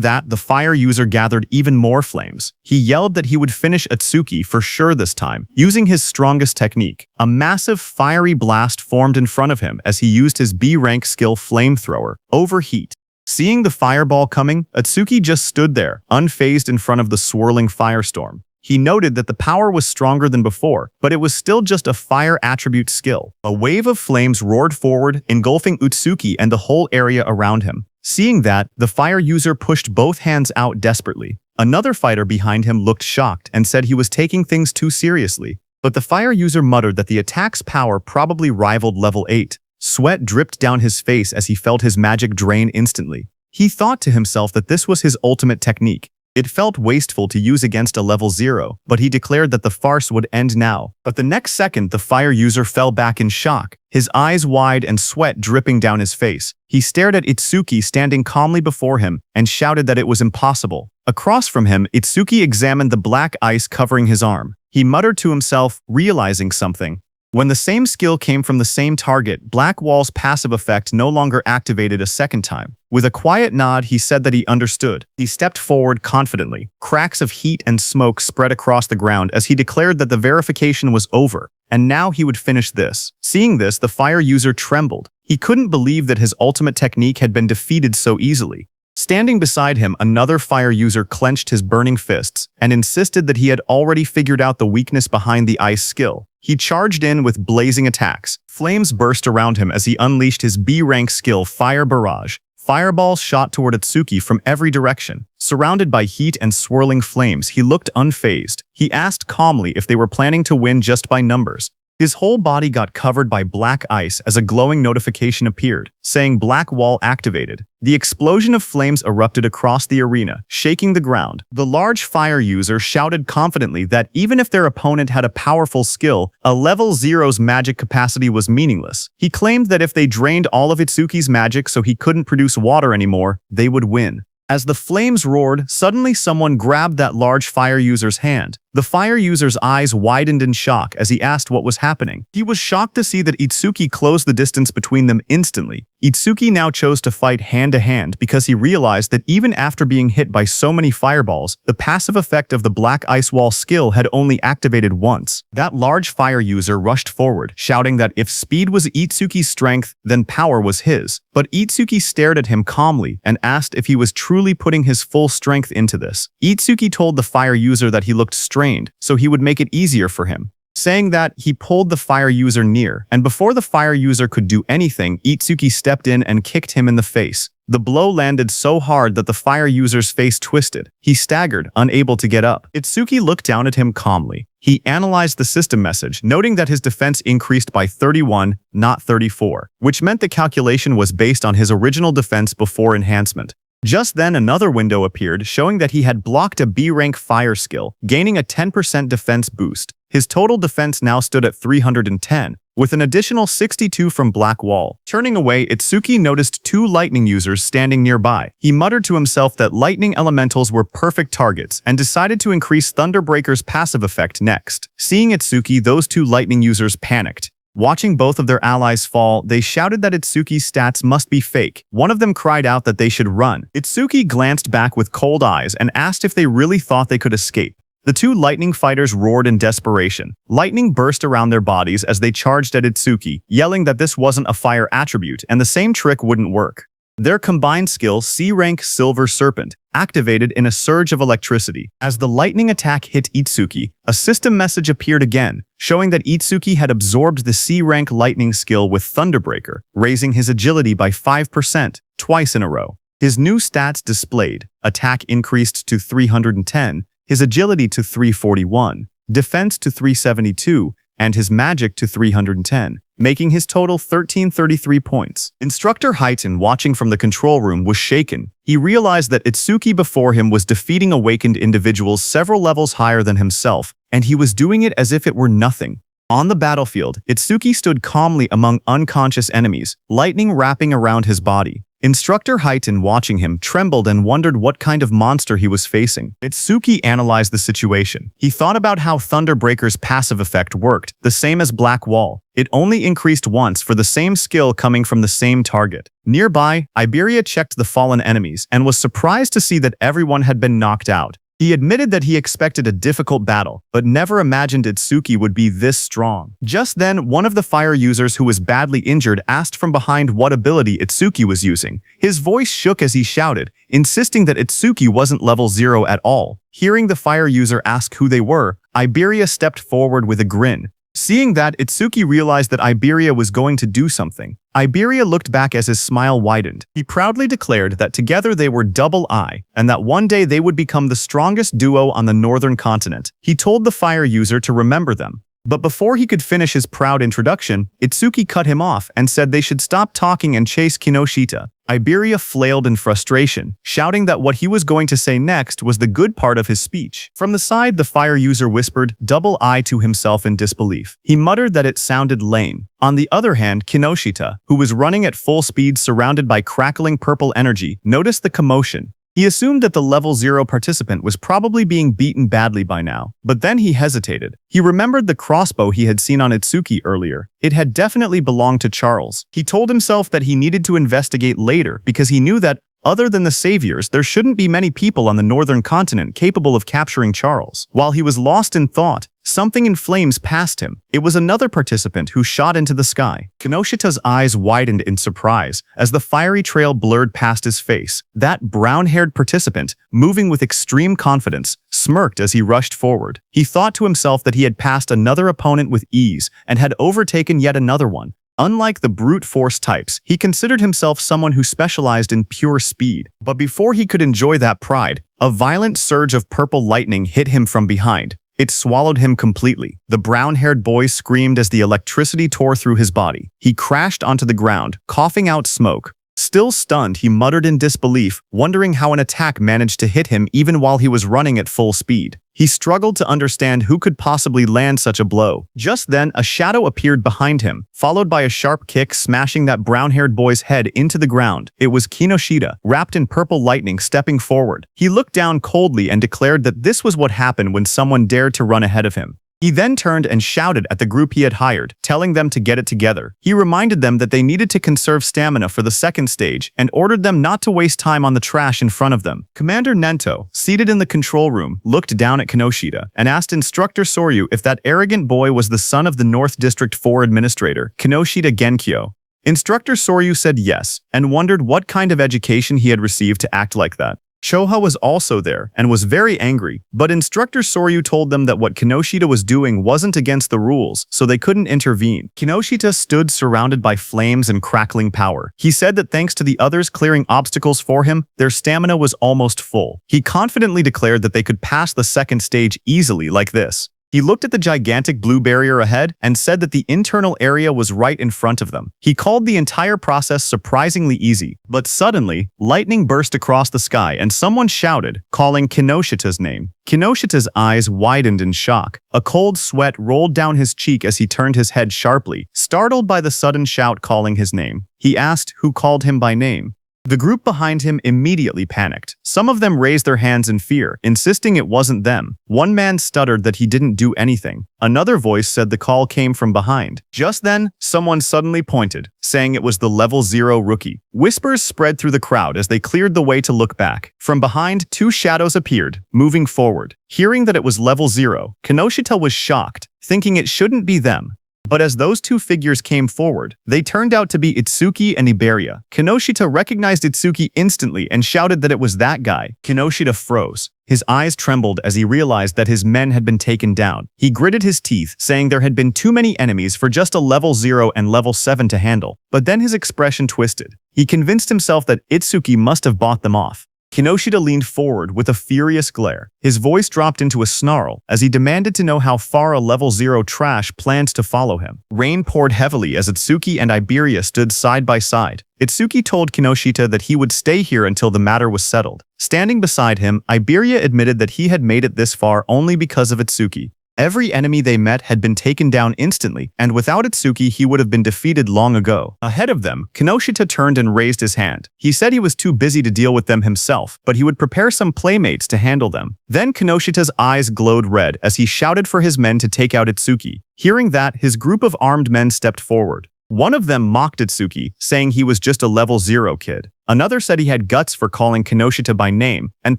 that, the fire user gathered even more flames. He yelled that he would finish Itsuki for sure this time, using his strongest technique. A massive fiery blast formed in front of him as he used his B-rank skill Flamethrower, Overheat. Seeing the fireball coming, Itsuki just stood there, unfazed in front of the swirling firestorm. He noted that the power was stronger than before, but it was still just a fire attribute skill. A wave of flames roared forward, engulfing Itsuki and the whole area around him. Seeing that, the fire user pushed both hands out desperately. Another fighter behind him looked shocked and said he was taking things too seriously. But the fire user muttered that the attack's power probably rivaled level 8. Sweat dripped down his face as he felt his magic drain instantly. He thought to himself that this was his ultimate technique. It felt wasteful to use against a level 0, but he declared that the farce would end now. But the next second, the fire user fell back in shock, his eyes wide and sweat dripping down his face. He stared at Itsuki standing calmly before him and shouted that it was impossible. Across from him, Itsuki examined the black ice covering his arm. He muttered to himself, realizing something. When the same skill came from the same target, Black Wall's passive effect no longer activated a second time. With a quiet nod, he said that he understood. He stepped forward confidently. Cracks of heat and smoke spread across the ground as he declared that the verification was over, and now he would finish this. Seeing this, the fire user trembled. He couldn't believe that his ultimate technique had been defeated so easily. Standing beside him, another fire user clenched his burning fists and insisted that he had already figured out the weakness behind the ice skill. He charged in with blazing attacks. Flames burst around him as he unleashed his B-rank skill Fire Barrage. Fireballs shot toward Itsuki from every direction. Surrounded by heat and swirling flames, he looked unfazed. He asked calmly if they were planning to win just by numbers. His whole body got covered by black ice as a glowing notification appeared, saying Black Wall activated. The explosion of flames erupted across the arena, shaking the ground. The large fire user shouted confidently that even if their opponent had a powerful skill, a level 0's magic capacity was meaningless. He claimed that if they drained all of Itsuki's magic so he couldn't produce water anymore, they would win. As the flames roared, suddenly someone grabbed that large fire user's hand. The fire user's eyes widened in shock as he asked what was happening. He was shocked to see that Itsuki closed the distance between them instantly. Itsuki now chose to fight hand-to-hand because he realized that even after being hit by so many fireballs, the passive effect of the Black Ice Wall skill had only activated once. That large fire user rushed forward, shouting that if speed was Itsuki's strength, then power was his. But Itsuki stared at him calmly and asked if he was truly putting his full strength into this. Itsuki told the fire user that he looked strained, so he would make it easier for him. Saying that, he pulled the fire user near, and before the fire user could do anything, Itsuki stepped in and kicked him in the face. The blow landed so hard that the fire user's face twisted. He staggered, unable to get up. Itsuki looked down at him calmly. He analyzed the system message, noting that his defense increased by 31, not 34, which meant the calculation was based on his original defense before enhancement. Just then, another window appeared, showing that he had blocked a B-rank fire skill, gaining a 10% defense boost. His total defense now stood at 310, with an additional 62 from Black Wall. Turning away, Itsuki noticed 2 lightning users standing nearby. He muttered to himself that lightning elementals were perfect targets and decided to increase Thunderbreaker's passive effect next. Seeing Itsuki, those 2 lightning users panicked. Watching both of their allies fall, they shouted that Itsuki's stats must be fake. One of them cried out that they should run. Itsuki glanced back with cold eyes and asked if they really thought they could escape. The 2 lightning fighters roared in desperation. Lightning burst around their bodies as they charged at Itsuki, yelling that this wasn't a fire attribute and the same trick wouldn't work. Their combined skill, C-Rank Silver Serpent, activated in a surge of electricity. As the lightning attack hit Itsuki, a system message appeared again, showing that Itsuki had absorbed the C-Rank lightning skill with Thunderbreaker, raising his agility by 5%, twice in a row. His new stats displayed: attack increased to 310, his agility to 341, defense to 372, and his magic to 310, making his total 1333 points. Instructor Highton, watching from the control room, was shaken. He realized that Itsuki before him was defeating awakened individuals several levels higher than himself, and he was doing it as if it were nothing. On the battlefield, Itsuki stood calmly among unconscious enemies, lightning wrapping around his body. Instructor Highton, watching him, trembled and wondered what kind of monster he was facing. Itsuki analyzed the situation. He thought about how Thunderbreaker's passive effect worked, the same as Black Wall. It only increased once for the same skill coming from the same target. Nearby, Iberia checked the fallen enemies and was surprised to see that everyone had been knocked out. He admitted that he expected a difficult battle, but never imagined Itsuki would be this strong. Just then, one of the fire users who was badly injured asked from behind what ability Itsuki was using. His voice shook as he shouted, insisting that Itsuki wasn't level 0 at all. Hearing the fire user ask who they were, Iberia stepped forward with a grin. Seeing that, Itsuki realized that Iberia was going to do something. Iberia looked back as his smile widened. He proudly declared that together they were double I, and that one day they would become the strongest duo on the northern continent. He told the fire user to remember them. But before he could finish his proud introduction, Itsuki cut him off and said they should stop talking and chase Kinoshita. Iberia flailed in frustration, shouting that what he was going to say next was the good part of his speech. From the side, the fire user whispered double I to himself in disbelief. He muttered that it sounded lame. On the other hand, Kinoshita, who was running at full speed surrounded by crackling purple energy, noticed the commotion. He assumed that the level 0 participant was probably being beaten badly by now, but then he hesitated. He remembered the crossbow he had seen on Itsuki earlier. It had definitely belonged to Charles. He told himself that he needed to investigate later because he knew that, other than the saviors, there shouldn't be many people on the northern continent capable of capturing Charles. While he was lost in thought, something in flames passed him. It was another participant who shot into the sky. Kinoshita's eyes widened in surprise as the fiery trail blurred past his face. That brown-haired participant, moving with extreme confidence, smirked as he rushed forward. He thought to himself that he had passed another opponent with ease and had overtaken yet another one. Unlike the brute force types, he considered himself someone who specialized in pure speed. But before he could enjoy that pride, a violent surge of purple lightning hit him from behind. It swallowed him completely. The brown-haired boy screamed as the electricity tore through his body. He crashed onto the ground, coughing out smoke. Still stunned, he muttered in disbelief, wondering how an attack managed to hit him even while he was running at full speed. He struggled to understand who could possibly land such a blow. Just then, a shadow appeared behind him, followed by a sharp kick smashing that brown-haired boy's head into the ground. It was Kinoshita, wrapped in purple lightning, stepping forward. He looked down coldly and declared that this was what happened when someone dared to run ahead of him. He then turned and shouted at the group he had hired, telling them to get it together. He reminded them that they needed to conserve stamina for the second stage and ordered them not to waste time on the trash in front of them. Commander Nento, seated in the control room, looked down at Kinoshita and asked Instructor Soryu if that arrogant boy was the son of the North District 4 Administrator, Kinoshita Genkyo. Instructor Soryu said yes, and wondered what kind of education he had received to act like that. Choha was also there and was very angry, but Instructor Soryu told them that what Kinoshita was doing wasn't against the rules, so they couldn't intervene. Kinoshita stood surrounded by flames and crackling power. He said that thanks to the others clearing obstacles for him, their stamina was almost full. He confidently declared that they could pass the second stage easily like this. He looked at the gigantic blue barrier ahead and said that the internal area was right in front of them. He called the entire process surprisingly easy, but suddenly, lightning burst across the sky and someone shouted, calling Kinoshita's name. Kinoshita's eyes widened in shock. A cold sweat rolled down his cheek as he turned his head sharply, startled by the sudden shout calling his name. He asked who called him by name. The group behind him immediately panicked. Some of them raised their hands in fear, insisting it wasn't them. One man stuttered that he didn't do anything. Another voice said the call came from behind. Just then, someone suddenly pointed, saying it was the level 0 rookie. Whispers spread through the crowd as they cleared the way to look back. From behind, two shadows appeared, moving forward. Hearing that it was level 0, Kinoshita was shocked, thinking it shouldn't be them. But as those two figures came forward, they turned out to be Itsuki and Iberia. Kinoshita recognized Itsuki instantly and shouted that it was that guy. Kinoshita froze. His eyes trembled as he realized that his men had been taken down. He gritted his teeth, saying there had been too many enemies for just a level 0 and level 7 to handle. But then his expression twisted. He convinced himself that Itsuki must have bought them off. Kinoshita leaned forward with a furious glare. His voice dropped into a snarl as he demanded to know how far a level 0 trash planned to follow him. Rain poured heavily as Itsuki and Iberia stood side by side. Itsuki told Kinoshita that he would stay here until the matter was settled. Standing beside him, Iberia admitted that he had made it this far only because of Itsuki. Every enemy they met had been taken down instantly, and without Itsuki he would have been defeated long ago. Ahead of them, Kinoshita turned and raised his hand. He said he was too busy to deal with them himself, but he would prepare some playmates to handle them. Then Kinoshita's eyes glowed red as he shouted for his men to take out Itsuki. Hearing that, his group of armed men stepped forward. One of them mocked Itsuki, saying he was just a level 0 kid. Another said he had guts for calling Kinoshita by name and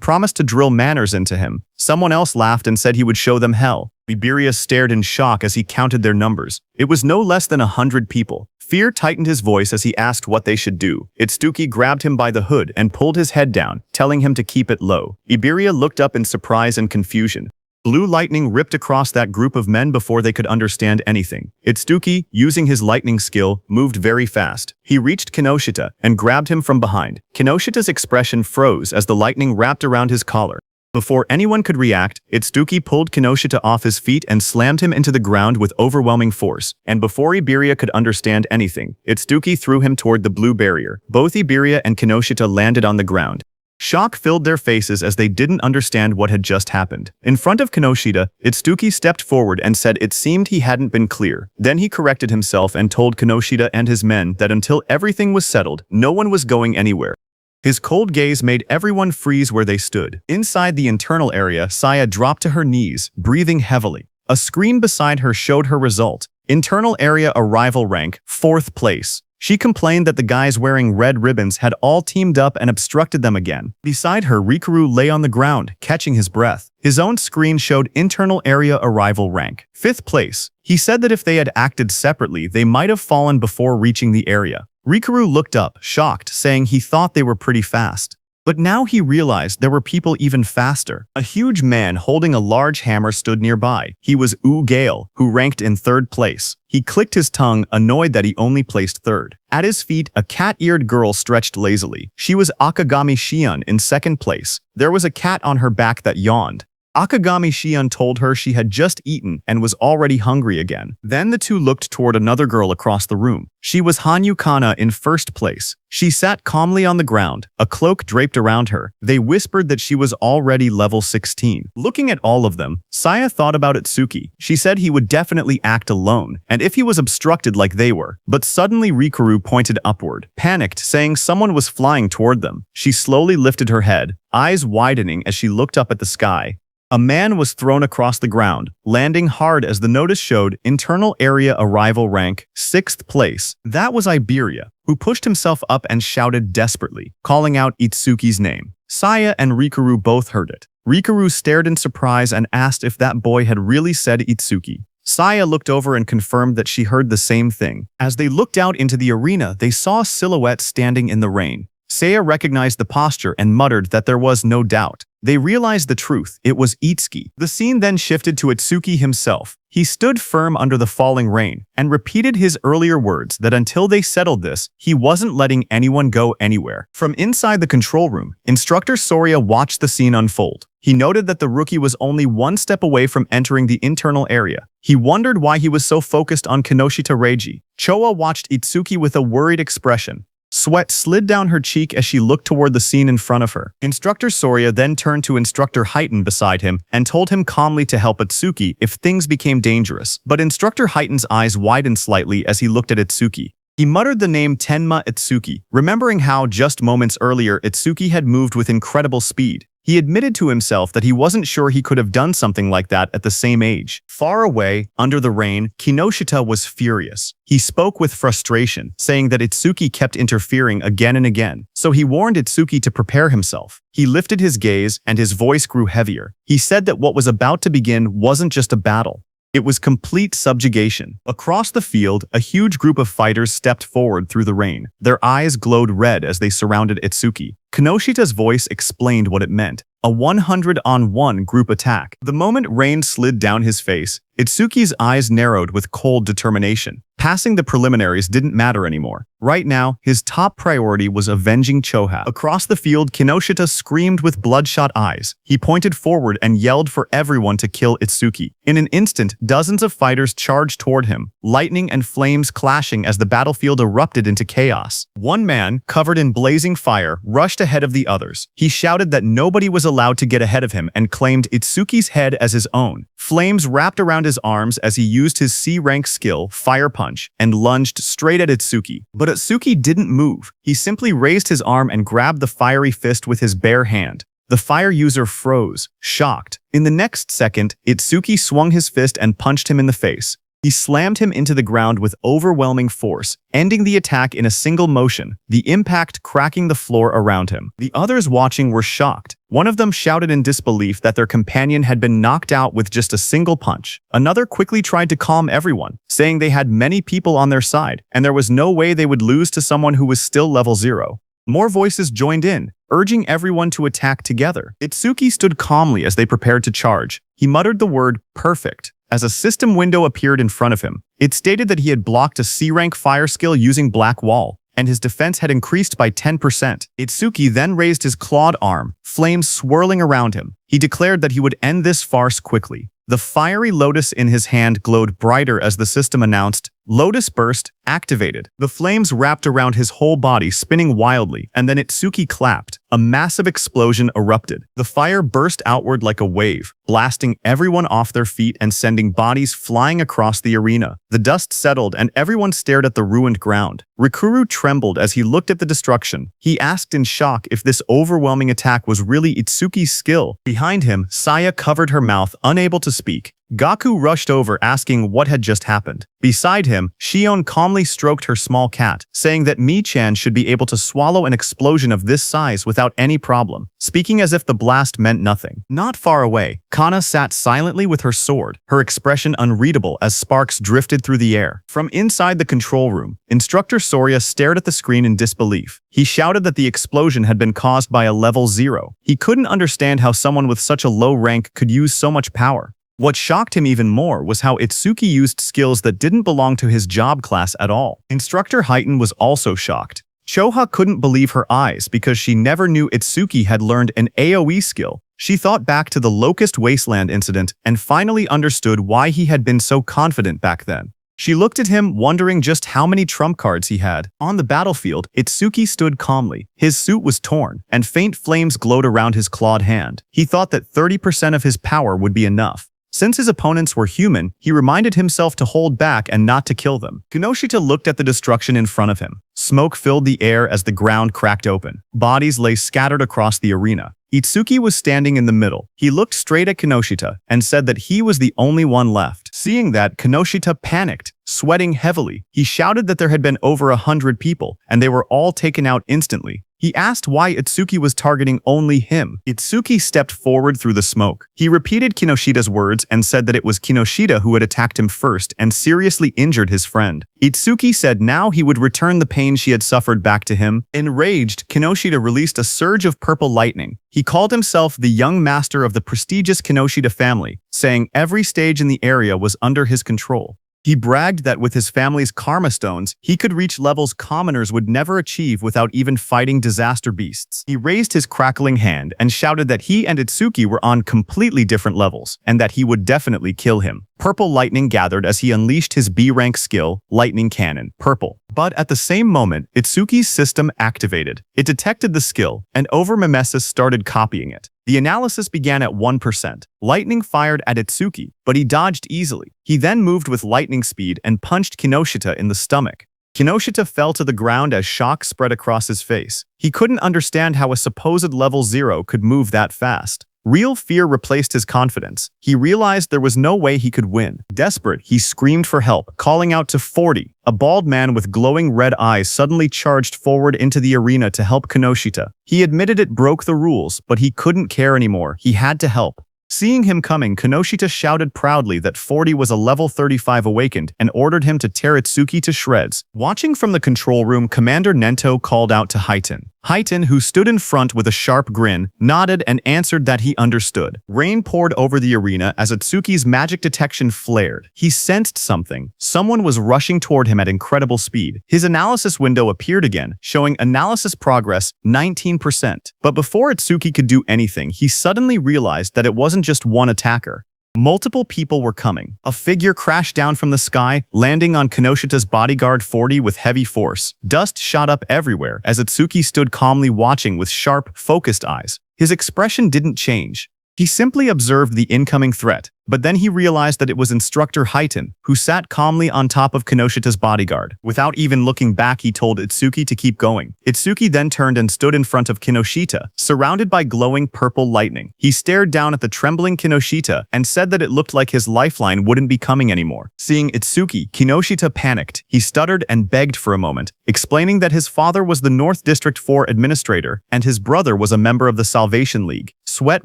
promised to drill manners into him. Someone else laughed and said he would show them hell. Iberia stared in shock as he counted their numbers. It was no less than 100 people. Fear tightened his voice as he asked what they should do. Itsuki grabbed him by the hood and pulled his head down, telling him to keep it low. Iberia looked up in surprise and confusion. Blue lightning ripped across that group of men before they could understand anything. Itsuki, using his lightning skill, moved very fast. He reached Kinoshita and grabbed him from behind. Kinoshita's expression froze as the lightning wrapped around his collar. Before anyone could react, Itsuki pulled Kinoshita off his feet and slammed him into the ground with overwhelming force. And before Iberia could understand anything, Itsuki threw him toward the blue barrier. Both Iberia and Kinoshita landed on the ground. Shock filled their faces as they didn't understand what had just happened. In front of Kinoshita, Itsuki stepped forward and said it seemed he hadn't been clear. Then he corrected himself and told Kinoshita and his men that until everything was settled, no one was going anywhere. His cold gaze made everyone freeze where they stood. Inside the internal area, Saya dropped to her knees, breathing heavily. A screen beside her showed her result. Internal area arrival rank, 4th place. She complained that the guys wearing red ribbons had all teamed up and obstructed them again. Beside her, Rikuru lay on the ground, catching his breath. His own screen showed internal area arrival rank, 5th place. He said that if they had acted separately, they might have fallen before reaching the area. Rikuru looked up, shocked, saying he thought they were pretty fast. But now he realized there were people even faster. A huge man holding a large hammer stood nearby. He was Gale, who ranked in 3rd place. He clicked his tongue, annoyed that he only placed 3rd. At his feet, a cat-eared girl stretched lazily. She was Akagami Shion in 2nd place. There was a cat on her back that yawned. Akagami Shion told her she had just eaten and was already hungry again. Then the two looked toward another girl across the room. She was Hanyu Kana in 1st place. She sat calmly on the ground, a cloak draped around her. They whispered that she was already level 16. Looking at all of them, Saya thought about Itsuki. She said he would definitely act alone, and if he was obstructed like they were. But suddenly Rikuru pointed upward, panicked, saying someone was flying toward them. She slowly lifted her head, eyes widening as she looked up at the sky. A man was thrown across the ground, landing hard as the notice showed internal area arrival rank, 6th place. That was Iberia, who pushed himself up and shouted desperately, calling out Itsuki's name. Saya and Rikuru both heard it. Rikuru stared in surprise and asked if that boy had really said Itsuki. Saya looked over and confirmed that she heard the same thing. As they looked out into the arena, they saw a silhouette standing in the rain. Saya recognized the posture and muttered that there was no doubt. They realized the truth. It was Itsuki. The scene then shifted to Itsuki himself. He stood firm under the falling rain and repeated his earlier words that until they settled this, he wasn't letting anyone go anywhere. From inside the control room, Instructor Soria watched the scene unfold. He noted that the rookie was only one step away from entering the internal area. He wondered why he was so focused on Kinoshita Reiji. Choa watched Itsuki with a worried expression. Sweat slid down her cheek as she looked toward the scene in front of her. Instructor Soria then turned to Instructor Heighten beside him and told him calmly to help Itsuki if things became dangerous. But Instructor Heighten's eyes widened slightly as he looked at Itsuki. He muttered the name Tenma Itsuki, remembering how just moments earlier Itsuki had moved with incredible speed. He admitted to himself that he wasn't sure he could have done something like that at the same age. Far away, under the rain, Kinoshita was furious. He spoke with frustration, saying that Itsuki kept interfering again and again, so he warned Itsuki to prepare himself. He lifted his gaze, and his voice grew heavier. He said that what was about to begin wasn't just a battle. It was complete subjugation. Across the field, a huge group of fighters stepped forward through the rain. Their eyes glowed red as they surrounded Itsuki. Kinoshita's voice explained what it meant. A 100-on-1 group attack. The moment rain slid down his face, Itsuki's eyes narrowed with cold determination. Passing the preliminaries didn't matter anymore. Right now, his top priority was avenging Choha. Across the field, Kinoshita screamed with bloodshot eyes. He pointed forward and yelled for everyone to kill Itsuki. In an instant, dozens of fighters charged toward him, lightning and flames clashing as the battlefield erupted into chaos. One man, covered in blazing fire, rushed ahead of the others. He shouted that nobody was allowed to get ahead of him and claimed Itsuki's head as his own. Flames wrapped around his arms as he used his C-rank skill, Fire Punch, and lunged straight at Itsuki. But Itsuki didn't move. He simply raised his arm and grabbed the fiery fist with his bare hand. The fire user froze, shocked. In the next second, Itsuki swung his fist and punched him in the face. He slammed him into the ground with overwhelming force, ending the attack in a single motion, the impact cracking the floor around him. The others watching were shocked. One of them shouted in disbelief that their companion had been knocked out with just a single punch. Another quickly tried to calm everyone, saying they had many people on their side, and there was no way they would lose to someone who was still level 0. More voices joined in, urging everyone to attack together. Itsuki stood calmly as they prepared to charge. He muttered the word, "perfect," as a system window appeared in front of him. It stated that he had blocked a C-rank fire skill using Black Wall, and his defense had increased by 10%. Itsuki then raised his clawed arm, flames swirling around him. He declared that he would end this farce quickly. The fiery lotus in his hand glowed brighter as the system announced, "Lotus Burst activated." The flames wrapped around his whole body, spinning wildly, and then Itsuki clapped. A massive explosion erupted. The fire burst outward like a wave, blasting everyone off their feet and sending bodies flying across the arena. The dust settled and everyone stared at the ruined ground. Rikuru trembled as he looked at the destruction. He asked in shock if this overwhelming attack was really Itsuki's skill. Behind him, Saya covered her mouth, unable to speak. Gaku rushed over asking what had just happened. Beside him, Shion calmly stroked her small cat, saying that Mi-chan should be able to swallow an explosion of this size without any problem, speaking as if the blast meant nothing. Not far away, Kana sat silently with her sword, her expression unreadable as sparks drifted through the air. From inside the control room, Instructor Soria stared at the screen in disbelief. He shouted that the explosion had been caused by a level 0. He couldn't understand how someone with such a low rank could use so much power. What shocked him even more was how Itsuki used skills that didn't belong to his job class at all. Instructor Heighten was also shocked. Choha couldn't believe her eyes because she never knew Itsuki had learned an AoE skill. She thought back to the Locust Wasteland incident and finally understood why he had been so confident back then. She looked at him, wondering just how many trump cards he had. On the battlefield, Itsuki stood calmly. His suit was torn, and faint flames glowed around his clawed hand. He thought that 30% of his power would be enough. Since his opponents were human, he reminded himself to hold back and not to kill them. Kinoshita looked at the destruction in front of him. Smoke filled the air as the ground cracked open. Bodies lay scattered across the arena. Itsuki was standing in the middle. He looked straight at Kinoshita and said that he was the only one left. Seeing that, Kinoshita panicked, sweating heavily. He shouted that there had been over 100 people, and they were all taken out instantly. He asked why Itsuki was targeting only him. Itsuki stepped forward through the smoke. He repeated Kinoshita's words and said that it was Kinoshita who had attacked him first and seriously injured his friend. Itsuki said now he would return the pain she had suffered back to him. Enraged, Kinoshita released a surge of purple lightning. He called himself the young master of the prestigious Kinoshita family, saying every stage in the area was under his control. He bragged that with his family's karma stones, he could reach levels commoners would never achieve without even fighting disaster beasts. He raised his crackling hand and shouted that he and Itsuki were on completely different levels, and that he would definitely kill him. Purple lightning gathered as he unleashed his B-rank skill, Lightning Cannon, Purple. But at the same moment, Itsuki's system activated. It detected the skill, and over-mimesis started copying it. The analysis began at 1%. Lightning fired at Itsuki, but he dodged easily. He then moved with lightning speed and punched Kinoshita in the stomach. Kinoshita fell to the ground as shock spread across his face. He couldn't understand how a supposed level 0 could move that fast. Real fear replaced his confidence. He realized there was no way he could win. Desperate, he screamed for help, calling out to 40. A bald man with glowing red eyes suddenly charged forward into the arena to help Kinoshita. He admitted it broke the rules, but he couldn't care anymore. He had to help. Seeing him coming, Kinoshita shouted proudly that 40 was a level 35 awakened and ordered him to tear Itsuki to shreds. Watching from the control room, Commander Nento called out to Highton. Highton, who stood in front with a sharp grin, nodded and answered that he understood. Rain poured over the arena as Itsuki's magic detection flared. He sensed something. Someone was rushing toward him at incredible speed. His analysis window appeared again, showing analysis progress 19%. But before Itsuki could do anything, he suddenly realized that it wasn't just one attacker. Multiple people were coming. A figure crashed down from the sky, landing on Kinoshita's bodyguard 40 with heavy force. Dust shot up everywhere as Itsuki stood calmly watching with sharp, focused eyes. His expression didn't change. He simply observed the incoming threat, but then he realized that it was Instructor Highton, who sat calmly on top of Kinoshita's bodyguard. Without even looking back, he told Itsuki to keep going. Itsuki then turned and stood in front of Kinoshita, surrounded by glowing purple lightning. He stared down at the trembling Kinoshita and said that it looked like his lifeline wouldn't be coming anymore. Seeing Itsuki, Kinoshita panicked. He stuttered and begged for a moment, explaining that his father was the North District 4 administrator and his brother was a member of the Salvation League. Sweat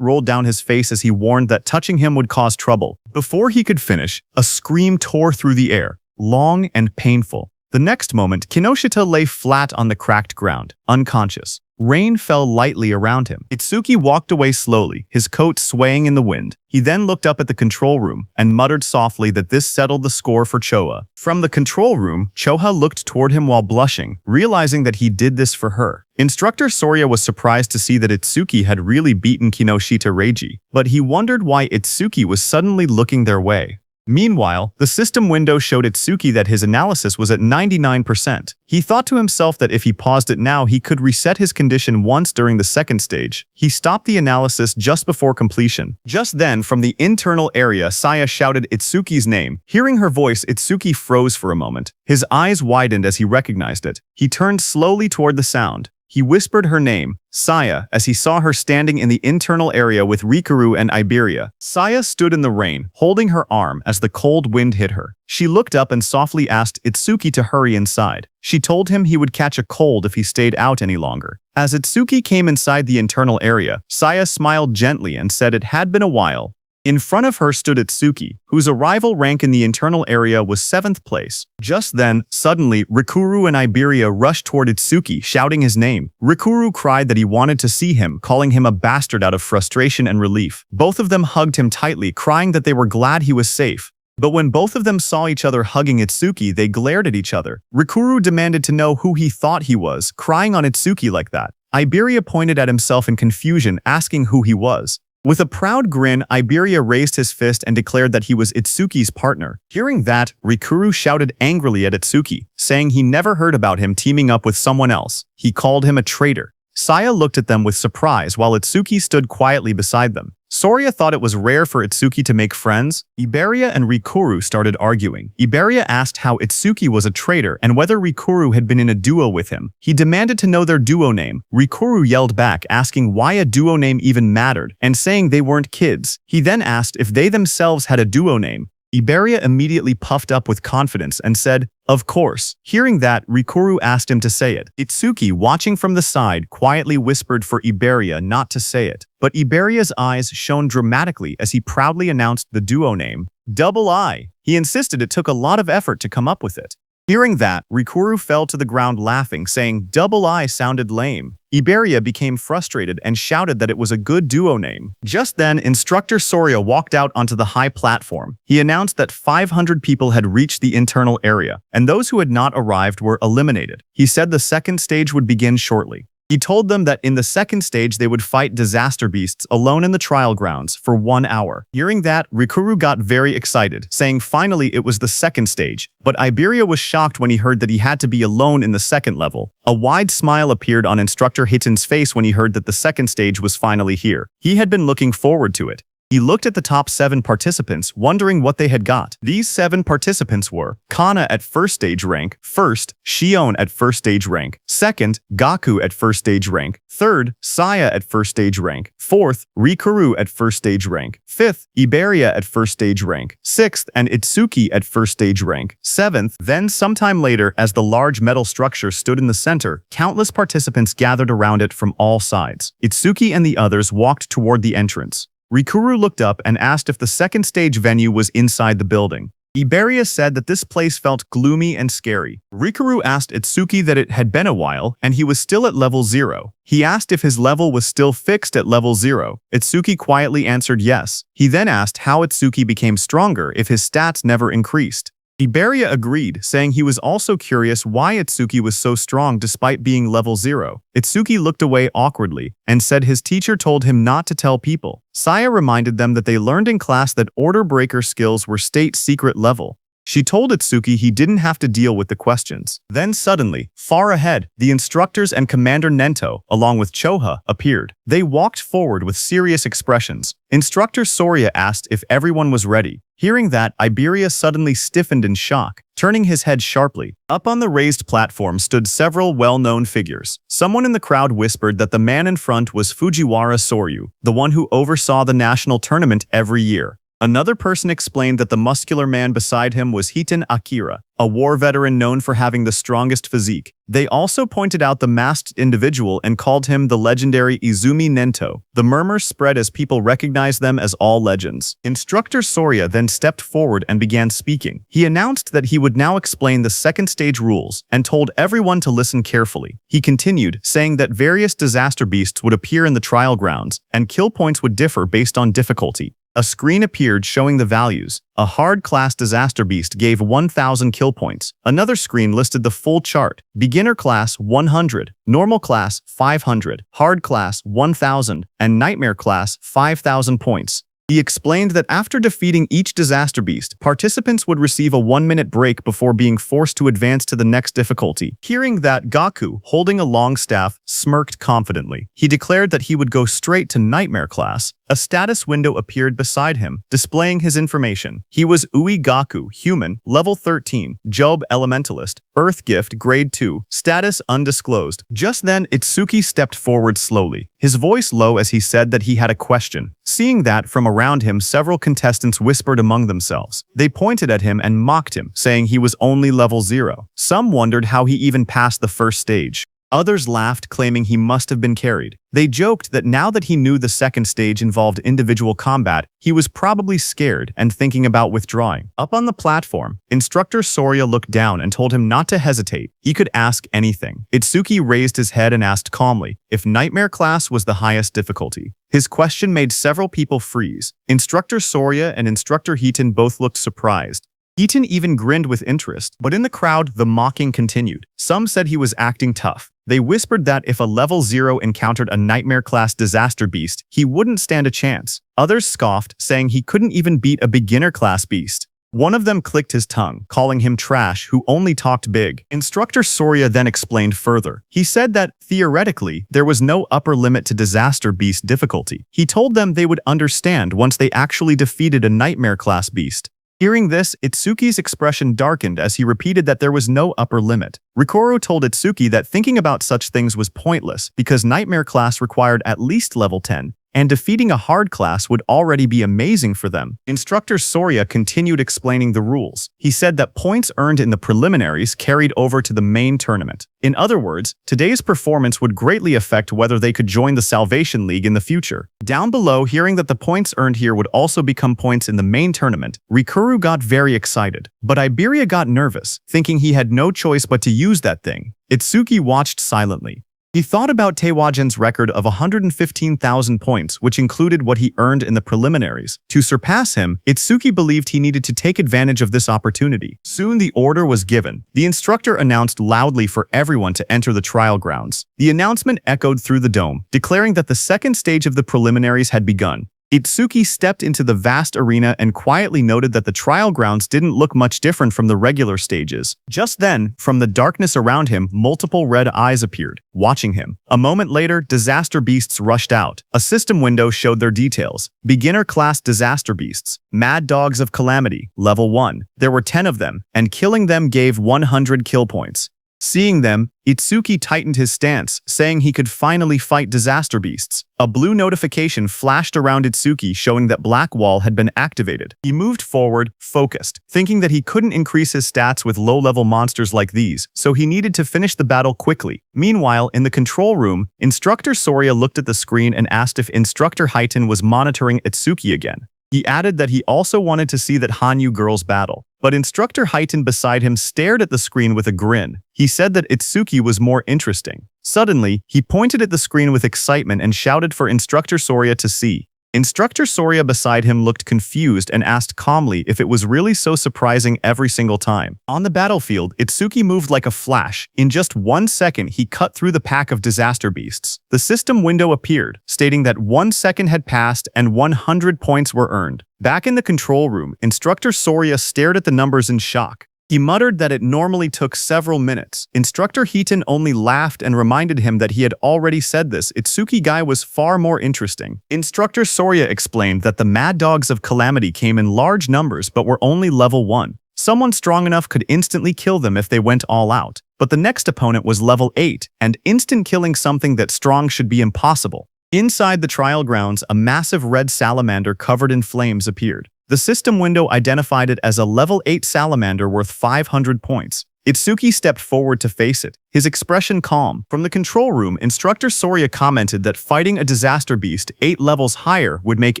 rolled down his face as he warned that touching him would cause trouble. Before he could finish, a scream tore through the air, long and painful. The next moment, Kinoshita lay flat on the cracked ground, unconscious. Rain fell lightly around him. Itsuki walked away slowly, his coat swaying in the wind. He then looked up at the control room and muttered softly that this settled the score for Choha. From the control room, Choha looked toward him while blushing, realizing that he did this for her. Instructor Sorya was surprised to see that Itsuki had really beaten Kinoshita Reiji, but he wondered why Itsuki was suddenly looking their way. Meanwhile, the system window showed Itsuki that his analysis was at 99%. He thought to himself that if he paused it now, he could reset his condition once during the second stage. He stopped the analysis just before completion. Just then, from the internal area, Saya shouted Itsuki's name. Hearing her voice, Itsuki froze for a moment. His eyes widened as he recognized it. He turned slowly toward the sound. He whispered her name, Saya, as he saw her standing in the internal area with Rikuru and Iberia. Saya stood in the rain, holding her arm as the cold wind hit her. She looked up and softly asked Itsuki to hurry inside. She told him he would catch a cold if he stayed out any longer. As Itsuki came inside the internal area, Saya smiled gently and said it had been a while. In front of her stood Itsuki, whose arrival rank in the internal area was 7th place. Just then, suddenly, Rikuru and Iberia rushed toward Itsuki, shouting his name. Rikuru cried that he wanted to see him, calling him a bastard out of frustration and relief. Both of them hugged him tightly, crying that they were glad he was safe. But when both of them saw each other hugging Itsuki, they glared at each other. Rikuru demanded to know who he thought he was, crying on Itsuki like that. Iberia pointed at himself in confusion, asking who he was. With a proud grin, Iberia raised his fist and declared that he was Itsuki's partner. Hearing that, Rikuru shouted angrily at Itsuki, saying he never heard about him teaming up with someone else. He called him a traitor. Saya looked at them with surprise while Itsuki stood quietly beside them. Sorya thought it was rare for Itsuki to make friends. Iberia and Rikuru started arguing. Iberia asked how Itsuki was a traitor and whether Rikuru had been in a duo with him. He demanded to know their duo name. Rikuru yelled back, asking why a duo name even mattered, and saying they weren't kids. He then asked if they themselves had a duo name. Iberia immediately puffed up with confidence and said, "Of course." Hearing that, Rikuru asked him to say it. Itsuki, watching from the side, quietly whispered for Iberia not to say it. But Iberia's eyes shone dramatically as he proudly announced the duo name, Double I. He insisted it took a lot of effort to come up with it. Hearing that, Rikuru fell to the ground laughing, saying Double I sounded lame. Iberia became frustrated and shouted that it was a good duo name. Just then, Instructor Soria walked out onto the high platform. He announced that 500 people had reached the internal area, and those who had not arrived were eliminated. He said the second stage would begin shortly. He told them that in the second stage they would fight disaster beasts alone in the trial grounds for 1 hour. Hearing that, Rikuru got very excited, saying finally it was the second stage, but Iberia was shocked when he heard that he had to be alone in the second level. A wide smile appeared on Instructor Hitten's face when he heard that the second stage was finally here. He had been looking forward to it. He looked at the top 7 participants, wondering what they had got. These 7 participants were Kana at first stage rank, first, Shion at first stage rank, second, Gaku at first stage rank, third, Saya at first stage rank, fourth, Rikuru at first stage rank, fifth, Iberia at first stage rank, sixth, and Itsuki at first stage rank, seventh. Then sometime later, as the large metal structure stood in the center, countless participants gathered around it from all sides. Itsuki and the others walked toward the entrance. Rikuru looked up and asked if the second stage venue was inside the building. Iberia said that this place felt gloomy and scary. Rikuru asked Itsuki that it had been a while and he was still at level 0. He asked if his level was still fixed at level 0. Itsuki quietly answered yes. He then asked how Itsuki became stronger if his stats never increased. Iberia agreed, saying he was also curious why Itsuki was so strong despite being level 0. Itsuki looked away awkwardly and said his teacher told him not to tell people. Saya reminded them that they learned in class that order breaker skills were state secret level. She told Itsuki he didn't have to deal with the questions. Then suddenly, far ahead, the instructors and Commander Nento, along with Choha, appeared. They walked forward with serious expressions. Instructor Soria asked if everyone was ready. Hearing that, Iberia suddenly stiffened in shock, turning his head sharply. Up on the raised platform stood several well-known figures. Someone in the crowd whispered that the man in front was Fujiwara Soryu, the one who oversaw the national tournament every year. Another person explained that the muscular man beside him was Hiten Akira, a war veteran known for having the strongest physique. They also pointed out the masked individual and called him the legendary Izumi Nento. The murmurs spread as people recognized them as all legends. Instructor Soria then stepped forward and began speaking. He announced that he would now explain the second stage rules and told everyone to listen carefully. He continued, saying that various disaster beasts would appear in the trial grounds, and kill points would differ based on difficulty. A screen appeared showing the values. A hard-class disaster beast gave 1,000 kill points. Another screen listed the full chart. Beginner class 100, normal class 500, hard class 1,000, and nightmare class 5,000 points. He explained that after defeating each disaster beast, participants would receive a 1-minute break before being forced to advance to the next difficulty. Hearing that, Gaku, holding a long staff, smirked confidently. He declared that he would go straight to Nightmare class. A status window appeared beside him, displaying his information. He was Ui Gaku, human, level 13, Job Elementalist, Earth Gift, grade 2, status undisclosed. Just then, Itsuki stepped forward slowly, his voice low as he said that he had a question. Seeing that, from around him, several contestants whispered among themselves. They pointed at him and mocked him, saying he was only level 0. Some wondered how he even passed the first stage. Others laughed, claiming he must have been carried. They joked that now that he knew the second stage involved individual combat, he was probably scared and thinking about withdrawing. Up on the platform, Instructor Soria looked down and told him not to hesitate. He could ask anything. Itsuki raised his head and asked calmly if Nightmare class was the highest difficulty. His question made several people freeze. Instructor Soria and Instructor Hiten both looked surprised. Hiten even grinned with interest, but in the crowd, the mocking continued. Some said he was acting tough. They whispered that if a level 0 encountered a nightmare-class disaster beast, he wouldn't stand a chance. Others scoffed, saying he couldn't even beat a beginner-class beast. One of them clicked his tongue, calling him trash who only talked big. Instructor Soria then explained further. He said that, theoretically, there was no upper limit to disaster beast difficulty. He told them they would understand once they actually defeated a nightmare-class beast. Hearing this, Itsuki's expression darkened as he repeated that there was no upper limit. Rikuru told Itsuki that thinking about such things was pointless because Nightmare class required at least level 10. and defeating a hard class would already be amazing for them. Instructor Soria continued explaining the rules. He said that points earned in the preliminaries carried over to the main tournament. In other words, today's performance would greatly affect whether they could join the Salvation League in the future. Down below, hearing that the points earned here would also become points in the main tournament, Rikuru got very excited. But Iberia got nervous, thinking he had no choice but to use that thing. Itsuki watched silently. He thought about Taewajen's record of 115,000 points, which included what he earned in the preliminaries. To surpass him, Itsuki believed he needed to take advantage of this opportunity. Soon the order was given. The instructor announced loudly for everyone to enter the trial grounds. The announcement echoed through the dome, declaring that the second stage of the preliminaries had begun. Itsuki stepped into the vast arena and quietly noted that the trial grounds didn't look much different from the regular stages. Just then, from the darkness around him, multiple red eyes appeared, watching him. A moment later, disaster beasts rushed out. A system window showed their details. Beginner class disaster beasts, mad dogs of calamity, level 1. There were 10 of them, and killing them gave 100 kill points. Seeing them, Itsuki tightened his stance, saying he could finally fight disaster beasts. A blue notification flashed around Itsuki showing that Black Wall had been activated. He moved forward, focused, thinking that he couldn't increase his stats with low-level monsters like these, so he needed to finish the battle quickly. Meanwhile, in the control room, Instructor Soria looked at the screen and asked if Instructor Haiten was monitoring Itsuki again. He added that he also wanted to see that Hanyu girls battle. But Instructor Haiten beside him stared at the screen with a grin. He said that Itsuki was more interesting. Suddenly, he pointed at the screen with excitement and shouted for Instructor Soria to see. Instructor Soria beside him looked confused and asked calmly if it was really so surprising every single time. On the battlefield, Itsuki moved like a flash. In just 1 second, he cut through the pack of disaster beasts. The system window appeared, stating that 1 second had passed and 100 points were earned. Back in the control room, Instructor Soria stared at the numbers in shock. He muttered that it normally took several minutes. Instructor Heaton only laughed and reminded him that he had already said this. Itsuki guy was far more interesting. Instructor Soria explained that the Mad Dogs of Calamity came in large numbers but were only level 1. Someone strong enough could instantly kill them if they went all out. But the next opponent was level 8, and instant killing something that strong should be impossible. Inside the trial grounds, a massive red salamander covered in flames appeared. The system window identified it as a level 8 salamander worth 500 points. Itsuki stepped forward to face it, his expression calm. From the control room, Instructor Soria commented that fighting a disaster beast 8 levels higher would make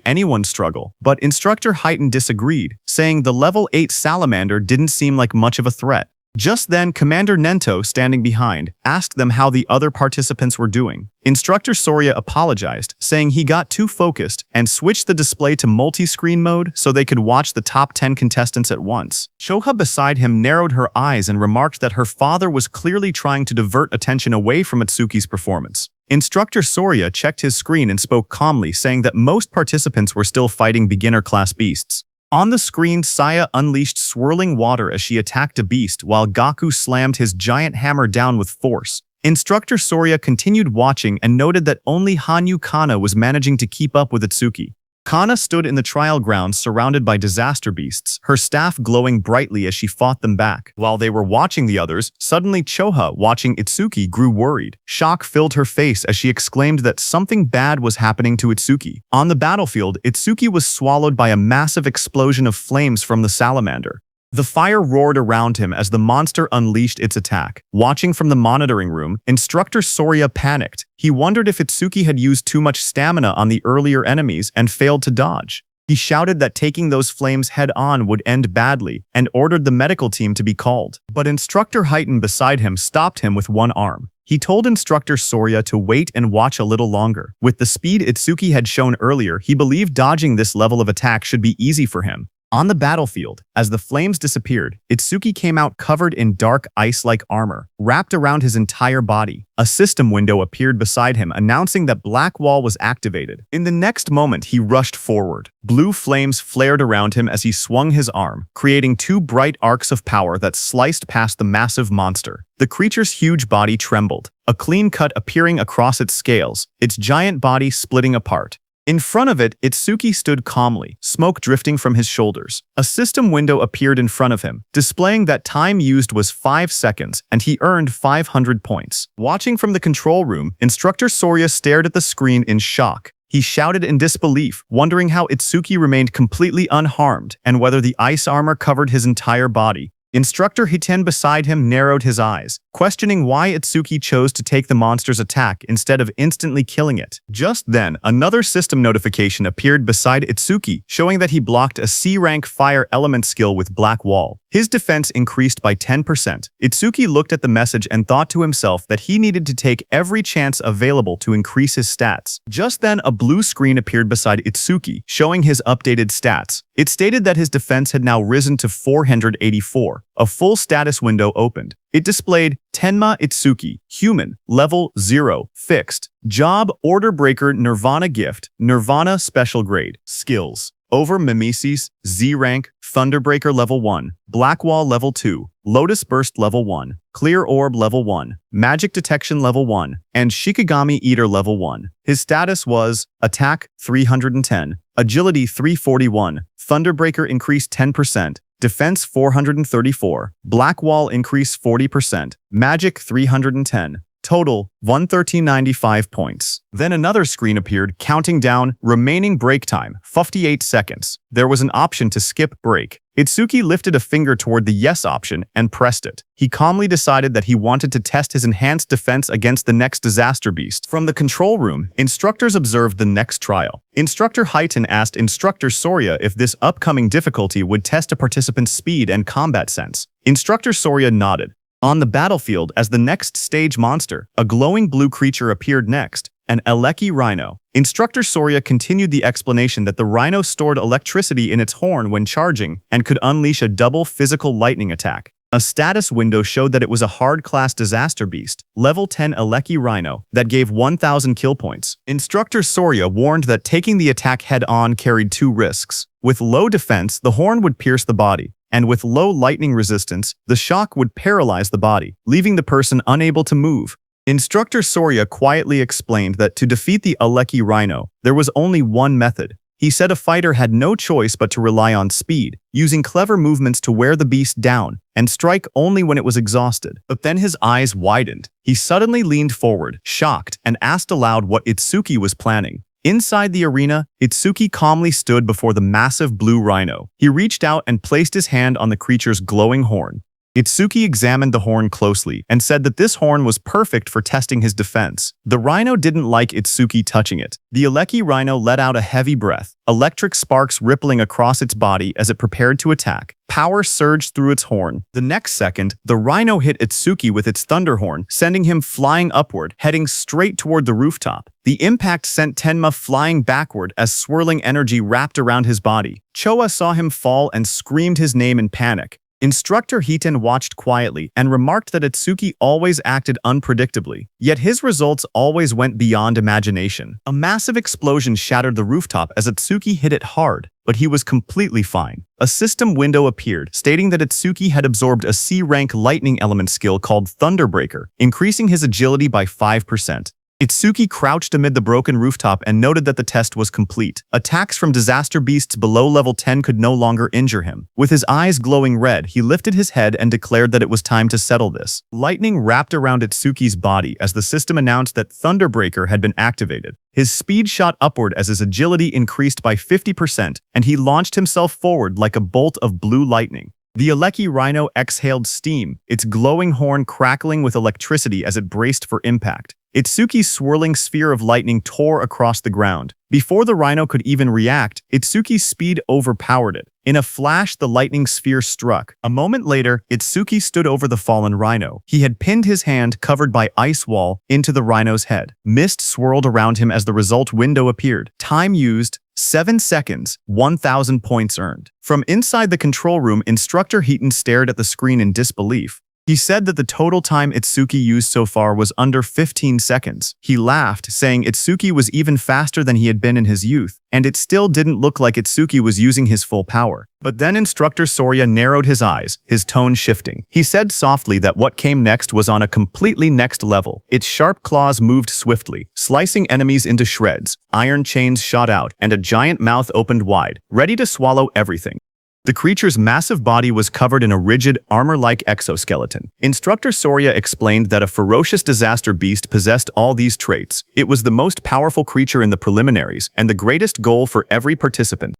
anyone struggle. But Instructor Haiten disagreed, saying the level 8 salamander didn't seem like much of a threat. Just then, Commander Nento, standing behind, asked them how the other participants were doing. Instructor Soria apologized, saying he got too focused and switched the display to multi-screen mode so they could watch the top 10 contestants at once. Choha beside him narrowed her eyes and remarked that her father was clearly trying to divert attention away from Itsuki's performance. Instructor Soria checked his screen and spoke calmly, saying that most participants were still fighting beginner-class beasts. On the screen, Saya unleashed swirling water as she attacked a beast while Gaku slammed his giant hammer down with force. Instructor Soria continued watching and noted that only Hanyu Kana was managing to keep up with Itsuki. Kana stood in the trial grounds surrounded by disaster beasts, her staff glowing brightly as she fought them back. While they were watching the others, suddenly Choha, watching Itsuki, grew worried. Shock filled her face as she exclaimed that something bad was happening to Itsuki. On the battlefield, Itsuki was swallowed by a massive explosion of flames from the salamander. The fire roared around him as the monster unleashed its attack. Watching from the monitoring room, Instructor Soria panicked. He wondered if Itsuki had used too much stamina on the earlier enemies and failed to dodge. He shouted that taking those flames head-on would end badly and ordered the medical team to be called. But Instructor Haiten beside him stopped him with one arm. He told Instructor Soria to wait and watch a little longer. With the speed Itsuki had shown earlier, he believed dodging this level of attack should be easy for him. On the battlefield, as the flames disappeared, Itsuki came out covered in dark ice-like armor, wrapped around his entire body. A system window appeared beside him, announcing that Black Wall was activated. In the next moment, he rushed forward. Blue flames flared around him as he swung his arm, creating 2 bright arcs of power that sliced past the massive monster. The creature's huge body trembled, a clean cut appearing across its scales, its giant body splitting apart. In front of it, Itsuki stood calmly, smoke drifting from his shoulders. A system window appeared in front of him, displaying that time used was 5 seconds, and he earned 500 points. Watching from the control room, Instructor Soria stared at the screen in shock. He shouted in disbelief, wondering how Itsuki remained completely unharmed and whether the ice armor covered his entire body. Instructor Hiten beside him narrowed his eyes, questioning why Itsuki chose to take the monster's attack instead of instantly killing it. Just then, another system notification appeared beside Itsuki, showing that he blocked a C-rank fire element skill with Black Wall. His defense increased by 10%. Itsuki looked at the message and thought to himself that he needed to take every chance available to increase his stats. Just then, a blue screen appeared beside Itsuki, showing his updated stats. It stated that his defense had now risen to 484. A full status window opened. It displayed Tenma Itsuki, Human, Level 0, Fixed. Job, Order Breaker, Nirvana Gift, Nirvana Special Grade. Skills: Over Mimesis, Z-Rank, Thunderbreaker Level 1, Black Wall Level 2, Lotus Burst Level 1, Clear Orb Level 1, Magic Detection Level 1, and Shikigami Eater Level 1. His status was Attack 310, Agility 341, Thunderbreaker increased 10%, Defense 434, Black Wall increase 40%, Magic 310. Total 113.95 points. Then another screen appeared counting down remaining break time, 58 seconds. There was an option to skip break. Itsuki lifted a finger toward the yes option and pressed it. He calmly decided that he wanted to test his enhanced defense against the next disaster beast. From the control room, instructors observed the next trial. Instructor Highton asked Instructor Soria if this upcoming difficulty would test a participant's speed and combat sense. Instructor Soria nodded. On the battlefield, as the next stage monster, a glowing blue creature appeared next, an Eleki Rhino. Instructor Soria continued the explanation that the rhino stored electricity in its horn when charging and could unleash a double physical lightning attack. A status window showed that it was a hard-class disaster beast, level 10 Eleki Rhino, that gave 1,000 kill points. Instructor Soria warned that taking the attack head-on carried two risks. With low defense, the horn would pierce the body, and with low lightning resistance, the shock would paralyze the body, leaving the person unable to move. Instructor Soria quietly explained that to defeat the Eleki Rhino, there was only one method. He said a fighter had no choice but to rely on speed, using clever movements to wear the beast down, and strike only when it was exhausted. But then his eyes widened. He suddenly leaned forward, shocked, and asked aloud what Itsuki was planning. Inside the arena, Itsuki calmly stood before the massive blue rhino. He reached out and placed his hand on the creature's glowing horn. Itsuki examined the horn closely and said that this horn was perfect for testing his defense. The rhino didn't like Itsuki touching it. The Eleki Rhino let out a heavy breath, electric sparks rippling across its body as it prepared to attack. Power surged through its horn. The next second, the rhino hit Itsuki with its thunder horn, sending him flying upward, heading straight toward the rooftop. The impact sent Tenma flying backward as swirling energy wrapped around his body. Choa saw him fall and screamed his name in panic. Instructor Hiten watched quietly and remarked that Itsuki always acted unpredictably, yet his results always went beyond imagination. A massive explosion shattered the rooftop as Itsuki hit it hard, but he was completely fine. A system window appeared, stating that Itsuki had absorbed a C-rank lightning element skill called Thunderbreaker, increasing his agility by 5%. Itsuki crouched amid the broken rooftop and noted that the test was complete. Attacks from disaster beasts below level 10 could no longer injure him. With his eyes glowing red, he lifted his head and declared that it was time to settle this. Lightning wrapped around Itsuki's body as the system announced that Thunderbreaker had been activated. His speed shot upward as his agility increased by 50%, and he launched himself forward like a bolt of blue lightning. The Eleki Rhino exhaled steam, its glowing horn crackling with electricity as it braced for impact. Itsuki's swirling sphere of lightning tore across the ground. Before the rhino could even react, Itsuki's speed overpowered it. In a flash, the lightning sphere struck. A moment later, Itsuki stood over the fallen rhino. He had pinned his hand, covered by ice wall, into the rhino's head. Mist swirled around him as the result window appeared. Time used: 7 seconds, 1,000 points earned. From inside the control room, Instructor Heaton stared at the screen in disbelief. He said that the total time Itsuki used so far was under 15 seconds. He laughed, saying Itsuki was even faster than he had been in his youth, and it still didn't look like Itsuki was using his full power. But then Instructor Soria narrowed his eyes, his tone shifting. He said softly that what came next was on a completely next level. Its sharp claws moved swiftly, slicing enemies into shreds. Iron chains shot out, and a giant mouth opened wide, ready to swallow everything. The creature's massive body was covered in a rigid, armor-like exoskeleton. Instructor Soria explained that a ferocious disaster beast possessed all these traits. It was the most powerful creature in the preliminaries and the greatest goal for every participant.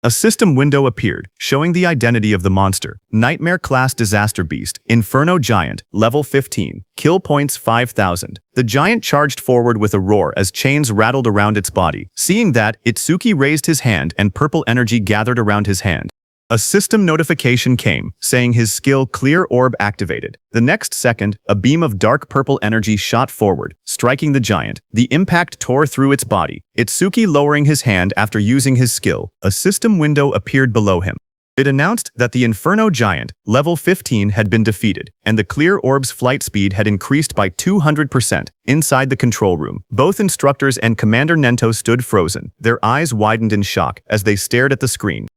A system window appeared, showing the identity of the monster. Nightmare-class disaster beast, Inferno Giant, level 15, kill points 5,000. The giant charged forward with a roar as chains rattled around its body. Seeing that, Itsuki raised his hand and purple energy gathered around his hand. A system notification came, saying his skill Clear Orb activated. The next second, a beam of dark purple energy shot forward, striking the giant. The impact tore through its body. Itsuki lowering his hand after using his skill. A system window appeared below him. It announced that the Inferno Giant, level 15, had been defeated, and the Clear Orb's flight speed had increased by 200%. Inside the control room, both instructors and Commander Nento stood frozen, their eyes widened in shock as they stared at the screen.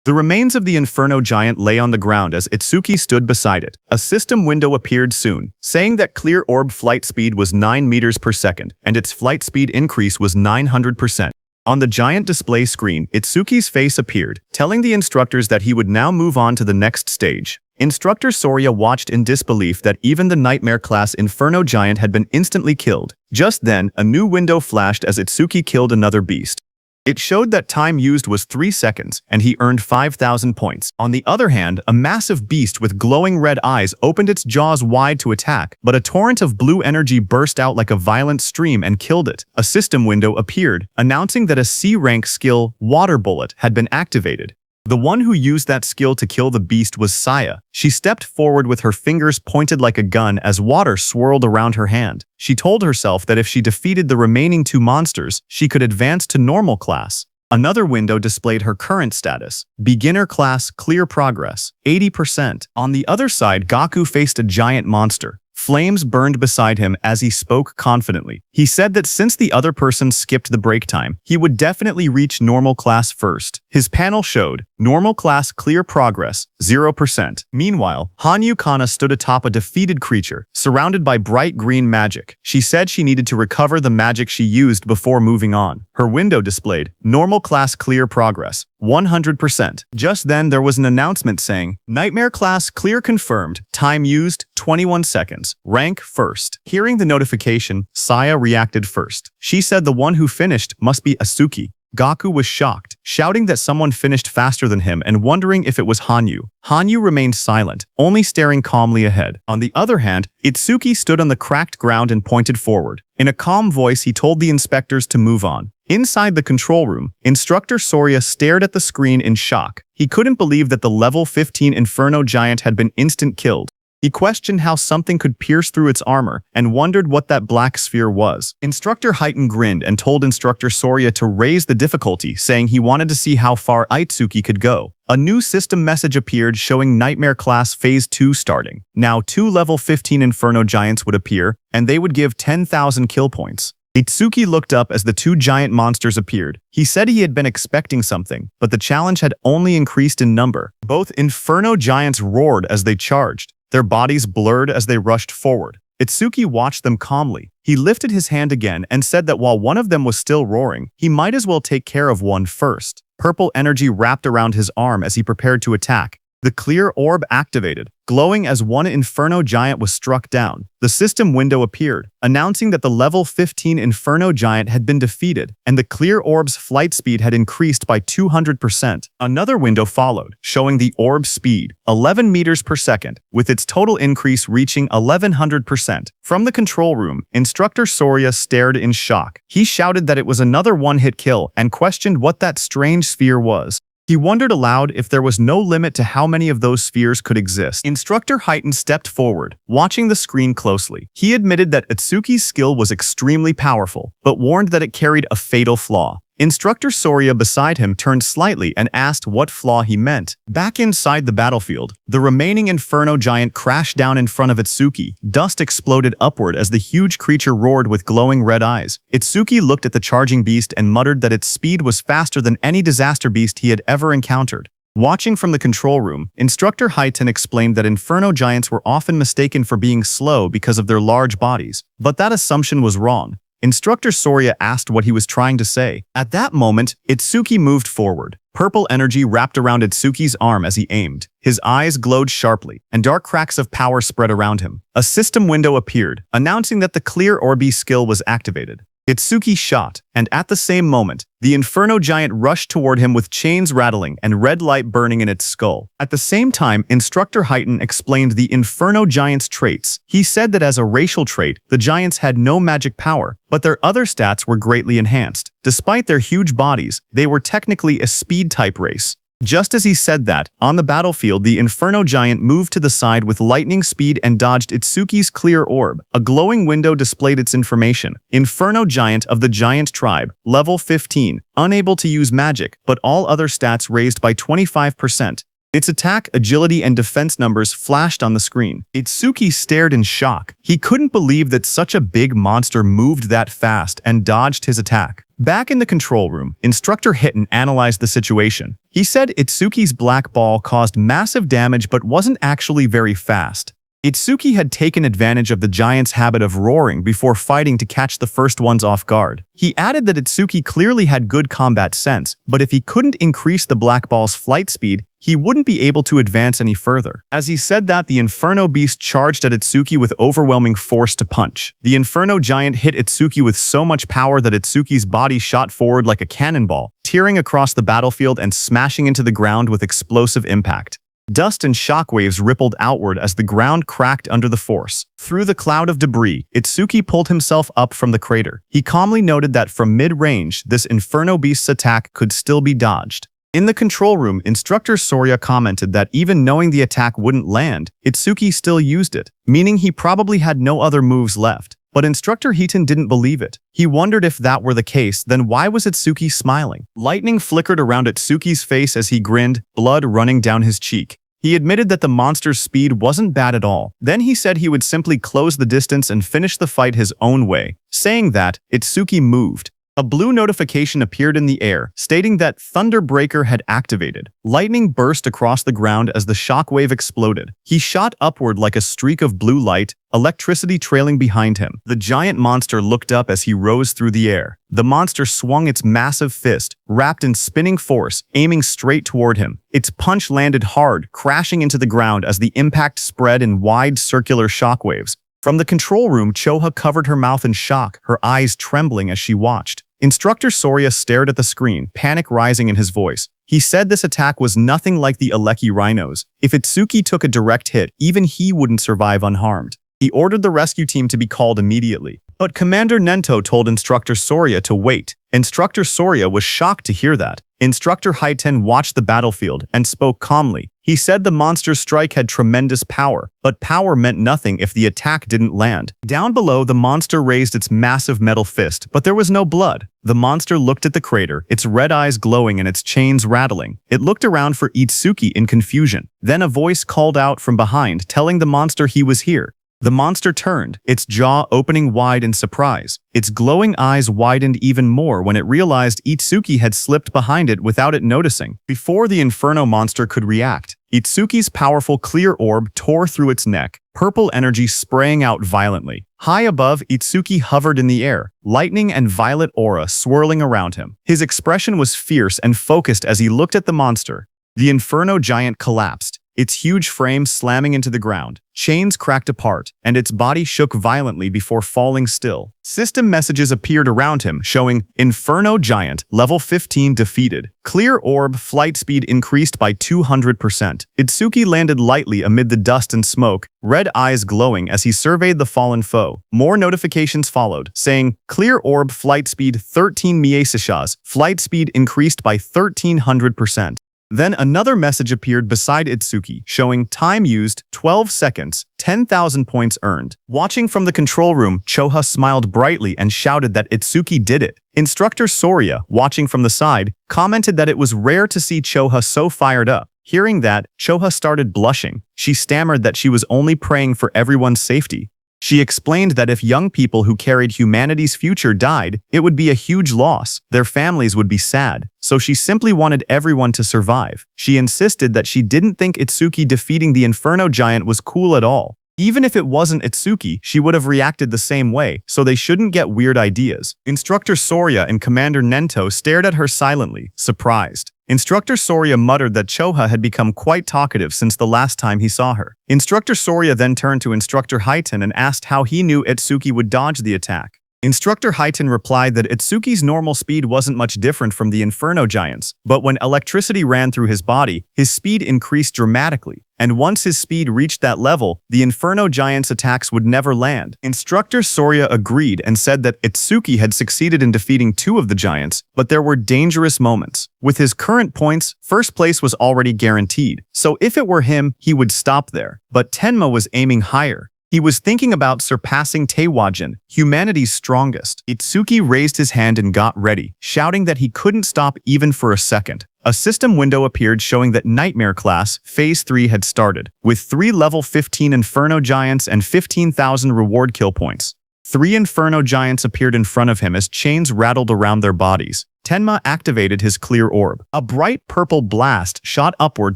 The remains of the Inferno Giant lay on the ground as Itsuki stood beside it. A system window appeared soon, saying that Clear Orb flight speed was 9 meters per second, and its flight speed increase was 900%. On the giant display screen, Itsuki's face appeared, telling the instructors that he would now move on to the next stage. Instructor Soria watched in disbelief that even the Nightmare-class Inferno Giant had been instantly killed. Just then, a new window flashed as Itsuki killed another beast. It showed that time used was 3 seconds, and he earned 5,000 points. On the other hand, a massive beast with glowing red eyes opened its jaws wide to attack, but a torrent of blue energy burst out like a violent stream and killed it. A system window appeared, announcing that a C-rank skill, Water Bullet, had been activated. The one who used that skill to kill the beast was Saya. She stepped forward with her fingers pointed like a gun as water swirled around her hand. She told herself that if she defeated the remaining 2 monsters, she could advance to normal class. Another window displayed her current status. Beginner class, clear progress, 80%. On the other side, Gaku faced a giant monster. Flames burned beside him as he spoke confidently. He said that since the other person skipped the break time, he would definitely reach normal class first. His panel showed, normal class clear progress, 0%. Meanwhile, Hanyu Kana stood atop a defeated creature, surrounded by bright green magic. She said she needed to recover the magic she used before moving on. Her window displayed, normal class clear progress, 100%. Just then, there was an announcement saying, Nightmare class clear confirmed, time used, 21 seconds, rank first. Hearing the notification, Saya reacted first. She said the one who finished must be Asuki. Gaku was shocked, shouting that someone finished faster than him and wondering if it was Hanyu. Hanyu remained silent, only staring calmly ahead. On the other hand, Itsuki stood on the cracked ground and pointed forward. In a calm voice, he told the inspectors to move on. Inside the control room, Instructor Soria stared at the screen in shock. He couldn't believe that the level 15 Inferno Giant had been instant killed. He questioned how something could pierce through its armor and wondered what that black sphere was. Instructor Heighten grinned and told Instructor Soria to raise the difficulty, saying he wanted to see how far Itsuki could go. A new system message appeared showing Nightmare Class Phase 2 starting. Now 2 level 15 Inferno Giants would appear, and they would give 10,000 kill points. Itsuki looked up as the 2 giant monsters appeared. He said he had been expecting something, but the challenge had only increased in number. Both Inferno Giants roared as they charged. Their bodies blurred as they rushed forward. Itsuki watched them calmly. He lifted his hand again and said that while one of them was still roaring, he might as well take care of one first. Purple energy wrapped around his arm as he prepared to attack. The clear orb activated, glowing as one Inferno Giant was struck down. The system window appeared, announcing that the level 15 Inferno Giant had been defeated, and the clear orb's flight speed had increased by 200%. Another window followed, showing the orb's speed, 11 meters per second, with its total increase reaching 1100%. From the control room, Instructor Soria stared in shock. He shouted that it was another one-hit kill and questioned what that strange sphere was. He wondered aloud if there was no limit to how many of those spheres could exist. Instructor Heighten stepped forward, watching the screen closely. He admitted that Itsuki's skill was extremely powerful, but warned that it carried a fatal flaw. Instructor Soria beside him turned slightly and asked what flaw he meant. Back inside the battlefield, the remaining Inferno Giant crashed down in front of Itsuki. Dust exploded upward as the huge creature roared with glowing red eyes. Itsuki looked at the charging beast and muttered that its speed was faster than any disaster beast he had ever encountered. Watching from the control room, Instructor Heighten explained that Inferno Giants were often mistaken for being slow because of their large bodies. But that assumption was wrong. Instructor Soria asked what he was trying to say. At that moment, Itsuki moved forward. Purple energy wrapped around Itsuki's arm as he aimed. His eyes glowed sharply, and dark cracks of power spread around him. A system window appeared, announcing that the Clear Orb skill was activated. Itsuki shot, and at the same moment, the Inferno Giant rushed toward him with chains rattling and red light burning in its skull. At the same time, Instructor Heighton explained the Inferno Giant's traits. He said that as a racial trait, the Giants had no magic power, but their other stats were greatly enhanced. Despite their huge bodies, they were technically a speed-type race. Just as he said that, on the battlefield the Inferno Giant moved to the side with lightning speed and dodged Itsuki's clear orb. A glowing window displayed its information. Inferno Giant of the Giant Tribe, level 15, unable to use magic, but all other stats raised by 25%. Its attack, agility, and defense numbers flashed on the screen. Itsuki stared in shock. He couldn't believe that such a big monster moved that fast and dodged his attack. Back in the control room, Instructor Heighton analyzed the situation. He said Itsuki's black ball caused massive damage but wasn't actually very fast. Itsuki had taken advantage of the giant's habit of roaring before fighting to catch the first ones off guard. He added that Itsuki clearly had good combat sense, but if he couldn't increase the black ball's flight speed, he wouldn't be able to advance any further. As he said that, the Inferno Beast charged at Itsuki with overwhelming force to punch. The Inferno Giant hit Itsuki with so much power that Itsuki's body shot forward like a cannonball, tearing across the battlefield and smashing into the ground with explosive impact. Dust and shockwaves rippled outward as the ground cracked under the force. Through the cloud of debris, Itsuki pulled himself up from the crater. He calmly noted that from mid-range, this Inferno Beast's attack could still be dodged. In the control room, Instructor Soria commented that even knowing the attack wouldn't land, Itsuki still used it, meaning he probably had no other moves left. But Instructor Heighton didn't believe it. He wondered if that were the case, then why was Itsuki smiling? Lightning flickered around Itsuki's face as he grinned, blood running down his cheek. He admitted that the monster's speed wasn't bad at all. Then he said he would simply close the distance and finish the fight his own way. Saying that, Itsuki moved. A blue notification appeared in the air, stating that Thunderbreaker had activated. Lightning burst across the ground as the shockwave exploded. He shot upward like a streak of blue light, electricity trailing behind him. The giant monster looked up as he rose through the air. The monster swung its massive fist, wrapped in spinning force, aiming straight toward him. Its punch landed hard, crashing into the ground as the impact spread in wide circular shockwaves. From the control room, Choha covered her mouth in shock, her eyes trembling as she watched. Instructor Soria stared at the screen, panic rising in his voice. He said this attack was nothing like the Aleki rhinos. If Itsuki took a direct hit, even he wouldn't survive unharmed. He ordered the rescue team to be called immediately. But Commander Nento told Instructor Soria to wait. Instructor Soria was shocked to hear that. Instructor Heighton watched the battlefield and spoke calmly. He said the monster's strike had tremendous power, but power meant nothing if the attack didn't land. Down below, the monster raised its massive metal fist, but there was no blood. The monster looked at the crater, its red eyes glowing and its chains rattling. It looked around for Itsuki in confusion. Then a voice called out from behind, telling the monster he was here. The monster turned, its jaw opening wide in surprise. Its glowing eyes widened even more when it realized Itsuki had slipped behind it without it noticing. Before the Inferno monster could react, Itsuki's powerful clear orb tore through its neck, purple energy spraying out violently. High above, Itsuki hovered in the air, lightning and violet aura swirling around him. His expression was fierce and focused as he looked at the monster. The Inferno Giant collapsed, its huge frame slamming into the ground. Chains cracked apart, and its body shook violently before falling still. System messages appeared around him, showing Inferno Giant, level 15 defeated. Clear orb flight speed increased by 200%. Itsuki landed lightly amid the dust and smoke, red eyes glowing as he surveyed the fallen foe. More notifications followed, saying, Clear orb flight speed 13 miesishas, flight speed increased by 1300%. Then another message appeared beside Itsuki, showing time used 12 seconds, 10,000 points earned. Watching from the control room, Choha smiled brightly and shouted that Itsuki did it. Instructor Soria, watching from the side, commented that it was rare to see Choha so fired up. Hearing that, Choha started blushing. She stammered that she was only praying for everyone's safety. She explained that if young people who carried humanity's future died, it would be a huge loss. Their families would be sad. So she simply wanted everyone to survive. She insisted that she didn't think Itsuki defeating the Inferno Giant was cool at all. Even if it wasn't Itsuki, she would have reacted the same way, so they shouldn't get weird ideas. Instructor Sorya and Commander Nento stared at her silently, surprised. Instructor Sorya muttered that Choha had become quite talkative since the last time he saw her. Instructor Sorya then turned to Instructor Highton and asked how he knew Itsuki would dodge the attack. Instructor Highton replied that Itsuki's normal speed wasn't much different from the Inferno Giant's, but when electricity ran through his body, his speed increased dramatically. And once his speed reached that level, the Inferno Giant's attacks would never land. Instructor Sorya agreed and said that Itsuki had succeeded in defeating 2 of the giants, but there were dangerous moments. With his current points, first place was already guaranteed, so if it were him, he would stop there. But Tenma was aiming higher. He was thinking about surpassing Teiwajin, humanity's strongest. Itsuki raised his hand and got ready, shouting that he couldn't stop even for a second. A system window appeared showing that Nightmare Class, Phase 3 had started, with 3 level 15 Inferno Giants and 15,000 reward kill points. 3 Inferno Giants appeared in front of him as chains rattled around their bodies. Tenma activated his clear orb. A bright purple blast shot upward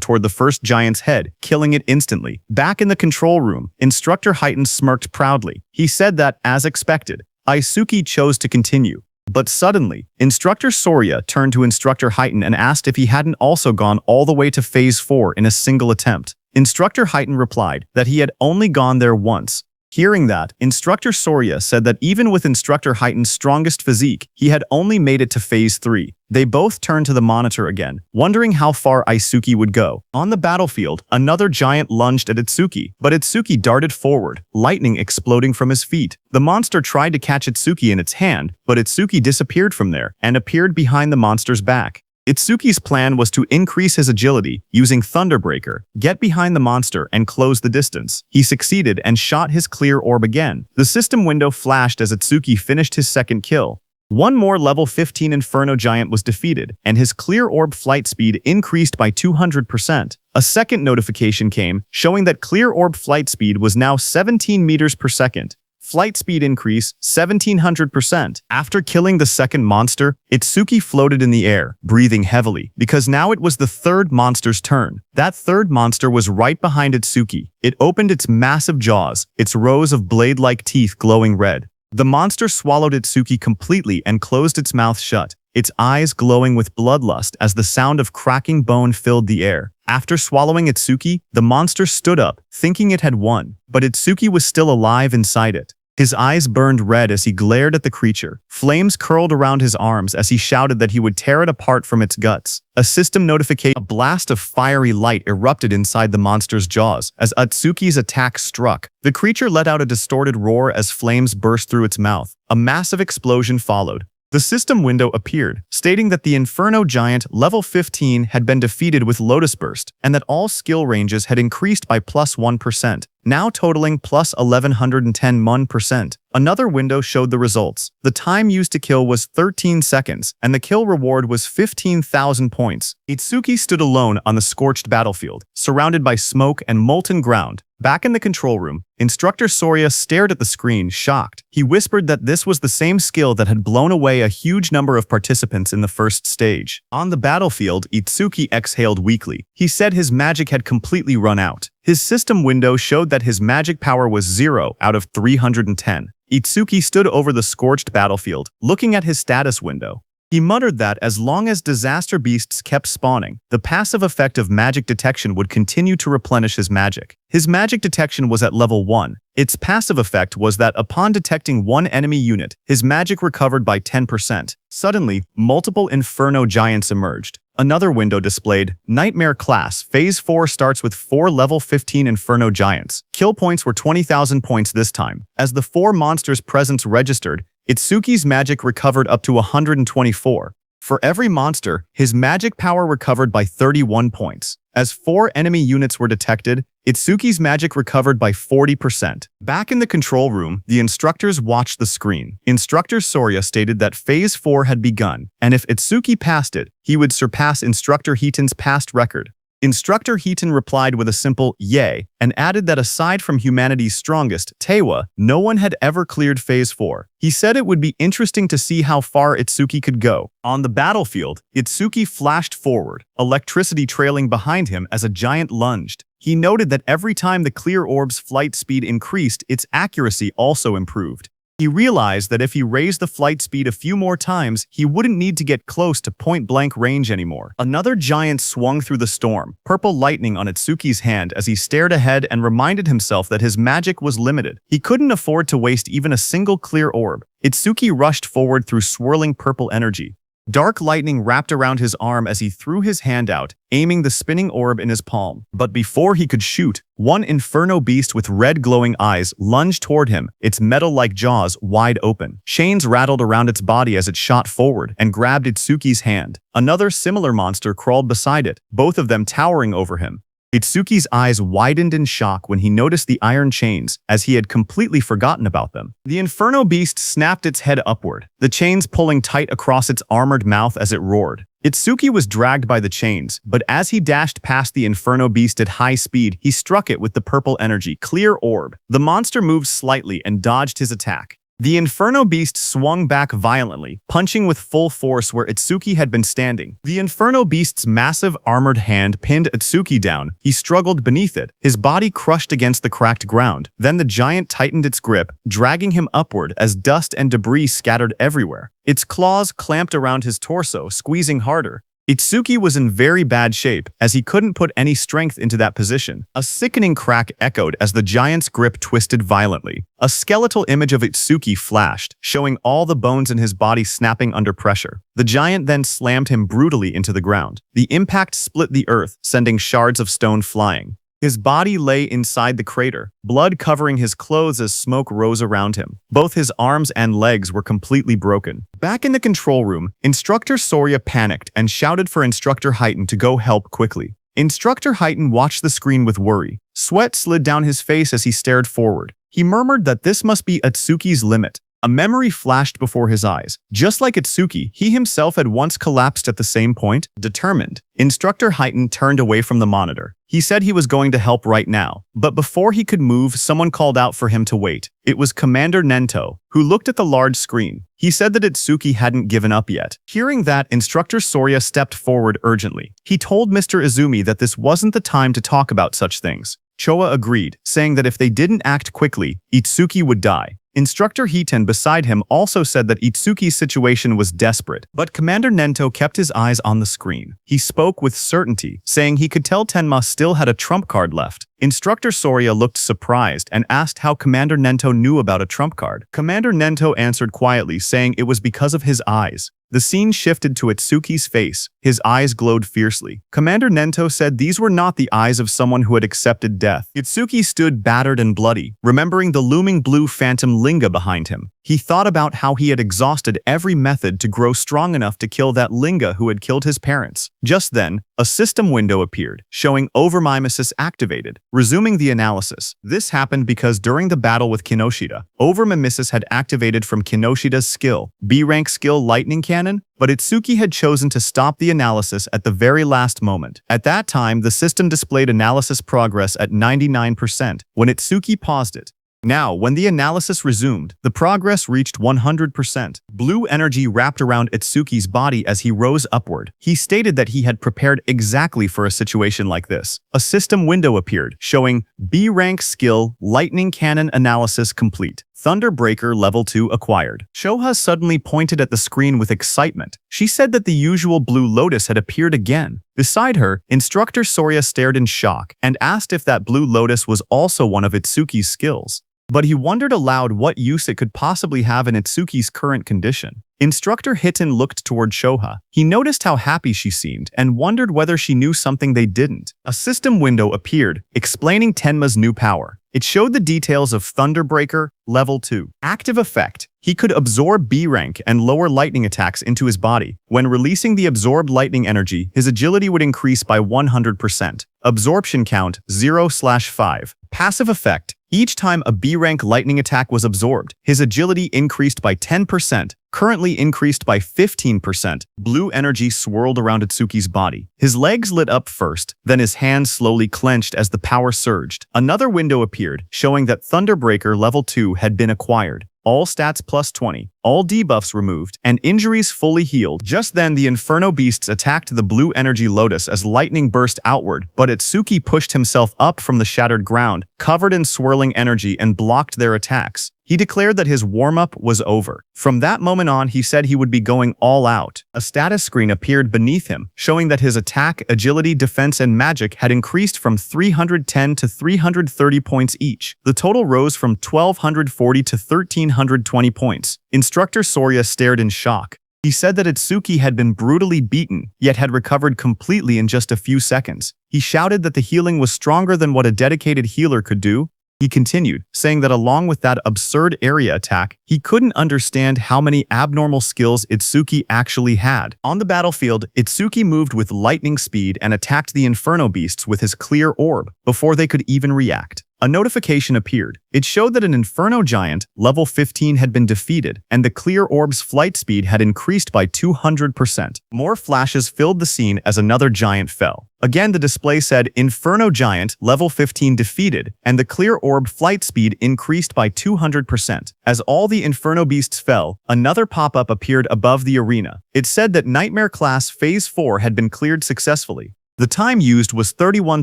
toward the first giant's head, killing it instantly. Back in the control room, Instructor Highton smirked proudly. He said that, as expected, Isuki chose to continue. But suddenly, Instructor Sorya turned to Instructor Highton and asked if he hadn't also gone all the way to Phase 4 in a single attempt. Instructor Highton replied that he had only gone there once. Hearing that, Instructor Sorya said that even with Instructor Highton's strongest physique, he had only made it to Phase 3. They both turned to the monitor again, wondering how far Isuki would go. On the battlefield, another giant lunged at Itsuki, but Itsuki darted forward, lightning exploding from his feet. The monster tried to catch Itsuki in its hand, but Itsuki disappeared from there and appeared behind the monster's back. Itsuki's plan was to increase his agility using Thunderbreaker, get behind the monster, and close the distance. He succeeded and shot his clear orb again. The system window flashed as Itsuki finished his second kill. One more level 15 Inferno Giant was defeated, and his clear orb flight speed increased by 200%. A second notification came, showing that clear orb flight speed was now 17 meters per second. Flight speed increase 1700%. After killing the second monster, Itsuki floated in the air, breathing heavily, because now it was the third monster's turn. That third monster was right behind Itsuki. It opened its massive jaws, its rows of blade-like teeth glowing red. The monster swallowed Itsuki completely and closed its mouth shut, its eyes glowing with bloodlust as the sound of cracking bone filled the air. After swallowing Itsuki, the monster stood up, thinking it had won, but Itsuki was still alive inside it. His eyes burned red as he glared at the creature. Flames curled around his arms as he shouted that he would tear it apart from its guts. A system notification, a blast of fiery light erupted inside the monster's jaws as Itsuki's attack struck. The creature let out a distorted roar as flames burst through its mouth. A massive explosion followed. The system window appeared, stating that the Inferno Giant level 15 had been defeated with Lotus Burst, and that all skill ranges had increased by plus 1%, now totaling plus 1110%. Another window showed the results. The time used to kill was 13 seconds, and the kill reward was 15,000 points. Itsuki stood alone on the scorched battlefield, surrounded by smoke and molten ground. Back in the control room, Instructor Sorya stared at the screen, shocked. He whispered that this was the same skill that had blown away a huge number of participants in the first stage. On the battlefield, Itsuki exhaled weakly. He said his magic had completely run out. His system window showed that his magic power was 0 out of 310. Itsuki stood over the scorched battlefield, looking at his status window. He muttered that as long as disaster beasts kept spawning, the passive effect of magic detection would continue to replenish his magic. His magic detection was at level 1. Its passive effect was that upon detecting one enemy unit, his magic recovered by 10%. Suddenly, multiple Inferno Giants emerged. Another window displayed, Nightmare Class, Phase 4 starts with 4 level 15 Inferno Giants. Kill points were 20,000 points this time. As the 4 monsters' presence registered, Itsuki's magic recovered up to 124. For every monster, his magic power recovered by 31 points. As 4 enemy units were detected, Itsuki's magic recovered by 40%. Back in the control room, the instructors watched the screen. Instructor Sorya stated that Phase 4 had begun, and if Itsuki passed it, he would surpass Instructor Heaton's past record. Instructor Heaton replied with a simple yay and added that aside from humanity's strongest, Teiwa, no one had ever cleared Phase 4. He said it would be interesting to see how far Itsuki could go. On the battlefield, Itsuki flashed forward, electricity trailing behind him as a giant lunged. He noted that every time the clear orb's flight speed increased, its accuracy also improved. He realized that if he raised the flight speed a few more times, he wouldn't need to get close to point-blank range anymore. Another giant swung through the storm, purple lightning on Itsuki's hand as he stared ahead and reminded himself that his magic was limited. He couldn't afford to waste even a single clear orb. Itsuki rushed forward through swirling purple energy. Dark lightning wrapped around his arm as he threw his hand out, aiming the spinning orb in his palm. But before he could shoot, one inferno beast with red glowing eyes lunged toward him, its metal-like jaws wide open. Chains rattled around its body as it shot forward and grabbed Itsuki's hand. Another similar monster crawled beside it, both of them towering over him. Itsuki's eyes widened in shock when he noticed the iron chains, as he had completely forgotten about them. The inferno beast snapped its head upward, the chains pulling tight across its armored mouth as it roared. Itsuki was dragged by the chains, but as he dashed past the inferno beast at high speed, he struck it with the purple energy clear orb. The monster moved slightly and dodged his attack. The inferno beast swung back violently, punching with full force where Itsuki had been standing. The inferno beast's massive armored hand pinned Itsuki down. He struggled beneath it, his body crushed against the cracked ground. Then the giant tightened its grip, dragging him upward as dust and debris scattered everywhere. Its claws clamped around his torso, squeezing harder. Itsuki was in very bad shape, as he couldn't put any strength into that position. A sickening crack echoed as the giant's grip twisted violently. A skeletal image of Itsuki flashed, showing all the bones in his body snapping under pressure. The giant then slammed him brutally into the ground. The impact split the earth, sending shards of stone flying. His body lay inside the crater, blood covering his clothes as smoke rose around him. Both his arms and legs were completely broken. Back in the control room, Instructor Soria panicked and shouted for Instructor Heighten to go help quickly. Instructor Heighten watched the screen with worry. Sweat slid down his face as he stared forward. He murmured that this must be Itsuki's limit. A memory flashed before his eyes. Just like Itsuki, he himself had once collapsed at the same point. Determined, Instructor Heighten turned away from the monitor. He said he was going to help right now, but before he could move, someone called out for him to wait. It was Commander Nento, who looked at the large screen. He said that Itsuki hadn't given up yet. Hearing that, Instructor Soria stepped forward urgently. He told Mr. Izumi that this wasn't the time to talk about such things. Choa agreed, saying that if they didn't act quickly, Itsuki would die. Instructor Hiten beside him also said that Itsuki's situation was desperate, but Commander Nento kept his eyes on the screen. He spoke with certainty, saying he could tell Tenma still had a trump card left. Instructor Soria looked surprised and asked how Commander Nento knew about a trump card. Commander Nento answered quietly, saying it was because of his eyes. The scene shifted to Itsuki's face. His eyes glowed fiercely. Commander Nento said these were not the eyes of someone who had accepted death. Itsuki stood battered and bloody, remembering the looming blue phantom Linga behind him. He thought about how he had exhausted every method to grow strong enough to kill that Linga who had killed his parents. Just then, a system window appeared, showing Overmimesis activated, resuming the analysis. This happened because during the battle with Kinoshita, Overmimesis had activated from Kinoshida's skill, B-rank skill Lightning Cannon, but Itsuki had chosen to stop the analysis at the very last moment. At that time, the system displayed analysis progress at 99% when Itsuki paused it. Now, when the analysis resumed, the progress reached 100%. Blue energy wrapped around Itsuki's body as he rose upward. He stated that he had prepared exactly for a situation like this. A system window appeared, showing B-rank skill, Lightning Cannon analysis complete. Thunderbreaker Level 2 acquired. Shoha suddenly pointed at the screen with excitement. She said that the usual blue lotus had appeared again. Beside her, Instructor Soria stared in shock and asked if that blue lotus was also one of Itsuki's skills. But he wondered aloud what use it could possibly have in Itsuki's current condition. Instructor Hiten looked toward Shoha. He noticed how happy she seemed and wondered whether she knew something they didn't. A system window appeared, explaining Tenma's new power. It showed the details of Thunderbreaker Level 2. Active effect. He could absorb B-rank and lower lightning attacks into his body. When releasing the absorbed lightning energy, his agility would increase by 100%. Absorption count 0/5. Passive effect. Each time a B-rank lightning attack was absorbed, his agility increased by 10%, currently increased by 15%. Blue energy swirled around Itsuki's body. His legs lit up first, then his hands slowly clenched as the power surged. Another window appeared, showing that Thunderbreaker Level 2 had been acquired. all stats plus 20, all debuffs removed, and injuries fully healed. Just then, the Inferno Beasts attacked the Blue Energy Lotus as lightning burst outward, but Itsuki pushed himself up from the shattered ground, covered in swirling energy, and blocked their attacks. He declared that his warm-up was over. From that moment on, he said he would be going all out. A status screen appeared beneath him, showing that his attack, agility, defense, and magic had increased from 310 to 330 points each. The total rose from 1,240 to 1,320 points. Instructor Soria stared in shock. He said that Itsuki had been brutally beaten, yet had recovered completely in just a few seconds. He shouted that the healing was stronger than what a dedicated healer could do. He continued, saying that along with that absurd area attack, he couldn't understand how many abnormal skills Itsuki actually had. On the battlefield, Itsuki moved with lightning speed and attacked the Inferno Beasts with his clear orb before they could even react. A notification appeared. It showed that an Inferno Giant, level 15, had been defeated, and the clear orb's flight speed had increased by 200%. More flashes filled the scene as another giant fell. Again, the display said Inferno Giant, level 15, defeated, and the clear orb flight speed increased by 200%. As all the Inferno Beasts fell, another pop-up appeared above the arena. It said that Nightmare Class Phase 4 had been cleared successfully. The time used was 31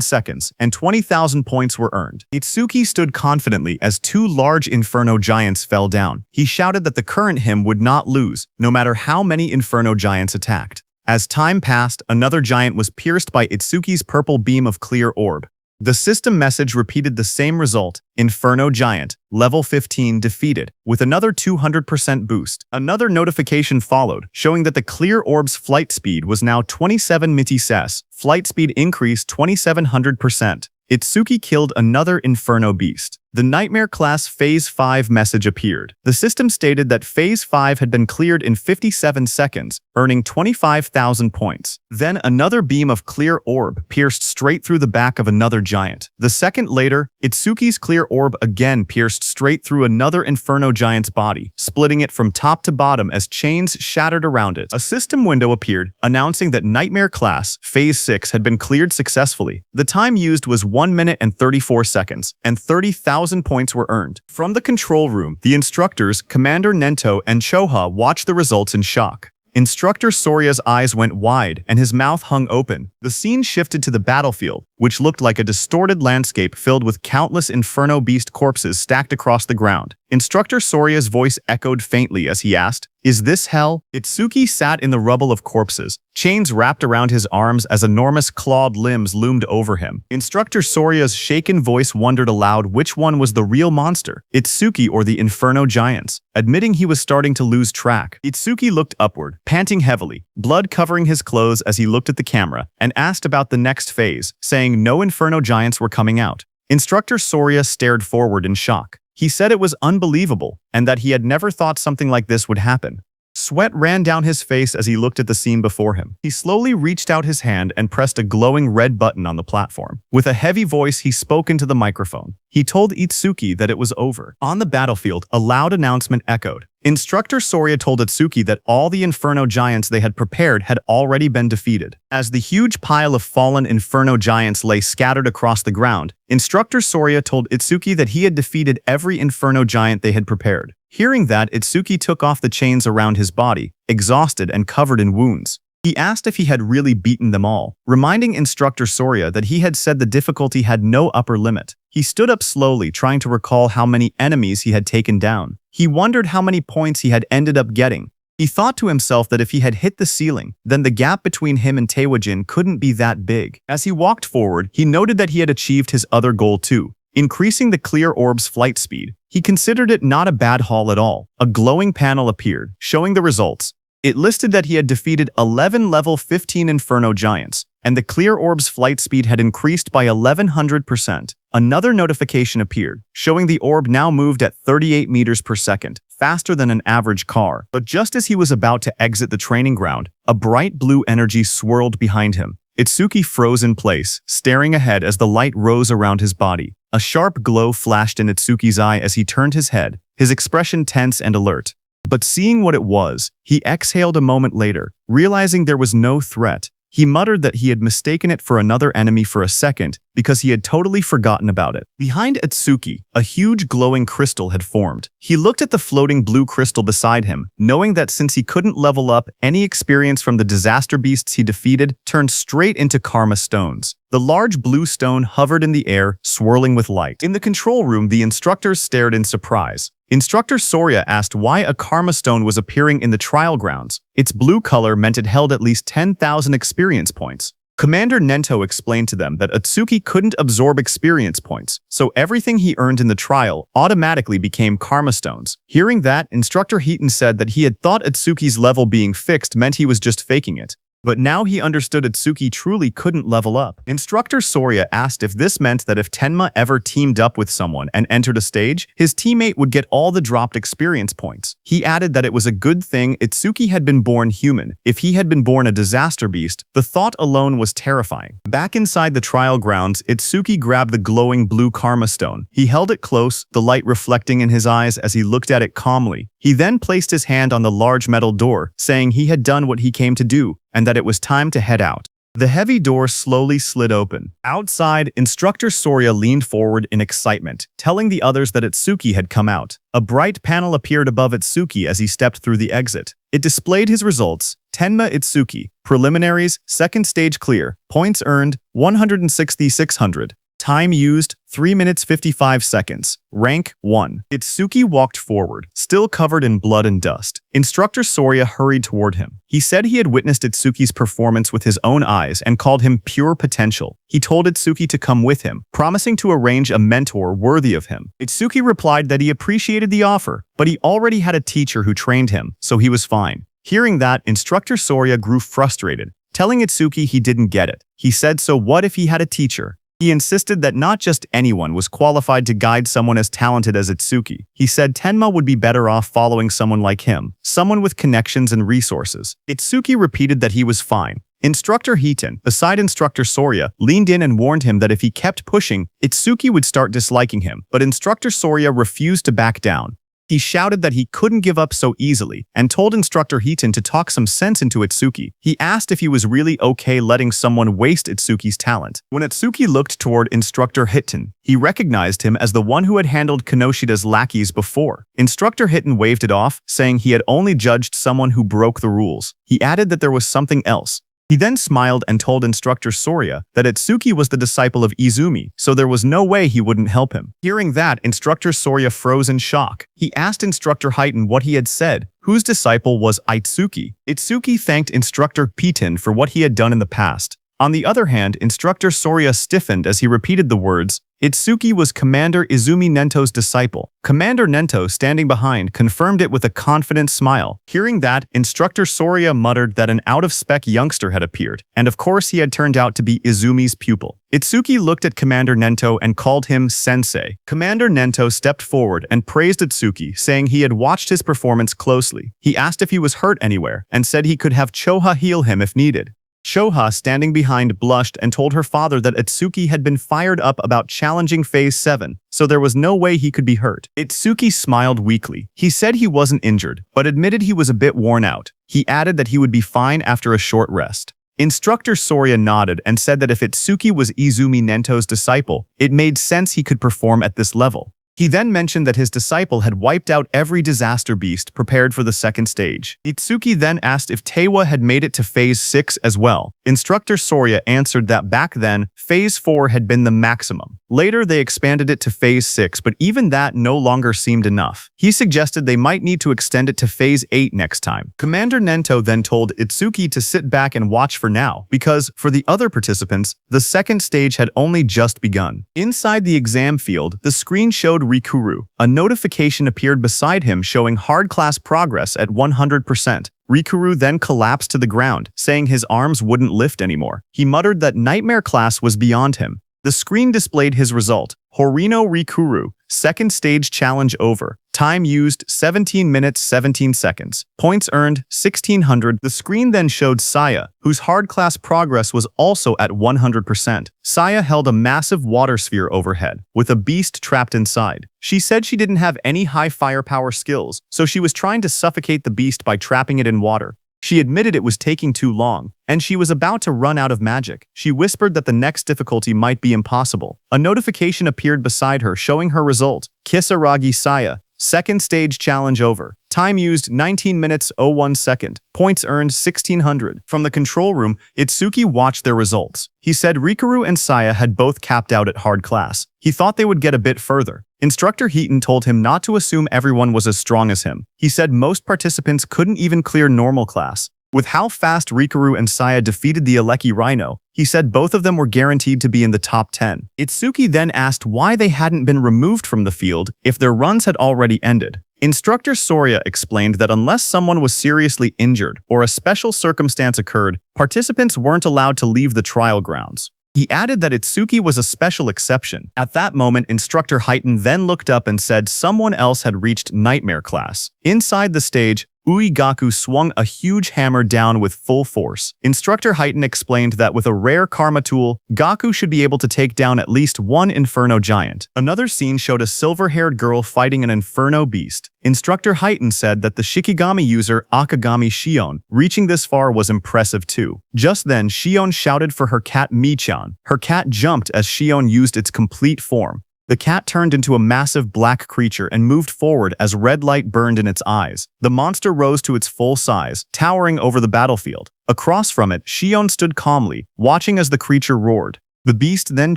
seconds, and 20,000 points were earned. Itsuki stood confidently as two large Inferno Giants fell down. He shouted that the current him would not lose, no matter how many Inferno Giants attacked. As time passed, another giant was pierced by Itsuki's purple beam of clear orb. The system message repeated the same result: Inferno Giant, level 15, defeated, with another 200% boost. Another notification followed, showing that the clear orb's flight speed was now 27 ms. Flight speed increased 2700%. Itsuki killed another Inferno Beast. The Nightmare Class Phase 5 message appeared. The system stated that Phase 5 had been cleared in 57 seconds, earning 25,000 points. Then another beam of clear orb pierced straight through the back of another giant. The second later, Itsuki's clear orb again pierced straight through another Inferno Giant's body, splitting it from top to bottom as chains shattered around it. A system window appeared, announcing that Nightmare Class Phase 6 had been cleared successfully. The time used was 1 minute and 34 seconds, and 30,000 points were earned. From the control room, the instructors, Commander Nento and Choha, watched the results in shock. Instructor Soria's eyes went wide and his mouth hung open. The scene shifted to the battlefield, which looked like a distorted landscape filled with countless Inferno Beast corpses stacked across the ground. Instructor Soria's voice echoed faintly as he asked, "Is this hell?" Itsuki sat in the rubble of corpses, chains wrapped around his arms as enormous clawed limbs loomed over him. Instructor Soria's shaken voice wondered aloud which one was the real monster, Itsuki or the Inferno Giants. Admitting he was starting to lose track, Itsuki looked upward, panting heavily, blood covering his clothes as he looked at the camera, and asked about the next phase, saying no Inferno Giants were coming out. Instructor Soria stared forward in shock. He said it was unbelievable, and that he had never thought something like this would happen. Sweat ran down his face as he looked at the scene before him. He slowly reached out his hand and pressed a glowing red button on the platform. With a heavy voice, he spoke into the microphone. He told Itsuki that it was over. On the battlefield, a loud announcement echoed. Instructor Soria told Itsuki that all the Inferno Giants they had prepared had already been defeated. As the huge pile of fallen Inferno Giants lay scattered across the ground, Instructor Soria told Itsuki that he had defeated every Inferno Giant they had prepared. Hearing that, Itsuki took off the chains around his body, exhausted and covered in wounds. He asked if he had really beaten them all, reminding Instructor Soria that he had said the difficulty had no upper limit. He stood up slowly, trying to recall how many enemies he had taken down. He wondered how many points he had ended up getting. He thought to himself that if he had hit the ceiling, then the gap between him and Taewajin couldn't be that big. As he walked forward, he noted that he had achieved his other goal too, increasing the clear orb's flight speed. He considered it not a bad haul at all. A glowing panel appeared, showing the results. It listed that he had defeated 11 level 15 Inferno Giants, and the clear orb's flight speed had increased by 1100%. Another notification appeared, showing the orb now moved at 38 meters per second, faster than an average car. But just as he was about to exit the training ground, a bright blue energy swirled behind him. Itsuki froze in place, staring ahead as the light rose around his body. A sharp glow flashed in Itsuki's eye as he turned his head, his expression tense and alert. But seeing what it was, he exhaled a moment later, realizing there was no threat. He muttered that he had mistaken it for another enemy for a second, because he had totally forgotten about it. Behind Atsuki, a huge glowing crystal had formed. He looked at the floating blue crystal beside him, knowing that since he couldn't level up, any experience from the disaster beasts he defeated turned straight into karma stones. The large blue stone hovered in the air, swirling with light. In the control room, the instructors stared in surprise. Instructor Soria asked why a karma stone was appearing in the trial grounds. Its blue color meant it held at least 10,000 experience points. Commander Nento explained to them that Atsuki couldn't absorb experience points, so everything he earned in the trial automatically became karma stones. Hearing that, Instructor Heaton said that he had thought Atsuki's level being fixed meant he was just faking it. But now he understood Atsuki truly couldn't level up. Instructor Soria asked if this meant that if Tenma ever teamed up with someone and entered a stage, his teammate would get all the dropped experience points. He added that it was a good thing Atsuki had been born human. If he had been born a disaster beast, the thought alone was terrifying. Back inside the trial grounds, Atsuki grabbed the glowing blue karma stone. He held it close, the light reflecting in his eyes as he looked at it calmly. He then placed his hand on the large metal door, saying he had done what he came to do, and that it was time to head out. The heavy door slowly slid open. Outside, Instructor Soria leaned forward in excitement, telling the others that Atsuki had come out. A bright panel appeared above Atsuki as he stepped through the exit. It displayed his results. Tenma Itsuki. Preliminaries, second stage clear. Points earned, 160,600. Time used, 3 minutes 55 seconds. Rank 1. Itsuki walked forward, still covered in blood and dust. Instructor Soria hurried toward him. He said he had witnessed Itsuki's performance with his own eyes and called him pure potential. He told Itsuki to come with him, promising to arrange a mentor worthy of him. Itsuki replied that he appreciated the offer, but he already had a teacher who trained him, so he was fine. Hearing that, Instructor Soria grew frustrated, telling Itsuki he didn't get it. He said, so what if he had a teacher? He insisted that not just anyone was qualified to guide someone as talented as Itsuki. He said Tenma would be better off following someone like him, someone with connections and resources. Itsuki repeated that he was fine. Instructor Heaton, beside Instructor Soria, leaned in and warned him that if he kept pushing, Itsuki would start disliking him, but Instructor Soria refused to back down. He shouted that he couldn't give up so easily and told Instructor Heaton to talk some sense into Itsuki. He asked if he was really okay letting someone waste Itsuki's talent. When Itsuki looked toward Instructor Heaton, he recognized him as the one who had handled Kinoshida's lackeys before. Instructor Heaton waved it off, saying he had only judged someone who broke the rules. He added that there was something else. He then smiled and told Instructor Soria that Itsuki was the disciple of Izumi, so there was no way he wouldn't help him. Hearing that, Instructor Soria froze in shock. He asked Instructor Heaton what he had said, whose disciple was Itsuki. Itsuki thanked Instructor Piton for what he had done in the past. On the other hand, Instructor Soria stiffened as he repeated the words, Itsuki was Commander Izumi Nento's disciple. Commander Nento, standing behind, confirmed it with a confident smile. Hearing that, Instructor Soria muttered that an out-of-spec youngster had appeared, and of course he had turned out to be Izumi's pupil. Itsuki looked at Commander Nento and called him Sensei. Commander Nento stepped forward and praised Itsuki, saying he had watched his performance closely. He asked if he was hurt anywhere, and said he could have Choha heal him if needed. Shoha, standing behind, blushed and told her father that Itsuki had been fired up about challenging Phase 7, so there was no way he could be hurt. Itsuki smiled weakly. He said he wasn't injured, but admitted he was a bit worn out. He added that he would be fine after a short rest. Instructor Soria nodded and said that if Itsuki was Izumi Nento's disciple, it made sense he could perform at this level. He then mentioned that his disciple had wiped out every disaster beast prepared for the second stage. Itsuki then asked if Tewa had made it to Phase 6 as well. Instructor Soria answered that back then, Phase 4 had been the maximum. Later, they expanded it to Phase 6, but even that no longer seemed enough. He suggested they might need to extend it to Phase 8 next time. Commander Nento then told Itsuki to sit back and watch for now, because, for the other participants, the second stage had only just begun. Inside the exam field, the screen showed Rikuru. A notification appeared beside him showing hard class progress at 100%. Rikuru then collapsed to the ground, saying his arms wouldn't lift anymore. He muttered that nightmare class was beyond him. The screen displayed his result. Horino Rikuru, second stage challenge over. Time used 17 minutes 17 seconds. Points earned 1600. The screen then showed Saya, whose hard class progress was also at 100%. Saya held a massive water sphere overhead, with a beast trapped inside. She said she didn't have any high firepower skills, so she was trying to suffocate the beast by trapping it in water. She admitted it was taking too long, and she was about to run out of magic. She whispered that the next difficulty might be impossible. A notification appeared beside her showing her result. Kisaragi Saya. Second stage challenge over. Time used 19 minutes 01 second. Points earned 1600. From the control room, Itsuki watched their results. He said Rikuru and Saya had both capped out at hard class. He thought they would get a bit further. Instructor Heaton told him not to assume everyone was as strong as him. He said most participants couldn't even clear normal class. With how fast Rikuru and Saya defeated the Aleki Rhino, he said both of them were guaranteed to be in the top 10. Itsuki then asked why they hadn't been removed from the field if their runs had already ended. Instructor Soria explained that unless someone was seriously injured or a special circumstance occurred, participants weren't allowed to leave the trial grounds. He added that Itsuki was a special exception. At that moment, Instructor Heaton then looked up and said someone else had reached Nightmare class. Inside the stage, Uegaku swung a huge hammer down with full force. Instructor Heaton explained that with a rare karma tool, Gaku should be able to take down at least one Inferno Giant. Another scene showed a silver-haired girl fighting an Inferno Beast. Instructor Heaton said that the Shikigami user Akagami Shion reaching this far was impressive too. Just then, Shion shouted for her cat Michan. Her cat jumped as Shion used its complete form. The cat turned into a massive black creature and moved forward as red light burned in its eyes. The monster rose to its full size, towering over the battlefield. Across from it, Shion stood calmly, watching as the creature roared. The beast then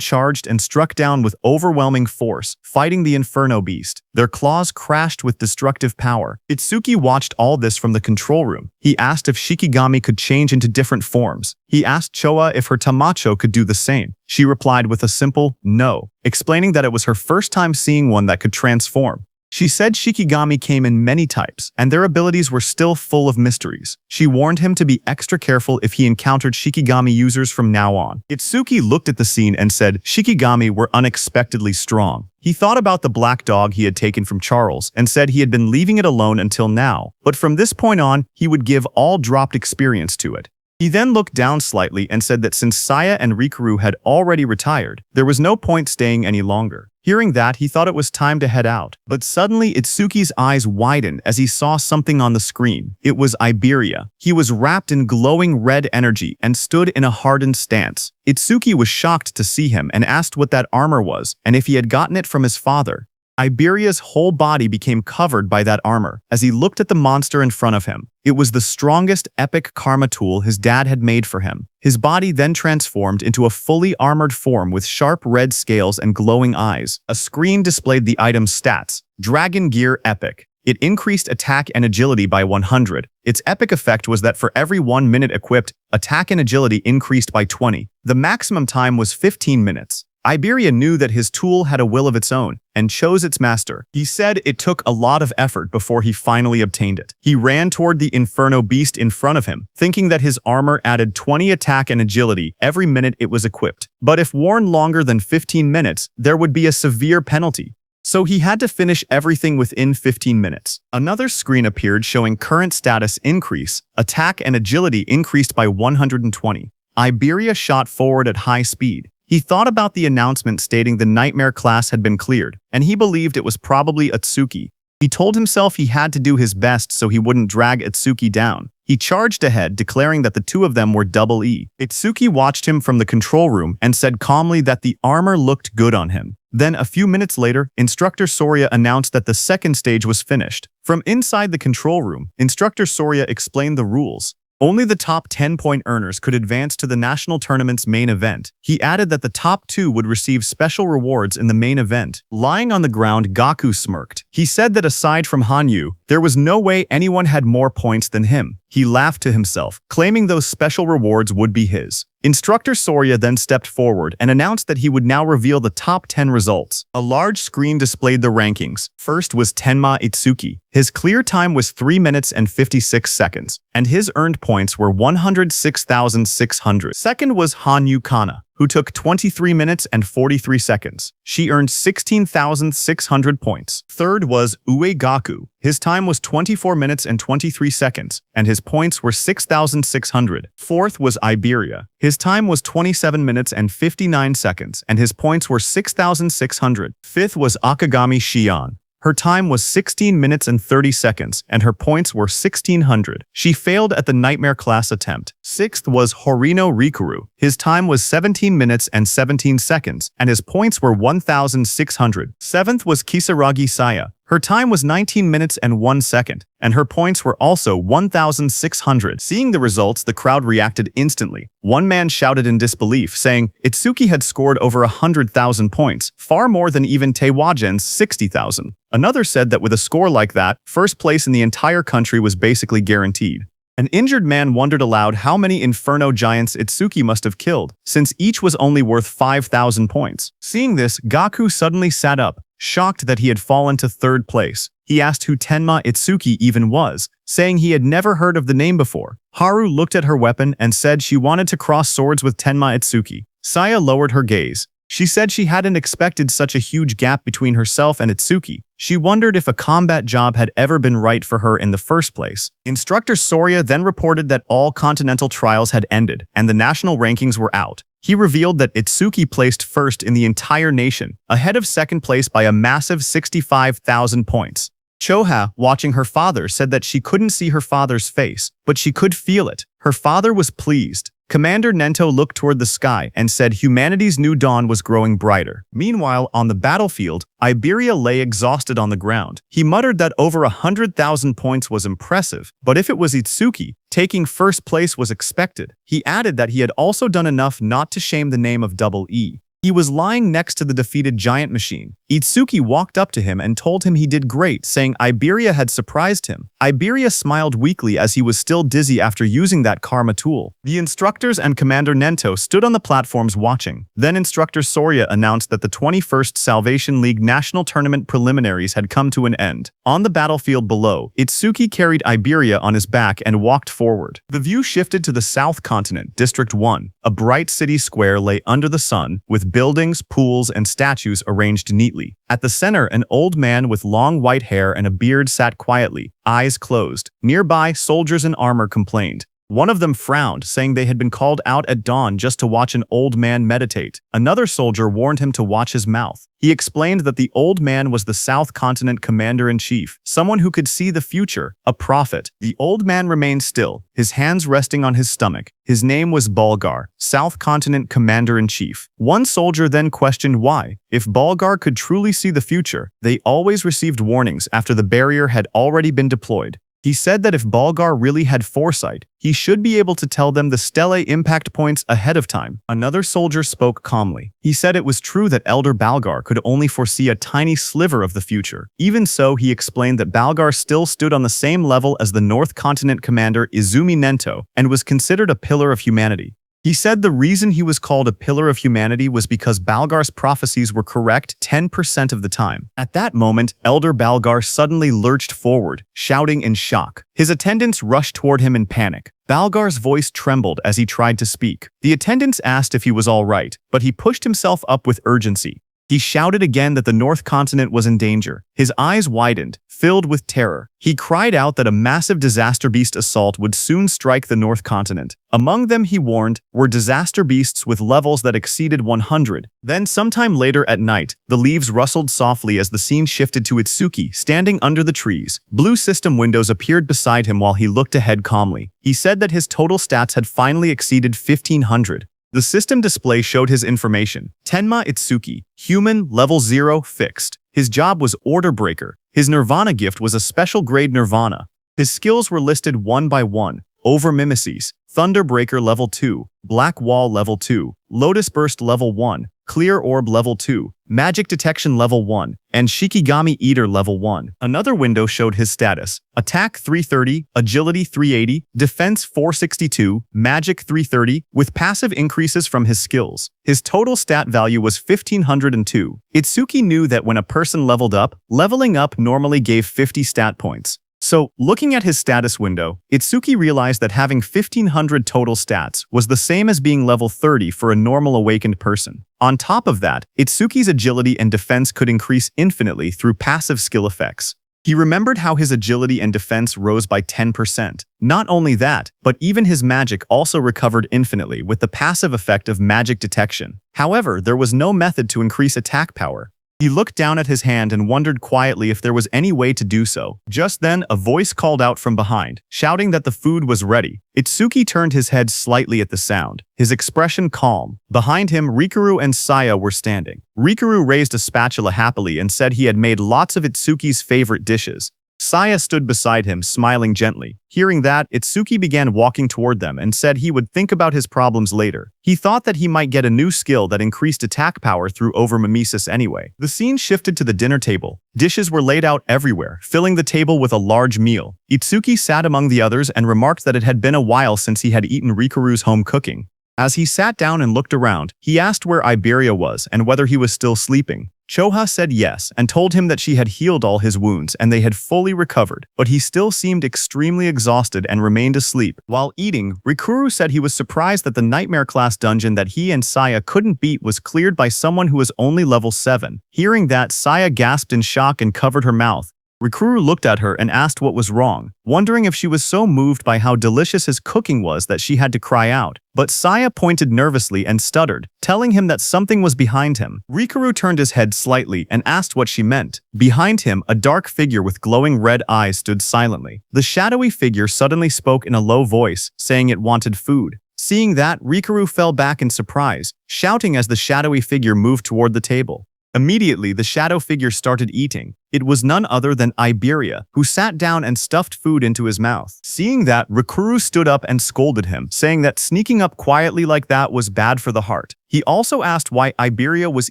charged and struck down with overwhelming force, fighting the Inferno Beast. Their claws crashed with destructive power. Itsuki watched all this from the control room. He asked if Shikigami could change into different forms. He asked Choa if her Tamacho could do the same. She replied with a simple no, explaining that it was her first time seeing one that could transform. She said Shikigami came in many types, and their abilities were still full of mysteries. She warned him to be extra careful if he encountered Shikigami users from now on. Itsuki looked at the scene and said Shikigami were unexpectedly strong. He thought about the black dog he had taken from Charles and said he had been leaving it alone until now, but from this point on, he would give all dropped experience to it. He then looked down slightly and said that since Saya and Rikuru had already retired, there was no point staying any longer. Hearing that, he thought it was time to head out. But suddenly, Itsuki's eyes widened as he saw something on the screen. It was Iberia. He was wrapped in glowing red energy and stood in a hardened stance. Itsuki was shocked to see him and asked what that armor was and if he had gotten it from his father. Iberia's whole body became covered by that armor as he looked at the monster in front of him. It was the strongest epic karma tool his dad had made for him. His body then transformed into a fully armored form with sharp red scales and glowing eyes. A screen displayed the item's stats. Dragon Gear Epic. It increased attack and agility by 100. Its epic effect was that for every 1 minute equipped, attack and agility increased by 20. The maximum time was 15 minutes. Iberia knew that his tool had a will of its own and chose its master. He said it took a lot of effort before he finally obtained it. He ran toward the Inferno Beast in front of him, thinking that his armor added 20 attack and agility every minute it was equipped. But if worn longer than 15 minutes, there would be a severe penalty. So he had to finish everything within 15 minutes. Another screen appeared showing current status increase. Attack and agility increased by 120. Iberia shot forward at high speed. He thought about the announcement stating the Nightmare class had been cleared, and he believed it was probably Itsuki. He told himself he had to do his best so he wouldn't drag Itsuki down. He charged ahead, declaring that the two of them were double E. Itsuki watched him from the control room and said calmly that the armor looked good on him. Then, a few minutes later, Instructor Soria announced that the second stage was finished. From inside the control room, Instructor Soria explained the rules. Only the top 10-point earners could advance to the national tournament's main event. He added that the top 2 would receive special rewards in the main event. Lying on the ground, Gaku smirked. He said that aside from Hanyu, there was no way anyone had more points than him. He laughed to himself, claiming those special rewards would be his. Instructor Soria then stepped forward and announced that he would now reveal the top 10 results. A large screen displayed the rankings. First was Tenma Itsuki. His clear time was 3 minutes and 56 seconds, and his earned points were 106,600. Second was Hanyu Kana, who took 23 minutes and 43 seconds. She earned 16,600 points. Third was Uegaku. His time was 24 minutes and 23 seconds, and his points were 6,600. Fourth was Iberia. His time was 27 minutes and 59 seconds, and his points were 6,600. Fifth was Akagami Shion. Her time was 16 minutes and 30 seconds, and her points were 1600. She failed at the Nightmare class attempt. Sixth was Horino Rikuru. His time was 17 minutes and 17 seconds, and his points were 1600. Seventh was Kisaragi Saya. Her time was 19 minutes and 1 second, and her points were also 1,600. Seeing the results, the crowd reacted instantly. One man shouted in disbelief, saying Itsuki had scored over 100,000 points, far more than even Teiwagen's 60,000. Another said that with a score like that, first place in the entire country was basically guaranteed. An injured man wondered aloud how many Inferno giants Itsuki must have killed, since each was only worth 5,000 points. Seeing this, Gaku suddenly sat up, shocked that he had fallen to third place. He asked who Tenma Itsuki even was, saying he had never heard of the name before. Haru looked at her weapon and said she wanted to cross swords with Tenma Itsuki. Saya lowered her gaze. She said she hadn't expected such a huge gap between herself and Itsuki. She wondered if a combat job had ever been right for her in the first place. Instructor Soria then reported that all continental trials had ended, and the national rankings were out. He revealed that Itsuki placed first in the entire nation, ahead of second place by a massive 65,000 points. Choha, watching her father, said that she couldn't see her father's face, but she could feel it. Her father was pleased. Commander Nento looked toward the sky and said humanity's new dawn was growing brighter. Meanwhile, on the battlefield, Iberia lay exhausted on the ground. He muttered that over 100,000 points was impressive, but if it was Itsuki, taking first place was expected. He added that he had also done enough not to shame the name of Double E. He was lying next to the defeated giant machine. Itsuki walked up to him and told him he did great, saying Iberia had surprised him. Iberia smiled weakly as he was still dizzy after using that karma tool. The instructors and Commander Nento stood on the platforms watching. Then Instructor Soria announced that the 21st Salvation League National Tournament preliminaries had come to an end. On the battlefield below, Itsuki carried Iberia on his back and walked forward. The view shifted to the South Continent, District 1. A bright city square lay under the sun, with buildings, pools, and statues arranged neatly. At the center, an old man with long white hair and a beard sat quietly, eyes closed. Nearby, soldiers in armor complained. One of them frowned, saying they had been called out at dawn just to watch an old man meditate. Another soldier warned him to watch his mouth. He explained that the old man was the South Continent Commander-in-Chief, someone who could see the future, a prophet. The old man remained still, his hands resting on his stomach. His name was Bulgar, South Continent Commander-in-Chief. One soldier then questioned why. If Bulgar could truly see the future, they always received warnings after the barrier had already been deployed. He said that if Bulgar really had foresight, he should be able to tell them the Stellae impact points ahead of time. Another soldier spoke calmly. He said it was true that Elder Balgar could only foresee a tiny sliver of the future. Even so, he explained that Balgar still stood on the same level as the North Continent Commander Izumi Nento and was considered a pillar of humanity. He said the reason he was called a pillar of humanity was because Balgar's prophecies were correct 10% of the time. At that moment, Elder Balgar suddenly lurched forward, shouting in shock. His attendants rushed toward him in panic. Balgar's voice trembled as he tried to speak. The attendants asked if he was all right, but he pushed himself up with urgency. He shouted again that the North Continent was in danger. His eyes widened, filled with terror. He cried out that a massive disaster beast assault would soon strike the North Continent. Among them, he warned, were disaster beasts with levels that exceeded 100. Then sometime later at night, the leaves rustled softly as the scene shifted to Itsuki standing under the trees. Blue system windows appeared beside him while he looked ahead calmly. He said that his total stats had finally exceeded 1500. The system display showed his information. Tenma Itsuki, human, level 0, fixed. His job was Order Breaker. His Nirvana gift was a special grade Nirvana. His skills were listed one by one. Over Mimesis, Thunderbreaker level 2, Black Wall level 2, Lotus Burst level 1, Clear Orb level 2, Magic Detection level 1, and Shikigami Eater level 1. Another window showed his status. Attack 330, Agility 380, Defense 462, Magic 330, with passive increases from his skills. His total stat value was 1502. Itsuki knew that when a person leveled up, leveling up normally gave 50 stat points. So, looking at his status window, Itsuki realized that having 1500 total stats was the same as being level 30 for a normal awakened person. On top of that, Itsuki's agility and defense could increase infinitely through passive skill effects. He remembered how his agility and defense rose by 10%. Not only that, but even his magic also recovered infinitely with the passive effect of magic detection. However, there was no method to increase attack power. He looked down at his hand and wondered quietly if there was any way to do so. Just then, a voice called out from behind, shouting that the food was ready. Itsuki turned his head slightly at the sound, his expression calm. Behind him, Rikuru and Saya were standing. Rikuru raised a spatula happily and said he had made lots of Itsuki's favorite dishes. Saya stood beside him, smiling gently. Hearing that, Itsuki began walking toward them and said he would think about his problems later. He thought that he might get a new skill that increased attack power through overmimesis anyway. The scene shifted to the dinner table. Dishes were laid out everywhere, filling the table with a large meal. Itsuki sat among the others and remarked that it had been a while since he had eaten Rikuru's home cooking. As he sat down and looked around, he asked where Iberia was and whether he was still sleeping. Choha said yes and told him that she had healed all his wounds and they had fully recovered, but he still seemed extremely exhausted and remained asleep. While eating, Rikuru said he was surprised that the nightmare class dungeon that he and Saya couldn't beat was cleared by someone who was only level 7. Hearing that, Saya gasped in shock and covered her mouth. Rikuru looked at her and asked what was wrong, wondering if she was so moved by how delicious his cooking was that she had to cry out. But Saya pointed nervously and stuttered, telling him that something was behind him. Rikuru turned his head slightly and asked what she meant. Behind him, a dark figure with glowing red eyes stood silently. The shadowy figure suddenly spoke in a low voice, saying it wanted food. Seeing that, Rikuru fell back in surprise, shouting as the shadowy figure moved toward the table. Immediately, the shadow figure started eating. It was none other than Iberia, who sat down and stuffed food into his mouth. Seeing that, Rikuru stood up and scolded him, saying that sneaking up quietly like that was bad for the heart. He also asked why Iberia was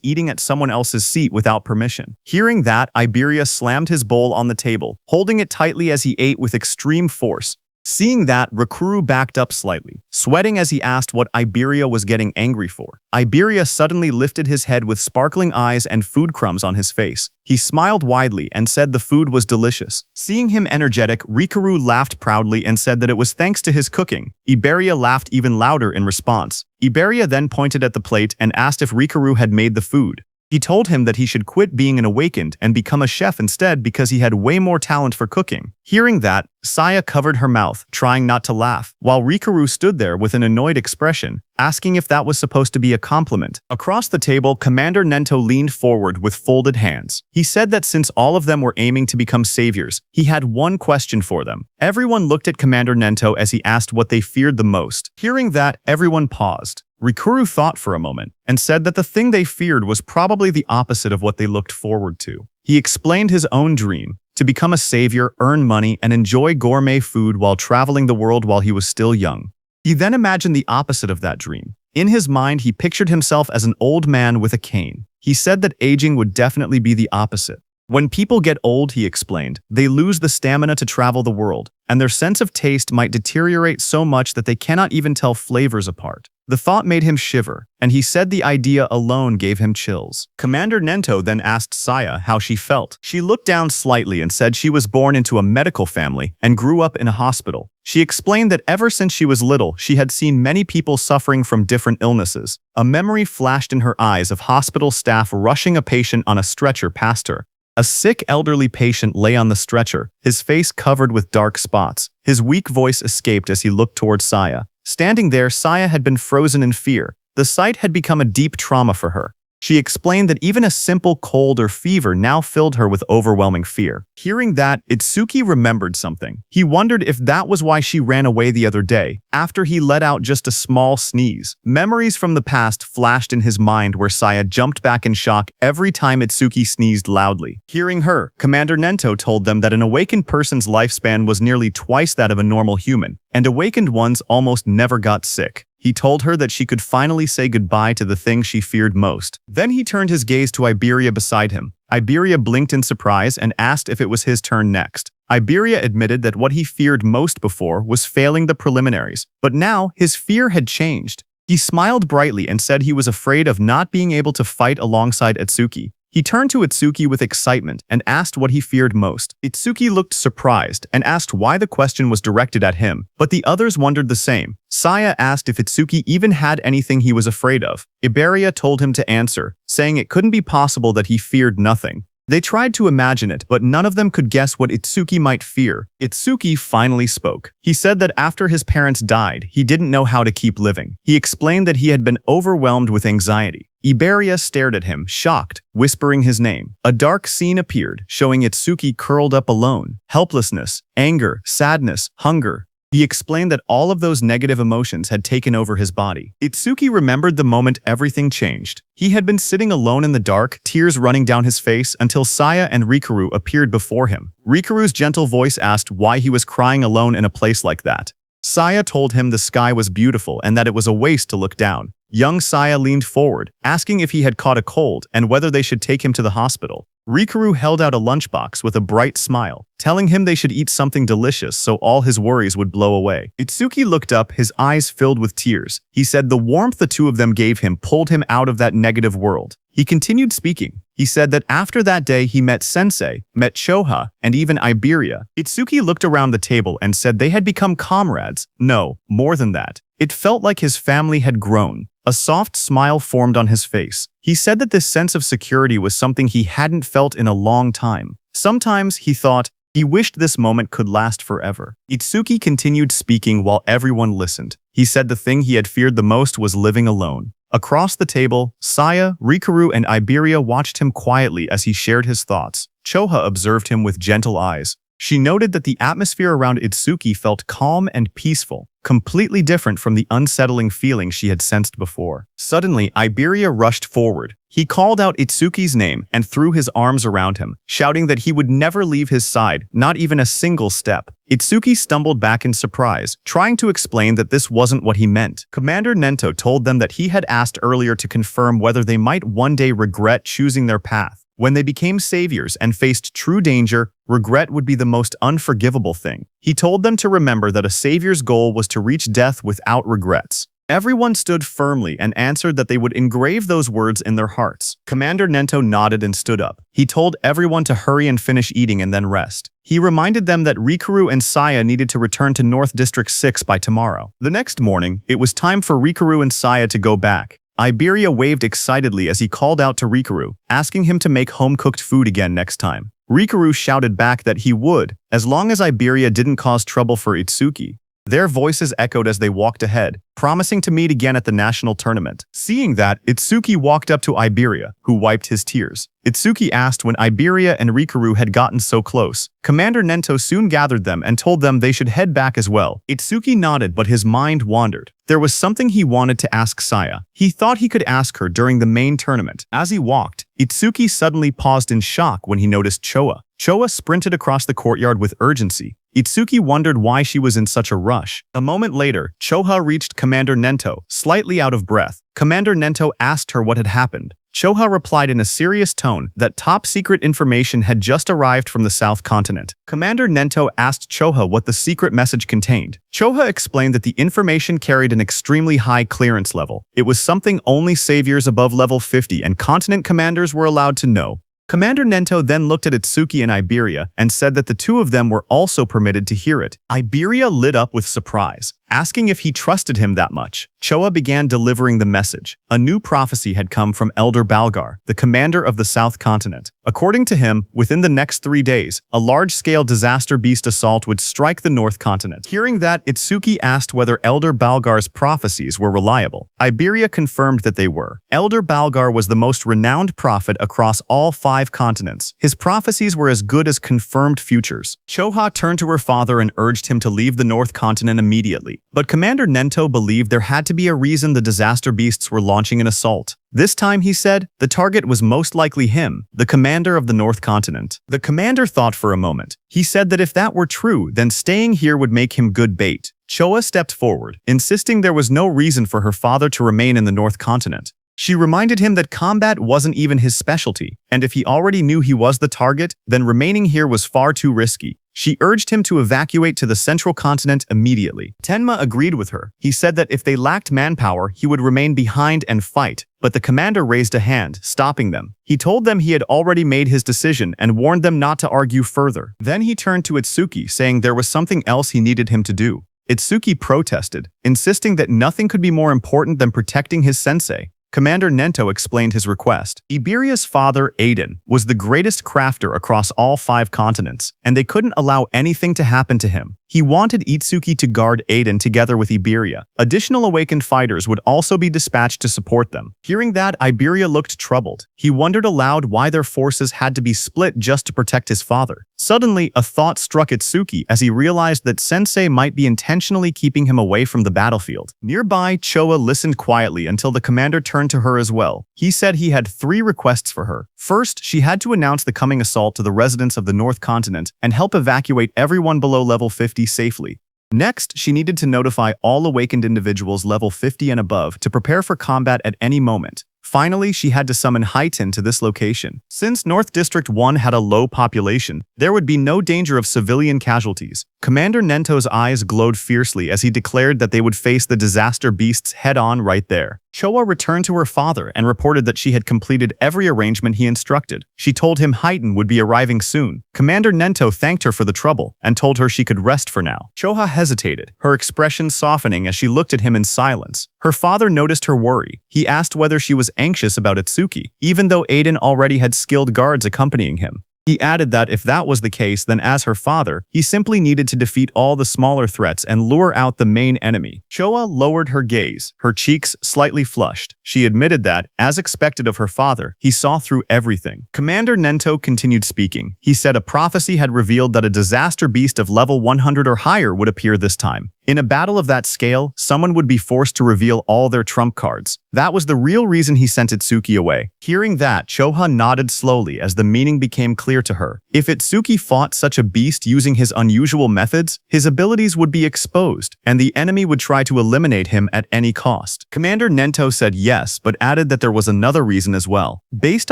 eating at someone else's seat without permission. Hearing that, Iberia slammed his bowl on the table, holding it tightly as he ate with extreme force. Seeing that, Rikuru backed up slightly, sweating as he asked what Iberia was getting angry for. Iberia suddenly lifted his head with sparkling eyes and food crumbs on his face. He smiled widely and said the food was delicious. Seeing him energetic, Rikuru laughed proudly and said that it was thanks to his cooking. Iberia laughed even louder in response. Iberia then pointed at the plate and asked if Rikuru had made the food. He told him that he should quit being an awakened and become a chef instead because he had way more talent for cooking. Hearing that, Saya covered her mouth, trying not to laugh, while Rikuru stood there with an annoyed expression, asking if that was supposed to be a compliment. Across the table, Commander Nento leaned forward with folded hands. He said that since all of them were aiming to become saviors, he had one question for them. Everyone looked at Commander Nento as he asked what they feared the most. Hearing that, everyone paused. Rikuru thought for a moment and said that the thing they feared was probably the opposite of what they looked forward to. He explained his own dream, to become a savior, earn money, and enjoy gourmet food while traveling the world while he was still young. He then imagined the opposite of that dream. In his mind, he pictured himself as an old man with a cane. He said that aging would definitely be the opposite. When people get old, he explained, they lose the stamina to travel the world, and their sense of taste might deteriorate so much that they cannot even tell flavors apart. The thought made him shiver, and he said the idea alone gave him chills. Commander Nento then asked Saya how she felt. She looked down slightly and said she was born into a medical family and grew up in a hospital. She explained that ever since she was little, she had seen many people suffering from different illnesses. A memory flashed in her eyes of hospital staff rushing a patient on a stretcher past her. A sick elderly patient lay on the stretcher, his face covered with dark spots. His weak voice escaped as he looked toward Saya. Standing there, Saya had been frozen in fear. The sight had become a deep trauma for her. She explained that even a simple cold or fever now filled her with overwhelming fear. Hearing that, Itsuki remembered something. He wondered if that was why she ran away the other day, after he let out just a small sneeze. Memories from the past flashed in his mind where Saya jumped back in shock every time Itsuki sneezed loudly. Hearing her, Commander Nento told them that an awakened person's lifespan was nearly twice that of a normal human, and awakened ones almost never got sick. He told her that she could finally say goodbye to the thing she feared most. Then he turned his gaze to Iberia beside him. Iberia blinked in surprise and asked if it was his turn next. Iberia admitted that what he feared most before was failing the preliminaries, but now his fear had changed. He smiled brightly and said he was afraid of not being able to fight alongside Itsuki. He turned to Itsuki with excitement and asked what he feared most. Itsuki looked surprised and asked why the question was directed at him, but the others wondered the same. Saya asked if Itsuki even had anything he was afraid of. Iberia told him to answer, saying it couldn't be possible that he feared nothing. They tried to imagine it, but none of them could guess what Itsuki might fear. Itsuki finally spoke. He said that after his parents died, he didn't know how to keep living. He explained that he had been overwhelmed with anxiety. Iberia stared at him, shocked, whispering his name. A dark scene appeared, showing Itsuki curled up alone. Helplessness, anger, sadness, hunger. He explained that all of those negative emotions had taken over his body. Itsuki remembered the moment everything changed. He had been sitting alone in the dark, tears running down his face, until Saya and Rikaru appeared before him. Rikaru's gentle voice asked why he was crying alone in a place like that. Saya told him the sky was beautiful and that it was a waste to look down. Young Saya leaned forward, asking if he had caught a cold and whether they should take him to the hospital. Rikaru held out a lunchbox with a bright smile, telling him they should eat something delicious so all his worries would blow away. Itsuki looked up, his eyes filled with tears. He said the warmth the two of them gave him pulled him out of that negative world. He continued speaking. He said that after that day he met Sensei, met Choha, and even Iberia. Itsuki looked around the table and said they had become comrades. No, more than that. It felt like his family had grown. A soft smile formed on his face. He said that this sense of security was something he hadn't felt in a long time. Sometimes, he thought, he wished this moment could last forever. Itsuki continued speaking while everyone listened. He said the thing he had feared the most was living alone. Across the table, Saya, Rikaru, and Iberia watched him quietly as he shared his thoughts. Choha observed him with gentle eyes. She noted that the atmosphere around Itsuki felt calm and peaceful, completely different from the unsettling feeling she had sensed before. Suddenly, Iberia rushed forward. He called out Itsuki's name and threw his arms around him, shouting that he would never leave his side, not even a single step. Itsuki stumbled back in surprise, trying to explain that this wasn't what he meant. Commander Nento told them that he had asked earlier to confirm whether they might one day regret choosing their path. When they became saviors and faced true danger, regret would be the most unforgivable thing. He told them to remember that a savior's goal was to reach death without regrets. Everyone stood firmly and answered that they would engrave those words in their hearts. Commander Nento nodded and stood up. He told everyone to hurry and finish eating and then rest. He reminded them that Rikaru and Saya needed to return to North District 6 by tomorrow. The next morning, it was time for Rikaru and Saya to go back. Iberia waved excitedly as he called out to Rikaru, asking him to make home-cooked food again next time. Rikaru shouted back that he would, as long as Iberia didn't cause trouble for Itsuki. Their voices echoed as they walked ahead, promising to meet again at the national tournament. Seeing that, Itsuki walked up to Iberia, who wiped his tears. Itsuki asked when Iberia and Rikaru had gotten so close. Commander Nento soon gathered them and told them they should head back as well. Itsuki nodded, but his mind wandered. There was something he wanted to ask Saya. He thought he could ask her during the main tournament. As he walked, Itsuki suddenly paused in shock when he noticed Choa. Choa sprinted across the courtyard with urgency. Itsuki wondered why she was in such a rush. A moment later, Choha reached Commander Nento, slightly out of breath. Commander Nento asked her what had happened. Choha replied in a serious tone that top-secret information had just arrived from the South Continent. Commander Nento asked Choha what the secret message contained. Choha explained that the information carried an extremely high clearance level. It was something only saviors above level 50 and continent commanders were allowed to know. Commander Nento then looked at Itsuki and Iberia and said that the two of them were also permitted to hear it. Iberia lit up with surprise, asking if he trusted him that much. Choa began delivering the message. A new prophecy had come from Elder Balgar, the commander of the South Continent. According to him, within the next 3 days, a large-scale disaster beast assault would strike the North Continent. Hearing that, Itsuki asked whether Elder Balgar's prophecies were reliable. Iberia confirmed that they were. Elder Balgar was the most renowned prophet across all 5 continents. His prophecies were as good as confirmed futures. Choha turned to her father and urged him to leave the North Continent immediately. But Commander Nento believed there had to be a reason the disaster beasts were launching an assault. This time, he said, the target was most likely him, the commander of the North Continent. The commander thought for a moment. He said that if that were true, then staying here would make him good bait. Choa stepped forward, insisting there was no reason for her father to remain in the North Continent. She reminded him that combat wasn't even his specialty, and if he already knew he was the target, then remaining here was far too risky. She urged him to evacuate to the central continent immediately. Tenma agreed with her. He said that if they lacked manpower, he would remain behind and fight, but the commander raised a hand, stopping them. He told them he had already made his decision and warned them not to argue further. Then he turned to Itsuki, saying there was something else he needed him to do. Itsuki protested, insisting that nothing could be more important than protecting his sensei. Commander Nento explained his request. Iberia's father, Aiden, was the greatest crafter across all 5 continents, and they couldn't allow anything to happen to him. He wanted Itsuki to guard Aiden together with Iberia. Additional awakened fighters would also be dispatched to support them. Hearing that, Iberia looked troubled. He wondered aloud why their forces had to be split just to protect his father. Suddenly, a thought struck Itsuki as he realized that Sensei might be intentionally keeping him away from the battlefield. Nearby, Choa listened quietly until the commander turned to her as well. He said he had 3 requests for her. First, she had to announce the coming assault to the residents of the North Continent and help evacuate everyone below level 50 safely. Next, she needed to notify all awakened individuals level 50 and above to prepare for combat at any moment. Finally, she had to summon Haiten to this location. Since North District 1 had a low population, there would be no danger of civilian casualties. Commander Nento's eyes glowed fiercely as he declared that they would face the disaster beasts head-on right there. Choa returned to her father and reported that she had completed every arrangement he instructed. She told him Haiten would be arriving soon. Commander Nento thanked her for the trouble and told her she could rest for now. Choha hesitated, her expression softening as she looked at him in silence. Her father noticed her worry. He asked whether she was anxious about Itsuki, even though Aiden already had skilled guards accompanying him. He added that if that was the case, then as her father, he simply needed to defeat all the smaller threats and lure out the main enemy. Choa lowered her gaze, her cheeks slightly flushed. She admitted that, as expected of her father, he saw through everything. Commander Nento continued speaking. He said a prophecy had revealed that a disaster beast of level 100 or higher would appear this time. In a battle of that scale, someone would be forced to reveal all their trump cards. That was the real reason he sent Itsuki away. Hearing that, Choha nodded slowly as the meaning became clear to her. If Itsuki fought such a beast using his unusual methods, his abilities would be exposed, and the enemy would try to eliminate him at any cost. Commander Nento said yes, but added that there was another reason as well. Based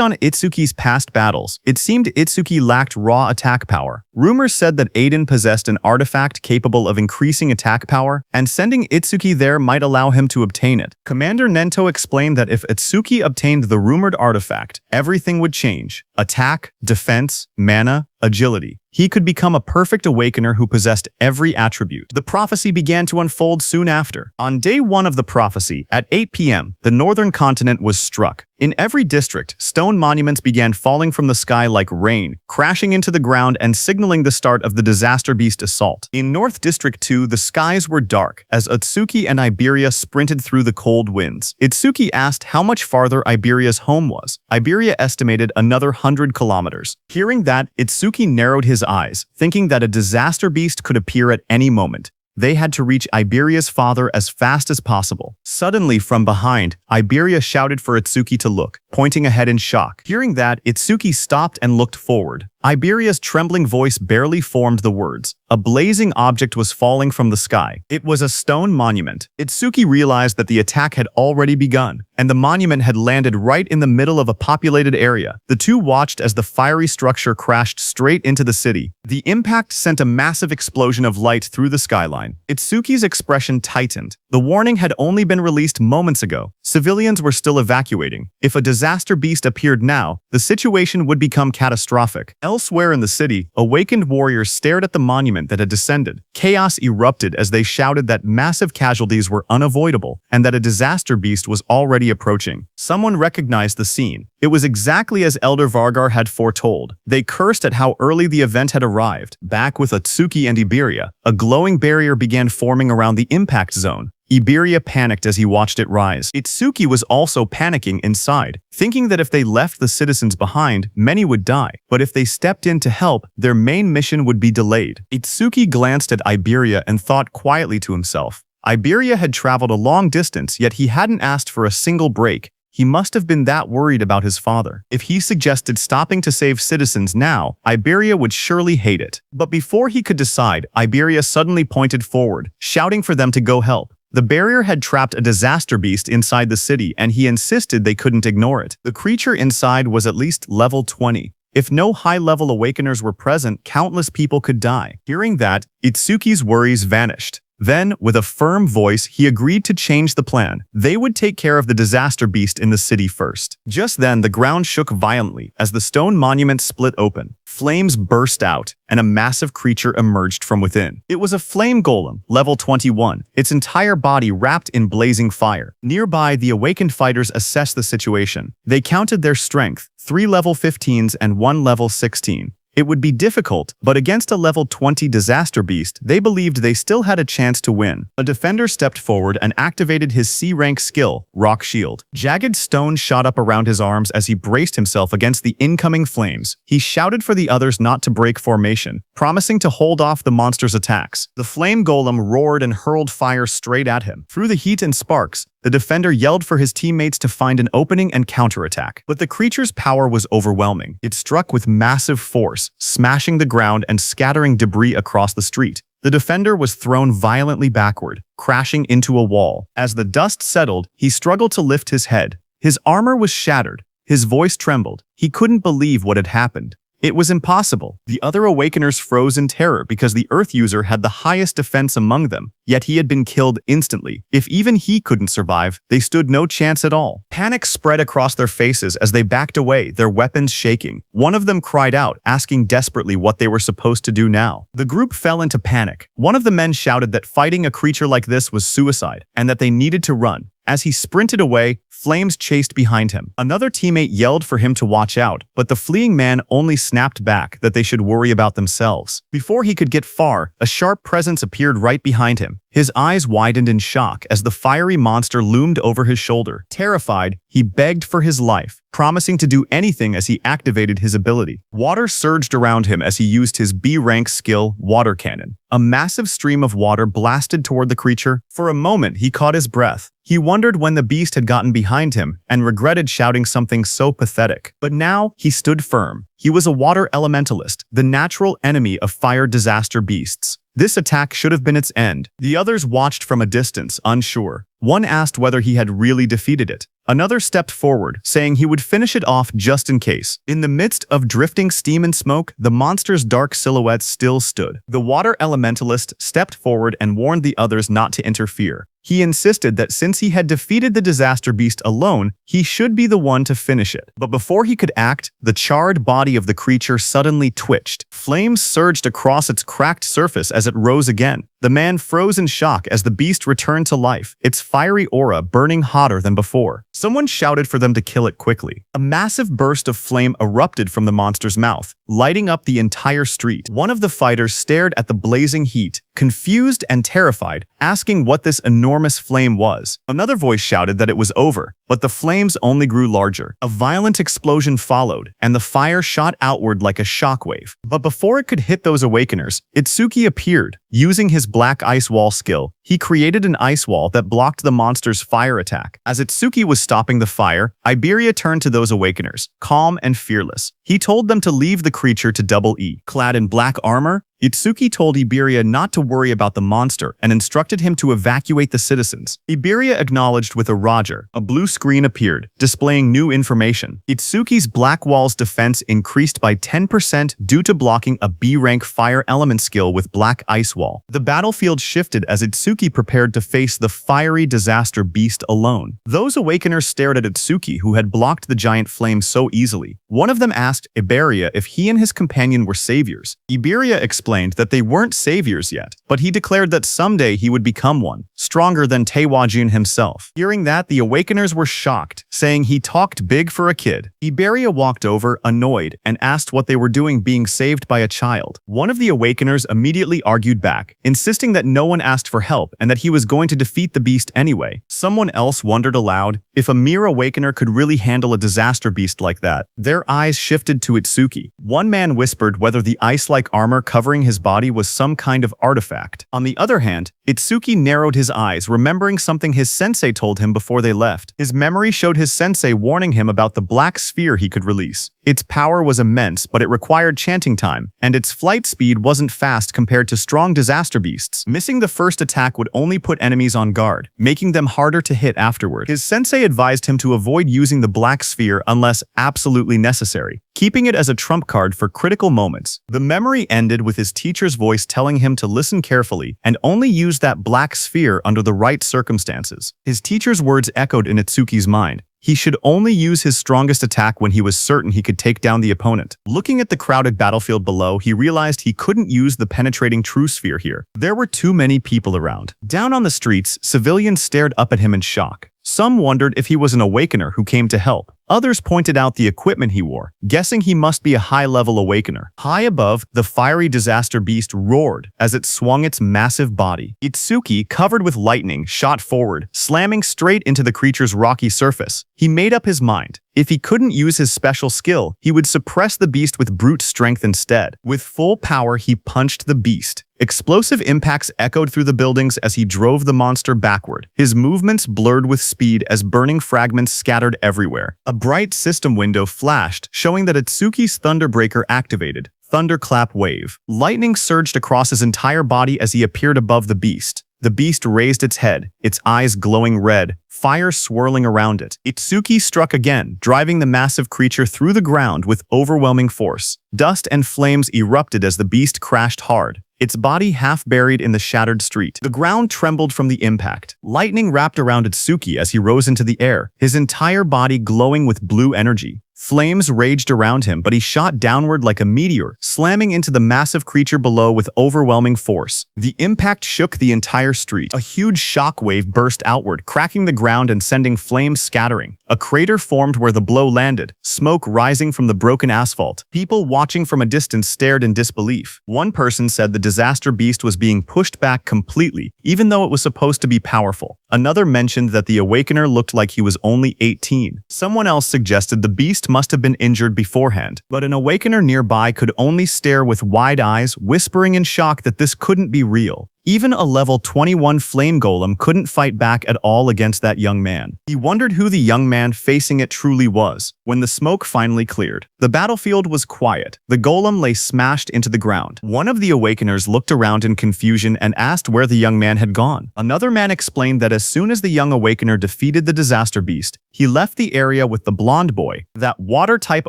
on Itsuki's past battles, it seemed Itsuki lacked raw attack power. Rumors said that Aiden possessed an artifact capable of increasing attack power, and sending Itsuki there might allow him to obtain it. Commander Nento explained that if Itsuki obtained the rumored artifact, everything would change. Attack, defense, mana, agility. He could become a perfect awakener who possessed every attribute. The prophecy began to unfold soon after. On day 1 of the prophecy, at 8 p.m., the northern continent was struck. In every district, stone monuments began falling from the sky like rain, crashing into the ground and signaling the start of the disaster beast assault. In North District 2, the skies were dark as Itsuki and Iberia sprinted through the cold winds. Itsuki asked how much farther Iberia's home was. Iberia estimated another 100 kilometers. Hearing that, Itsuki narrowed his eyes, thinking that a disaster beast could appear at any moment. They had to reach Iberia's father as fast as possible. Suddenly, from behind, Iberia shouted for Itsuki to look, pointing ahead in shock. Hearing that, Itsuki stopped and looked forward. Iberia's trembling voice barely formed the words. A blazing object was falling from the sky. It was a stone monument. Itsuki realized that the attack had already begun, and the monument had landed right in the middle of a populated area. The two watched as the fiery structure crashed straight into the city. The impact sent a massive explosion of light through the skyline. Itsuki's expression tightened. The warning had only been released moments ago. Civilians were still evacuating. If a disaster beast appeared now, the situation would become catastrophic. Elsewhere in the city, awakened warriors stared at the monument that had descended. Chaos erupted as they shouted that massive casualties were unavoidable and that a disaster beast was already approaching. Someone recognized the scene. It was exactly as Elder Vargar had foretold. They cursed at how early the event had arrived. Back with Itsuki and Iberia, a glowing barrier began forming around the impact zone. Iberia panicked as he watched it rise. Itsuki was also panicking inside, thinking that if they left the citizens behind, many would die. But if they stepped in to help, their main mission would be delayed. Itsuki glanced at Iberia and thought quietly to himself. Iberia had traveled a long distance, yet he hadn't asked for a single break. He must have been that worried about his father. If he suggested stopping to save citizens now, Iberia would surely hate it. But before he could decide, Iberia suddenly pointed forward, shouting for them to go help. The barrier had trapped a disaster beast inside the city, and he insisted they couldn't ignore it. The creature inside was at least level 20. If no high-level awakeners were present, countless people could die. Hearing that, Itsuki's worries vanished. Then, with a firm voice, he agreed to change the plan. They would take care of the disaster beast in the city first. Just then, the ground shook violently as the stone monument split open. Flames burst out, and a massive creature emerged from within. It was a flame golem, level 21, its entire body wrapped in blazing fire. Nearby, the awakened fighters assessed the situation. They counted their strength, 3 level 15s and 1 level 16. It would be difficult, but against a level 20 disaster beast, they believed they still had a chance to win. A defender stepped forward and activated his C-rank skill, Rock Shield. Jagged stone shot up around his arms as he braced himself against the incoming flames. He shouted for the others not to break formation, promising to hold off the monster's attacks. The flame golem roared and hurled fire straight at him. Through the heat and sparks, the defender yelled for his teammates to find an opening and counterattack. But the creature's power was overwhelming. It struck with massive force, smashing the ground and scattering debris across the street. The defender was thrown violently backward, crashing into a wall. As the dust settled, he struggled to lift his head. His armor was shattered. His voice trembled. He couldn't believe what had happened. It was impossible. The other Awakeners froze in terror because the Earth user had the highest defense among them, yet he had been killed instantly. If even he couldn't survive, they stood no chance at all. Panic spread across their faces as they backed away, their weapons shaking. One of them cried out, asking desperately what they were supposed to do now. The group fell into panic. One of the men shouted that fighting a creature like this was suicide, and that they needed to run. As he sprinted away, flames chased behind him. Another teammate yelled for him to watch out, but the fleeing man only snapped back that they should worry about themselves. Before he could get far, a sharp presence appeared right behind him. His eyes widened in shock as the fiery monster loomed over his shoulder. Terrified, he begged for his life, promising to do anything as he activated his ability. Water surged around him as he used his B-rank skill, Water Cannon. A massive stream of water blasted toward the creature. For a moment, he caught his breath. He wondered when the beast had gotten behind him and regretted shouting something so pathetic. But now, he stood firm. He was a water elementalist, the natural enemy of fire disaster beasts. This attack should have been its end. The others watched from a distance, unsure. One asked whether he had really defeated it. Another stepped forward, saying he would finish it off just in case. In the midst of drifting steam and smoke, the monster's dark silhouette still stood. The water elementalist stepped forward and warned the others not to interfere. He insisted that since he had defeated the disaster beast alone, he should be the one to finish it. But before he could act, the charred body of the creature suddenly twitched. Flames surged across its cracked surface as it rose again. The man froze in shock as the beast returned to life, its fiery aura burning hotter than before. Someone shouted for them to kill it quickly. A massive burst of flame erupted from the monster's mouth, lighting up the entire street. One of the fighters stared at the blazing heat, confused and terrified, asking what this enormous flame was. Another voice shouted that it was over, but the flames only grew larger. A violent explosion followed, and the fire shot outward like a shockwave. But before it could hit those Awakeners, Itsuki appeared. Using his black ice wall skill, he created an ice wall that blocked the monster's fire attack. As Itsuki was stopping the fire, Iberia turned to those Awakeners, calm and fearless. He told them to leave the creature to Double E. Clad in black armor, Itsuki told Iberia not to worry about the monster and instructed him to evacuate the citizens. Iberia acknowledged with a Roger. A blue screen appeared, displaying new information. Itsuki's Black Wall's defense increased by 10% due to blocking a B-rank fire element skill with Black Ice Wall. The battlefield shifted as Itsuki prepared to face the fiery disaster beast alone. Those Awakeners stared at Itsuki, who had blocked the giant flame so easily. One of them asked Iberia if he and his companion were saviors. Iberia explained that they weren't saviors yet, but he declared that someday he would become one, stronger than Taewajin himself. Hearing that, the Awakeners were shocked, saying he talked big for a kid. Iberia walked over, annoyed, and asked what they were doing being saved by a child. One of the Awakeners immediately argued back, insisting that no one asked for help and that he was going to defeat the beast anyway. Someone else wondered aloud if a mere Awakener could really handle a disaster beast like that. Their eyes shifted to Itsuki. One man whispered whether the ice-like armor covering his body was some kind of artifact. On the other hand, Itsuki narrowed his eyes, remembering something his sensei told him before they left. His memory showed his sensei warning him about the black sphere he could release. Its power was immense, but it required chanting time, and its flight speed wasn't fast compared to strong disaster beasts. Missing the first attack would only put enemies on guard, making them harder to hit afterward. His sensei advised him to avoid using the black sphere unless absolutely necessary, keeping it as a trump card for critical moments. The memory ended with his teacher's voice telling him to listen carefully and only use that black sphere under the right circumstances. His teacher's words echoed in Itsuki's mind. He should only use his strongest attack when he was certain he could take down the opponent. Looking at the crowded battlefield below, he realized he couldn't use the penetrating true sphere here. There were too many people around. Down on the streets, civilians stared up at him in shock. Some wondered if he was an awakener who came to help. Others pointed out the equipment he wore, guessing he must be a high-level awakener. High above, the fiery disaster beast roared as it swung its massive body. Itsuki, covered with lightning, shot forward, slamming straight into the creature's rocky surface. He made up his mind. If he couldn't use his special skill, he would suppress the beast with brute strength instead. With full power, he punched the beast. Explosive impacts echoed through the buildings as he drove the monster backward. His movements blurred with speed as burning fragments scattered everywhere. A bright system window flashed, showing that Itsuki's Thunderbreaker activated. Thunderclap wave. Lightning surged across his entire body as he appeared above the beast. The beast raised its head, its eyes glowing red, fire swirling around it. Itsuki struck again, driving the massive creature through the ground with overwhelming force. Dust and flames erupted as the beast crashed hard, its body half buried in the shattered street. The ground trembled from the impact. Lightning wrapped around Itsuki as he rose into the air, his entire body glowing with blue energy. Flames raged around him, but he shot downward like a meteor, slamming into the massive creature below with overwhelming force. The impact shook the entire street. A huge shockwave burst outward, cracking the ground and sending flames scattering. A crater formed where the blow landed, smoke rising from the broken asphalt. People watching from a distance stared in disbelief. One person said the disaster beast was being pushed back completely, even though it was supposed to be powerful. Another mentioned that the awakener looked like he was only 18. Someone else suggested the beast must have been injured beforehand, but an awakener nearby could only stare with wide eyes, whispering in shock that this couldn't be real. Even a level 21 flame golem couldn't fight back at all against that young man. He wondered who the young man facing it truly was. When the smoke finally cleared, the battlefield was quiet. The golem lay smashed into the ground. One of the awakeners looked around in confusion and asked where the young man had gone. Another man explained that as soon as the young awakener defeated the disaster beast, he left the area with the blonde boy. That water-type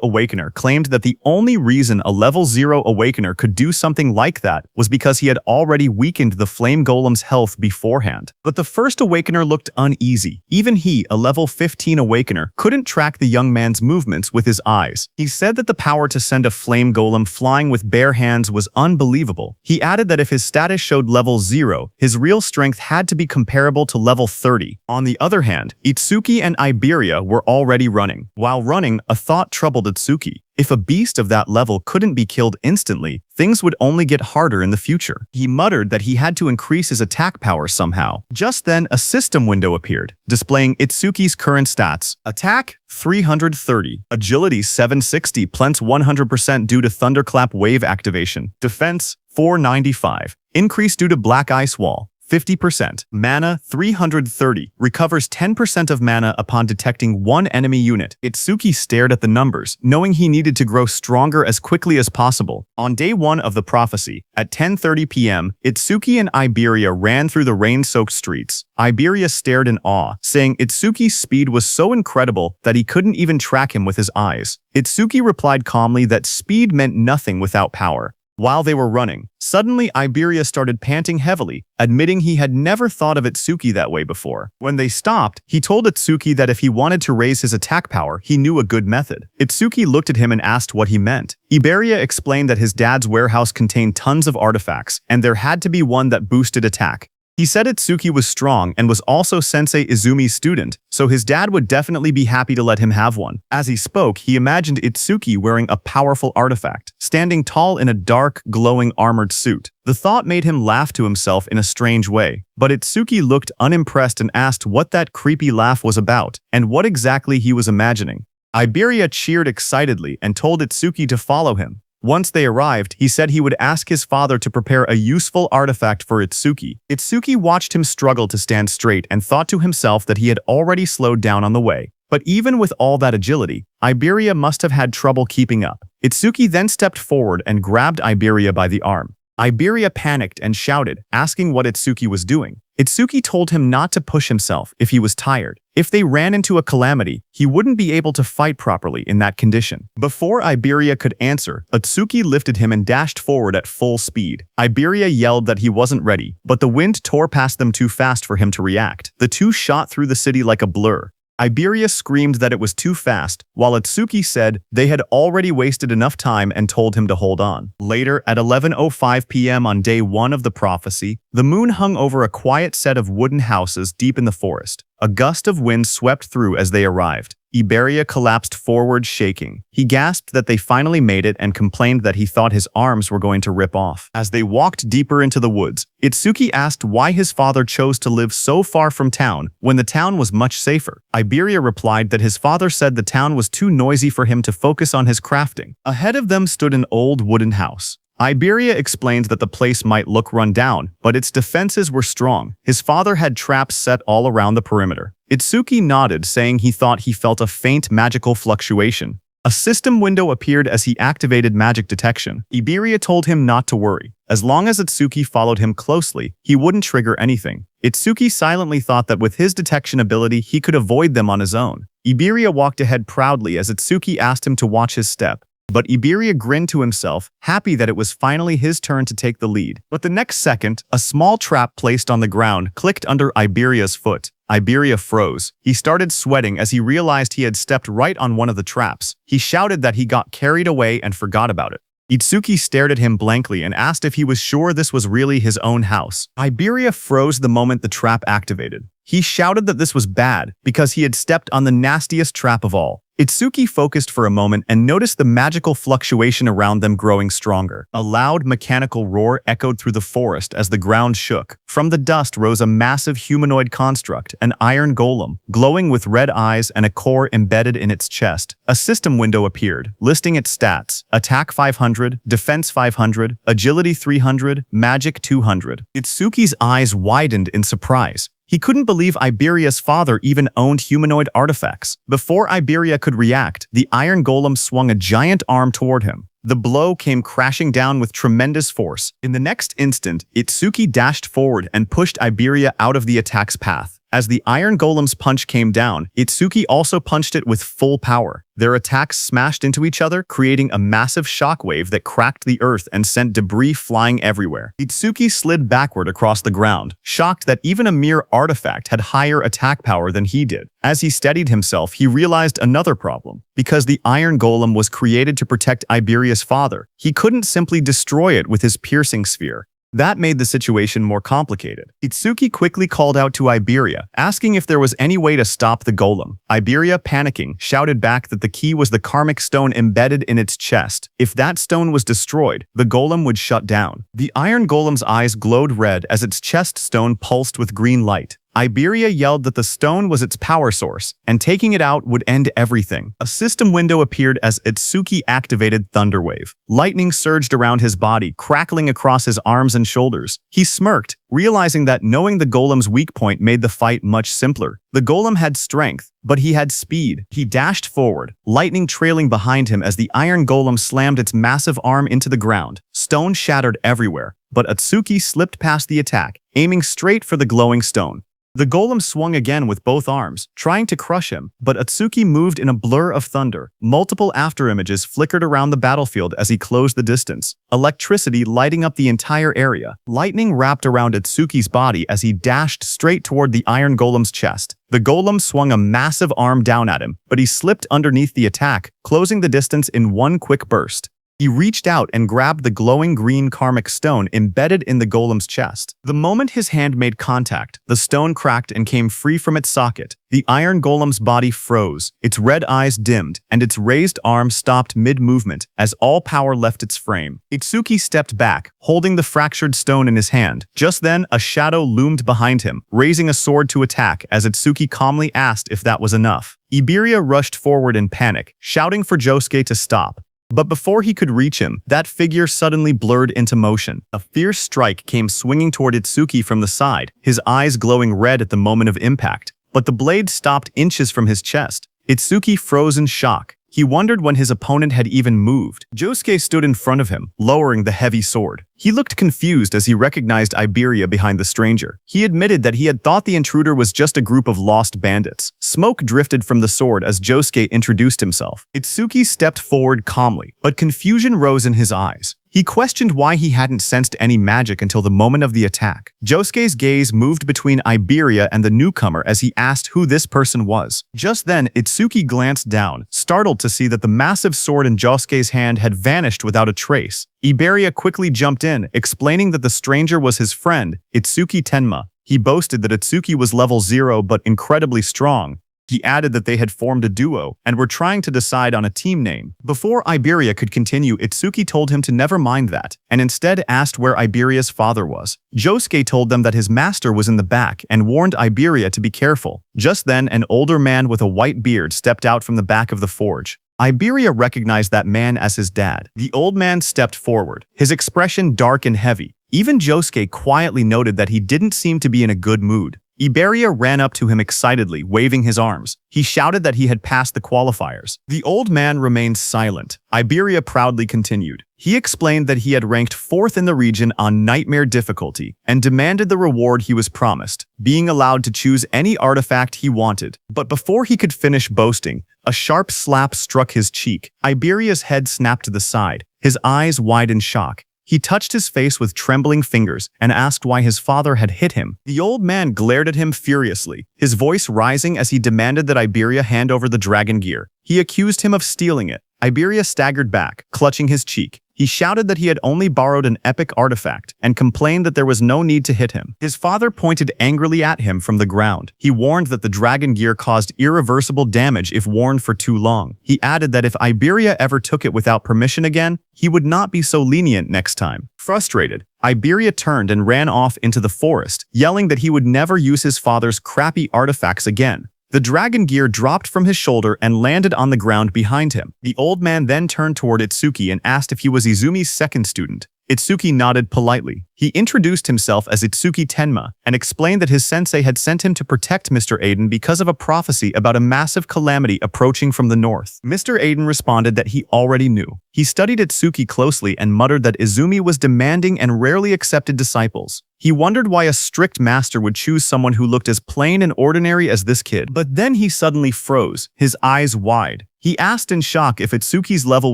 awakener claimed that the only reason a level 0 awakener could do something like that was because he had already weakened the flame golem's health beforehand. But the first awakener looked uneasy. Even he, a level 15 awakener, couldn't track the young man's movements with his eyes. He said that the power to send a flame golem flying with bare hands was unbelievable. He added that if his status showed level 0, his real strength had to be comparable to level 30. On the other hand, Itsuki and Iberia were already running. While running, a thought troubled Itsuki. If a beast of that level couldn't be killed instantly, things would only get harder in the future. He muttered that he had to increase his attack power somehow. Just then, a system window appeared, displaying Itsuki's current stats. Attack, 330. Agility, 760, plents 100% due to Thunderclap Wave activation. Defense, 495. Increase due to Black Ice Wall. 50%. Mana, 330. Recovers 10% of mana upon detecting one enemy unit. Itsuki stared at the numbers, knowing he needed to grow stronger as quickly as possible. On day 1 of the prophecy, at 10:30 p.m., Itsuki and Iberia ran through the rain-soaked streets. Iberia stared in awe, saying Itsuki's speed was so incredible that he couldn't even track him with his eyes. Itsuki replied calmly that speed meant nothing without power. While they were running, suddenly Iberia started panting heavily, admitting he had never thought of Itsuki that way before. When they stopped, he told Itsuki that if he wanted to raise his attack power, he knew a good method. Itsuki looked at him and asked what he meant. Iberia explained that his dad's warehouse contained tons of artifacts, and there had to be one that boosted attack. He said Itsuki was strong and was also Sensei Izumi's student, so his dad would definitely be happy to let him have one. As he spoke, he imagined Itsuki wearing a powerful artifact, standing tall in a dark, glowing armored suit. The thought made him laugh to himself in a strange way, but Itsuki looked unimpressed and asked what that creepy laugh was about, and what exactly he was imagining. Iberia cheered excitedly and told Itsuki to follow him. Once they arrived, he said he would ask his father to prepare a useful artifact for Itsuki. Itsuki watched him struggle to stand straight and thought to himself that he had already slowed down on the way. But even with all that agility, Iberia must have had trouble keeping up. Itsuki then stepped forward and grabbed Iberia by the arm. Iberia panicked and shouted, asking what Itsuki was doing. Itsuki told him not to push himself if he was tired. If they ran into a calamity, he wouldn't be able to fight properly in that condition. Before Iberia could answer, Itsuki lifted him and dashed forward at full speed. Iberia yelled that he wasn't ready, but the wind tore past them too fast for him to react. The two shot through the city like a blur. Iberia screamed that it was too fast, while Atsuki said they had already wasted enough time and told him to hold on. Later, at 11:05 p.m. on day 1 of the prophecy, the moon hung over a quiet set of wooden houses deep in the forest. A gust of wind swept through as they arrived. Iberia collapsed forward, shaking. He gasped that they finally made it and complained that he thought his arms were going to rip off. As they walked deeper into the woods, Itsuki asked why his father chose to live so far from town when the town was much safer. Iberia replied that his father said the town was too noisy for him to focus on his crafting. Ahead of them stood an old wooden house. Iberia explained that the place might look run down, but its defenses were strong. His father had traps set all around the perimeter. Itsuki nodded, saying he thought he felt a faint magical fluctuation. A system window appeared as he activated magic detection. Iberia told him not to worry. As long as Itsuki followed him closely, he wouldn't trigger anything. Itsuki silently thought that with his detection ability, he could avoid them on his own. Iberia walked ahead proudly as Itsuki asked him to watch his step. But Iberia grinned to himself, happy that it was finally his turn to take the lead. But the next second, a small trap placed on the ground clicked under Iberia's foot. Iberia froze. He started sweating as he realized he had stepped right on one of the traps. He shouted that he got carried away and forgot about it. Itsuki stared at him blankly and asked if he was sure this was really his own house. Iberia froze the moment the trap activated. He shouted that this was bad because he had stepped on the nastiest trap of all. Itsuki focused for a moment and noticed the magical fluctuation around them growing stronger. A loud mechanical roar echoed through the forest as the ground shook. From the dust rose a massive humanoid construct, an iron golem, glowing with red eyes and a core embedded in its chest. A system window appeared, listing its stats: Attack 500, Defense 500, Agility 300, Magic 200. Itsuki's eyes widened in surprise. He couldn't believe Iberia's father even owned humanoid artifacts. Before Iberia could react, the iron golem swung a giant arm toward him. The blow came crashing down with tremendous force. In the next instant, Itsuki dashed forward and pushed Iberia out of the attack's path. As the iron golem's punch came down, Itsuki also punched it with full power. Their attacks smashed into each other, creating a massive shockwave that cracked the earth and sent debris flying everywhere. Itsuki slid backward across the ground, shocked that even a mere artifact had higher attack power than he did. As he steadied himself, he realized another problem. Because the iron golem was created to protect Iberia's father, he couldn't simply destroy it with his piercing sphere. That made the situation more complicated. Itsuki quickly called out to Iberia, asking if there was any way to stop the golem. Iberia, panicking, shouted back that the key was the karmic stone embedded in its chest. If that stone was destroyed, the golem would shut down. The iron golem's eyes glowed red as its chest stone pulsed with green light. Iberia yelled that the stone was its power source, and taking it out would end everything. A system window appeared as Itsuki activated Thunderwave. Lightning surged around his body, crackling across his arms and shoulders. He smirked, realizing that knowing the golem's weak point made the fight much simpler. The golem had strength, but he had speed. He dashed forward, lightning trailing behind him as the iron golem slammed its massive arm into the ground. Stone shattered everywhere, but Itsuki slipped past the attack, aiming straight for the glowing stone. The golem swung again with both arms, trying to crush him, but Itsuki moved in a blur of thunder. Multiple afterimages flickered around the battlefield as he closed the distance, electricity lighting up the entire area. Lightning wrapped around Itsuki's body as he dashed straight toward the iron golem's chest. The golem swung a massive arm down at him, but he slipped underneath the attack, closing the distance in one quick burst. He reached out and grabbed the glowing green karmic stone embedded in the golem's chest. The moment his hand made contact, the stone cracked and came free from its socket. The iron golem's body froze, its red eyes dimmed, and its raised arm stopped mid-movement as all power left its frame. Itsuki stepped back, holding the fractured stone in his hand. Just then, a shadow loomed behind him, raising a sword to attack as Itsuki calmly asked if that was enough. Iberia rushed forward in panic, shouting for Josuke to stop. But before he could reach him, that figure suddenly blurred into motion. A fierce strike came swinging toward Itsuki from the side, his eyes glowing red at the moment of impact. But the blade stopped inches from his chest. Itsuki froze in shock. He wondered when his opponent had even moved. Josuke stood in front of him, lowering the heavy sword. He looked confused as he recognized Iberia behind the stranger. He admitted that he had thought the intruder was just a group of lost bandits. Smoke drifted from the sword as Josuke introduced himself. Itsuki stepped forward calmly, but confusion rose in his eyes. He questioned why he hadn't sensed any magic until the moment of the attack. Josuke's gaze moved between Iberia and the newcomer as he asked who this person was. Just then, Itsuki glanced down, startled to see that the massive sword in Josuke's hand had vanished without a trace. Iberia quickly jumped in, explaining that the stranger was his friend, Itsuki Tenma. He boasted that Itsuki was level 0 but incredibly strong. He added that they had formed a duo and were trying to decide on a team name. Before Iberia could continue, Itsuki told him to never mind that, and instead asked where Iberia's father was. Josuke told them that his master was in the back and warned Iberia to be careful. Just then, an older man with a white beard stepped out from the back of the forge. Iberia recognized that man as his dad. The old man stepped forward, his expression dark and heavy. Even Josuke quietly noted that he didn't seem to be in a good mood. Iberia ran up to him excitedly, waving his arms. He shouted that he had passed the qualifiers. The old man remained silent. Iberia proudly continued. He explained that he had ranked 4th in the region on Nightmare difficulty and demanded the reward he was promised, being allowed to choose any artifact he wanted. But before he could finish boasting, a sharp slap struck his cheek. Iberia's head snapped to the side, his eyes wide in shock. He touched his face with trembling fingers and asked why his father had hit him. The old man glared at him furiously, his voice rising as he demanded that Iberia hand over the dragon gear. He accused him of stealing it. Iberia staggered back, clutching his cheek. He shouted that he had only borrowed an epic artifact and complained that there was no need to hit him. His father pointed angrily at him from the ground. He warned that the dragon gear caused irreversible damage if worn for too long. He added that if Iberia ever took it without permission again, he would not be so lenient next time. Frustrated, Iberia turned and ran off into the forest, yelling that he would never use his father's crappy artifacts again. The dragon gear dropped from his shoulder and landed on the ground behind him. The old man then turned toward Itsuki and asked if he was Izumi's second student. Itsuki nodded politely. He introduced himself as Itsuki Tenma and explained that his sensei had sent him to protect Mr. Aiden because of a prophecy about a massive calamity approaching from the north. Mr. Aiden responded that he already knew. He studied Itsuki closely and muttered that Izumi was demanding and rarely accepted disciples. He wondered why a strict master would choose someone who looked as plain and ordinary as this kid. But then he suddenly froze, his eyes wide. He asked in shock if Itsuki's level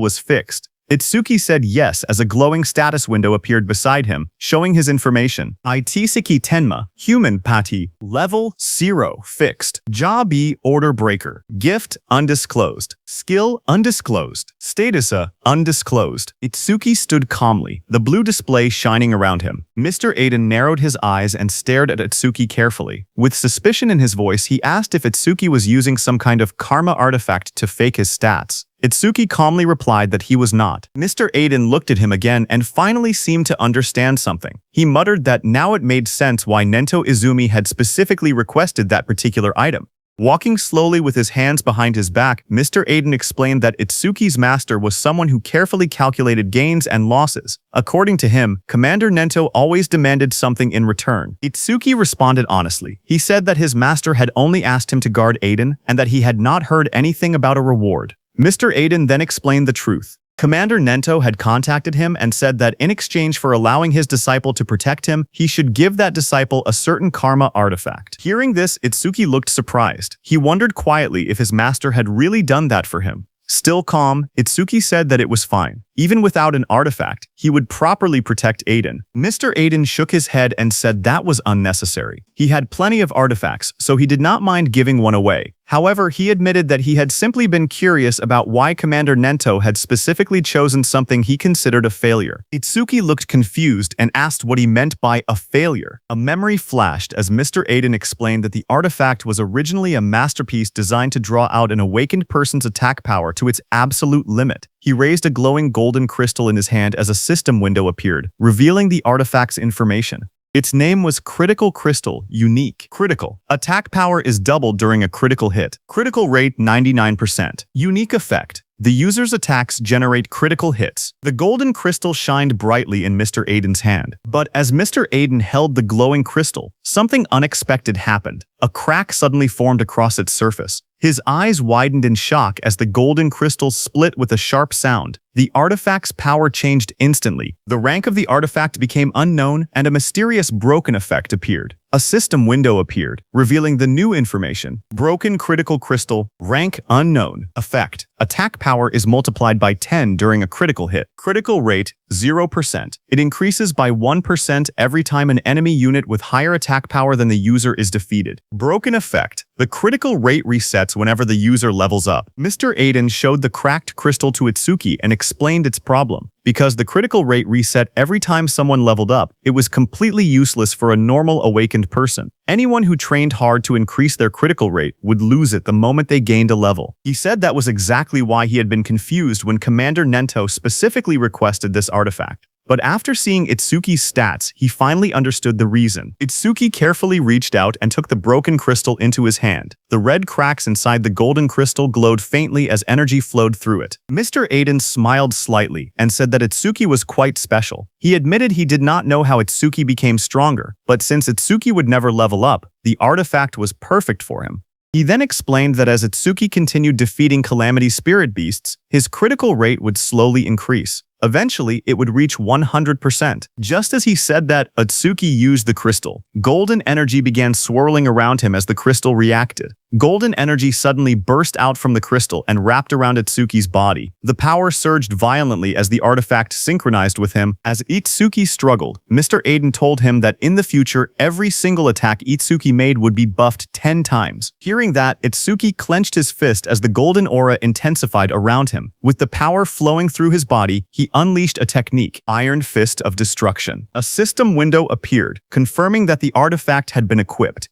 was fixed. Itsuki said yes as a glowing status window appeared beside him, showing his information. Itsuki Tenma, Human Pati, Level 0, Fixed. Job E, Order Breaker. Gift, Undisclosed. Skill, Undisclosed. Status, Undisclosed. Itsuki stood calmly, the blue display shining around him. Mr. Aiden narrowed his eyes and stared at Itsuki carefully. With suspicion in his voice, he asked if Itsuki was using some kind of karma artifact to fake his stats. Itsuki calmly replied that he was not. Mr. Aiden looked at him again and finally seemed to understand something. He muttered that now it made sense why Nento Izumi had specifically requested that particular item. Walking slowly with his hands behind his back, Mr. Aiden explained that Itsuki's master was someone who carefully calculated gains and losses. According to him, Commander Nento always demanded something in return. Itsuki responded honestly. He said that his master had only asked him to guard Aiden and that he had not heard anything about a reward. Mr. Aiden then explained the truth. Commander Nento had contacted him and said that in exchange for allowing his disciple to protect him, he should give that disciple a certain karma artifact. Hearing this, Itsuki looked surprised. He wondered quietly if his master had really done that for him. Still calm, Itsuki said that it was fine. Even without an artifact, he would properly protect Aiden. Mr. Aiden shook his head and said that was unnecessary. He had plenty of artifacts, so he did not mind giving one away. However, he admitted that he had simply been curious about why Commander Nento had specifically chosen something he considered a failure. Itsuki looked confused and asked what he meant by a failure. A memory flashed as Mr. Aiden explained that the artifact was originally a masterpiece designed to draw out an awakened person's attack power to its absolute limit. He raised a glowing golden crystal in his hand as a system window appeared, revealing the artifact's information. Its name was Critical Crystal, Unique. Critical. Attack power is doubled during a critical hit. Critical rate 99%. Unique effect. The user's attacks generate critical hits. The golden crystal shined brightly in Mr. Aiden's hand. But as Mr. Aiden held the glowing crystal, something unexpected happened. A crack suddenly formed across its surface. His eyes widened in shock as the golden crystals split with a sharp sound. The artifact's power changed instantly. The rank of the artifact became unknown, and a mysterious broken effect appeared. A system window appeared, revealing the new information. Broken critical crystal, rank unknown. Effect: attack power is multiplied by 10 during a critical hit. Critical rate, 0%. It increases by 1% every time an enemy unit with higher attack power than the user is defeated. Broken effect: the critical rate resets whenever the user levels up. Mr. Aiden showed the cracked crystal to Itsuki and explained its problem. Because the critical rate reset every time someone leveled up, it was completely useless for a normal awakened person. Anyone who trained hard to increase their critical rate would lose it the moment they gained a level. He said that was exactly why he had been confused when Commander Nento specifically requested this artifact. But after seeing Itsuki's stats, he finally understood the reason. Itsuki carefully reached out and took the broken crystal into his hand. The red cracks inside the golden crystal glowed faintly as energy flowed through it. Mr. Aiden smiled slightly and said that Itsuki was quite special. He admitted he did not know how Itsuki became stronger, but since Itsuki would never level up, the artifact was perfect for him. He then explained that as Itsuki continued defeating Calamity Spirit Beasts, his critical rate would slowly increase. Eventually, it would reach 100%. Just as he said that, Itsuki used the crystal. Golden energy began swirling around him as the crystal reacted. Golden energy suddenly burst out from the crystal and wrapped around Itsuki's body. The power surged violently as the artifact synchronized with him. As Itsuki struggled, Mr. Aiden told him that in the future, every single attack Itsuki made would be buffed 10 times. Hearing that, Itsuki clenched his fist as the golden aura intensified around him. With the power flowing through his body, he unleashed a technique, Iron Fist of Destruction. A system window appeared, confirming that the artifact had been equipped.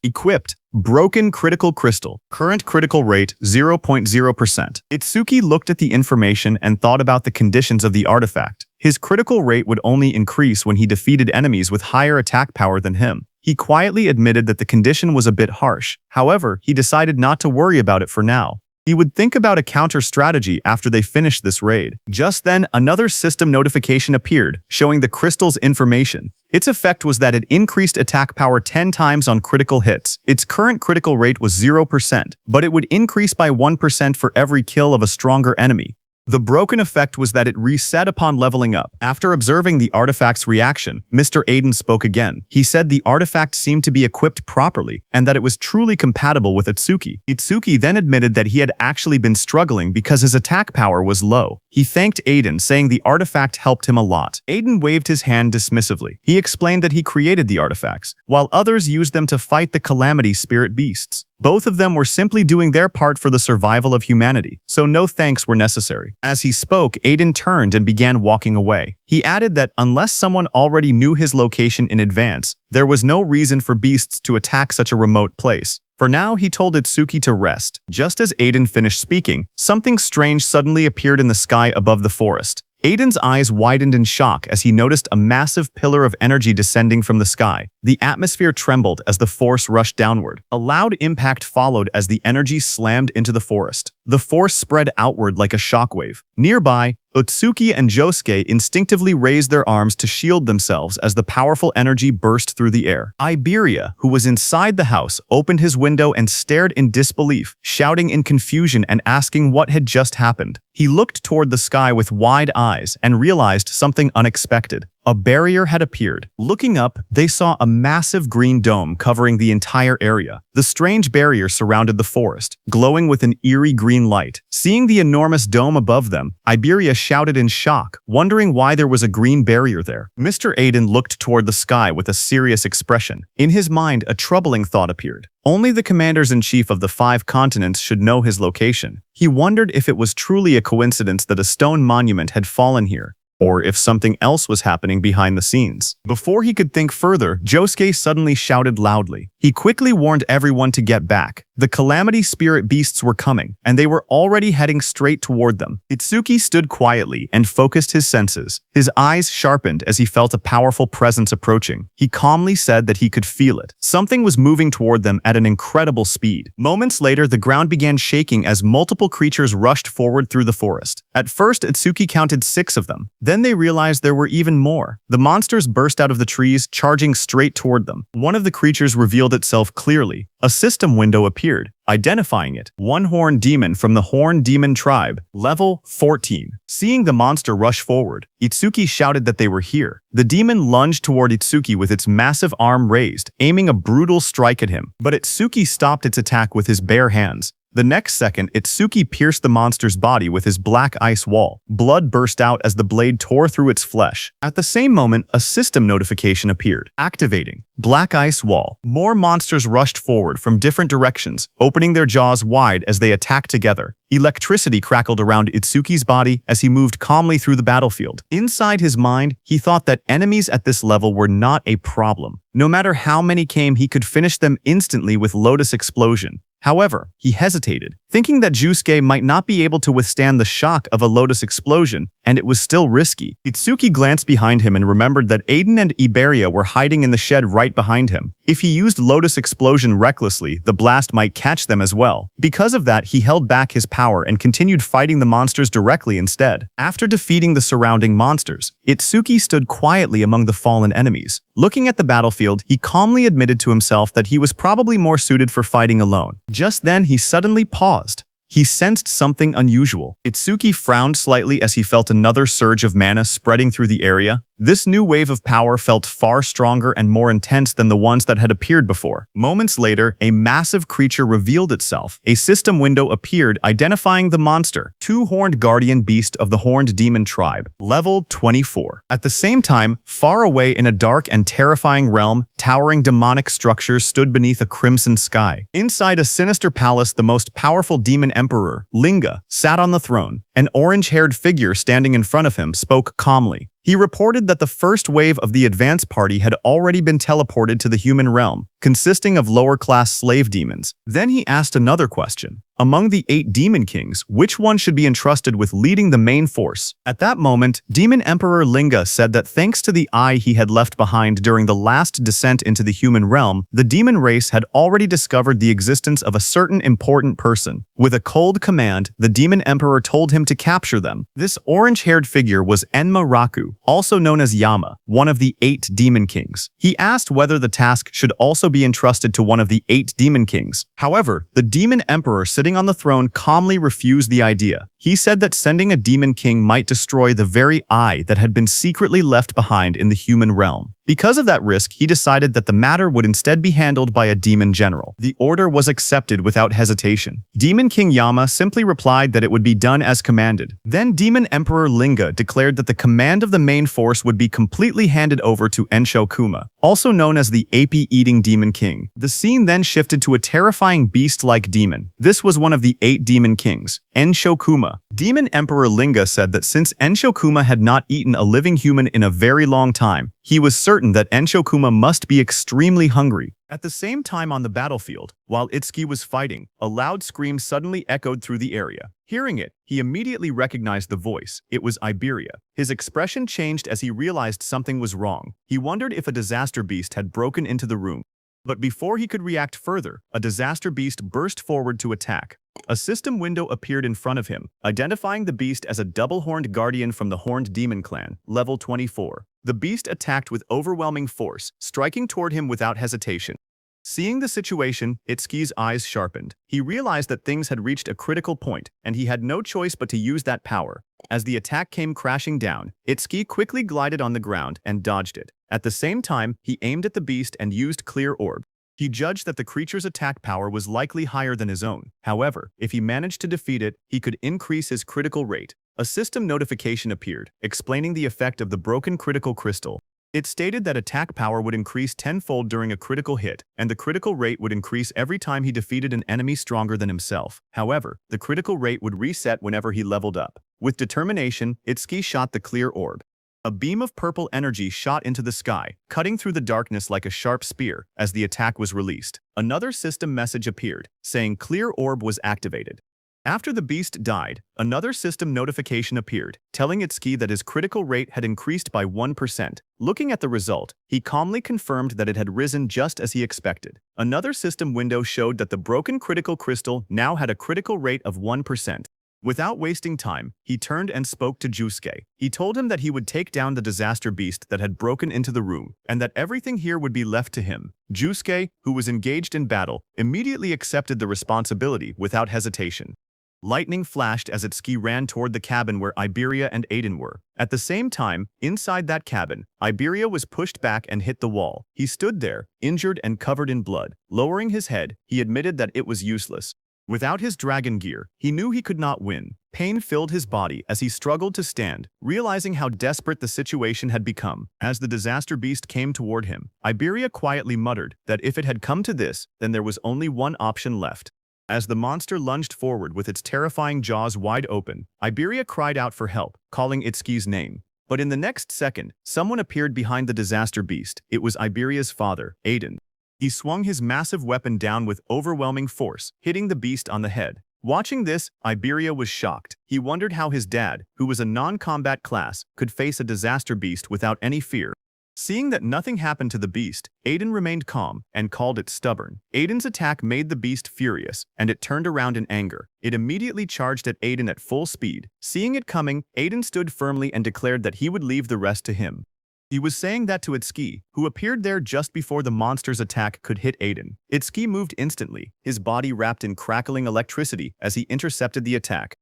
Broken critical crystal. Current critical rate 0.0%. Itsuki looked at the information and thought about the conditions of the artifact. His critical rate would only increase when he defeated enemies with higher attack power than him. He quietly admitted that the condition was a bit harsh. However, he decided not to worry about it for now. He would think about a counter strategy after they finished this raid. Just then, another system notification appeared, showing the crystal's information. Its effect was that it increased attack power 10 times on critical hits. Its current critical rate was 0%, but it would increase by 1% for every kill of a stronger enemy. The broken effect was that it reset upon leveling up. After observing the artifact's reaction, Mr. Aiden spoke again. He said the artifact seemed to be equipped properly, and that it was truly compatible with Itsuki. Itsuki then admitted that he had actually been struggling because his attack power was low. He thanked Aiden, saying the artifact helped him a lot. Aiden waved his hand dismissively. He explained that he created the artifacts, while others used them to fight the Calamity Spirit Beasts. Both of them were simply doing their part for the survival of humanity, so no thanks were necessary. As he spoke, Aiden turned and began walking away. He added that unless someone already knew his location in advance, there was no reason for beasts to attack such a remote place. For now, he told Itsuki to rest. Just as Aiden finished speaking, something strange suddenly appeared in the sky above the forest. Aiden's eyes widened in shock as he noticed a massive pillar of energy descending from the sky. The atmosphere trembled as the force rushed downward. A loud impact followed as the energy slammed into the forest. The force spread outward like a shockwave. Nearby, Itsuki and Josuke instinctively raised their arms to shield themselves as the powerful energy burst through the air. Iberia, who was inside the house, opened his window and stared in disbelief, shouting in confusion and asking what had just happened. He looked toward the sky with wide eyes and realized something unexpected. A barrier had appeared. Looking up, they saw a massive green dome covering the entire area. The strange barrier surrounded the forest, glowing with an eerie green light. Seeing the enormous dome above them, Iberia shouted in shock, wondering why there was a green barrier there. Mr. Aiden looked toward the sky with a serious expression. In his mind, a troubling thought appeared. Only the commanders-in-chief of the 5 continents should know his location. He wondered if it was truly a coincidence that a stone monument had fallen here, or if something else was happening behind the scenes. Before he could think further, Josuke suddenly shouted loudly. He quickly warned everyone to get back. The Calamity Spirit Beasts were coming, and they were already heading straight toward them. Itsuki stood quietly and focused his senses. His eyes sharpened as he felt a powerful presence approaching. He calmly said that he could feel it. Something was moving toward them at an incredible speed. Moments later, the ground began shaking as multiple creatures rushed forward through the forest. At first, Itsuki counted 6 of them. Then they realized there were even more. The monsters burst out of the trees, charging straight toward them. One of the creatures revealed revealed itself clearly. A system window appeared, identifying it. One-horned demon from the Horned Demon tribe, level 14. Seeing the monster rush forward, Itsuki shouted that they were here. The demon lunged toward Itsuki with its massive arm raised, aiming a brutal strike at him. But Itsuki stopped its attack with his bare hands. The next second, Itsuki pierced the monster's body with his black ice wall. Blood burst out as the blade tore through its flesh. At the same moment, a system notification appeared, activating Black Ice Wall. More monsters rushed forward from different directions, opening their jaws wide as they attacked together. Electricity crackled around Itsuki's body as he moved calmly through the battlefield. Inside his mind, he thought that enemies at this level were not a problem. No matter how many came, he could finish them instantly with Lotus Explosion. However, he hesitated, thinking that Jusuke might not be able to withstand the shock of a Lotus Explosion, and it was still risky. Itsuki glanced behind him and remembered that Aiden and Iberia were hiding in the shed right behind him. If he used Lotus Explosion recklessly, the blast might catch them as well. Because of that, he held back his power and continued fighting the monsters directly instead. After defeating the surrounding monsters, Itsuki stood quietly among the fallen enemies. Looking at the battlefield, he calmly admitted to himself that he was probably more suited for fighting alone. Just then, he suddenly paused. He sensed something unusual. Itsuki frowned slightly as he felt another surge of mana spreading through the area. This new wave of power felt far stronger and more intense than the ones that had appeared before. Moments later, a massive creature revealed itself. A system window appeared, identifying the monster, two-horned guardian beast of the Horned Demon tribe, level 24. At the same time, far away in a dark and terrifying realm, towering demonic structures stood beneath a crimson sky. Inside a sinister palace, the most powerful demon emperor, Linga, sat on the throne. An orange-haired figure standing in front of him spoke calmly. He reported that the first wave of the advance party had already been teleported to the human realm, consisting of lower-class slave demons. Then he asked another question. Among the 8 demon kings, which one should be entrusted with leading the main force? At that moment, Demon Emperor Linga said that thanks to the eye he had left behind during the last descent into the human realm, the demon race had already discovered the existence of a certain important person. With a cold command, the Demon Emperor told him to capture them. This orange-haired figure was Enma Raku, also known as Yama, one of the 8 demon kings. He asked whether the task should also be entrusted to one of the 8 demon kings. However, the Demon Emperor sitting on the throne calmly refused the idea. He said that sending a demon king might destroy the very eye that had been secretly left behind in the human realm. Because of that risk, he decided that the matter would instead be handled by a demon general. The order was accepted without hesitation. Demon King Yama simply replied that it would be done as commanded. Then Demon Emperor Linga declared that the command of the main force would be completely handed over to Ensho Kuma, also known as the ape-eating demon king. The scene then shifted to a terrifying beast-like demon. This was one of the 8 demon kings, Ensho Kuma. Demon Emperor Linga said that since Ensho Kuma had not eaten a living human in a very long time, he was certain that Ensho Kuma must be extremely hungry. At the same time on the battlefield, while Itsuki was fighting, a loud scream suddenly echoed through the area. Hearing it, he immediately recognized the voice. It was Iberia. His expression changed as he realized something was wrong. He wondered if a disaster beast had broken into the room. But before he could react further, a disaster beast burst forward to attack. A system window appeared in front of him, identifying the beast as a double-horned guardian from the Horned Demon clan, level 24. The beast attacked with overwhelming force, striking toward him without hesitation. Seeing the situation, Itsuki's eyes sharpened. He realized that things had reached a critical point, and he had no choice but to use that power. As the attack came crashing down, Itsuki quickly glided on the ground and dodged it. At the same time, he aimed at the beast and used Clear Orb. He judged that the creature's attack power was likely higher than his own. However, if he managed to defeat it, he could increase his critical rate. A system notification appeared, explaining the effect of the broken critical crystal. It stated that attack power would increase tenfold during a critical hit, and the critical rate would increase every time he defeated an enemy stronger than himself. However, the critical rate would reset whenever he leveled up. With determination, Itsuki shot the Clear Orb. A beam of purple energy shot into the sky, cutting through the darkness like a sharp spear as the attack was released. Another system message appeared, saying Clear Orb was activated. After the beast died, another system notification appeared, telling Itsuki that his critical rate had increased by 1%. Looking at the result, he calmly confirmed that it had risen just as he expected. Another system window showed that the broken critical crystal now had a critical rate of 1%. Without wasting time, he turned and spoke to Jusuke. He told him that he would take down the disaster beast that had broken into the room, and that everything here would be left to him. Jusuke, who was engaged in battle, immediately accepted the responsibility without hesitation. Lightning flashed as Itsuki ran toward the cabin where Iberia and Aiden were. At the same time, inside that cabin, Iberia was pushed back and hit the wall. He stood there, injured and covered in blood. Lowering his head, he admitted that it was useless. Without his dragon gear, he knew he could not win. Pain filled his body as he struggled to stand, realizing how desperate the situation had become. As the disaster beast came toward him, Iberia quietly muttered that if it had come to this, then there was only one option left. As the monster lunged forward with its terrifying jaws wide open, Iberia cried out for help, calling Itsuki's name. But in the next second, someone appeared behind the disaster beast. It was Iberia's father, Aiden. He swung his massive weapon down with overwhelming force, hitting the beast on the head. Watching this, Iberia was shocked. He wondered how his dad, who was a non-combat class, could face a disaster beast without any fear. Seeing that nothing happened to the beast, Aiden remained calm and called it stubborn. Aiden's attack made the beast furious, and it turned around in anger. It immediately charged at Aiden at full speed. Seeing it coming, Aiden stood firmly and declared that he would leave the rest to him. He was saying that to Itsuki, who appeared there just before the monster's attack could hit Aiden. Itsuki moved instantly, his body wrapped in crackling electricity as he intercepted the attack.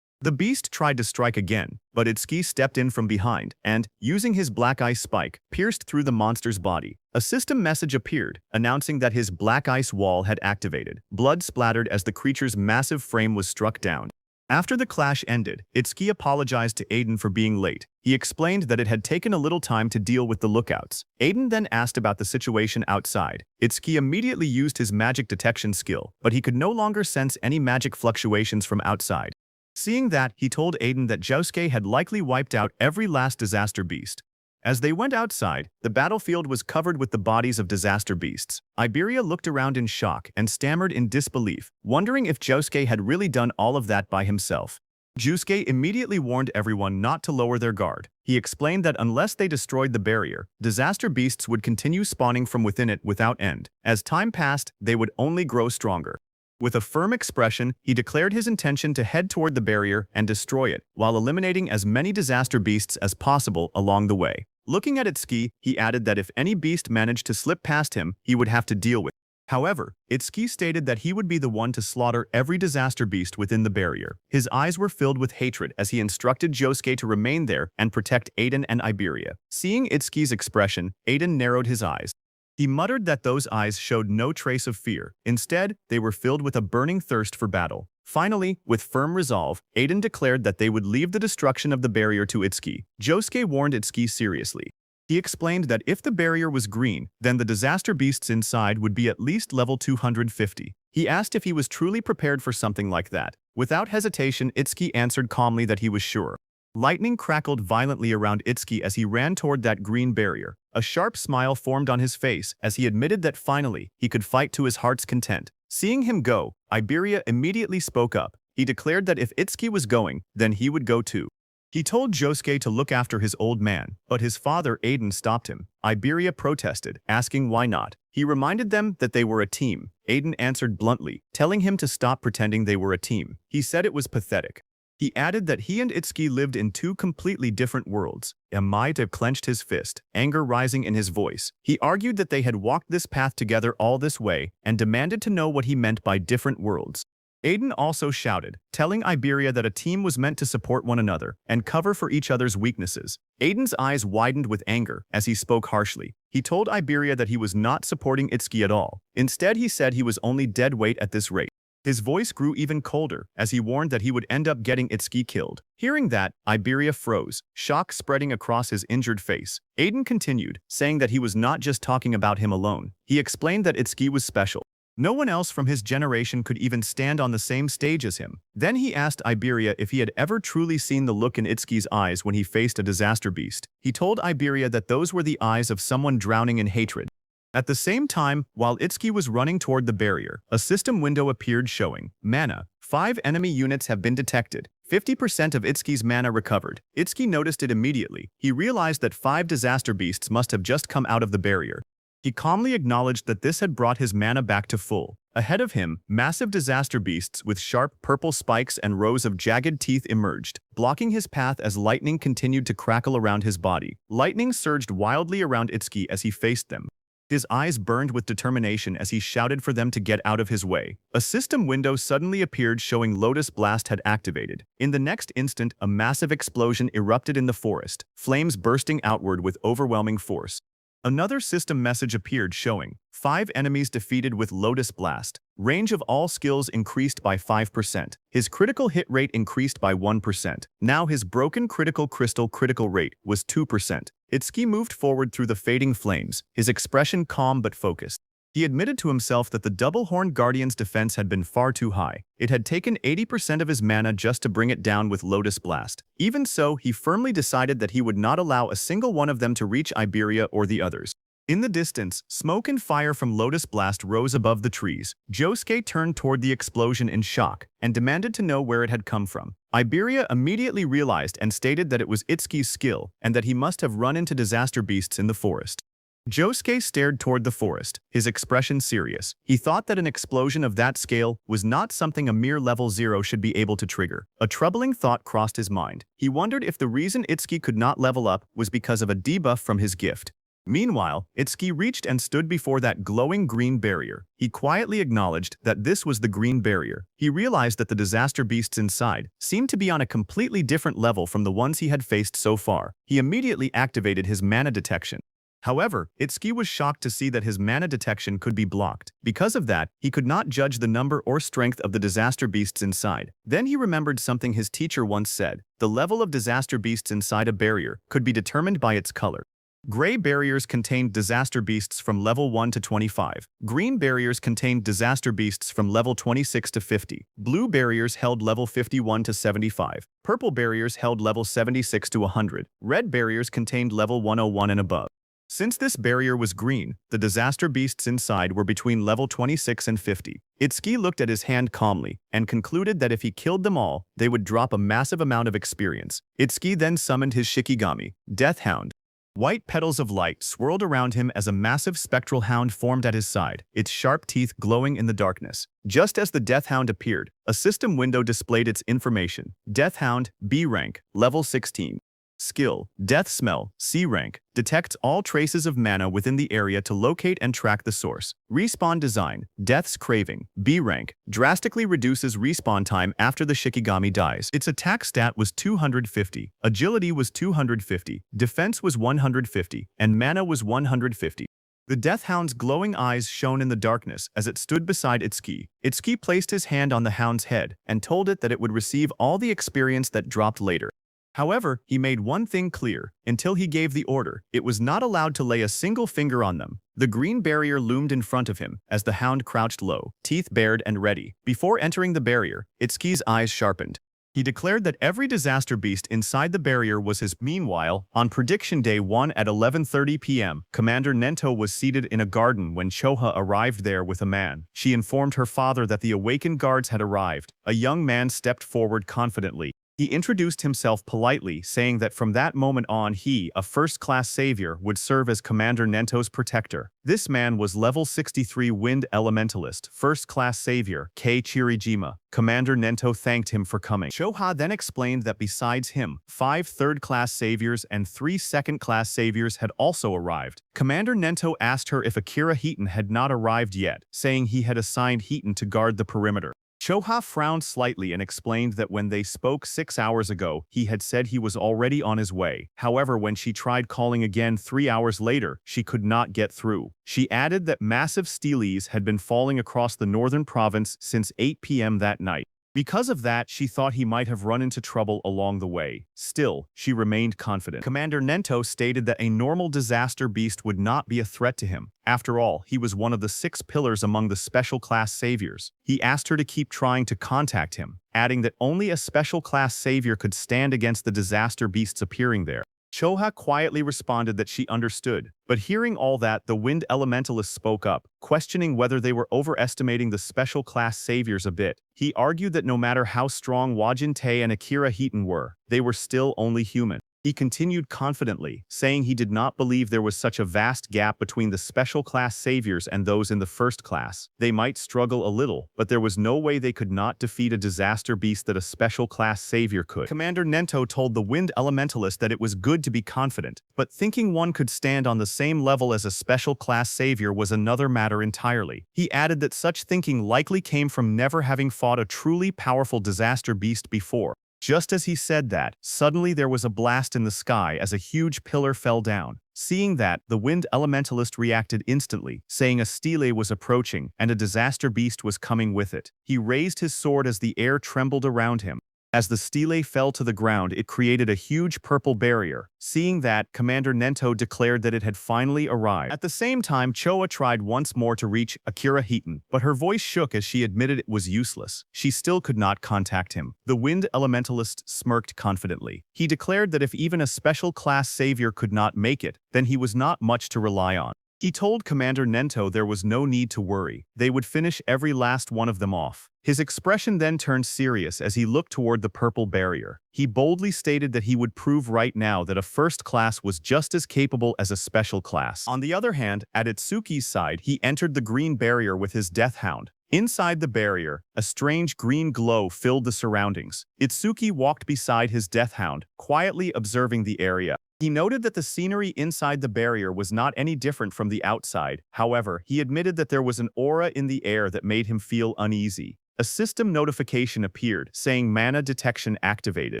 The beast tried to strike again, but Itsuki stepped in from behind and, using his black ice spike, pierced through the monster's body. A system message appeared, announcing that his black ice wall had activated. Blood splattered as the creature's massive frame was struck down. After the clash ended, Itsuki apologized to Aiden for being late. He explained that it had taken a little time to deal with the lookouts. Aiden then asked about the situation outside. Itsuki immediately used his magic detection skill, but he could no longer sense any magic fluctuations from outside. Seeing that, he told Aiden that Josuke had likely wiped out every last disaster beast. As they went outside, the battlefield was covered with the bodies of disaster beasts. Iberia looked around in shock and stammered in disbelief, wondering if Josuke had really done all of that by himself. Josuke immediately warned everyone not to lower their guard. He explained that unless they destroyed the barrier, disaster beasts would continue spawning from within it without end. As time passed, they would only grow stronger. With a firm expression, he declared his intention to head toward the barrier and destroy it, while eliminating as many disaster beasts as possible along the way. Looking at Itsuki, he added that if any beast managed to slip past him, he would have to deal with it. However, Itsuki stated that he would be the one to slaughter every disaster beast within the barrier. His eyes were filled with hatred as he instructed Josuke to remain there and protect Aiden and Iberia. Seeing Itsuki's expression, Aiden narrowed his eyes. He muttered that those eyes showed no trace of fear. Instead, they were filled with a burning thirst for battle. Finally, with firm resolve, Aiden declared that they would leave the destruction of the barrier to Itsuki. Josuke warned Itsuki seriously. He explained that if the barrier was green, then the disaster beasts inside would be at least level 250. He asked if he was truly prepared for something like that. Without hesitation, Itsuki answered calmly that he was sure. Lightning crackled violently around Itsuki as he ran toward that green barrier. A sharp smile formed on his face as he admitted that finally, he could fight to his heart's content. Seeing him go, Iberia immediately spoke up. He declared that if Itsuki was going, then he would go too. He told Josuke to look after his old man, but his father Aiden stopped him. Iberia protested, asking why not. He reminded them that they were a team. Aiden answered bluntly, telling him to stop pretending they were a team. He said it was pathetic. He added that he and Itsuki lived in two completely different worlds. Amaita clenched his fist, anger rising in his voice. He argued that they had walked this path together all this way and demanded to know what he meant by different worlds. Aiden also shouted, telling Iberia that a team was meant to support one another and cover for each other's weaknesses. Aiden's eyes widened with anger as he spoke harshly. He told Iberia that he was not supporting Itsuki at all. Instead, he said he was only dead weight at this rate. His voice grew even colder as he warned that he would end up getting Itsuki killed. Hearing that, Iberia froze, shock spreading across his injured face. Aiden continued, saying that he was not just talking about him alone. He explained that Itsuki was special. No one else from his generation could even stand on the same stage as him. Then he asked Iberia if he had ever truly seen the look in Itsuki's eyes when he faced a disaster beast. He told Iberia that those were the eyes of someone drowning in hatred. At the same time, while Itsuki was running toward the barrier, a system window appeared showing, "Mana. 5 enemy units have been detected. 50% of Itsuki's mana recovered." Itsuki noticed it immediately. He realized that 5 disaster beasts must have just come out of the barrier. He calmly acknowledged that this had brought his mana back to full. Ahead of him, massive disaster beasts with sharp purple spikes and rows of jagged teeth emerged, blocking his path as lightning continued to crackle around his body. Lightning surged wildly around Itsuki as he faced them. His eyes burned with determination as he shouted for them to get out of his way. A system window suddenly appeared showing Lotus Blast had activated. In the next instant, a massive explosion erupted in the forest, flames bursting outward with overwhelming force. Another system message appeared showing 5 enemies defeated with Lotus Blast. Range of all skills increased by 5%. His critical hit rate increased by 1%. Now his broken critical crystal critical rate was 2%. Itsuki moved forward through the fading flames, his expression calm but focused. He admitted to himself that the double-horned guardian's defense had been far too high. It had taken 80% of his mana just to bring it down with Lotus Blast. Even so, he firmly decided that he would not allow a single one of them to reach Iberia or the others. In the distance, smoke and fire from Lotus Blast rose above the trees. Josuke turned toward the explosion in shock and demanded to know where it had come from. Iberia immediately realized and stated that it was Itsuki's skill and that he must have run into disaster beasts in the forest. Josuke stared toward the forest, his expression serious. He thought that an explosion of that scale was not something a mere level 0 should be able to trigger. A troubling thought crossed his mind. He wondered if the reason Itsuki could not level up was because of a debuff from his gift. Meanwhile, Itsuki reached and stood before that glowing green barrier. He quietly acknowledged that this was the green barrier. He realized that the disaster beasts inside seemed to be on a completely different level from the ones he had faced so far. He immediately activated his mana detection. However, Itsuki was shocked to see that his mana detection could be blocked. Because of that, he could not judge the number or strength of the disaster beasts inside. Then he remembered something his teacher once said. The level of disaster beasts inside a barrier could be determined by its color. Gray barriers contained disaster beasts from level 1 to 25. Green barriers contained disaster beasts from level 26 to 50. Blue barriers held level 51 to 75. Purple barriers held level 76 to 100. Red barriers contained level 101 and above. Since this barrier was green, the disaster beasts inside were between level 26 and 50. Itsuki looked at his hand calmly and concluded that if he killed them all, they would drop a massive amount of experience. Itsuki then summoned his Shikigami, Death Hound. White petals of light swirled around him as a massive spectral hound formed at his side, its sharp teeth glowing in the darkness. Just as the Death Hound appeared, a system window displayed its information. Death Hound, B rank, level 16. Skill, Death Smell, C rank, detects all traces of mana within the area to locate and track the source. Respawn Design, Death's Craving, B rank, drastically reduces respawn time after the Shikigami dies. Its attack stat was 250, agility was 250, defense was 150, and mana was 150. The Death Hound's glowing eyes shone in the darkness as it stood beside Itsuki. Itsuki placed his hand on the hound's head and told it that it would receive all the experience that dropped later. However, he made one thing clear. Until he gave the order, it was not allowed to lay a single finger on them. The green barrier loomed in front of him as the hound crouched low, teeth bared and ready. Before entering the barrier, Itsuki's eyes sharpened. He declared that every disaster beast inside the barrier was his. Meanwhile, on Prediction Day 1 at 11:30 p.m., Commander Nento was seated in a garden when Choha arrived there with a man. She informed her father that the awakened guards had arrived. A young man stepped forward confidently. He introduced himself politely, saying that from that moment on he, a first-class savior, would serve as Commander Nento's protector. This man was level 63 Wind Elementalist, first-class savior, Kei Chirijima. Commander Nento thanked him for coming. Choha then explained that besides him, 5 third-class saviors and 3 second-class saviors had also arrived. Commander Nento asked her if Akira Heaton had not arrived yet, saying he had assigned Heaton to guard the perimeter. Choha frowned slightly and explained that when they spoke 6 hours ago, he had said he was already on his way. However, when she tried calling again 3 hours later, she could not get through. She added that massive steelies had been falling across the northern province since 8 p.m. that night. Because of that, she thought he might have run into trouble along the way. Still, she remained confident. Commander Nento stated that a normal disaster beast would not be a threat to him. After all, he was one of the 6 pillars among the special class saviors. He asked her to keep trying to contact him, adding that only a special class savior could stand against the disaster beasts appearing there. Choha quietly responded that she understood, but hearing all that, the Wind Elementalist spoke up, questioning whether they were overestimating the special class saviors a bit. He argued that no matter how strong Wajin Tae and Akira Heaton were, they were still only human. He continued confidently, saying he did not believe there was such a vast gap between the special class saviors and those in the first class. They might struggle a little, but there was no way they could not defeat a disaster beast that a special class savior could. Commander Nento told the Wind Elementalist that it was good to be confident, but thinking one could stand on the same level as a special class savior was another matter entirely. He added that such thinking likely came from never having fought a truly powerful disaster beast before. Just as he said that, suddenly there was a blast in the sky as a huge pillar fell down. Seeing that, the Wind Elementalist reacted instantly, saying a stele was approaching and a disaster beast was coming with it. He raised his sword as the air trembled around him. As the stele fell to the ground, it created a huge purple barrier. Seeing that, Commander Nento declared that it had finally arrived. At the same time, Choa tried once more to reach Akira Heaton, but her voice shook as she admitted it was useless. She still could not contact him. The Wind Elementalist smirked confidently. He declared that if even a special class savior could not make it, then he was not much to rely on. He told Commander Nento there was no need to worry. They would finish every last one of them off. His expression then turned serious as he looked toward the purple barrier. He boldly stated that he would prove right now that a first class was just as capable as a special class. On the other hand, at Itsuki's side, he entered the green barrier with his death hound. Inside the barrier, a strange green glow filled the surroundings. Itsuki walked beside his death hound, quietly observing the area. He noted that the scenery inside the barrier was not any different from the outside. However, he admitted that there was an aura in the air that made him feel uneasy. A system notification appeared, saying mana detection activated.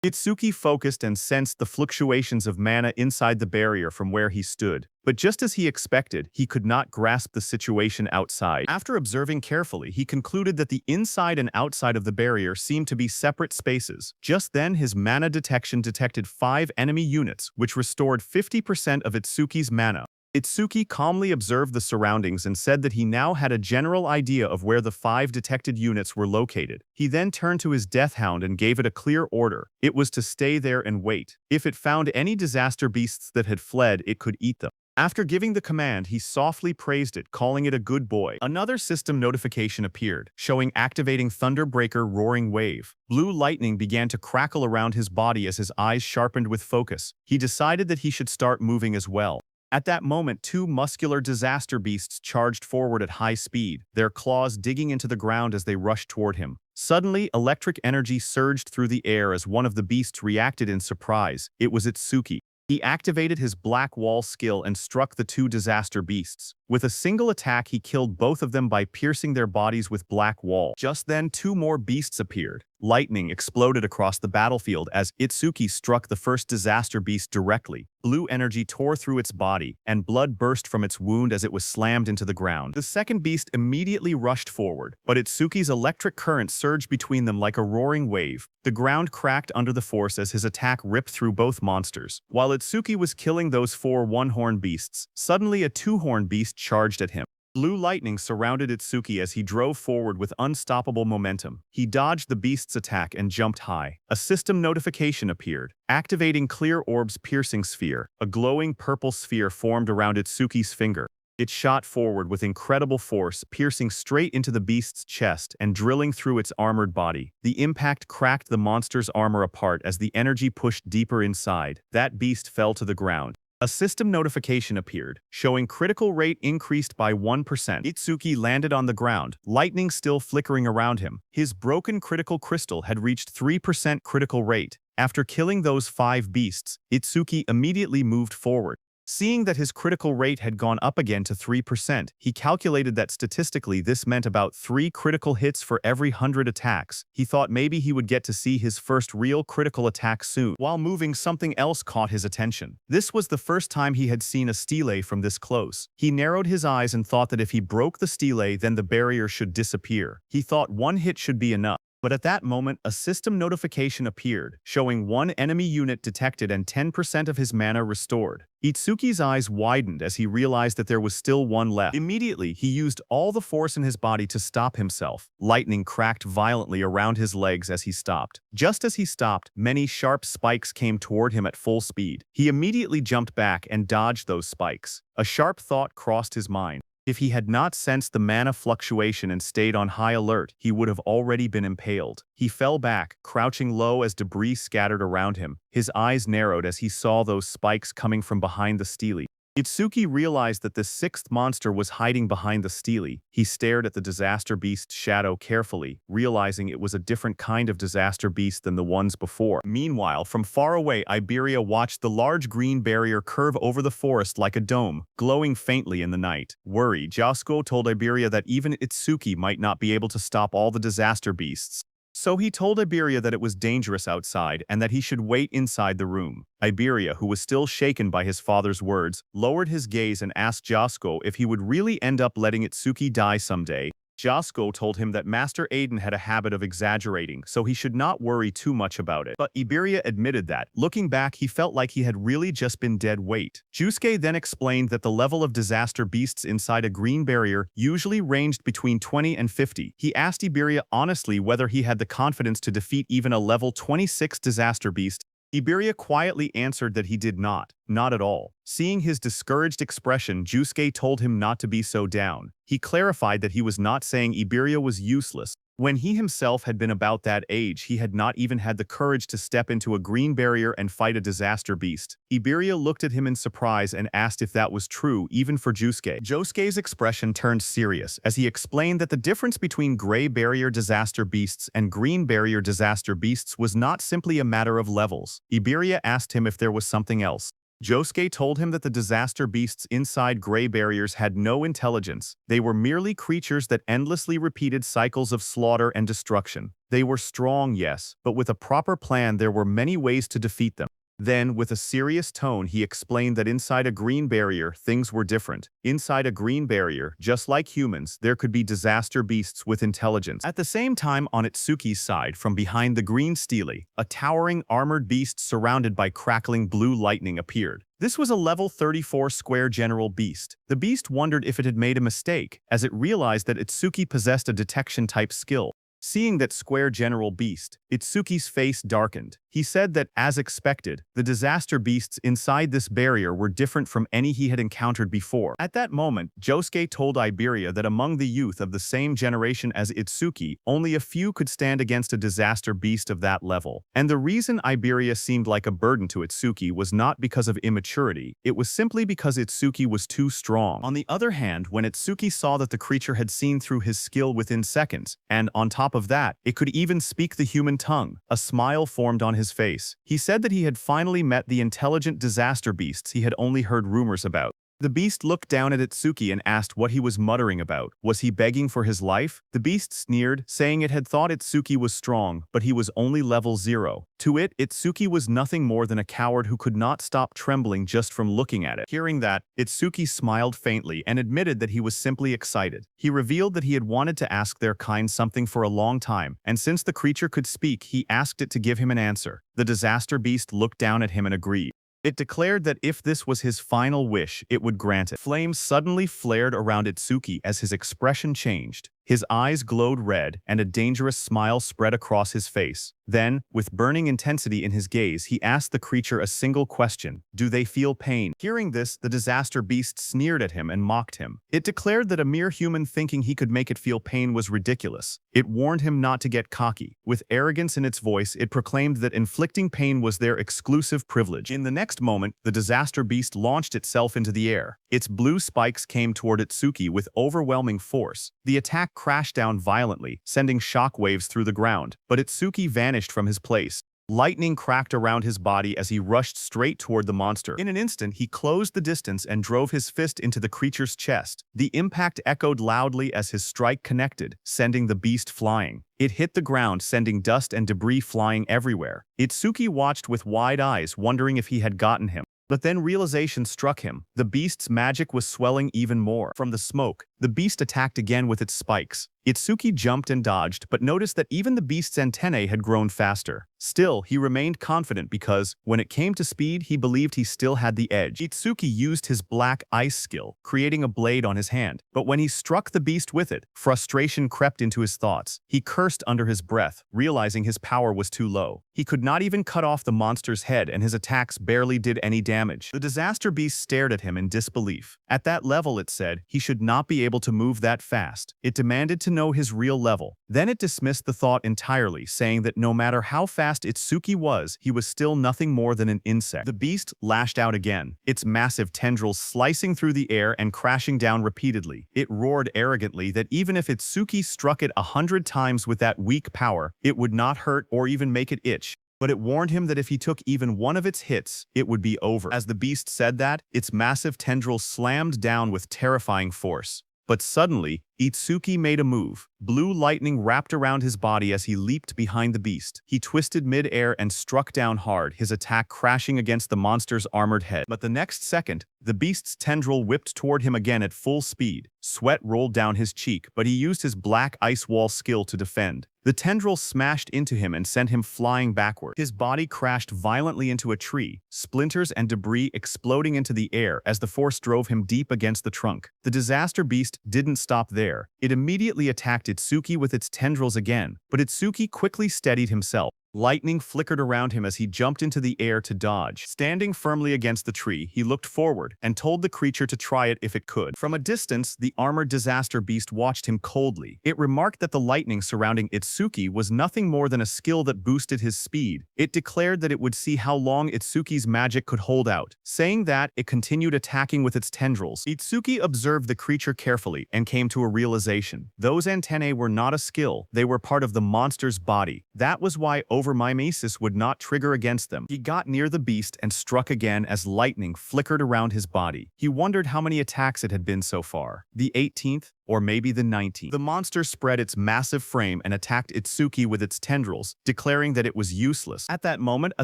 Itsuki focused and sensed the fluctuations of mana inside the barrier from where he stood. But just as he expected, he could not grasp the situation outside. After observing carefully, he concluded that the inside and outside of the barrier seemed to be separate spaces. Just then, his mana detection detected 5 enemy units, which restored 50% of Itsuki's mana. Itsuki calmly observed the surroundings and said that he now had a general idea of where the 5 detected units were located. He then turned to his death hound and gave it a clear order. It was to stay there and wait. If it found any disaster beasts that had fled, it could eat them. After giving the command, he softly praised it, calling it a good boy. Another system notification appeared, showing activating Thunderbreaker Roaring Wave. Blue lightning began to crackle around his body as his eyes sharpened with focus. He decided that he should start moving as well. At that moment, 2 muscular disaster beasts charged forward at high speed, their claws digging into the ground as they rushed toward him. Suddenly, electric energy surged through the air as one of the beasts reacted in surprise. It was Itsuki. He activated his Black Wall skill and struck the 2 disaster beasts. With a single attack, he killed both of them by piercing their bodies with Black Wall. Just then, 2 more beasts appeared. Lightning exploded across the battlefield as Itsuki struck the first disaster beast directly. Blue energy tore through its body, and blood burst from its wound as it was slammed into the ground. The second beast immediately rushed forward, but Itsuki's electric current surged between them like a roaring wave. The ground cracked under the force as his attack ripped through both monsters. While Itsuki was killing those 4 one-horn beasts, suddenly a 2-horn beast charged at him. Blue lightning surrounded Itsuki as he drove forward with unstoppable momentum. He dodged the beast's attack and jumped high. A system notification appeared, activating Clear Orb's piercing sphere. A glowing purple sphere formed around Itsuki's finger. It shot forward with incredible force, piercing straight into the beast's chest and drilling through its armored body. The impact cracked the monster's armor apart as the energy pushed deeper inside. That beast fell to the ground. A system notification appeared, showing critical rate increased by 1%. Itsuki landed on the ground, lightning still flickering around him. His broken critical crystal had reached 3% critical rate. After killing those 5 beasts, Itsuki immediately moved forward. Seeing that his critical rate had gone up again to 3%, he calculated that statistically this meant about 3 critical hits for every 100 attacks. He thought maybe he would get to see his first real critical attack soon. While moving, something else caught his attention. This was the first time he had seen a stele from this close. He narrowed his eyes and thought that if he broke the stele, then the barrier should disappear. He thought 1 hit should be enough. But at that moment, a system notification appeared, showing 1 enemy unit detected and 10% of his mana restored. Itsuki's eyes widened as he realized that there was still 1 left. Immediately, he used all the force in his body to stop himself. Lightning cracked violently around his legs as he stopped. Just as he stopped, many sharp spikes came toward him at full speed. He immediately jumped back and dodged those spikes. A sharp thought crossed his mind. If he had not sensed the mana fluctuation and stayed on high alert, he would have already been impaled. He fell back, crouching low as debris scattered around him. His eyes narrowed as he saw those spikes coming from behind the stele. Itsuki realized that the sixth monster was hiding behind the stele. He stared at the disaster beast's shadow carefully, realizing it was a different kind of disaster beast than the ones before. Meanwhile, from far away, Iberia watched the large green barrier curve over the forest like a dome, glowing faintly in the night. Worried, Josuke told Iberia that even Itsuki might not be able to stop all the disaster beasts. So he told Iberia that it was dangerous outside and that he should wait inside the room. Iberia, who was still shaken by his father's words, lowered his gaze and asked Josuke if he would really end up letting Itsuki die someday. Josuke told him that Master Aiden had a habit of exaggerating, so he should not worry too much about it. But Iberia admitted that, looking back, he felt like he had really just been dead weight. Josuke then explained that the level of disaster beasts inside a green barrier usually ranged between 20 and 50. He asked Iberia honestly whether he had the confidence to defeat even a level 26 disaster beast. Iberia quietly answered that he did not at all. Seeing his discouraged expression, Josuke told him not to be so down. He clarified that he was not saying Iberia was useless. When he himself had been about that age, he had not even had the courage to step into a green barrier and fight a disaster beast. Iberia looked at him in surprise and asked if that was true even for Josuke. Josuke's expression turned serious as he explained that the difference between gray barrier disaster beasts and green barrier disaster beasts was not simply a matter of levels. Iberia asked him if there was something else. Josuke told him that the disaster beasts inside gray barriers had no intelligence. They were merely creatures that endlessly repeated cycles of slaughter and destruction. They were strong, yes, but with a proper plan there were many ways to defeat them. Then, with a serious tone, he explained that inside a green barrier, things were different. Inside a green barrier, just like humans, there could be disaster beasts with intelligence. At the same time, on Itsuki's side, from behind the green stele, a towering armored beast surrounded by crackling blue lightning appeared. This was a level 34 square general beast. The beast wondered if it had made a mistake, as it realized that Itsuki possessed a detection-type skill. Seeing that square general beast, Itsuki's face darkened. He said that, as expected, the disaster beasts inside this barrier were different from any he had encountered before. At that moment, Josuke told Iberia that among the youth of the same generation as Itsuki, only a few could stand against a disaster beast of that level. And the reason Iberia seemed like a burden to Itsuki was not because of immaturity, it was simply because Itsuki was too strong. On the other hand, when Itsuki saw that the creature had seen through his skill within seconds, and on top of that, it could even speak the human tongue, a smile formed on his face. He said that he had finally met the intelligent disaster beasts he had only heard rumors about. The beast looked down at Itsuki and asked what he was muttering about. Was he begging for his life? The beast sneered, saying it had thought Itsuki was strong, but he was only level 0. To it, Itsuki was nothing more than a coward who could not stop trembling just from looking at it. Hearing that, Itsuki smiled faintly and admitted that he was simply excited. He revealed that he had wanted to ask their kind something for a long time, and since the creature could speak, he asked it to give him an answer. The disaster beast looked down at him and agreed. It declared that if this was his final wish, it would grant it. Flames suddenly flared around Itsuki as his expression changed. His eyes glowed red, and a dangerous smile spread across his face. Then, with burning intensity in his gaze, he asked the creature a single question: "Do they feel pain?" Hearing this, the disaster beast sneered at him and mocked him. It declared that a mere human thinking he could make it feel pain was ridiculous. It warned him not to get cocky. With arrogance in its voice, it proclaimed that inflicting pain was their exclusive privilege. In the next moment, the disaster beast launched itself into the air. Its blue spikes came toward Itsuki with overwhelming force. The attack crashed down violently, sending shockwaves through the ground, but Itsuki vanished from his place. Lightning cracked around his body as he rushed straight toward the monster. In an instant, he closed the distance and drove his fist into the creature's chest. The impact echoed loudly as his strike connected, sending the beast flying. It hit the ground, sending dust and debris flying everywhere. Itsuki watched with wide eyes, wondering if he had gotten him. But then realization struck him. The beast's magic was swelling even more. From the smoke, the beast attacked again with its spikes. Itsuki jumped and dodged, but noticed that even the beast's antennae had grown faster. Still, he remained confident because, when it came to speed, he believed he still had the edge. Itsuki used his black ice skill, creating a blade on his hand. But when he struck the beast with it, frustration crept into his thoughts. He cursed under his breath, realizing his power was too low. He could not even cut off the monster's head, and his attacks barely did any damage. The disaster beast stared at him in disbelief. At that level, it said, he should not be able to move that fast. It demanded to know his real level. Then it dismissed the thought entirely, saying that no matter how fast Itsuki was, he was still nothing more than an insect. The beast lashed out again, its massive tendrils slicing through the air and crashing down repeatedly. It roared arrogantly that even if Itsuki struck it 100 times with that weak power, it would not hurt or even make it itch. But it warned him that if he took even one of its hits, it would be over. As the beast said that, its massive tendrils slammed down with terrifying force. But suddenly, Itsuki made a move. Blue lightning wrapped around his body as he leaped behind the beast. He twisted mid-air and struck down hard, his attack crashing against the monster's armored head. But the next second, the beast's tendril whipped toward him again at full speed. Sweat rolled down his cheek, but he used his black ice wall skill to defend. The tendril smashed into him and sent him flying backward. His body crashed violently into a tree, splinters and debris exploding into the air as the force drove him deep against the trunk. The disaster beast didn't stop there. It immediately attacked Itsuki with its tendrils again, but Itsuki quickly steadied himself. Lightning flickered around him as he jumped into the air to dodge. Standing firmly against the tree, he looked forward and told the creature to try it if it could. From a distance, the armored disaster beast watched him coldly. It remarked that the lightning surrounding Itsuki was nothing more than a skill that boosted his speed. It declared that it would see how long Itsuki's magic could hold out. Saying that, it continued attacking with its tendrils. Itsuki observed the creature carefully and came to a realization. Those antennae were not a skill, they were part of the monster's body. That was why overmimesis would not trigger against them. He got near the beast and struck again as lightning flickered around his body. He wondered how many attacks it had been so far. The 18th? Or maybe the 19th. The monster spread its massive frame and attacked Itsuki with its tendrils, declaring that it was useless. At that moment, a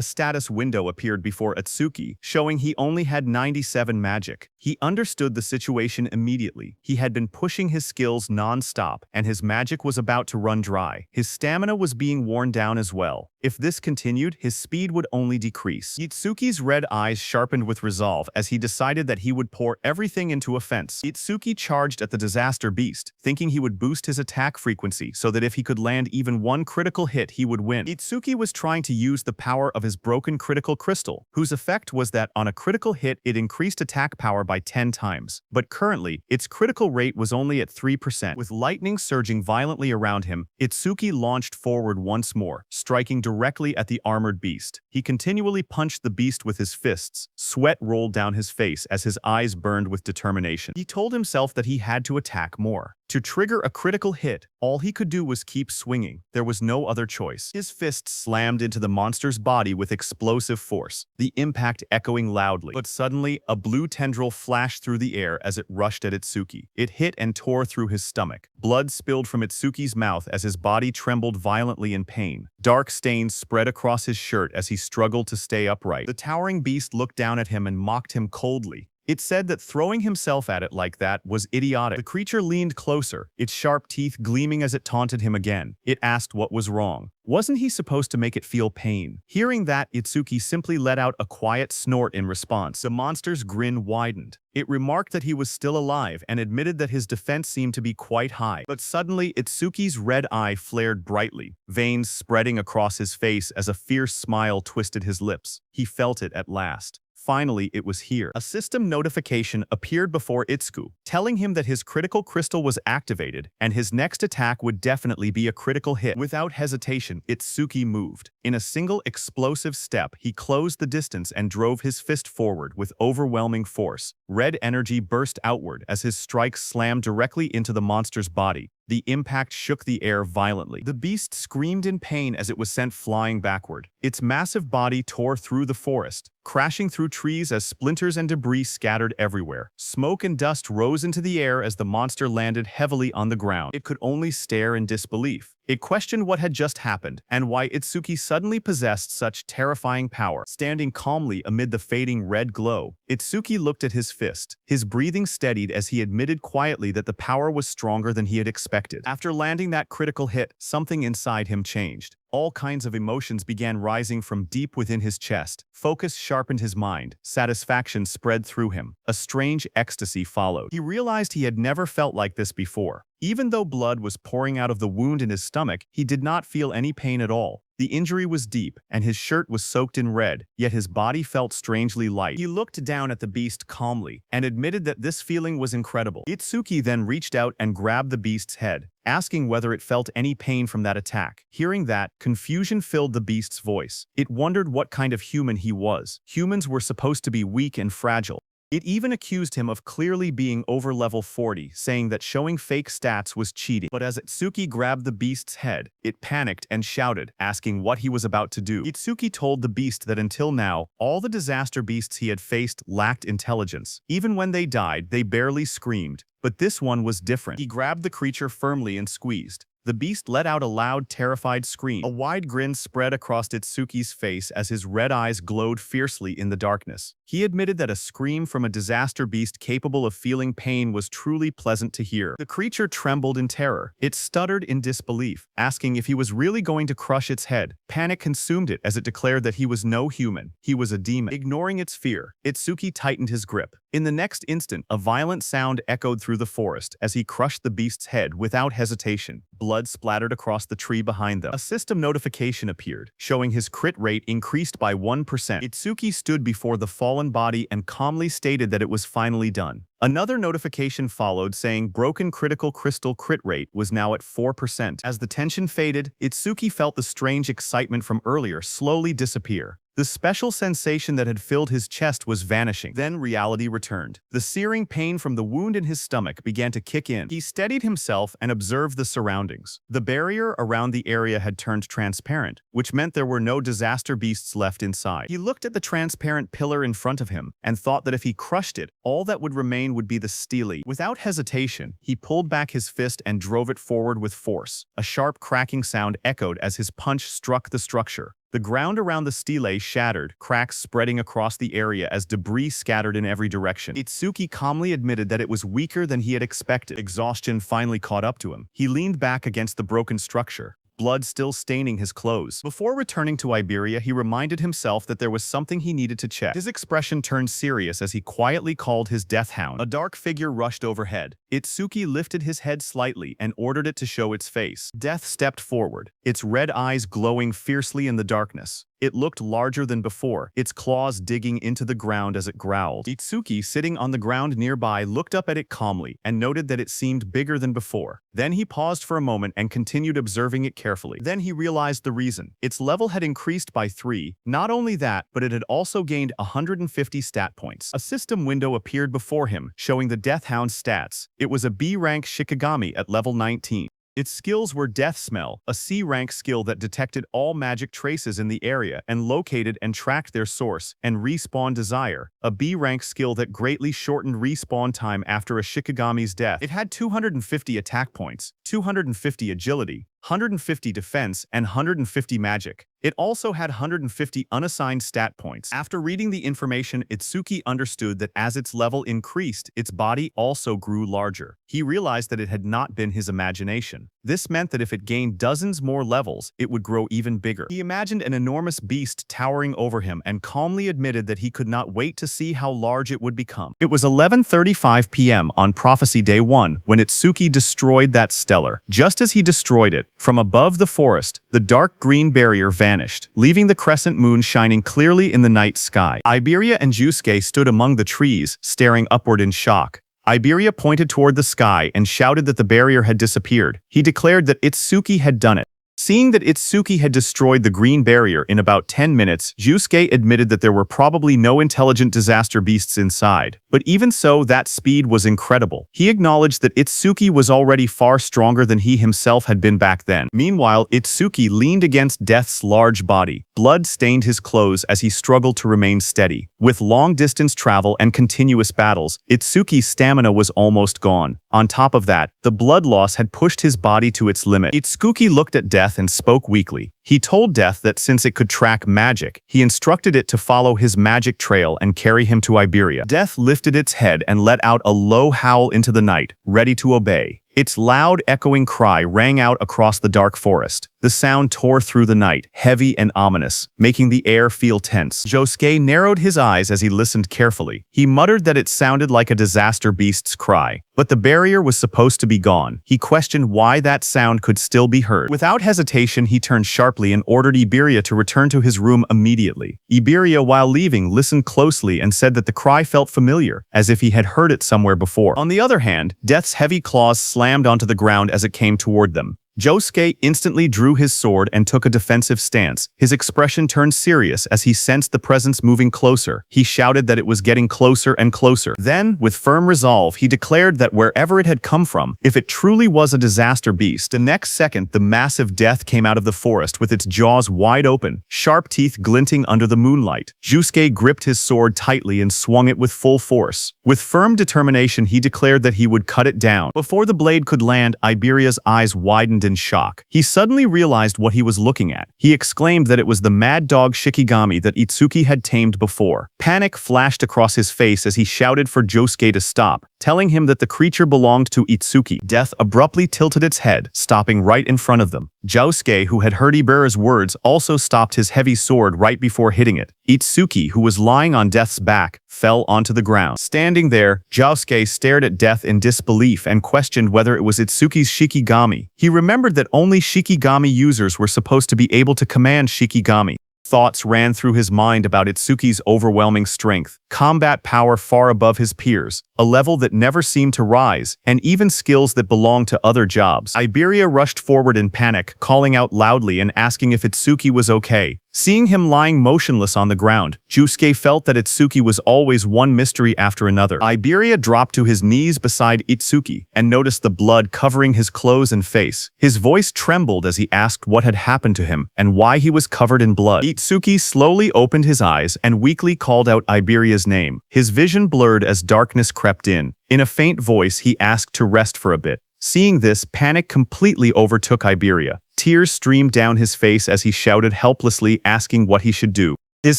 status window appeared before Itsuki, showing he only had 97 magic. He understood the situation immediately. He had been pushing his skills non-stop, and his magic was about to run dry. His stamina was being worn down as well. If this continued, his speed would only decrease. Itsuki's red eyes sharpened with resolve as he decided that he would pour everything into offense. Itsuki charged at the disaster beast, thinking he would boost his attack frequency so that if he could land even one critical hit, he would win. Itsuki was trying to use the power of his broken critical crystal, whose effect was that on a critical hit, it increased attack power by 10 times. But currently, its critical rate was only at 3%. With lightning surging violently around him, Itsuki launched forward once more, striking directly at the armored beast. He continually punched the beast with his fists. Sweat rolled down his face as his eyes burned with determination. He told himself that he had to attack more. To trigger a critical hit, all he could do was keep swinging. There was no other choice. His fist slammed into the monster's body with explosive force, the impact echoing loudly. But suddenly, a blue tendril flashed through the air as it rushed at Itsuki. It hit and tore through his stomach. Blood spilled from Itsuki's mouth as his body trembled violently in pain. Dark stains spread across his shirt as he struggled to stay upright. The towering beast looked down at him and mocked him coldly. It said that throwing himself at it like that was idiotic. The creature leaned closer, its sharp teeth gleaming as it taunted him again. It asked what was wrong. Wasn't he supposed to make it feel pain? Hearing that, Itsuki simply let out a quiet snort in response. The monster's grin widened. It remarked that he was still alive and admitted that his defense seemed to be quite high. But suddenly, Itsuki's red eye flared brightly, veins spreading across his face as a fierce smile twisted his lips. He felt it at last. Finally, it was here. A system notification appeared before Itsuki, telling him that his critical crystal was activated and his next attack would definitely be a critical hit. Without hesitation, Itsuki moved. In a single explosive step, he closed the distance and drove his fist forward with overwhelming force. Red energy burst outward as his strike slammed directly into the monster's body. The impact shook the air violently. The beast screamed in pain as it was sent flying backward. Its massive body tore through the forest, crashing through trees as splinters and debris scattered everywhere. Smoke and dust rose into the air as the monster landed heavily on the ground. It could only stare in disbelief. It questioned what had just happened and why Itsuki suddenly possessed such terrifying power. Standing calmly amid the fading red glow, Itsuki looked at his fist. His breathing steadied as he admitted quietly that the power was stronger than he had expected. After landing that critical hit, something inside him changed. All kinds of emotions began rising from deep within his chest. Focus sharpened his mind. Satisfaction spread through him. A strange ecstasy followed. He realized he had never felt like this before. Even though blood was pouring out of the wound in his stomach, he did not feel any pain at all. The injury was deep, and his shirt was soaked in red, yet his body felt strangely light. He looked down at the beast calmly, and admitted that this feeling was incredible. Itsuki then reached out and grabbed the beast's head, asking whether it felt any pain from that attack. Hearing that, confusion filled the beast's voice. It wondered what kind of human he was. Humans were supposed to be weak and fragile. It even accused him of clearly being over level 40, saying that showing fake stats was cheating. But as Itsuki grabbed the beast's head, it panicked and shouted, asking what he was about to do. Itsuki told the beast that until now, all the disaster beasts he had faced lacked intelligence. Even when they died, they barely screamed. But this one was different. He grabbed the creature firmly and squeezed. The beast let out a loud, terrified scream. A wide grin spread across Itsuki's face as his red eyes glowed fiercely in the darkness. He admitted that a scream from a disaster beast capable of feeling pain was truly pleasant to hear. The creature trembled in terror. It stuttered in disbelief, asking if he was really going to crush its head. Panic consumed it as it declared that he was no human. He was a demon. Ignoring its fear, Itsuki tightened his grip. In the next instant, a violent sound echoed through the forest as he crushed the beast's head without hesitation. Blood splattered across the tree behind them. A system notification appeared, showing his crit rate increased by 1%. Itsuki stood before the fallen body and calmly stated that it was finally done. Another notification followed saying broken critical crystal crit rate was now at 4%. As the tension faded, Itsuki felt the strange excitement from earlier slowly disappear. The special sensation that had filled his chest was vanishing. Then reality returned. The searing pain from the wound in his stomach began to kick in. He steadied himself and observed the surroundings. The barrier around the area had turned transparent, which meant there were no disaster beasts left inside. He looked at the transparent pillar in front of him and thought that if he crushed it, all that would remain would be the stele. Without hesitation, he pulled back his fist and drove it forward with force. A sharp cracking sound echoed as his punch struck the structure. The ground around the stele shattered, cracks spreading across the area as debris scattered in every direction. Itsuki calmly admitted that it was weaker than he had expected. Exhaustion finally caught up to him. He leaned back against the broken structure, blood still staining his clothes. Before returning to Iberia, he reminded himself that there was something he needed to check. His expression turned serious as he quietly called his death hound. A dark figure rushed overhead. Itsuki lifted his head slightly and ordered it to show its face. Death stepped forward, its red eyes glowing fiercely in the darkness. It looked larger than before, its claws digging into the ground as it growled. Itsuki, sitting on the ground nearby, looked up at it calmly and noted that it seemed bigger than before. Then he paused for a moment and continued observing it carefully. Then he realized the reason. Its level had increased by 3. Not only that, but it had also gained 150 stat points. A system window appeared before him, showing the Death Hound's stats. It was a B-rank Shikigami at level 19. Its skills were Death Smell, a C-rank skill that detected all magic traces in the area and located and tracked their source, and Respawn Desire, a B-rank skill that greatly shortened respawn time after a Shikigami's death. It had 250 attack points, 250 agility, 150 defense, and 150 magic. It also had 150 unassigned stat points. After reading the information, Itsuki understood that as its level increased, its body also grew larger. He realized that it had not been his imagination. This meant that if it gained dozens more levels, it would grow even bigger. He imagined an enormous beast towering over him and calmly admitted that he could not wait to see how large it would become. It was 11:35 p.m. on Prophecy Day 1 when Itsuki destroyed that stellar. Just as he destroyed it, from above the forest, the dark green barrier vanished, leaving the crescent moon shining clearly in the night sky. Iberia and Jusuke stood among the trees, staring upward in shock. Iberia pointed toward the sky and shouted that the barrier had disappeared. He declared that Itsuki had done it. Seeing that Itsuki had destroyed the green barrier in about 10 minutes, Jusuke admitted that there were probably no intelligent disaster beasts inside. But even so, that speed was incredible. He acknowledged that Itsuki was already far stronger than he himself had been back then. Meanwhile, Itsuki leaned against Death's large body. Blood stained his clothes as he struggled to remain steady. With long-distance travel and continuous battles, Itsuki's stamina was almost gone. On top of that, the blood loss had pushed his body to its limit. Itsuki looked at Death and spoke weakly. He told Death that since it could track magic, he instructed it to follow his magic trail and carry him to Iberia. Death lifted its head and let out a low howl into the night, ready to obey. Its loud, echoing cry rang out across the dark forest. The sound tore through the night, heavy and ominous, making the air feel tense. Josuke narrowed his eyes as he listened carefully. He muttered that it sounded like a disaster beast's cry. But the barrier was supposed to be gone. He questioned why that sound could still be heard. Without hesitation, he turned sharply and ordered Iberia to return to his room immediately. Iberia, while leaving, listened closely and said that the cry felt familiar, as if he had heard it somewhere before. On the other hand, Death's heavy claws slammed onto the ground as it came toward them. Josuke instantly drew his sword and took a defensive stance. His expression turned serious as he sensed the presence moving closer. He shouted that it was getting closer and closer. Then, with firm resolve, he declared that wherever it had come from, if it truly was a disaster beast, the next second the massive Death came out of the forest with its jaws wide open, sharp teeth glinting under the moonlight. Josuke gripped his sword tightly and swung it with full force. With firm determination, he declared that he would cut it down. Before the blade could land, Iberia's eyes widened in shock. He suddenly realized what he was looking at. He exclaimed that it was the mad dog Shikigami that Itsuki had tamed before. Panic flashed across his face as he shouted for Josuke to stop, telling him that the creature belonged to Itsuki. Death abruptly tilted its head, stopping right in front of them. Josuke, who had heard Iberia's words, also stopped his heavy sword right before hitting it. Itsuki, who was lying on Death's back, fell onto the ground. Standing there, Josuke stared at Death in disbelief and questioned whether it was Itsuki's Shikigami. He remembered that only Shikigami users were supposed to be able to command Shikigami. Thoughts ran through his mind about Itsuki's overwhelming strength, combat power far above his peers, a level that never seemed to rise, and even skills that belonged to other jobs. Iberia rushed forward in panic, calling out loudly and asking if Itsuki was okay. Seeing him lying motionless on the ground, Josuke felt that Itsuki was always one mystery after another. Iberia dropped to his knees beside Itsuki and noticed the blood covering his clothes and face. His voice trembled as he asked what had happened to him and why he was covered in blood. Itsuki slowly opened his eyes and weakly called out Iberia's name. His vision blurred as darkness crept in. In a faint voice, he asked to rest for a bit. Seeing this, panic completely overtook Iberia. Tears streamed down his face as he shouted helplessly, asking what he should do. His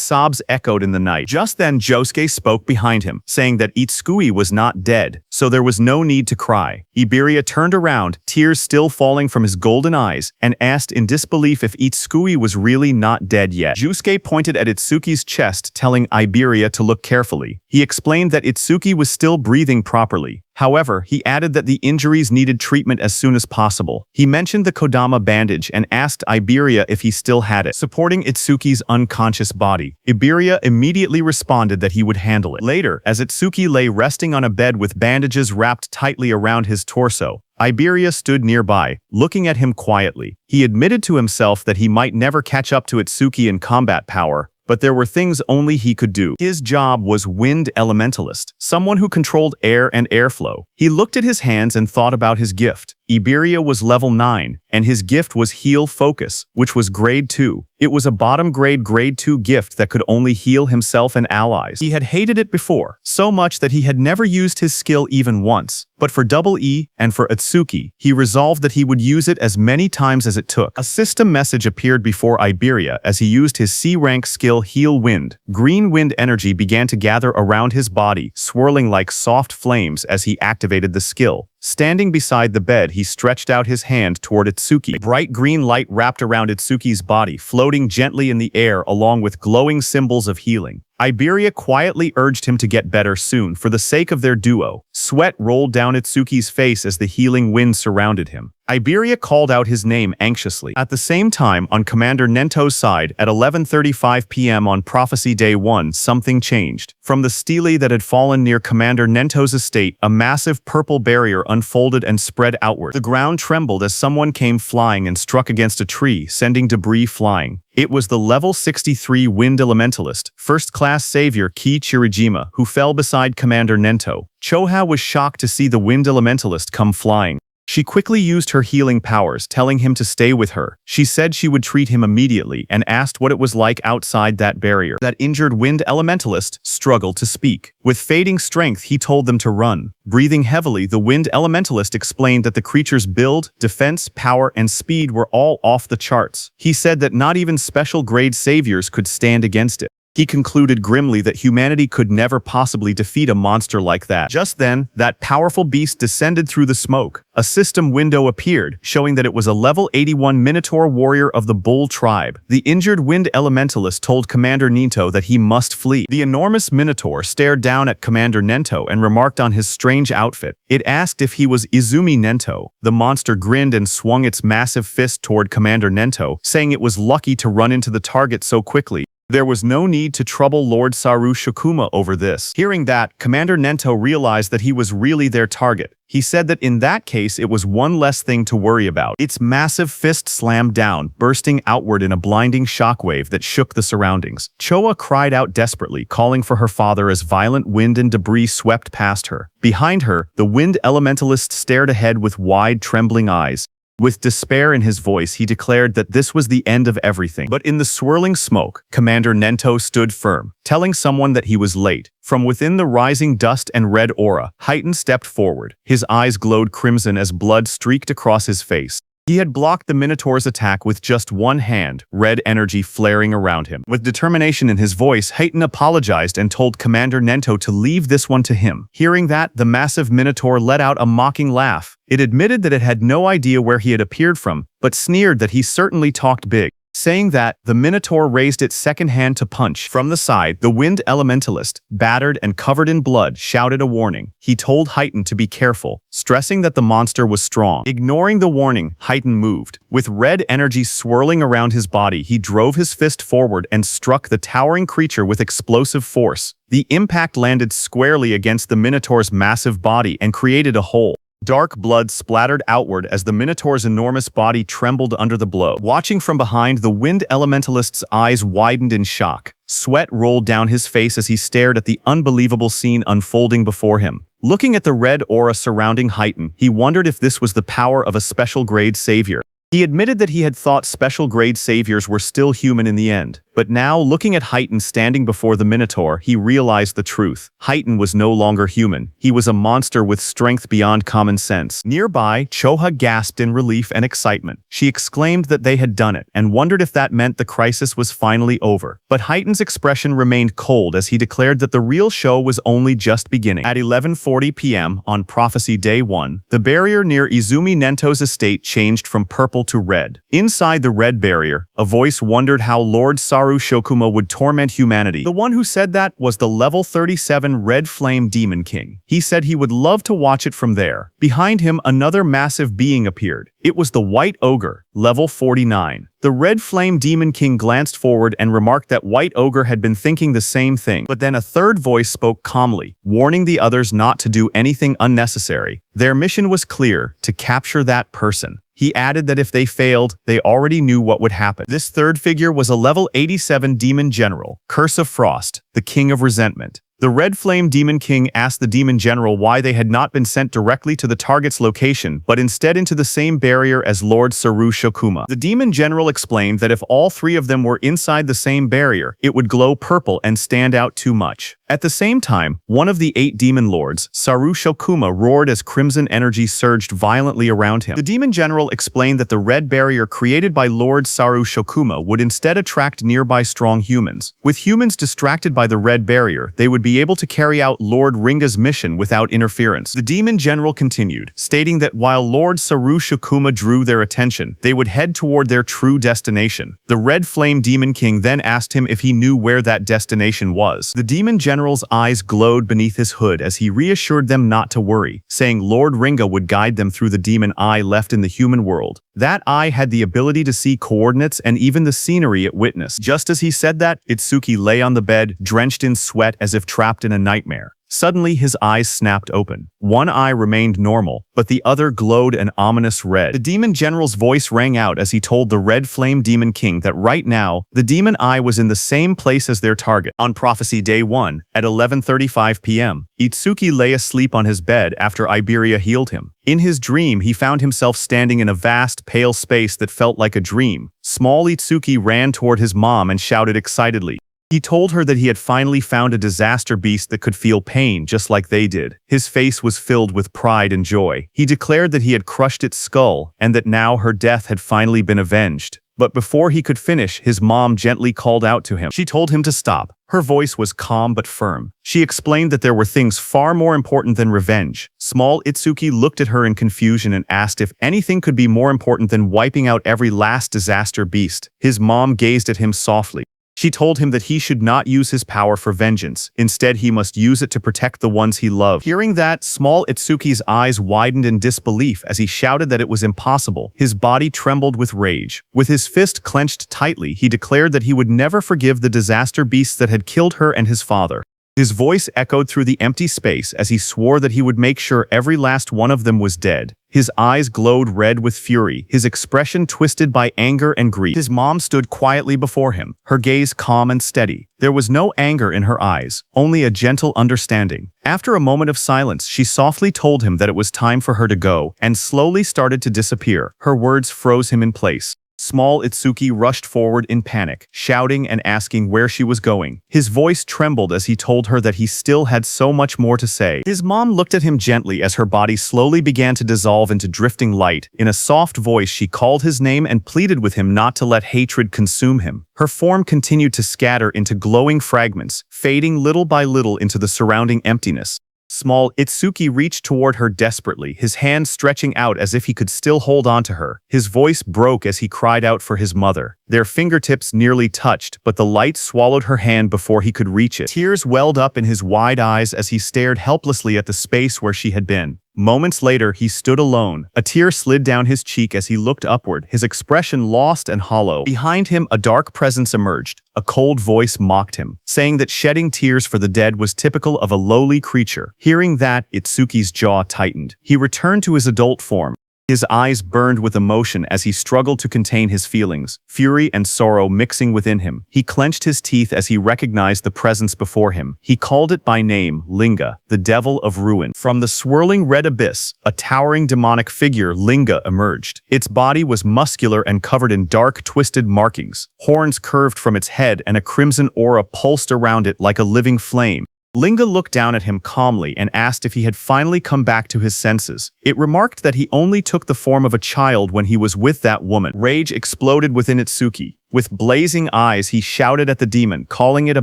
sobs echoed in the night. Just then, Josuke spoke behind him, saying that Itsuki was not dead, so there was no need to cry. Iberia turned around, tears still falling from his golden eyes, and asked in disbelief if Itsuki was really not dead yet. Josuke pointed at Itsuki's chest, telling Iberia to look carefully. He explained that Itsuki was still breathing properly. However, he added that the injuries needed treatment as soon as possible. He mentioned the Kodama bandage and asked Iberia if he still had it, supporting Itsuki's unconscious body. Iberia immediately responded that he would handle it. Later, as Itsuki lay resting on a bed with bandages wrapped tightly around his torso, Iberia stood nearby, looking at him quietly. He admitted to himself that he might never catch up to Itsuki in combat power, but there were things only he could do. His job was Wind Elementalist, someone who controlled air and airflow. He looked at his hands and thought about his gift. Iberia was level 9, and his gift was Heal Focus, which was grade 2. It was a bottom grade 2 gift that could only heal himself and allies. He had hated it before, so much that he had never used his skill even once. But for Double E and for Itsuki, he resolved that he would use it as many times as it took. A system message appeared before Iberia as he used his C-rank skill Heal Wind. Green wind energy began to gather around his body, swirling like soft flames as he activated the skill. Standing beside the bed, he stretched out his hand toward Itsuki. Bright green light wrapped around Itsuki's body, floating gently in the air along with glowing symbols of healing. Iberia quietly urged him to get better soon for the sake of their duo. Sweat rolled down Itsuki's face as the healing wind surrounded him. Iberia called out his name anxiously. At the same time, on Commander Nento's side, at 11:35 p.m. on Prophecy Day 1, something changed. From the stele that had fallen near Commander Nento's estate, a massive purple barrier unfolded and spread outward. The ground trembled as someone came flying and struck against a tree, sending debris flying. It was the level 63 Wind Elementalist, first-class savior Ki Chirijima, who fell beside Commander Nento. Choha was shocked to see the Wind Elementalist come flying. She quickly used her healing powers, telling him to stay with her. She said she would treat him immediately and asked what it was like outside that barrier. That injured Wind Elementalist struggled to speak. With fading strength, he told them to run. Breathing heavily, the Wind Elementalist explained that the creature's build, defense, power, and speed were all off the charts. He said that not even special-grade saviors could stand against it. He concluded grimly that humanity could never possibly defeat a monster like that. Just then, that powerful beast descended through the smoke. A system window appeared, showing that it was a level 81 Minotaur warrior of the Bull tribe. The injured Wind Elementalist told Commander Nento that he must flee. The enormous Minotaur stared down at Commander Nento and remarked on his strange outfit. It asked if he was Izumi Nento. The monster grinned and swung its massive fist toward Commander Nento, saying it was lucky to run into the target so quickly. There was no need to trouble Lord Saru Shokuma over this. Hearing that, Commander Nento realized that he was really their target. He said that in that case it was one less thing to worry about. Its massive fist slammed down, bursting outward in a blinding shockwave that shook the surroundings. Choa cried out desperately, calling for her father as violent wind and debris swept past her. Behind her, the Wind Elementalist stared ahead with wide, trembling eyes. With despair in his voice, he declared that this was the end of everything. But in the swirling smoke, Commander Nento stood firm, telling someone that he was late. From within the rising dust and red aura, Heighten stepped forward. His eyes glowed crimson as blood streaked across his face. He had blocked the Minotaur's attack with just one hand, red energy flaring around him. With determination in his voice, Heighten apologized and told Commander Nento to leave this one to him. Hearing that, the massive Minotaur let out a mocking laugh. It admitted that it had no idea where he had appeared from, but sneered that he certainly talked big. Saying that, the Minotaur raised its second hand to punch. From the side, the Wind Elementalist, battered and covered in blood, shouted a warning. He told Heighten to be careful, stressing that the monster was strong. Ignoring the warning, Heighten moved. With red energy swirling around his body, he drove his fist forward and struck the towering creature with explosive force. The impact landed squarely against the Minotaur's massive body and created a hole. Dark blood splattered outward as the Minotaur's enormous body trembled under the blow. Watching from behind, the Wind Elementalist's eyes widened in shock. Sweat rolled down his face as he stared at the unbelievable scene unfolding before him. Looking at the red aura surrounding Heighten, he wondered if this was the power of a special-grade savior. He admitted that he had thought special-grade saviors were still human in the end. But now, looking at Heighten standing before the Minotaur, he realized the truth. Heighten was no longer human. He was a monster with strength beyond common sense. Nearby, Choha gasped in relief and excitement. She exclaimed that they had done it, and wondered if that meant the crisis was finally over. But Heighten's expression remained cold as he declared that the real show was only just beginning. At 11:40 p.m. on Prophecy Day 1, the barrier near Izumi Nento's estate changed from purple to red. Inside the red barrier, a voice wondered how Lord Saru Shokuma would torment humanity. The one who said that was the level 37 Red Flame Demon King. He said he would love to watch it from there. Behind him, another massive being appeared. It was the White Ogre, level 49. The Red Flame Demon King glanced forward and remarked that White Ogre had been thinking the same thing. But then a third voice spoke calmly, warning the others not to do anything unnecessary. Their mission was clear: to capture that person. He added that if they failed, they already knew what would happen. This third figure was a level 87 Demon General, Curse of Frost, the King of Resentment. The Red Flame Demon King asked the Demon General why they had not been sent directly to the target's location, but instead into the same barrier as Lord Saru Shokuma. The Demon General explained that if all three of them were inside the same barrier, it would glow purple and stand out too much. At the same time, one of the 8 Demon Lords, Saru Shokuma, roared as crimson energy surged violently around him. The Demon General explained that the red barrier created by Lord Saru Shokuma would instead attract nearby strong humans. With humans distracted by the red barrier, they would be be able to carry out Lord Ringa's mission without interference. The demon general continued, stating that while Lord Saru Shukuma drew their attention, they would head toward their true destination. The Red Flame Demon King then asked him if he knew where that destination was. The demon general's eyes glowed beneath his hood as he reassured them not to worry, saying Lord Ringa would guide them through the demon eye left in the human world. That eye had the ability to see coordinates and even the scenery it witnessed. Just as he said that, Itsuki lay on the bed, drenched in sweat as if trapped in a nightmare. Suddenly, his eyes snapped open. One eye remained normal, but the other glowed an ominous red. The demon general's voice rang out as he told the Red Flame Demon King that right now, the demon eye was in the same place as their target. On Prophecy Day 1, at 11:35 p.m., Itsuki lay asleep on his bed after Iberia healed him. In his dream, he found himself standing in a vast, pale space that felt like a dream. Small Itsuki ran toward his mom and shouted excitedly. He told her that he had finally found a disaster beast that could feel pain just like they did. His face was filled with pride and joy. He declared that he had crushed its skull and that now her death had finally been avenged. But before he could finish, his mom gently called out to him. She told him to stop. Her voice was calm but firm. She explained that there were things far more important than revenge. Small Itsuki looked at her in confusion and asked if anything could be more important than wiping out every last disaster beast. His mom gazed at him softly. She told him that he should not use his power for vengeance. Instead, he must use it to protect the ones he loved. Hearing that, small Itsuki's eyes widened in disbelief as he shouted that it was impossible. His body trembled with rage. With his fist clenched tightly, he declared that he would never forgive the disaster beasts that had killed her and his father. His voice echoed through the empty space as he swore that he would make sure every last one of them was dead. His eyes glowed red with fury, his expression twisted by anger and greed. His mom stood quietly before him, her gaze calm and steady. There was no anger in her eyes, only a gentle understanding. After a moment of silence, she softly told him that it was time for her to go, and slowly started to disappear. Her words froze him in place. Small Itsuki rushed forward in panic, shouting and asking where she was going. His voice trembled as he told her that he still had so much more to say. His mom looked at him gently as her body slowly began to dissolve into drifting light. In a soft voice, she called his name and pleaded with him not to let hatred consume him. Her form continued to scatter into glowing fragments, fading little by little into the surrounding emptiness. Small Itsuki reached toward her desperately, his hand stretching out as if he could still hold on to her. His voice broke as he cried out for his mother. Their fingertips nearly touched, but the light swallowed her hand before he could reach it. Tears welled up in his wide eyes as he stared helplessly at the space where she had been. Moments later, he stood alone. A tear slid down his cheek as he looked upward, his expression lost and hollow. Behind him, a dark presence emerged. A cold voice mocked him, saying that shedding tears for the dead was typical of a lowly creature. Hearing that, Itsuki's jaw tightened. He returned to his adult form. His eyes burned with emotion as he struggled to contain his feelings, fury and sorrow mixing within him. He clenched his teeth as he recognized the presence before him. He called it by name, Linga, the devil of ruin. From the swirling red abyss, a towering demonic figure, Linga, emerged. Its body was muscular and covered in dark, twisted markings. Horns curved from its head and a crimson aura pulsed around it like a living flame. Linga looked down at him calmly and asked if he had finally come back to his senses. It remarked that he only took the form of a child when he was with that woman. Rage exploded within Itsuki. With blazing eyes, he shouted at the demon, calling it a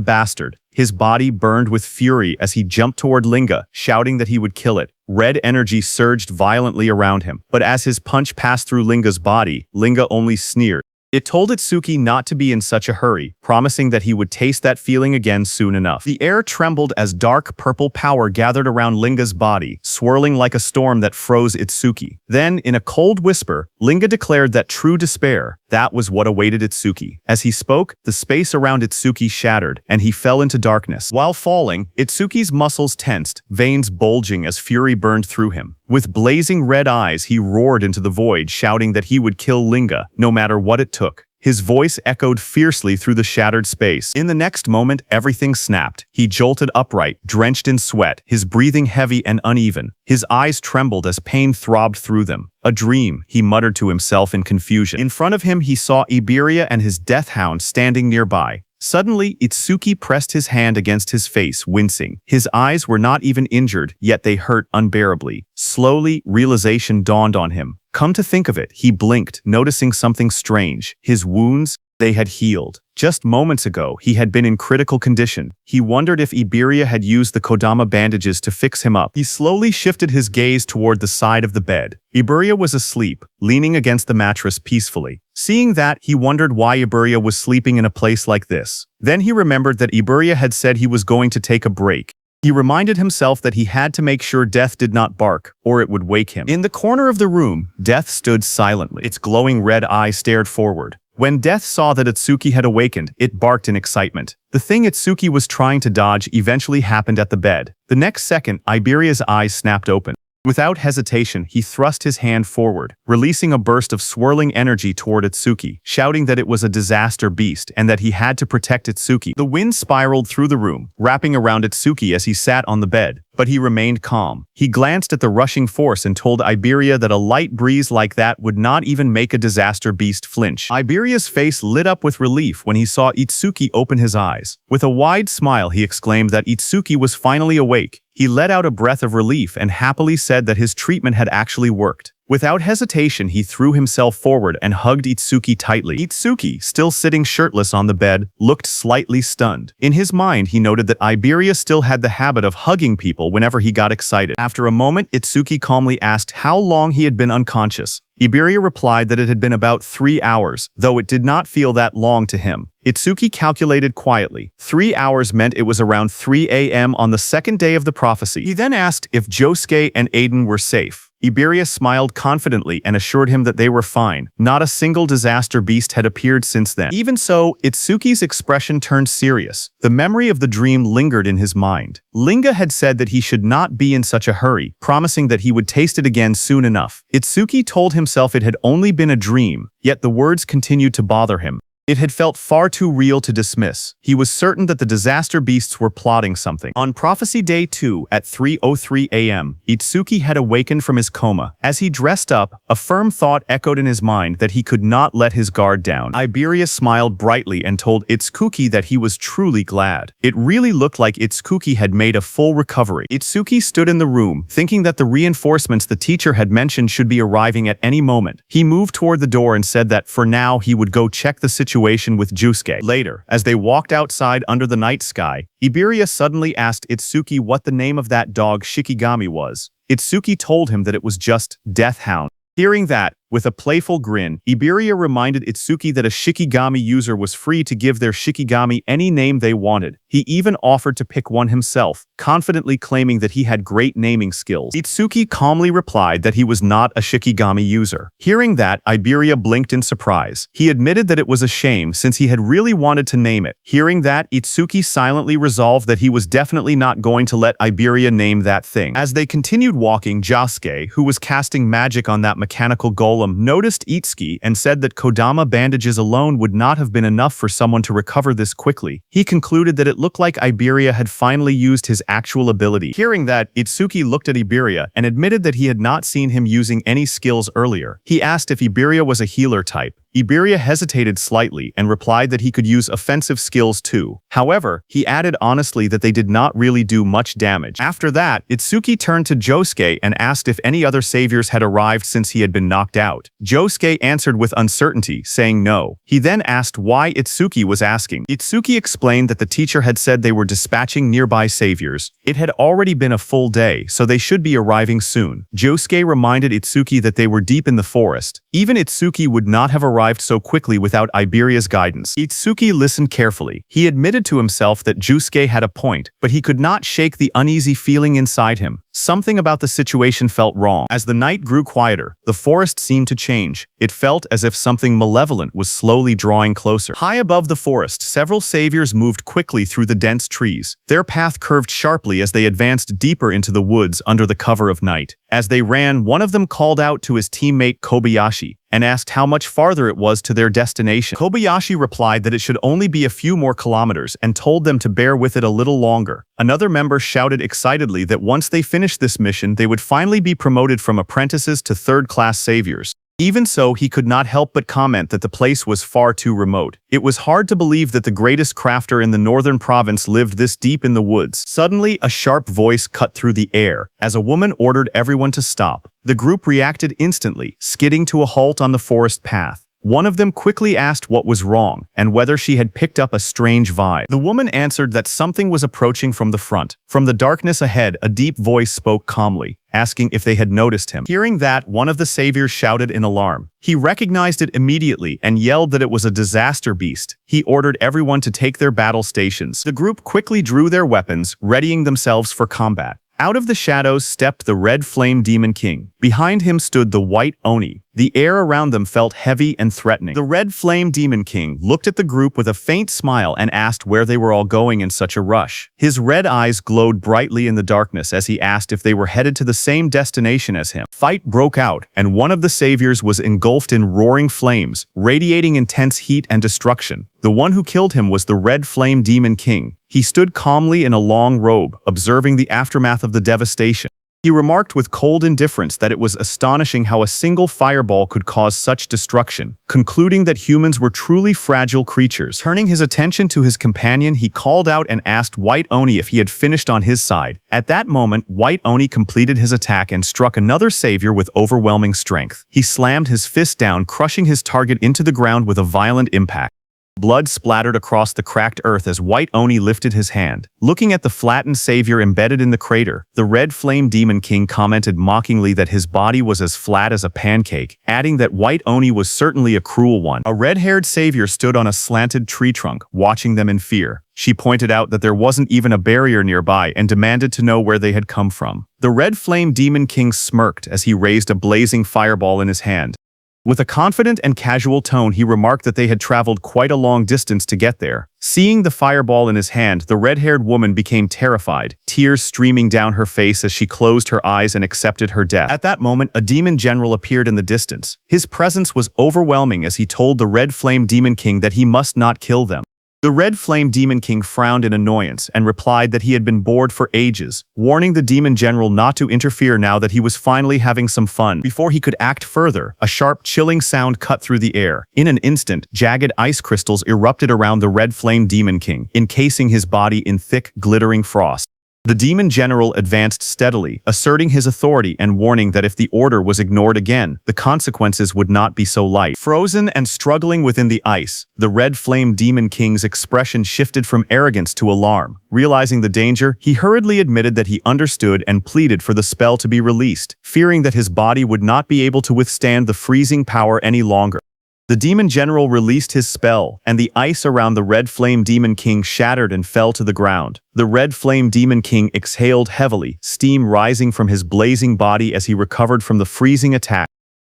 bastard. His body burned with fury as he jumped toward Linga, shouting that he would kill it. Red energy surged violently around him, but as his punch passed through Linga's body, Linga only sneered. It told Itsuki not to be in such a hurry, promising that he would taste that feeling again soon enough. The air trembled as dark purple power gathered around Linga's body, swirling like a storm that froze Itsuki. Then, in a cold whisper, Linga declared that true despair, that was what awaited Itsuki. As he spoke, the space around Itsuki shattered, and he fell into darkness. While falling, Itsuki's muscles tensed, veins bulging as fury burned through him. With blazing red eyes, he roared into the void, shouting that he would kill Linga, no matter what it took. His voice echoed fiercely through the shattered space. In the next moment, everything snapped. He jolted upright, drenched in sweat, his breathing heavy and uneven. His eyes trembled as pain throbbed through them. A dream, he muttered to himself in confusion. In front of him, he saw Iberia and his death hound standing nearby. Suddenly, Itsuki pressed his hand against his face, wincing. His eyes were not even injured, yet they hurt unbearably. Slowly, realization dawned on him. Come to think of it, he blinked, noticing something strange. His wounds, They had healed. Just moments ago, he had been in critical condition. He wondered if Iberia had used the Kodama bandages to fix him up. He slowly shifted his gaze toward the side of the bed. Iberia was asleep, leaning against the mattress peacefully. Seeing that, he wondered why Iberia was sleeping in a place like this. Then he remembered that Iberia had said he was going to take a break. He reminded himself that he had to make sure Death did not bark, or it would wake him. In the corner of the room, Death stood silently. Its glowing red eye stared forward. When Death saw that Itsuki had awakened, it barked in excitement. The thing Itsuki was trying to dodge eventually happened at the bed. The next second, Iberia's eyes snapped open. Without hesitation, he thrust his hand forward, releasing a burst of swirling energy toward Itsuki, shouting that it was a disaster beast and that he had to protect Itsuki. The wind spiraled through the room, wrapping around Itsuki as he sat on the bed, but he remained calm. He glanced at the rushing force and told Iberia that a light breeze like that would not even make a disaster beast flinch. Iberia's face lit up with relief when he saw Itsuki open his eyes. With a wide smile, he exclaimed that Itsuki was finally awake. He let out a breath of relief and happily said that his treatment had actually worked. Without hesitation, he threw himself forward and hugged Itsuki tightly. Itsuki, still sitting shirtless on the bed, looked slightly stunned. In his mind, he noted that Iberia still had the habit of hugging people whenever he got excited. After a moment, Itsuki calmly asked how long he had been unconscious. Iberia replied that it had been about 3 hours, though it did not feel that long to him. Itsuki calculated quietly. 3 hours meant it was around 3 a.m. on the second day of the prophecy. He then asked if Josuke and Aiden were safe. Iberia smiled confidently and assured him that they were fine. Not a single disaster beast had appeared since then. Even so, Itsuki's expression turned serious. The memory of the dream lingered in his mind. Linga had said that he should not be in such a hurry, promising that he would taste it again soon enough. Itsuki told himself it had only been a dream, yet the words continued to bother him. It had felt far too real to dismiss. He was certain that the disaster beasts were plotting something. On Prophecy Day 2 at 3:03 a.m., Itsuki had awakened from his coma. As he dressed up, a firm thought echoed in his mind that he could not let his guard down. Iberia smiled brightly and told Itsuki that he was truly glad. It really looked like Itsuki had made a full recovery. Itsuki stood in the room, thinking that the reinforcements the teacher had mentioned should be arriving at any moment. He moved toward the door and said that for now he would go check the situation with Josuke. Later, as they walked outside under the night sky, Iberia suddenly asked Itsuki what the name of that dog Shikigami was. Itsuki told him that it was just Death Hound. Hearing that, with a playful grin, Iberia reminded Itsuki that a Shikigami user was free to give their Shikigami any name they wanted. He even offered to pick one himself, confidently claiming that he had great naming skills. Itsuki calmly replied that he was not a Shikigami user. Hearing that, Iberia blinked in surprise. He admitted that it was a shame since he had really wanted to name it. Hearing that, Itsuki silently resolved that he was definitely not going to let Iberia name that thing. As they continued walking, Josuke, who was casting magic on that mechanical golem, noticed Itsuki and said that Kodama bandages alone would not have been enough for someone to recover this quickly. He concluded that it looked like Iberia had finally used his actual ability. Hearing that, Itsuki looked at Iberia and admitted that he had not seen him using any skills earlier. He asked if Iberia was a healer type. Iberia hesitated slightly and replied that he could use offensive skills too. However, he added honestly that they did not really do much damage. After that, Itsuki turned to Josuke and asked if any other saviors had arrived since he had been knocked out. Josuke answered with uncertainty, saying no. He then asked why Itsuki was asking. Itsuki explained that the teacher had said they were dispatching nearby saviors. It had already been a full day, so they should be arriving soon. Josuke reminded Itsuki that they were deep in the forest. Even Itsuki would not have arrived so quickly without Iberia's guidance. Itsuki listened carefully. He admitted to himself that Josuke had a point, but he could not shake the uneasy feeling inside him. Something about the situation felt wrong. As the night grew quieter, the forest seemed to change. It felt as if something malevolent was slowly drawing closer. High above the forest, several saviors moved quickly through the dense trees. Their path curved sharply as they advanced deeper into the woods under the cover of night. As they ran, one of them called out to his teammate Kobayashi and asked how much farther it was to their destination. Kobayashi replied that it should only be a few more kilometers and told them to bear with it a little longer. Another member shouted excitedly that once they finished this mission, they would finally be promoted from apprentices to third-class saviors. Even so, he could not help but comment that the place was far too remote. It was hard to believe that the greatest crafter in the northern province lived this deep in the woods. Suddenly, a sharp voice cut through the air as a woman ordered everyone to stop. The group reacted instantly, skidding to a halt on the forest path. One of them quickly asked what was wrong and whether she had picked up a strange vibe. The woman answered that something was approaching from the front. From the darkness ahead, a deep voice spoke calmly, asking if they had noticed him. Hearing that, one of the saviors shouted in alarm. He recognized it immediately and yelled that it was a disaster beast. He ordered everyone to take their battle stations. The group quickly drew their weapons, readying themselves for combat. Out of the shadows stepped the Red Flame Demon King. Behind him stood the White Oni. The air around them felt heavy and threatening. The Red Flame Demon King looked at the group with a faint smile and asked where they were all going in such a rush. His red eyes glowed brightly in the darkness as he asked if they were headed to the same destination as him. Fight broke out, and one of the saviors was engulfed in roaring flames, radiating intense heat and destruction. The one who killed him was the Red Flame Demon King. He stood calmly in a long robe, observing the aftermath of the devastation. He remarked with cold indifference that it was astonishing how a single fireball could cause such destruction, concluding that humans were truly fragile creatures. Turning his attention to his companion, he called out and asked White Oni if he had finished on his side. At that moment, White Oni completed his attack and struck another savior with overwhelming strength. He slammed his fist down, crushing his target into the ground with a violent impact. Blood splattered across the cracked earth as White Oni lifted his hand. Looking at the flattened savior embedded in the crater, the Red Flame Demon King commented mockingly that his body was as flat as a pancake, adding that White Oni was certainly a cruel one. A red-haired savior stood on a slanted tree trunk, watching them in fear. She pointed out that there wasn't even a barrier nearby and demanded to know where they had come from. The Red Flame Demon King smirked as he raised a blazing fireball in his hand. With a confident and casual tone, he remarked that they had traveled quite a long distance to get there. Seeing the fireball in his hand, the red-haired woman became terrified, tears streaming down her face as she closed her eyes and accepted her death. At that moment, a demon general appeared in the distance. His presence was overwhelming as he told the Red Flame Demon King that he must not kill them. The Red Flame Demon King frowned in annoyance and replied that he had been bored for ages, warning the demon general not to interfere now that he was finally having some fun. Before he could act further, a sharp, chilling sound cut through the air. In an instant, jagged ice crystals erupted around the Red Flame Demon King, encasing his body in thick, glittering frost. The demon general advanced steadily, asserting his authority and warning that if the order was ignored again, the consequences would not be so light. Frozen and struggling within the ice, the Red Flame Demon King's expression shifted from arrogance to alarm. Realizing the danger, he hurriedly admitted that he understood and pleaded for the spell to be released, fearing that his body would not be able to withstand the freezing power any longer. The demon general released his spell, and the ice around the Red Flame Demon King shattered and fell to the ground. The Red Flame Demon King exhaled heavily, steam rising from his blazing body as he recovered from the freezing attack.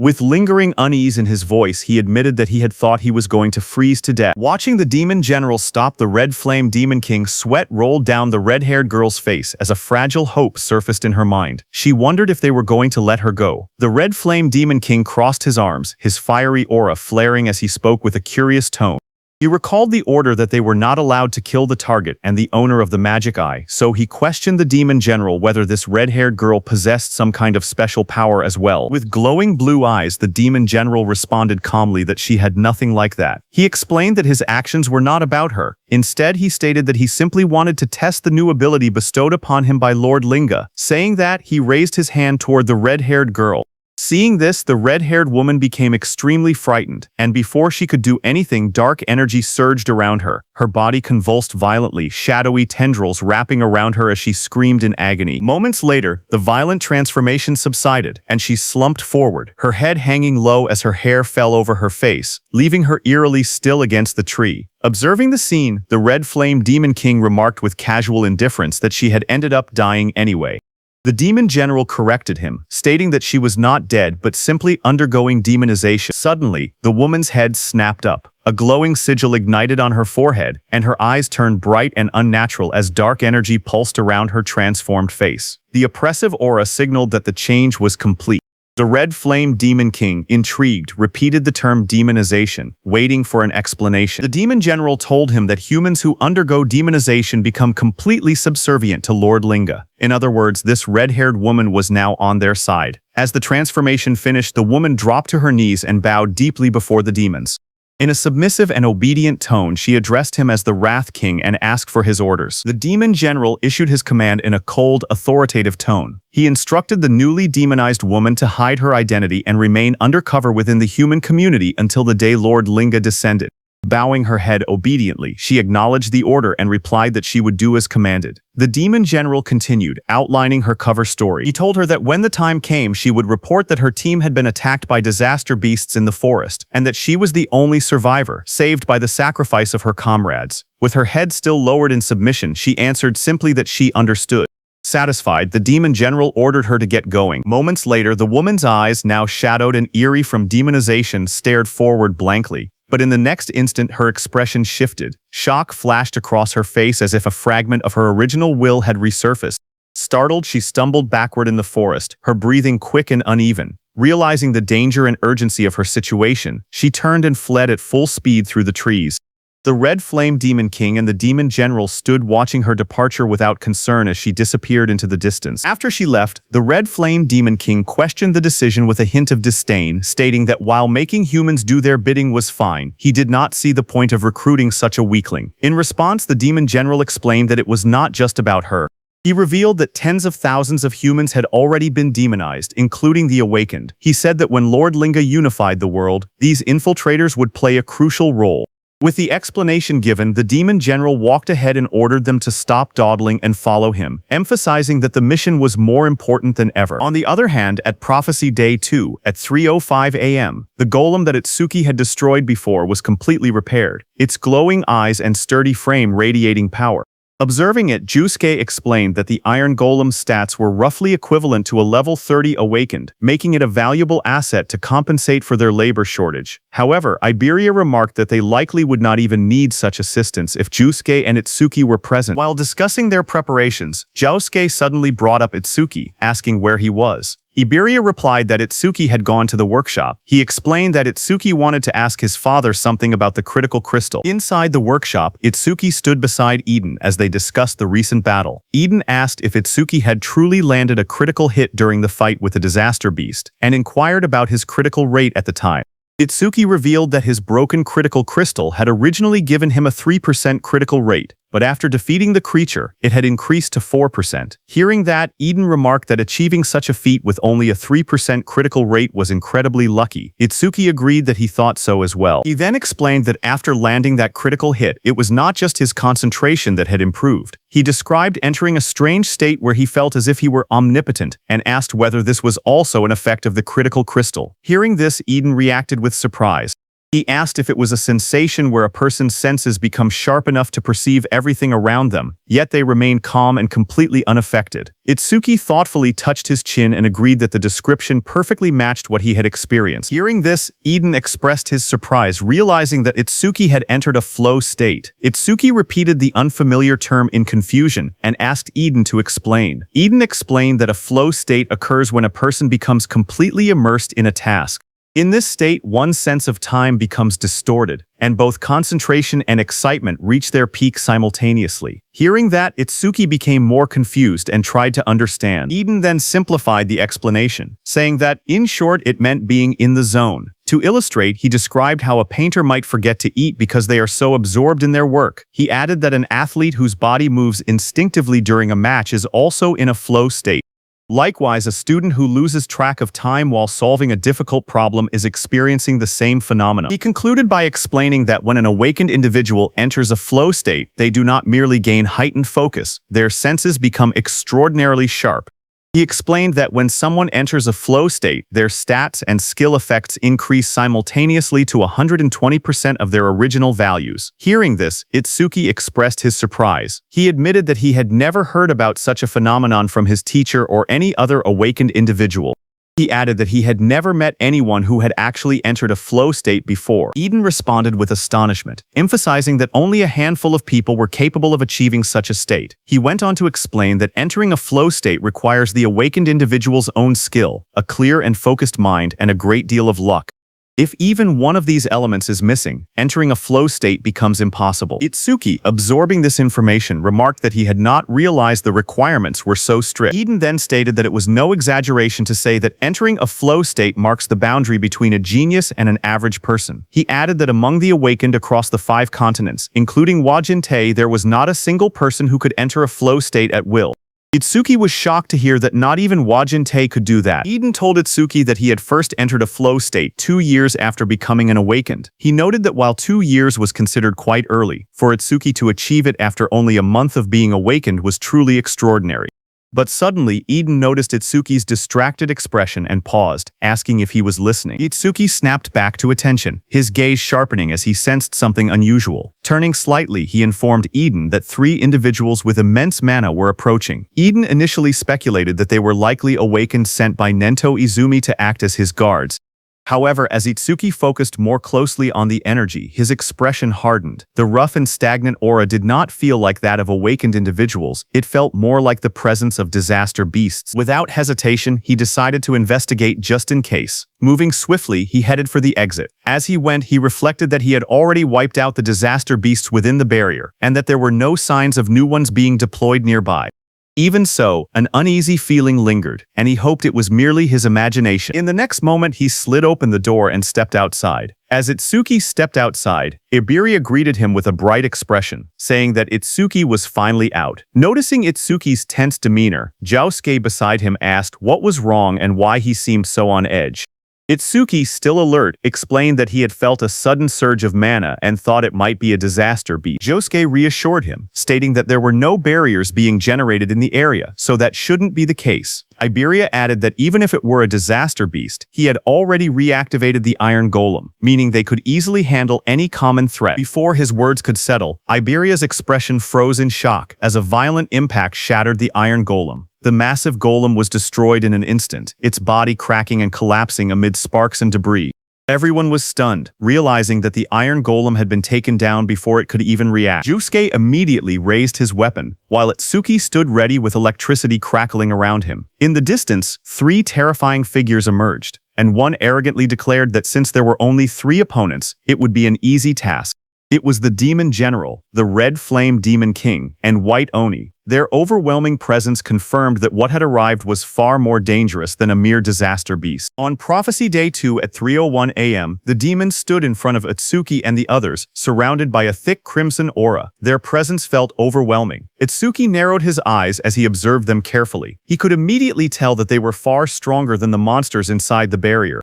With lingering unease in his voice, he admitted that he had thought he was going to freeze to death. Watching the demon general stop the Red Flame Demon King, sweat rolled down the red-haired girl's face as a fragile hope surfaced in her mind. She wondered if they were going to let her go. The Red Flame Demon King crossed his arms, his fiery aura flaring as he spoke with a curious tone. He recalled the order that they were not allowed to kill the target and the owner of the magic eye, so he questioned the demon general whether this red-haired girl possessed some kind of special power as well. With glowing blue eyes, the demon general responded calmly that she had nothing like that. He explained that his actions were not about her. Instead, he stated that he simply wanted to test the new ability bestowed upon him by Lord Linga. Saying that, he raised his hand toward the red-haired girl. Seeing this, the red-haired woman became extremely frightened, and before she could do anything, dark energy surged around her. Her body convulsed violently, shadowy tendrils wrapping around her as she screamed in agony. Moments later, the violent transformation subsided, and she slumped forward, her head hanging low as her hair fell over her face, leaving her eerily still against the tree. Observing the scene, the Red Flame Demon King remarked with casual indifference that she had ended up dying anyway. The demon general corrected him, stating that she was not dead but simply undergoing demonization. Suddenly, the woman's head snapped up. A glowing sigil ignited on her forehead, and her eyes turned bright and unnatural as dark energy pulsed around her transformed face. The oppressive aura signaled that the change was complete. The Red Flame Demon King, intrigued, repeated the term demonization, waiting for an explanation. The demon general told him that humans who undergo demonization become completely subservient to Lord Linga. In other words, this red-haired woman was now on their side. As the transformation finished, the woman dropped to her knees and bowed deeply before the demons. In a submissive and obedient tone, she addressed him as the Wrath King and asked for his orders. The demon general issued his command in a cold, authoritative tone. He instructed the newly demonized woman to hide her identity and remain undercover within the human community until the day Lord Linga descended. Bowing her head obediently, she acknowledged the order and replied that she would do as commanded. The demon general continued, outlining her cover story. He told her that when the time came, she would report that her team had been attacked by disaster beasts in the forest, and that she was the only survivor, saved by the sacrifice of her comrades. With her head still lowered in submission, she answered simply that she understood. Satisfied, the demon general ordered her to get going. Moments later, the woman's eyes, now shadowed and eerie from demonization, stared forward blankly. But in the next instant, her expression shifted. Shock flashed across her face as if a fragment of her original will had resurfaced. Startled, she stumbled backward in the forest, her breathing quick and uneven. Realizing the danger and urgency of her situation, she turned and fled at full speed through the trees. The Red Flame Demon King and the Demon General stood watching her departure without concern as she disappeared into the distance. After she left, the Red Flame Demon King questioned the decision with a hint of disdain, stating that while making humans do their bidding was fine, he did not see the point of recruiting such a weakling. In response, the Demon General explained that it was not just about her. He revealed that tens of thousands of humans had already been demonized, including the Awakened. He said that when Lord Linga unified the world, these infiltrators would play a crucial role. With the explanation given, the Demon General walked ahead and ordered them to stop dawdling and follow him, emphasizing that the mission was more important than ever. On the other hand, at Prophecy Day 2, at 3:05 a.m., the golem that Itsuki had destroyed before was completely repaired, its glowing eyes and sturdy frame radiating power. Observing it, Jusuke explained that the Iron Golem's stats were roughly equivalent to a level 30 Awakened, making it a valuable asset to compensate for their labor shortage. However, Iberia remarked that they likely would not even need such assistance if Jusuke and Itsuki were present. While discussing their preparations, Jusuke suddenly brought up Itsuki, asking where he was. Iberia replied that Itsuki had gone to the workshop. He explained that Itsuki wanted to ask his father something about the critical crystal. Inside the workshop, Itsuki stood beside Eden as they discussed the recent battle. Eden asked if Itsuki had truly landed a critical hit during the fight with the disaster beast, and inquired about his critical rate at the time. Itsuki revealed that his broken critical crystal had originally given him a 3% critical rate, but after defeating the creature, it had increased to 4%. Hearing that, Eden remarked that achieving such a feat with only a 3% critical rate was incredibly lucky. Itsuki agreed that he thought so as well. He then explained that after landing that critical hit, it was not just his concentration that had improved. He described entering a strange state where he felt as if he were omnipotent, and asked whether this was also an effect of the critical crystal. Hearing this, Eden reacted with surprise. He asked if it was a sensation where a person's senses become sharp enough to perceive everything around them, yet they remain calm and completely unaffected. Itsuki thoughtfully touched his chin and agreed that the description perfectly matched what he had experienced. Hearing this, Eden expressed his surprise, realizing that Itsuki had entered a flow state. Itsuki repeated the unfamiliar term in confusion and asked Eden to explain. Eden explained that a flow state occurs when a person becomes completely immersed in a task. In this state, one's sense of time becomes distorted, and both concentration and excitement reach their peak simultaneously. Hearing that, Itsuki became more confused and tried to understand. Eden then simplified the explanation, saying that, in short, it meant being in the zone. To illustrate, he described how a painter might forget to eat because they are so absorbed in their work. He added that an athlete whose body moves instinctively during a match is also in a flow state. Likewise, a student who loses track of time while solving a difficult problem is experiencing the same phenomenon. He concluded by explaining that when an awakened individual enters a flow state, they do not merely gain heightened focus, their senses become extraordinarily sharp. He explained that when someone enters a flow state, their stats and skill effects increase simultaneously to 120% of their original values. Hearing this, Itsuki expressed his surprise. He admitted that he had never heard about such a phenomenon from his teacher or any other awakened individual. He added that he had never met anyone who had actually entered a flow state before. Eden responded with astonishment, emphasizing that only a handful of people were capable of achieving such a state. He went on to explain that entering a flow state requires the awakened individual's own skill, a clear and focused mind, and a great deal of luck. If even one of these elements is missing, entering a flow state becomes impossible. Itsuki, absorbing this information, remarked that he had not realized the requirements were so strict. Eden then stated that it was no exaggeration to say that entering a flow state marks the boundary between a genius and an average person. He added that among the awakened across the 5 continents, including Wajin-Tae, there was not a single person who could enter a flow state at will. Itsuki was shocked to hear that not even Wajin-Tae could do that. Eden told Itsuki that he had first entered a flow state 2 years after becoming an awakened. He noted that while 2 years was considered quite early, for Itsuki to achieve it after only a month of being awakened was truly extraordinary. But suddenly, Eden noticed Itsuki's distracted expression and paused, asking if he was listening. Itsuki snapped back to attention, his gaze sharpening as he sensed something unusual. Turning slightly, he informed Eden that 3 individuals with immense mana were approaching. Eden initially speculated that they were likely awakened sent by Nento Izumi to act as his guards. However, as Itsuki focused more closely on the energy, his expression hardened. The rough and stagnant aura did not feel like that of awakened individuals, it felt more like the presence of disaster beasts. Without hesitation, he decided to investigate just in case. Moving swiftly, he headed for the exit. As he went, he reflected that he had already wiped out the disaster beasts within the barrier, and that there were no signs of new ones being deployed nearby. Even so, an uneasy feeling lingered, and he hoped it was merely his imagination. In the next moment, he slid open the door and stepped outside. As Itsuki stepped outside, Iberia greeted him with a bright expression, saying that Itsuki was finally out. Noticing Itsuki's tense demeanor, Josuke beside him asked what was wrong and why he seemed so on edge. Itsuki, still alert, explained that he had felt a sudden surge of mana and thought it might be a disaster beast. Josuke reassured him, stating that there were no barriers being generated in the area, so that shouldn't be the case. Iberia added that even if it were a disaster beast, he had already reactivated the Iron Golem, meaning they could easily handle any common threat. Before his words could settle, Iberia's expression froze in shock as a violent impact shattered the Iron Golem. The massive golem was destroyed in an instant, its body cracking and collapsing amid sparks and debris. Everyone was stunned, realizing that the Iron Golem had been taken down before it could even react. Josuke immediately raised his weapon, while Itsuki stood ready with electricity crackling around him. In the distance, 3 terrifying figures emerged, and one arrogantly declared that since there were only 3 opponents, it would be an easy task. It was the Demon General, the Red Flame Demon King, and White Oni. Their overwhelming presence confirmed that what had arrived was far more dangerous than a mere disaster beast. On Prophecy Day 2 at 3:01 a.m., the demons stood in front of Itsuki and the others, surrounded by a thick crimson aura. Their presence felt overwhelming. Itsuki narrowed his eyes as he observed them carefully. He could immediately tell that they were far stronger than the monsters inside the barrier.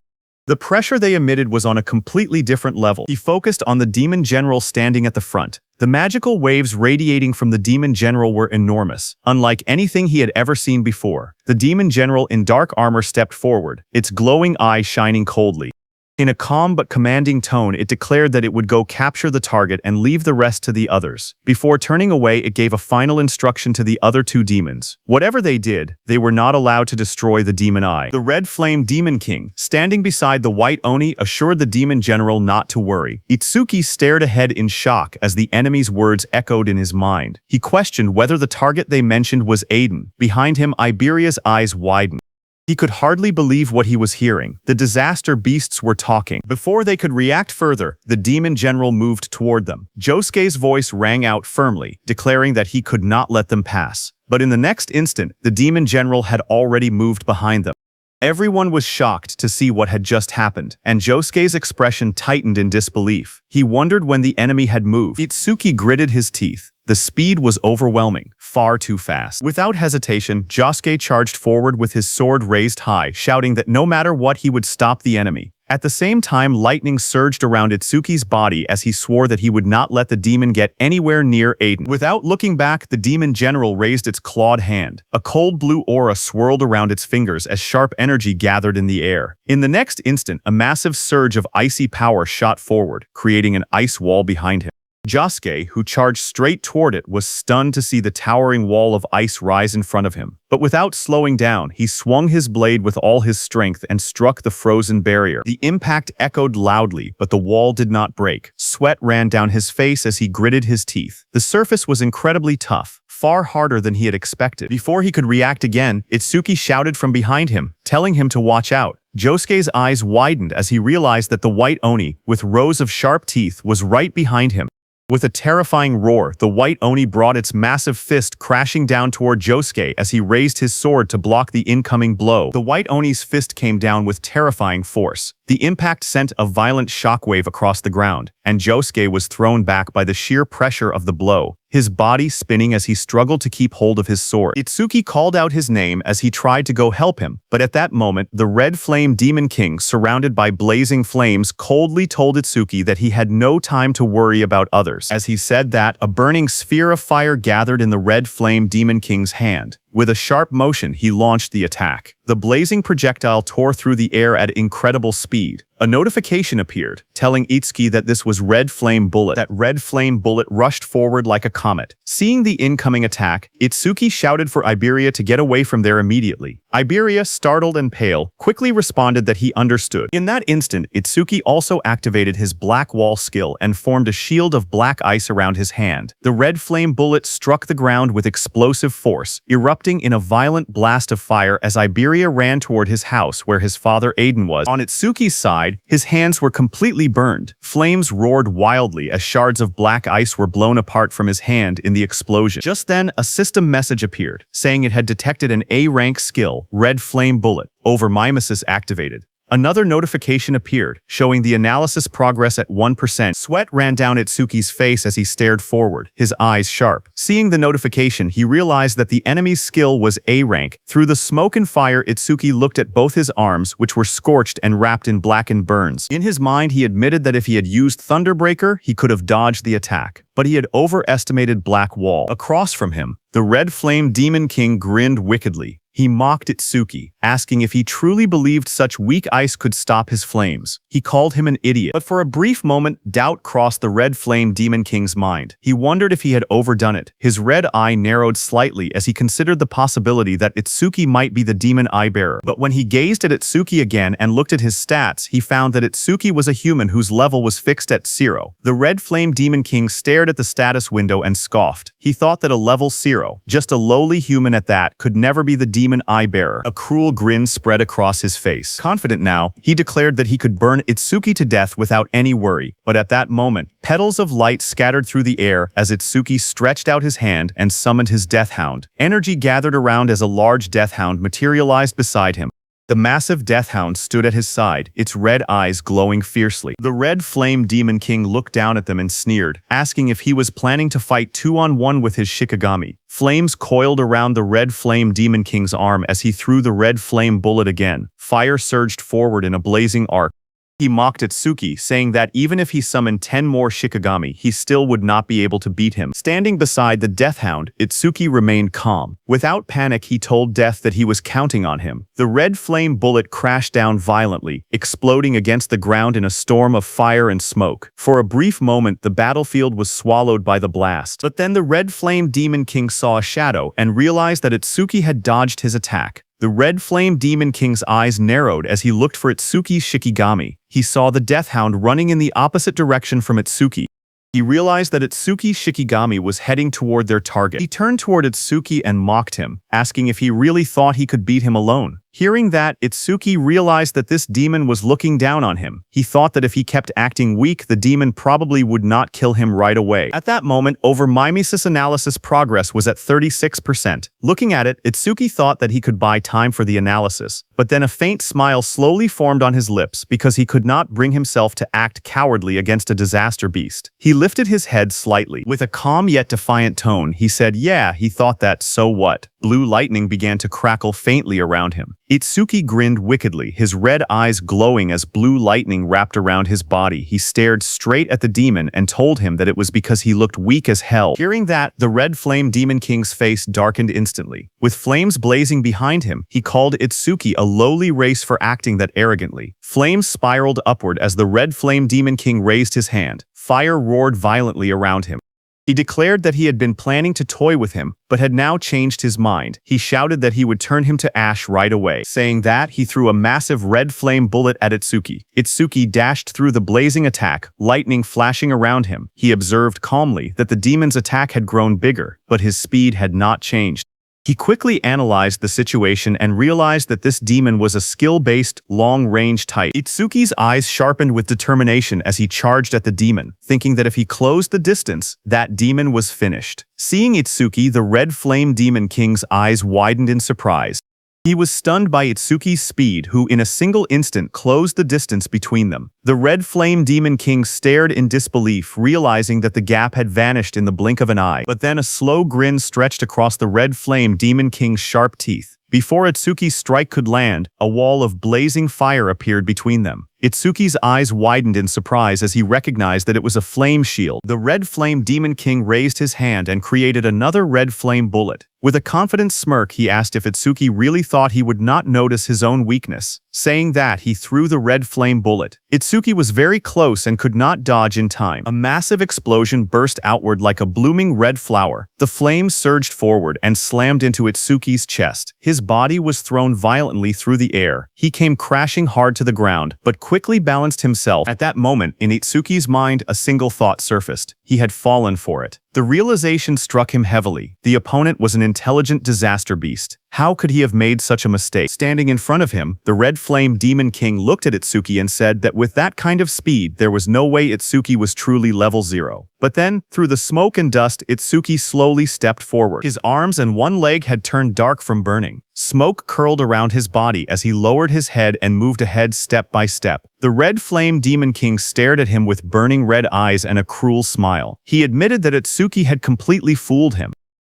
The pressure they emitted was on a completely different level. He focused on the Demon General standing at the front. The magical waves radiating from the Demon General were enormous, unlike anything he had ever seen before. The Demon General in dark armor stepped forward, its glowing eye shining coldly. In a calm but commanding tone, it declared that it would go capture the target and leave the rest to the others. Before turning away, it gave a final instruction to the other 2 demons. Whatever they did, they were not allowed to destroy the Demon Eye. The Red Flame Demon King, standing beside the White Oni, assured the Demon General not to worry. Itsuki stared ahead in shock as the enemy's words echoed in his mind. He questioned whether the target they mentioned was Aiden. Behind him, Iberia's eyes widened. He could hardly believe what he was hearing. The disaster beasts were talking. Before they could react further, the Demon General moved toward them. Josuke's voice rang out firmly, declaring that he could not let them pass. But in the next instant, the Demon General had already moved behind them. Everyone was shocked to see what had just happened, and Josuke's expression tightened in disbelief. He wondered when the enemy had moved. Itsuki gritted his teeth. The speed was overwhelming, far too fast. Without hesitation, Josuke charged forward with his sword raised high, shouting that no matter what he would stop the enemy. At the same time, lightning surged around Itsuki's body as he swore that he would not let the demon get anywhere near Aiden. Without looking back, the Demon General raised its clawed hand. A cold blue aura swirled around its fingers as sharp energy gathered in the air. In the next instant, a massive surge of icy power shot forward, creating an ice wall behind him. Josuke, who charged straight toward it, was stunned to see the towering wall of ice rise in front of him. But without slowing down, he swung his blade with all his strength and struck the frozen barrier. The impact echoed loudly, but the wall did not break. Sweat ran down his face as he gritted his teeth. The surface was incredibly tough, far harder than he had expected. Before he could react again, Itsuki shouted from behind him, telling him to watch out. Josuke's eyes widened as he realized that the white Oni, with rows of sharp teeth, was right behind him. With a terrifying roar, the white Oni brought its massive fist crashing down toward Josuke as he raised his sword to block the incoming blow. The white Oni's fist came down with terrifying force. The impact sent a violent shockwave across the ground, and Josuke was thrown back by the sheer pressure of the blow, his body spinning as he struggled to keep hold of his sword. Itsuki called out his name as he tried to go help him, but at that moment, the Red Flame Demon King, surrounded by blazing flames, coldly told Itsuki that he had no time to worry about others. As he said that, a burning sphere of fire gathered in the Red Flame Demon King's hand. With a sharp motion, he launched the attack. The blazing projectile tore through the air at incredible speed. A notification appeared, telling Itsuki that this was Red Flame Bullet. That Red Flame Bullet rushed forward like a comet. Seeing the incoming attack, Itsuki shouted for Iberia to get away from there immediately. Iberia, startled and pale, quickly responded that he understood. In that instant, Itsuki also activated his Black Wall skill and formed a shield of black ice around his hand. The Red Flame Bullet struck the ground with explosive force, erupting in a violent blast of fire as Iberia ran toward his house where his father Aiden was. On Itsuki's side, his hands were completely burned. Flames roared wildly as shards of black ice were blown apart from his hand in the explosion. Just then, a system message appeared, saying it had detected an A-rank skill, Red Flame Bullet, over mimesis activated. Another notification appeared, showing the analysis progress at 1%. Sweat ran down Itsuki's face as he stared forward, his eyes sharp. Seeing the notification, he realized that the enemy's skill was A-rank. Through the smoke and fire, Itsuki looked at both his arms, which were scorched and wrapped in blackened burns. In his mind, he admitted that if he had used Thunderbreaker, he could have dodged the attack. But he had overestimated Black Wall. Across from him, the Red Flame Demon King grinned wickedly. He mocked Itsuki, asking if he truly believed such weak ice could stop his flames. He called him an idiot. But for a brief moment, doubt crossed the Red Flame Demon King's mind. He wondered if he had overdone it. His red eye narrowed slightly as he considered the possibility that Itsuki might be the Demon Eye Bearer. But when he gazed at Itsuki again and looked at his stats, he found that Itsuki was a human whose level was fixed at 0. The Red Flame Demon King stared at the status window and scoffed. He thought that a level 0, just a lowly human at that, could never be the Demon Eye Bearer. A cruel grin spread across his face. Confident now, he declared that he could burn Itsuki to death without any worry. But at that moment, petals of light scattered through the air as Itsuki stretched out his hand and summoned his Death Hound. Energy gathered around as a large Death Hound materialized beside him. The massive Death Hound stood at his side, its red eyes glowing fiercely. The Red Flame Demon King looked down at them and sneered, asking if he was planning to fight 2-on-1 with his Shikigami. Flames coiled around the Red Flame Demon King's arm as he threw the Red Flame Bullet again. Fire surged forward in a blazing arc. He mocked Itsuki, saying that even if he summoned 10 more Shikigami, he still would not be able to beat him. Standing beside the Death Hound, Itsuki remained calm. Without panic, he told Death that he was counting on him. The Red Flame Bullet crashed down violently, exploding against the ground in a storm of fire and smoke. For a brief moment, the battlefield was swallowed by the blast. But then the Red Flame Demon King saw a shadow and realized that Itsuki had dodged his attack. The Red Flame Demon King's eyes narrowed as he looked for Itsuki's Shikigami. He saw the Death Hound running in the opposite direction from Itsuki. He realized that Itsuki's Shikigami was heading toward their target. He turned toward Itsuki and mocked him, asking if he really thought he could beat him alone. Hearing that, Itsuki realized that this demon was looking down on him. He thought that if he kept acting weak, the demon probably would not kill him right away. At that moment, over mimesis analysis progress was at 36%. Looking at it, Itsuki thought that he could buy time for the analysis. But then a faint smile slowly formed on his lips because he could not bring himself to act cowardly against a disaster beast. He lifted his head slightly. With a calm yet defiant tone, he said, "Yeah, he thought that, so what?" Blue lightning began to crackle faintly around him. Itsuki grinned wickedly, his red eyes glowing as blue lightning wrapped around his body. He stared straight at the demon and told him that it was because he looked weak as hell. Hearing that, the Red Flame Demon King's face darkened instantly. With flames blazing behind him, he called Itsuki a lowly race for acting that arrogantly. Flames spiraled upward as the Red Flame Demon King raised his hand. Fire roared violently around him. He declared that he had been planning to toy with him, but had now changed his mind. He shouted that he would turn him to ash right away. Saying that, he threw a massive red flame bullet at Itsuki. Itsuki dashed through the blazing attack, lightning flashing around him. He observed calmly that the demon's attack had grown bigger, but his speed had not changed. He quickly analyzed the situation and realized that this demon was a skill-based, long-range type. Itsuki's eyes sharpened with determination as he charged at the demon, thinking that if he closed the distance, that demon was finished. Seeing Itsuki, the Red Flame Demon King's eyes widened in surprise. He was stunned by Itsuki's speed, who in a single instant closed the distance between them. The Red Flame Demon King stared in disbelief, realizing that the gap had vanished in the blink of an eye. But then a slow grin stretched across the Red Flame Demon King's sharp teeth. Before Itsuki's strike could land, a wall of blazing fire appeared between them. Itsuki's eyes widened in surprise as he recognized that it was a flame shield. The Red Flame Demon King raised his hand and created another red flame bullet. With a confident smirk, he asked if Itsuki really thought he would not notice his own weakness. Saying that, he threw the red flame bullet. Itsuki was very close and could not dodge in time. A massive explosion burst outward like a blooming red flower. The flames surged forward and slammed into Itsuki's chest. His body was thrown violently through the air. He came crashing hard to the ground, but quickly balanced himself. At that moment, in Itsuki's mind, a single thought surfaced. He had fallen for it. The realization struck him heavily. The opponent was an intelligent disaster beast. How could he have made such a mistake? Standing in front of him, the Red Flame Demon King looked at Itsuki and said that with that kind of speed, there was no way Itsuki was truly level 0. But then, through the smoke and dust, Itsuki slowly stepped forward. His arms and one leg had turned dark from burning. Smoke curled around his body as he lowered his head and moved ahead step by step. The Red Flame Demon King stared at him with burning red eyes and a cruel smile. He admitted that Itsuki had completely fooled him.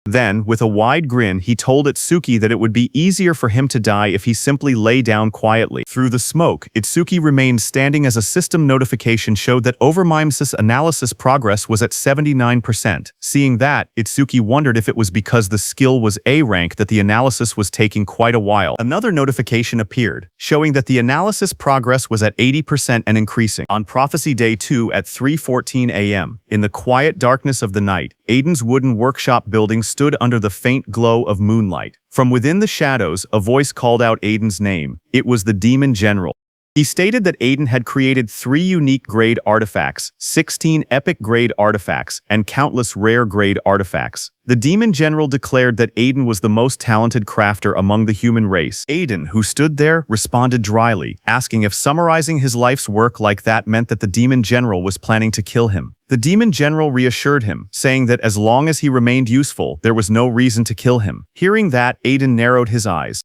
Then, with a wide grin, he told Itsuki that it would be easier for him to die if he simply lay down quietly. Through the smoke, Itsuki remained standing as a system notification showed that Overmimes's analysis progress was at 79%. Seeing that, Itsuki wondered if it was because the skill was A rank that the analysis was taking quite a while. Another notification appeared, showing that the analysis progress was at 80% and increasing. On Prophecy Day 2 at 3:14 a.m., in the quiet darkness of the night, Aiden's wooden workshop building stood under the faint glow of moonlight. From within the shadows, a voice called out Aiden's name. It was the Demon General. He stated that Aiden had created 3 unique grade artifacts, 16 epic grade artifacts, and countless rare grade artifacts. The Demon General declared that Aiden was the most talented crafter among the human race. Aiden, who stood there, responded dryly, asking if summarizing his life's work like that meant that the Demon General was planning to kill him. The Demon General reassured him, saying that as long as he remained useful, there was no reason to kill him. Hearing that, Aiden narrowed his eyes.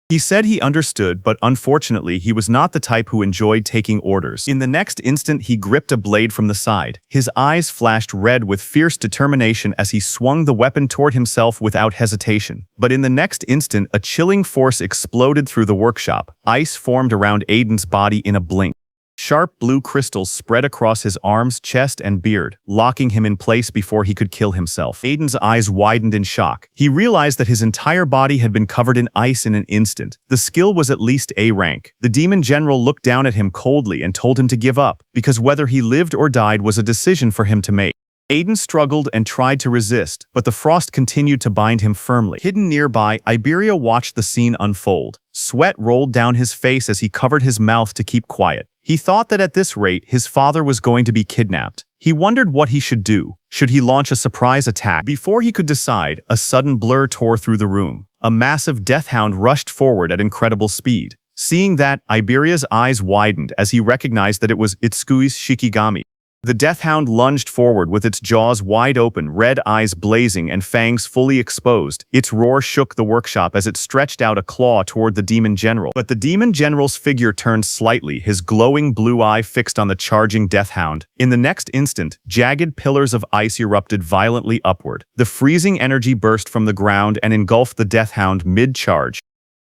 He said he understood, but unfortunately he was not the type who enjoyed taking orders. In the next instant, he gripped a blade from the side. His eyes flashed red with fierce determination as he swung the weapon toward himself without hesitation. But in the next instant, a chilling force exploded through the workshop. Ice formed around Aiden's body in a blink. Sharp blue crystals spread across his arms, chest, and beard, locking him in place before he could kill himself. Aiden's eyes widened in shock. He realized that his entire body had been covered in ice in an instant. The skill was at least A rank. The Demon General looked down at him coldly and told him to give up, because whether he lived or died was a decision for him to make. Aiden struggled and tried to resist, but the frost continued to bind him firmly. Hidden nearby, Iberia watched the scene unfold. Sweat rolled down his face as he covered his mouth to keep quiet. He thought that at this rate, his father was going to be kidnapped. He wondered what he should do. Should he launch a surprise attack? Before he could decide, a sudden blur tore through the room. A massive death hound rushed forward at incredible speed. Seeing that, Iberia's eyes widened as he recognized that it was Itsuki's Shikigami. The death hound lunged forward with its jaws wide open, red eyes blazing and fangs fully exposed. Its roar shook the workshop as it stretched out a claw toward the Demon General. But the Demon General's figure turned slightly, his glowing blue eye fixed on the charging death hound. In the next instant, jagged pillars of ice erupted violently upward. The freezing energy burst from the ground and engulfed the death hound mid-charge.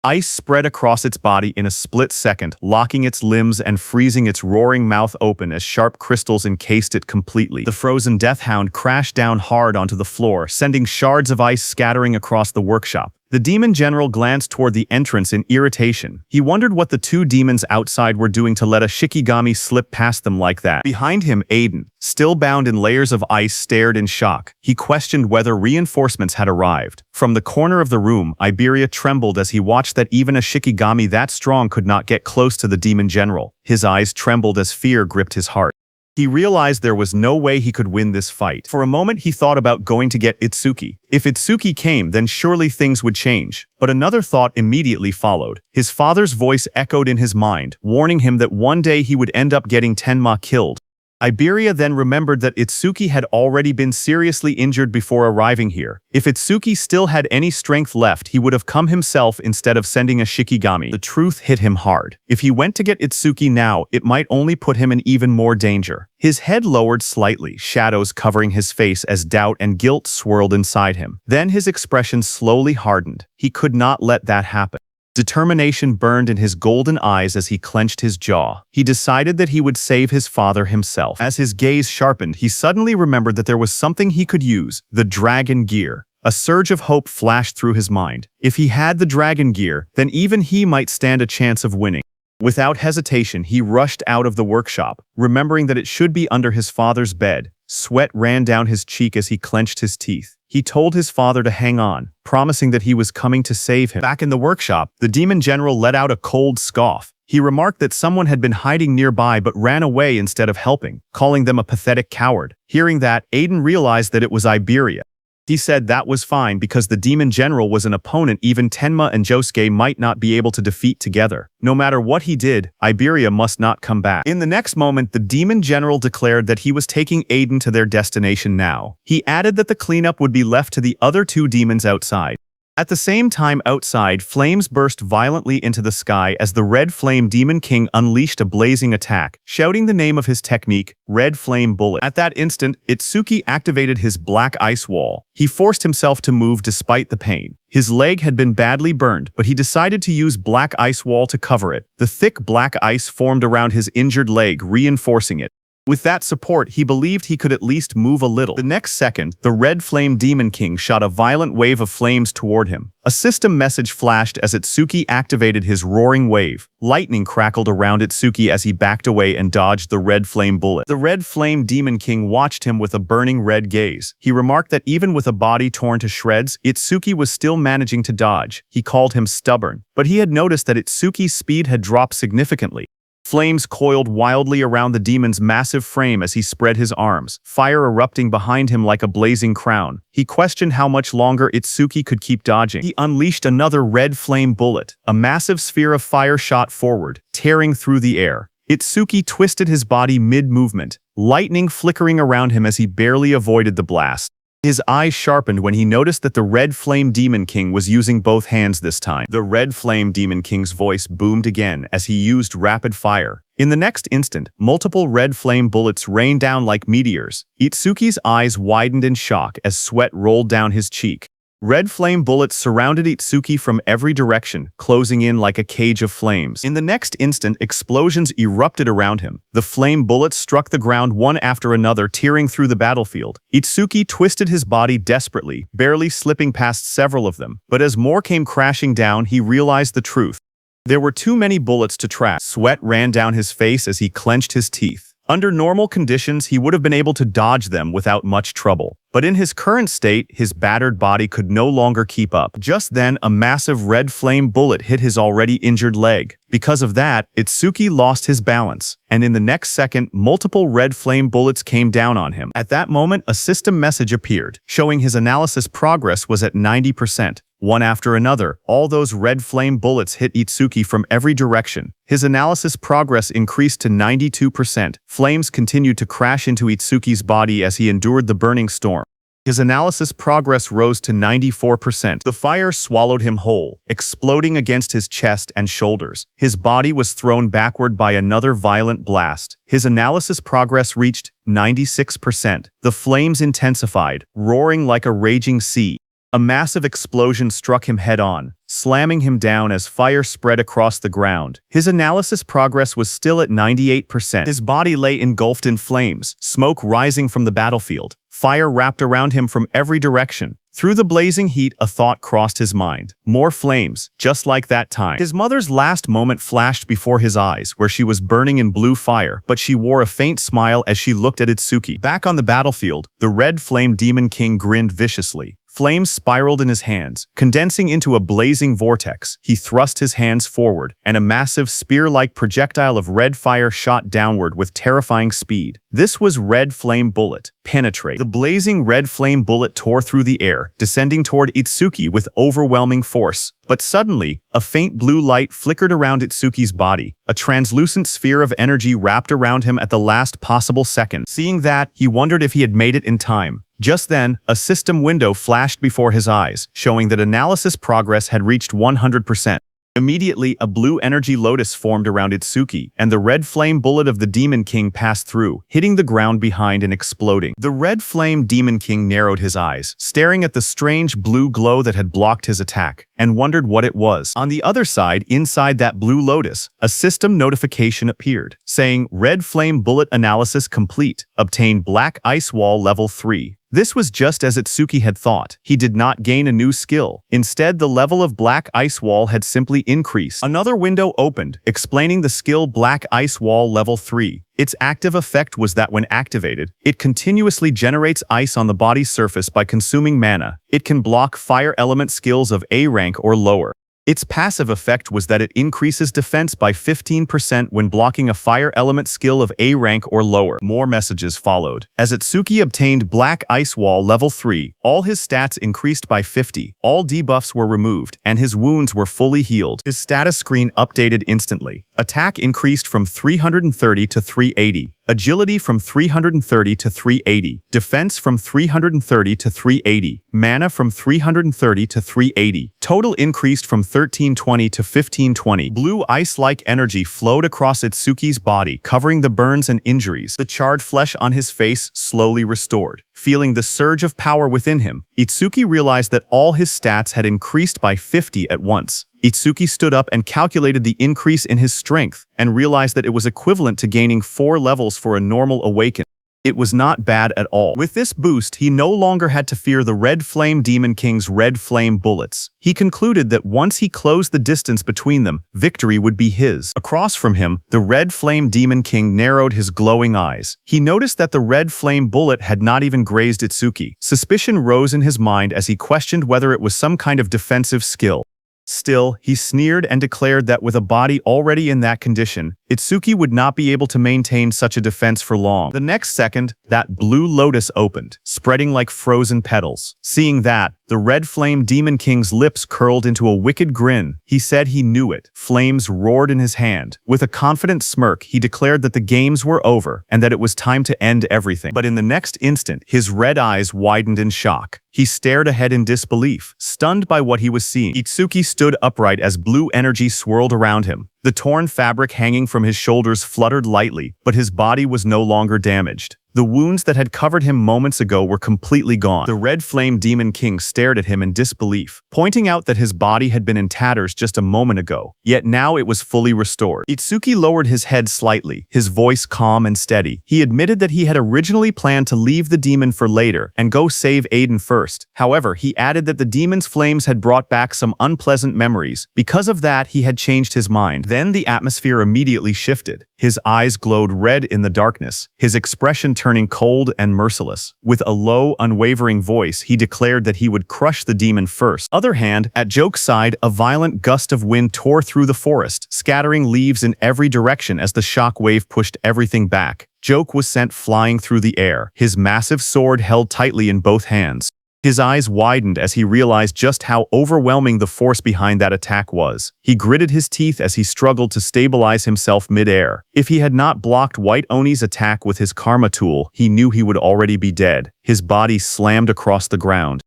Ice spread across its body in a split second, locking its limbs and freezing its roaring mouth open as sharp crystals encased it completely. The frozen death hound crashed down hard onto the floor, sending shards of ice scattering across the workshop. The demon general glanced toward the entrance in irritation. He wondered what the two demons outside were doing to let a Shikigami slip past them like that. Behind him, Aiden, still bound in layers of ice, stared in shock. He questioned whether reinforcements had arrived. From the corner of the room, Iberia trembled as he watched that even a Shikigami that strong could not get close to the demon general. His eyes trembled as fear gripped his heart. He realized there was no way he could win this fight. For a moment, he thought about going to get Itsuki. If Itsuki came, then surely things would change. But another thought immediately followed. His father's voice echoed in his mind, warning him that one day he would end up getting Tenma killed. Iberia then remembered that Itsuki had already been seriously injured before arriving here. If Itsuki still had any strength left, he would have come himself instead of sending a Shikigami. The truth hit him hard. If he went to get Itsuki now, it might only put him in even more danger. His head lowered slightly, shadows covering his face as doubt and guilt swirled inside him. Then his expression slowly hardened. He could not let that happen. Determination burned in his golden eyes as he clenched his jaw. He decided that he would save his father himself. As his gaze sharpened, he suddenly remembered that there was something he could use, the dragon gear. A surge of hope flashed through his mind. If he had the dragon gear, then even he might stand a chance of winning. Without hesitation, he rushed out of the workshop, remembering that it should be under his father's bed. Sweat ran down his cheek as he clenched his teeth. He told his father to hang on, promising that he was coming to save him. Back in the workshop, the demon general let out a cold scoff. He remarked that someone had been hiding nearby but ran away instead of helping, calling them a pathetic coward. Hearing that, Aiden realized that it was Iberia. He said that was fine because the demon general was an opponent even Tenma and Josuke might not be able to defeat together. No matter what he did, Iberia must not come back. In the next moment, the demon general declared that he was taking Aiden to their destination now. He added that the cleanup would be left to the other two demons outside. At the same time outside, flames burst violently into the sky as the Red Flame Demon King unleashed a blazing attack, shouting the name of his technique, Red Flame Bullet. At that instant, Itsuki activated his black ice wall. He forced himself to move despite the pain. His leg had been badly burned, but he decided to use black ice wall to cover it. The thick black ice formed around his injured leg, reinforcing it. With that support, he believed he could at least move a little. The next second, the Red Flame Demon King shot a violent wave of flames toward him. A system message flashed as Itsuki activated his roaring wave. Lightning crackled around Itsuki as he backed away and dodged the Red Flame bullet. The Red Flame Demon King watched him with a burning red gaze. He remarked that even with a body torn to shreds, Itsuki was still managing to dodge. He called him stubborn, but he had noticed that Itsuki's speed had dropped significantly. Flames coiled wildly around the demon's massive frame as he spread his arms, fire erupting behind him like a blazing crown. He questioned how much longer Itsuki could keep dodging. He unleashed another red flame bullet. A massive sphere of fire shot forward, tearing through the air. Itsuki twisted his body mid-movement, lightning flickering around him as he barely avoided the blast. His eyes sharpened when he noticed that the Red Flame Demon King was using both hands this time. The Red Flame Demon King's voice boomed again as he used rapid fire. In the next instant, multiple red flame bullets rained down like meteors. Itsuki's eyes widened in shock as sweat rolled down his cheek. Red flame bullets surrounded Itsuki from every direction, closing in like a cage of flames. In the next instant, explosions erupted around him. The flame bullets struck the ground one after another, tearing through the battlefield. Itsuki twisted his body desperately, barely slipping past several of them. But as more came crashing down, he realized the truth. There were too many bullets to track. Sweat ran down his face as he clenched his teeth. Under normal conditions, he would have been able to dodge them without much trouble. But in his current state, his battered body could no longer keep up. Just then, a massive red flame bullet hit his already injured leg. Because of that, Itsuki lost his balance, and in the next second, multiple red flame bullets came down on him. At that moment, a system message appeared, showing his analysis progress was at 90%. One after another, all those red flame bullets hit Itsuki from every direction. His analysis progress increased to 92%. Flames continued to crash into Itsuki's body as he endured the burning storm. His analysis progress rose to 94%. The fire swallowed him whole, exploding against his chest and shoulders. His body was thrown backward by another violent blast. His analysis progress reached 96%. The flames intensified, roaring like a raging sea. A massive explosion struck him head-on, slamming him down as fire spread across the ground. His analysis progress was still at 98%. His body lay engulfed in flames, smoke rising from the battlefield. Fire wrapped around him from every direction. Through the blazing heat, a thought crossed his mind. More flames, just like that time. His mother's last moment flashed before his eyes, where she was burning in blue fire, but she wore a faint smile as she looked at Itsuki. Back on the battlefield, the red flame demon king grinned viciously. Flames spiraled in his hands, condensing into a blazing vortex. He thrust his hands forward, and a massive spear-like projectile of red fire shot downward with terrifying speed. This was Red Flame Bullet. Penetrate. The blazing red flame bullet tore through the air, descending toward Itsuki with overwhelming force. But suddenly, a faint blue light flickered around Itsuki's body. A translucent sphere of energy wrapped around him at the last possible second. Seeing that, he wondered if he had made it in time. Just then, a system window flashed before his eyes, showing that analysis progress had reached 100%. Immediately, a blue energy lotus formed around Itsuki, and the red flame bullet of the Demon King passed through, hitting the ground behind and exploding. The red flame Demon King narrowed his eyes, staring at the strange blue glow that had blocked his attack, and wondered what it was. On the other side, inside that blue lotus, a system notification appeared, saying, "Red flame bullet analysis complete. Obtain black ice wall level 3. This was just as Itsuki had thought. He did not gain a new skill. Instead, the level of Black Ice Wall had simply increased. Another window opened, explaining the skill Black Ice Wall Level 3. Its active effect was that when activated, it continuously generates ice on the body's surface by consuming mana. It can block fire element skills of A rank or lower. Its passive effect was that it increases defense by 15% when blocking a fire element skill of A rank or lower. More messages followed. As Itsuki obtained Black Ice Wall Level 3, all his stats increased by 50, all debuffs were removed, and his wounds were fully healed. His status screen updated instantly. Attack increased from 330 to 380. Agility from 330 to 380, defense from 330 to 380, mana from 330 to 380. Total increased from 1320 to 1520. Blue ice-like energy flowed across Itsuki's body, covering the burns and injuries. The charred flesh on his face slowly restored. Feeling the surge of power within him, Itsuki realized that all his stats had increased by 50 at once. Itsuki stood up and calculated the increase in his strength, and realized that it was equivalent to gaining 4 levels for a normal awaken. It was not bad at all. With this boost, he no longer had to fear the Red Flame Demon King's red flame bullets. He concluded that once he closed the distance between them, victory would be his. Across from him, the Red Flame Demon King narrowed his glowing eyes. He noticed that the red flame bullet had not even grazed Itsuki. Suspicion rose in his mind as he questioned whether it was some kind of defensive skill. Still, he sneered and declared that with a body already in that condition, Itsuki would not be able to maintain such a defense for long. The next second, that blue lotus opened, spreading like frozen petals. Seeing that, the Red Flame Demon King's lips curled into a wicked grin. He said he knew it. Flames roared in his hand. With a confident smirk, he declared that the games were over and that it was time to end everything. But in the next instant, his red eyes widened in shock. He stared ahead in disbelief, stunned by what he was seeing. Itsuki stood upright as blue energy swirled around him. The torn fabric hanging from his shoulders fluttered lightly, but his body was no longer damaged. The wounds that had covered him moments ago were completely gone. The Red Flame Demon King stared at him in disbelief, pointing out that his body had been in tatters just a moment ago, yet now it was fully restored. Itsuki lowered his head slightly, his voice calm and steady. He admitted that he had originally planned to leave the demon for later and go save Aiden first. However, he added that the demon's flames had brought back some unpleasant memories. Because of that, he had changed his mind. Then the atmosphere immediately shifted. His eyes glowed red in the darkness, his expression turning cold and merciless. With a low, unwavering voice, he declared that he would crush the demon first. Other hand, at Joke's side, a violent gust of wind tore through the forest, scattering leaves in every direction as the shock wave pushed everything back. Joke was sent flying through the air, his massive sword held tightly in both hands. His eyes widened as he realized just how overwhelming the force behind that attack was. He gritted his teeth as he struggled to stabilize himself mid-air. If he had not blocked White Oni's attack with his Karma tool, he knew he would already be dead. His body slammed across the ground.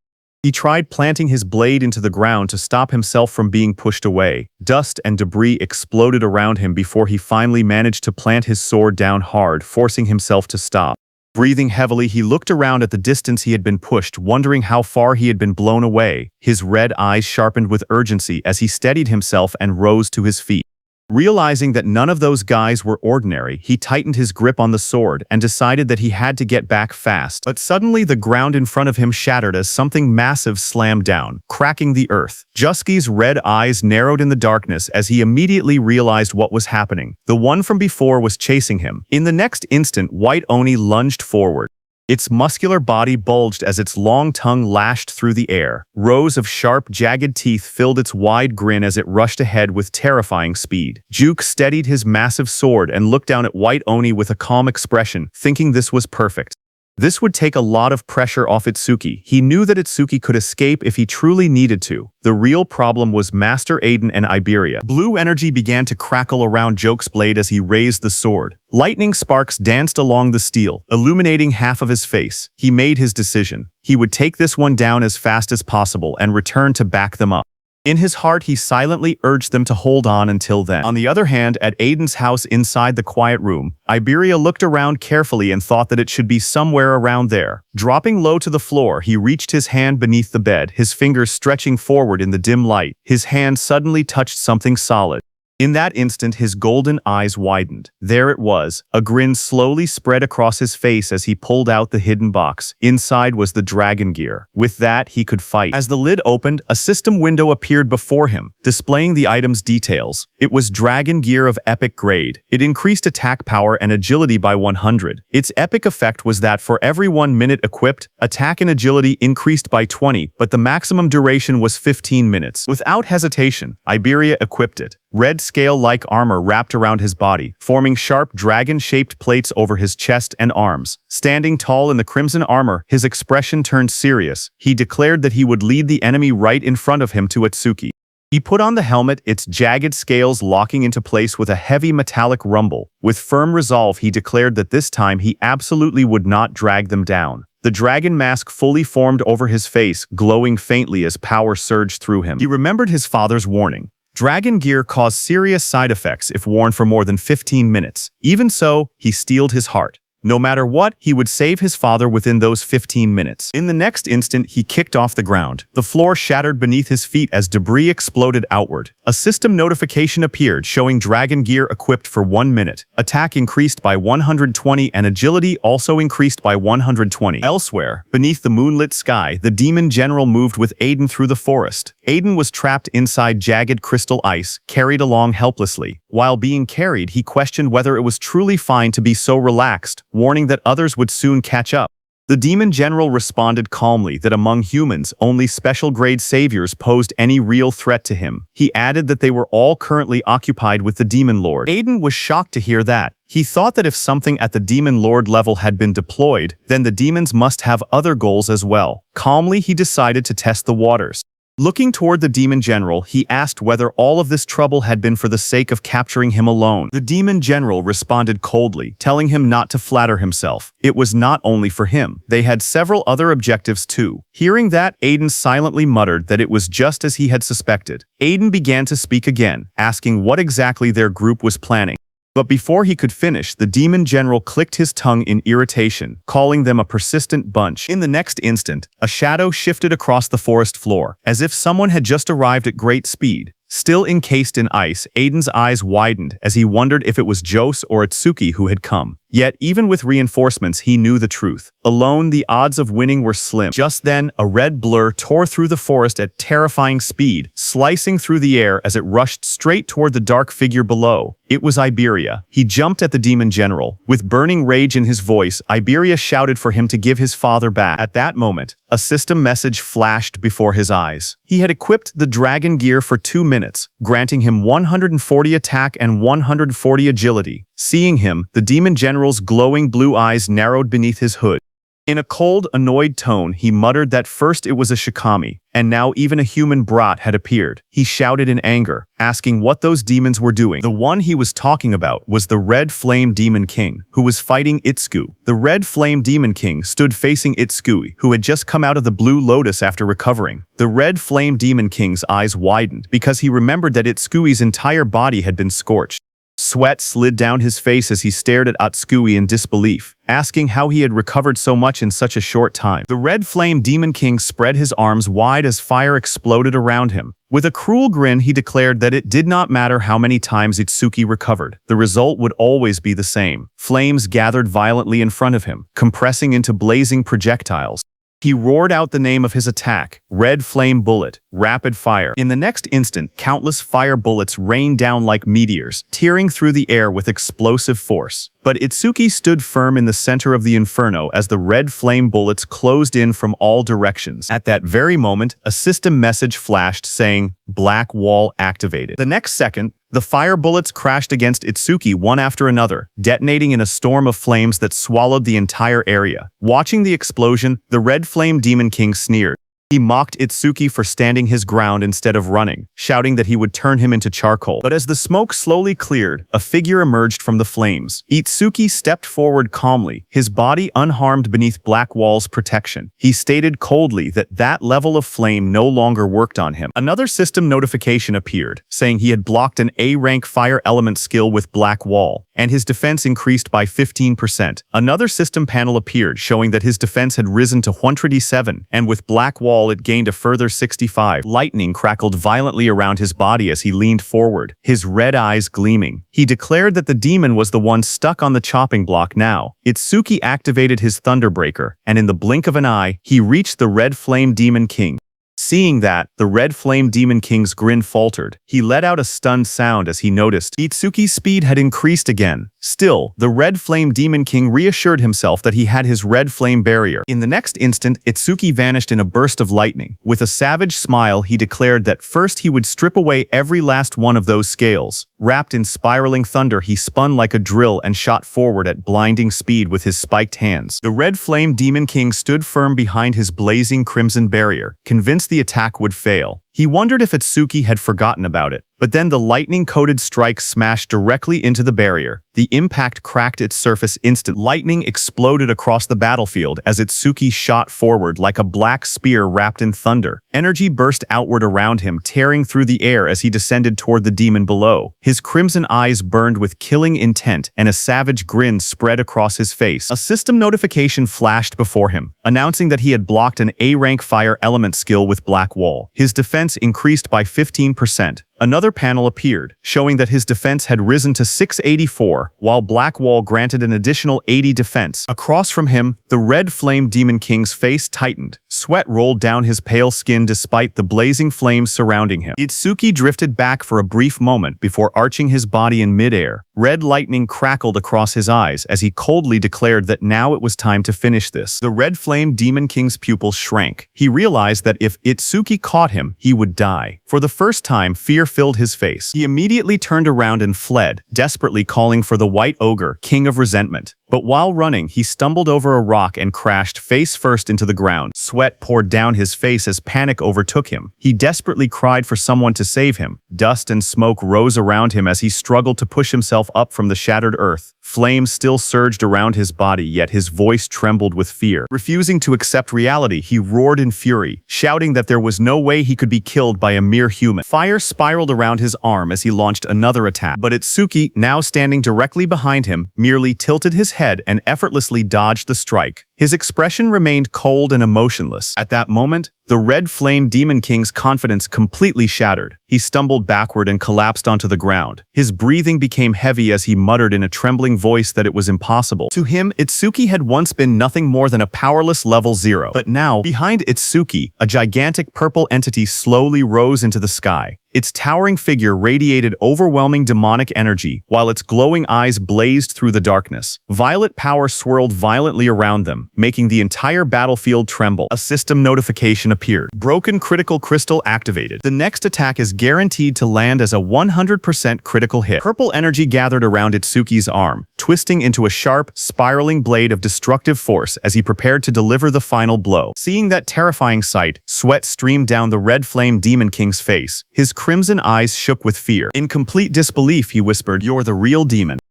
He tried planting his blade into the ground to stop himself from being pushed away. Dust and debris exploded around him before he finally managed to plant his sword down hard, forcing himself to stop. Breathing heavily, he looked around at the distance he had been pushed, wondering how far he had been blown away. His red eyes sharpened with urgency as he steadied himself and rose to his feet. Realizing that none of those guys were ordinary, he tightened his grip on the sword and decided that he had to get back fast. But suddenly the ground in front of him shattered as something massive slammed down, cracking the earth. Jusky's red eyes narrowed in the darkness as he immediately realized what was happening. The one from before was chasing him. In the next instant, White Oni lunged forward. Its muscular body bulged as its long tongue lashed through the air. Rows of sharp, jagged teeth filled its wide grin as it rushed ahead with terrifying speed. Juke steadied his massive sword and looked down at White Oni with a calm expression, thinking this was perfect. This would take a lot of pressure off Itsuki. He knew that Itsuki could escape if he truly needed to. The real problem was Master Aiden and Iberia. Blue energy began to crackle around Joke's blade as he raised the sword. Lightning sparks danced along the steel, illuminating half of his face. He made his decision. He would take this one down as fast as possible and return to back them up. In his heart, he silently urged them to hold on until then. On the other hand, at Aiden's house inside the quiet room, Iberia looked around carefully and thought that it should be somewhere around there. Dropping low to the floor, he reached his hand beneath the bed, his fingers stretching forward in the dim light. His hand suddenly touched something solid. In that instant, his golden eyes widened. There it was. A grin slowly spread across his face as he pulled out the hidden box. Inside was the dragon gear. With that, he could fight. As the lid opened, a system window appeared before him, displaying the item's details. It was dragon gear of epic grade. It increased attack power and agility by 100. Its epic effect was that for every 1 minute equipped, attack and agility increased by 20, but the maximum duration was 15 minutes. Without hesitation, Iberia equipped it. Red scale-like armor wrapped around his body, forming sharp dragon-shaped plates over his chest and arms. Standing tall in the crimson armor, his expression turned serious. He declared that he would lead the enemy right in front of him to Itsuki. He put on the helmet, its jagged scales locking into place with a heavy metallic rumble. With firm resolve, he declared that this time he absolutely would not drag them down. The dragon mask fully formed over his face, glowing faintly as power surged through him. He remembered his father's warning. Dragon gear caused serious side effects if worn for more than 15 minutes. Even so, he steeled his heart. No matter what, he would save his father within those 15 minutes. In the next instant, he kicked off the ground. The floor shattered beneath his feet as debris exploded outward. A system notification appeared showing dragon gear equipped for 1 minute. Attack increased by 120 and agility also increased by 120. Elsewhere, beneath the moonlit sky, the demon general moved with Aiden through the forest. Aiden was trapped inside jagged crystal ice, carried along helplessly. While being carried, he questioned whether it was truly fine to be so relaxed, warning that others would soon catch up. The demon general responded calmly that among humans, only special-grade saviors posed any real threat to him. He added that they were all currently occupied with the demon lord. Aiden was shocked to hear that. He thought that if something at the demon lord level had been deployed, then the demons must have other goals as well. Calmly, he decided to test the waters. Looking toward the demon general, he asked whether all of this trouble had been for the sake of capturing him alone. The demon general responded coldly, telling him not to flatter himself. It was not only for him. They had several other objectives too. Hearing that, Aiden silently muttered that it was just as he had suspected. Aiden began to speak again, asking what exactly their group was planning. But before he could finish, the demon general clicked his tongue in irritation, calling them a persistent bunch. In the next instant, a shadow shifted across the forest floor, as if someone had just arrived at great speed. Still encased in ice, Aiden's eyes widened as he wondered if it was Jose or Itsuki who had come. Yet, even with reinforcements, he knew the truth. Alone, the odds of winning were slim. Just then, a red blur tore through the forest at terrifying speed, slicing through the air as it rushed straight toward the dark figure below. It was Iberia. He jumped at the demon general. With burning rage in his voice, Iberia shouted for him to give his father back. At that moment, a system message flashed before his eyes. He had equipped the dragon gear for 2 minutes, granting him 140 attack and 140 agility. Seeing him, the demon general's glowing blue eyes narrowed beneath his hood. In a cold, annoyed tone, he muttered that first it was a shikami, and now even a human brat had appeared. He shouted in anger, asking what those demons were doing. The one he was talking about was the Red Flame Demon King, who was fighting Itsuki. The Red Flame Demon King stood facing Itsuki, who had just come out of the Blue Lotus after recovering. The Red Flame Demon King's eyes widened because he remembered that Itsuki's entire body had been scorched. Sweat slid down his face as he stared at Atsukui in disbelief, asking how he had recovered so much in such a short time. The Red Flame Demon King spread his arms wide as fire exploded around him. With a cruel grin, he declared that it did not matter how many times Itsuki recovered. The result would always be the same. Flames gathered violently in front of him, compressing into blazing projectiles. He roared out the name of his attack, Red Flame Bullet, Rapid Fire. In the next instant, countless fire bullets rained down like meteors, tearing through the air with explosive force. But Itsuki stood firm in the center of the inferno as the red flame bullets closed in from all directions. At that very moment, a system message flashed saying, Black Wall activated. The next second, the fire bullets crashed against Itsuki one after another, detonating in a storm of flames that swallowed the entire area. Watching the explosion, the Red Flame Demon King sneered. He mocked Itsuki for standing his ground instead of running, shouting that he would turn him into charcoal. But as the smoke slowly cleared, a figure emerged from the flames. Itsuki stepped forward calmly, his body unharmed beneath Black Wall's protection. He stated coldly that that level of flame no longer worked on him. Another system notification appeared, saying he had blocked an A-rank fire element skill with Black Wall, and his defense increased by 15%. Another system panel appeared, showing that his defense had risen to 137, and with Black Wall it gained a further 65. Lightning crackled violently around his body as he leaned forward, his red eyes gleaming. He declared that the demon was the one stuck on the chopping block now. Itsuki activated his Thunderbreaker, and in the blink of an eye, he reached the Red Flame Demon King. Seeing that, the Red Flame Demon King's grin faltered. He let out a stunned sound as he noticed Itsuki's speed had increased again. Still, the Red Flame Demon King reassured himself that he had his Red Flame barrier. In the next instant, Itsuki vanished in a burst of lightning. With a savage smile, he declared that first he would strip away every last one of those scales. Wrapped in spiraling thunder, he spun like a drill and shot forward at blinding speed with his spiked hands. The Red Flame Demon King stood firm behind his blazing crimson barrier, convinced the attack would fail. He wondered if Itsuki had forgotten about it, but then the lightning-coated strike smashed directly into the barrier. The impact cracked its surface instantly. Lightning exploded across the battlefield as Itsuki shot forward like a black spear wrapped in thunder. Energy burst outward around him, tearing through the air as he descended toward the demon below. His crimson eyes burned with killing intent, and a savage grin spread across his face. A system notification flashed before him, announcing that he had blocked an A-rank fire element skill with Black Wall. His defense increased by 15%. Another panel appeared, showing that his defense had risen to 684, while Black Wall granted an additional 80 defense. Across from him, the Red Flame Demon King's face tightened. Sweat rolled down his pale skin despite the blazing flames surrounding him. Itsuki drifted back for a brief moment before arching his body in midair. Red lightning crackled across his eyes as he coldly declared that now it was time to finish this. The Red Flame Demon King's pupils shrank. He realized that if Itsuki caught him, he would die. For the first time, fear filled his face. He immediately turned around and fled, desperately calling for the White Ogre, King of Resentment. But while running, he stumbled over a rock and crashed face first into the ground. Sweat poured down his face as panic overtook him. He desperately cried for someone to save him. Dust and smoke rose around him as he struggled to push himself up from the shattered earth. Flames still surged around his body, yet his voice trembled with fear. Refusing to accept reality, he roared in fury, shouting that there was no way he could be killed by a mere human. Fire spiraled around his arm as he launched another attack, but Itsuki, now standing directly behind him, merely tilted his head and effortlessly dodged the strike. His expression remained cold and emotionless. At that moment, the Red Flame Demon King's confidence completely shattered. He stumbled backward and collapsed onto the ground. His breathing became heavy as he muttered in a trembling voice that it was impossible. To him, Itsuki had once been nothing more than a powerless level 0. But now, behind Itsuki, a gigantic purple entity slowly rose into the sky. Its towering figure radiated overwhelming demonic energy, while its glowing eyes blazed through the darkness. Violet power swirled violently around them, making the entire battlefield tremble. A system notification appeared. Broken critical crystal activated. The next attack is guaranteed to land as a 100% critical hit. Purple energy gathered around Itsuki's arm, twisting into a sharp, spiraling blade of destructive force as he prepared to deliver the final blow. Seeing that terrifying sight, sweat streamed down the Red Flame Demon King's face. His crimson eyes shook with fear. In complete disbelief, he whispered, "You're the real demon."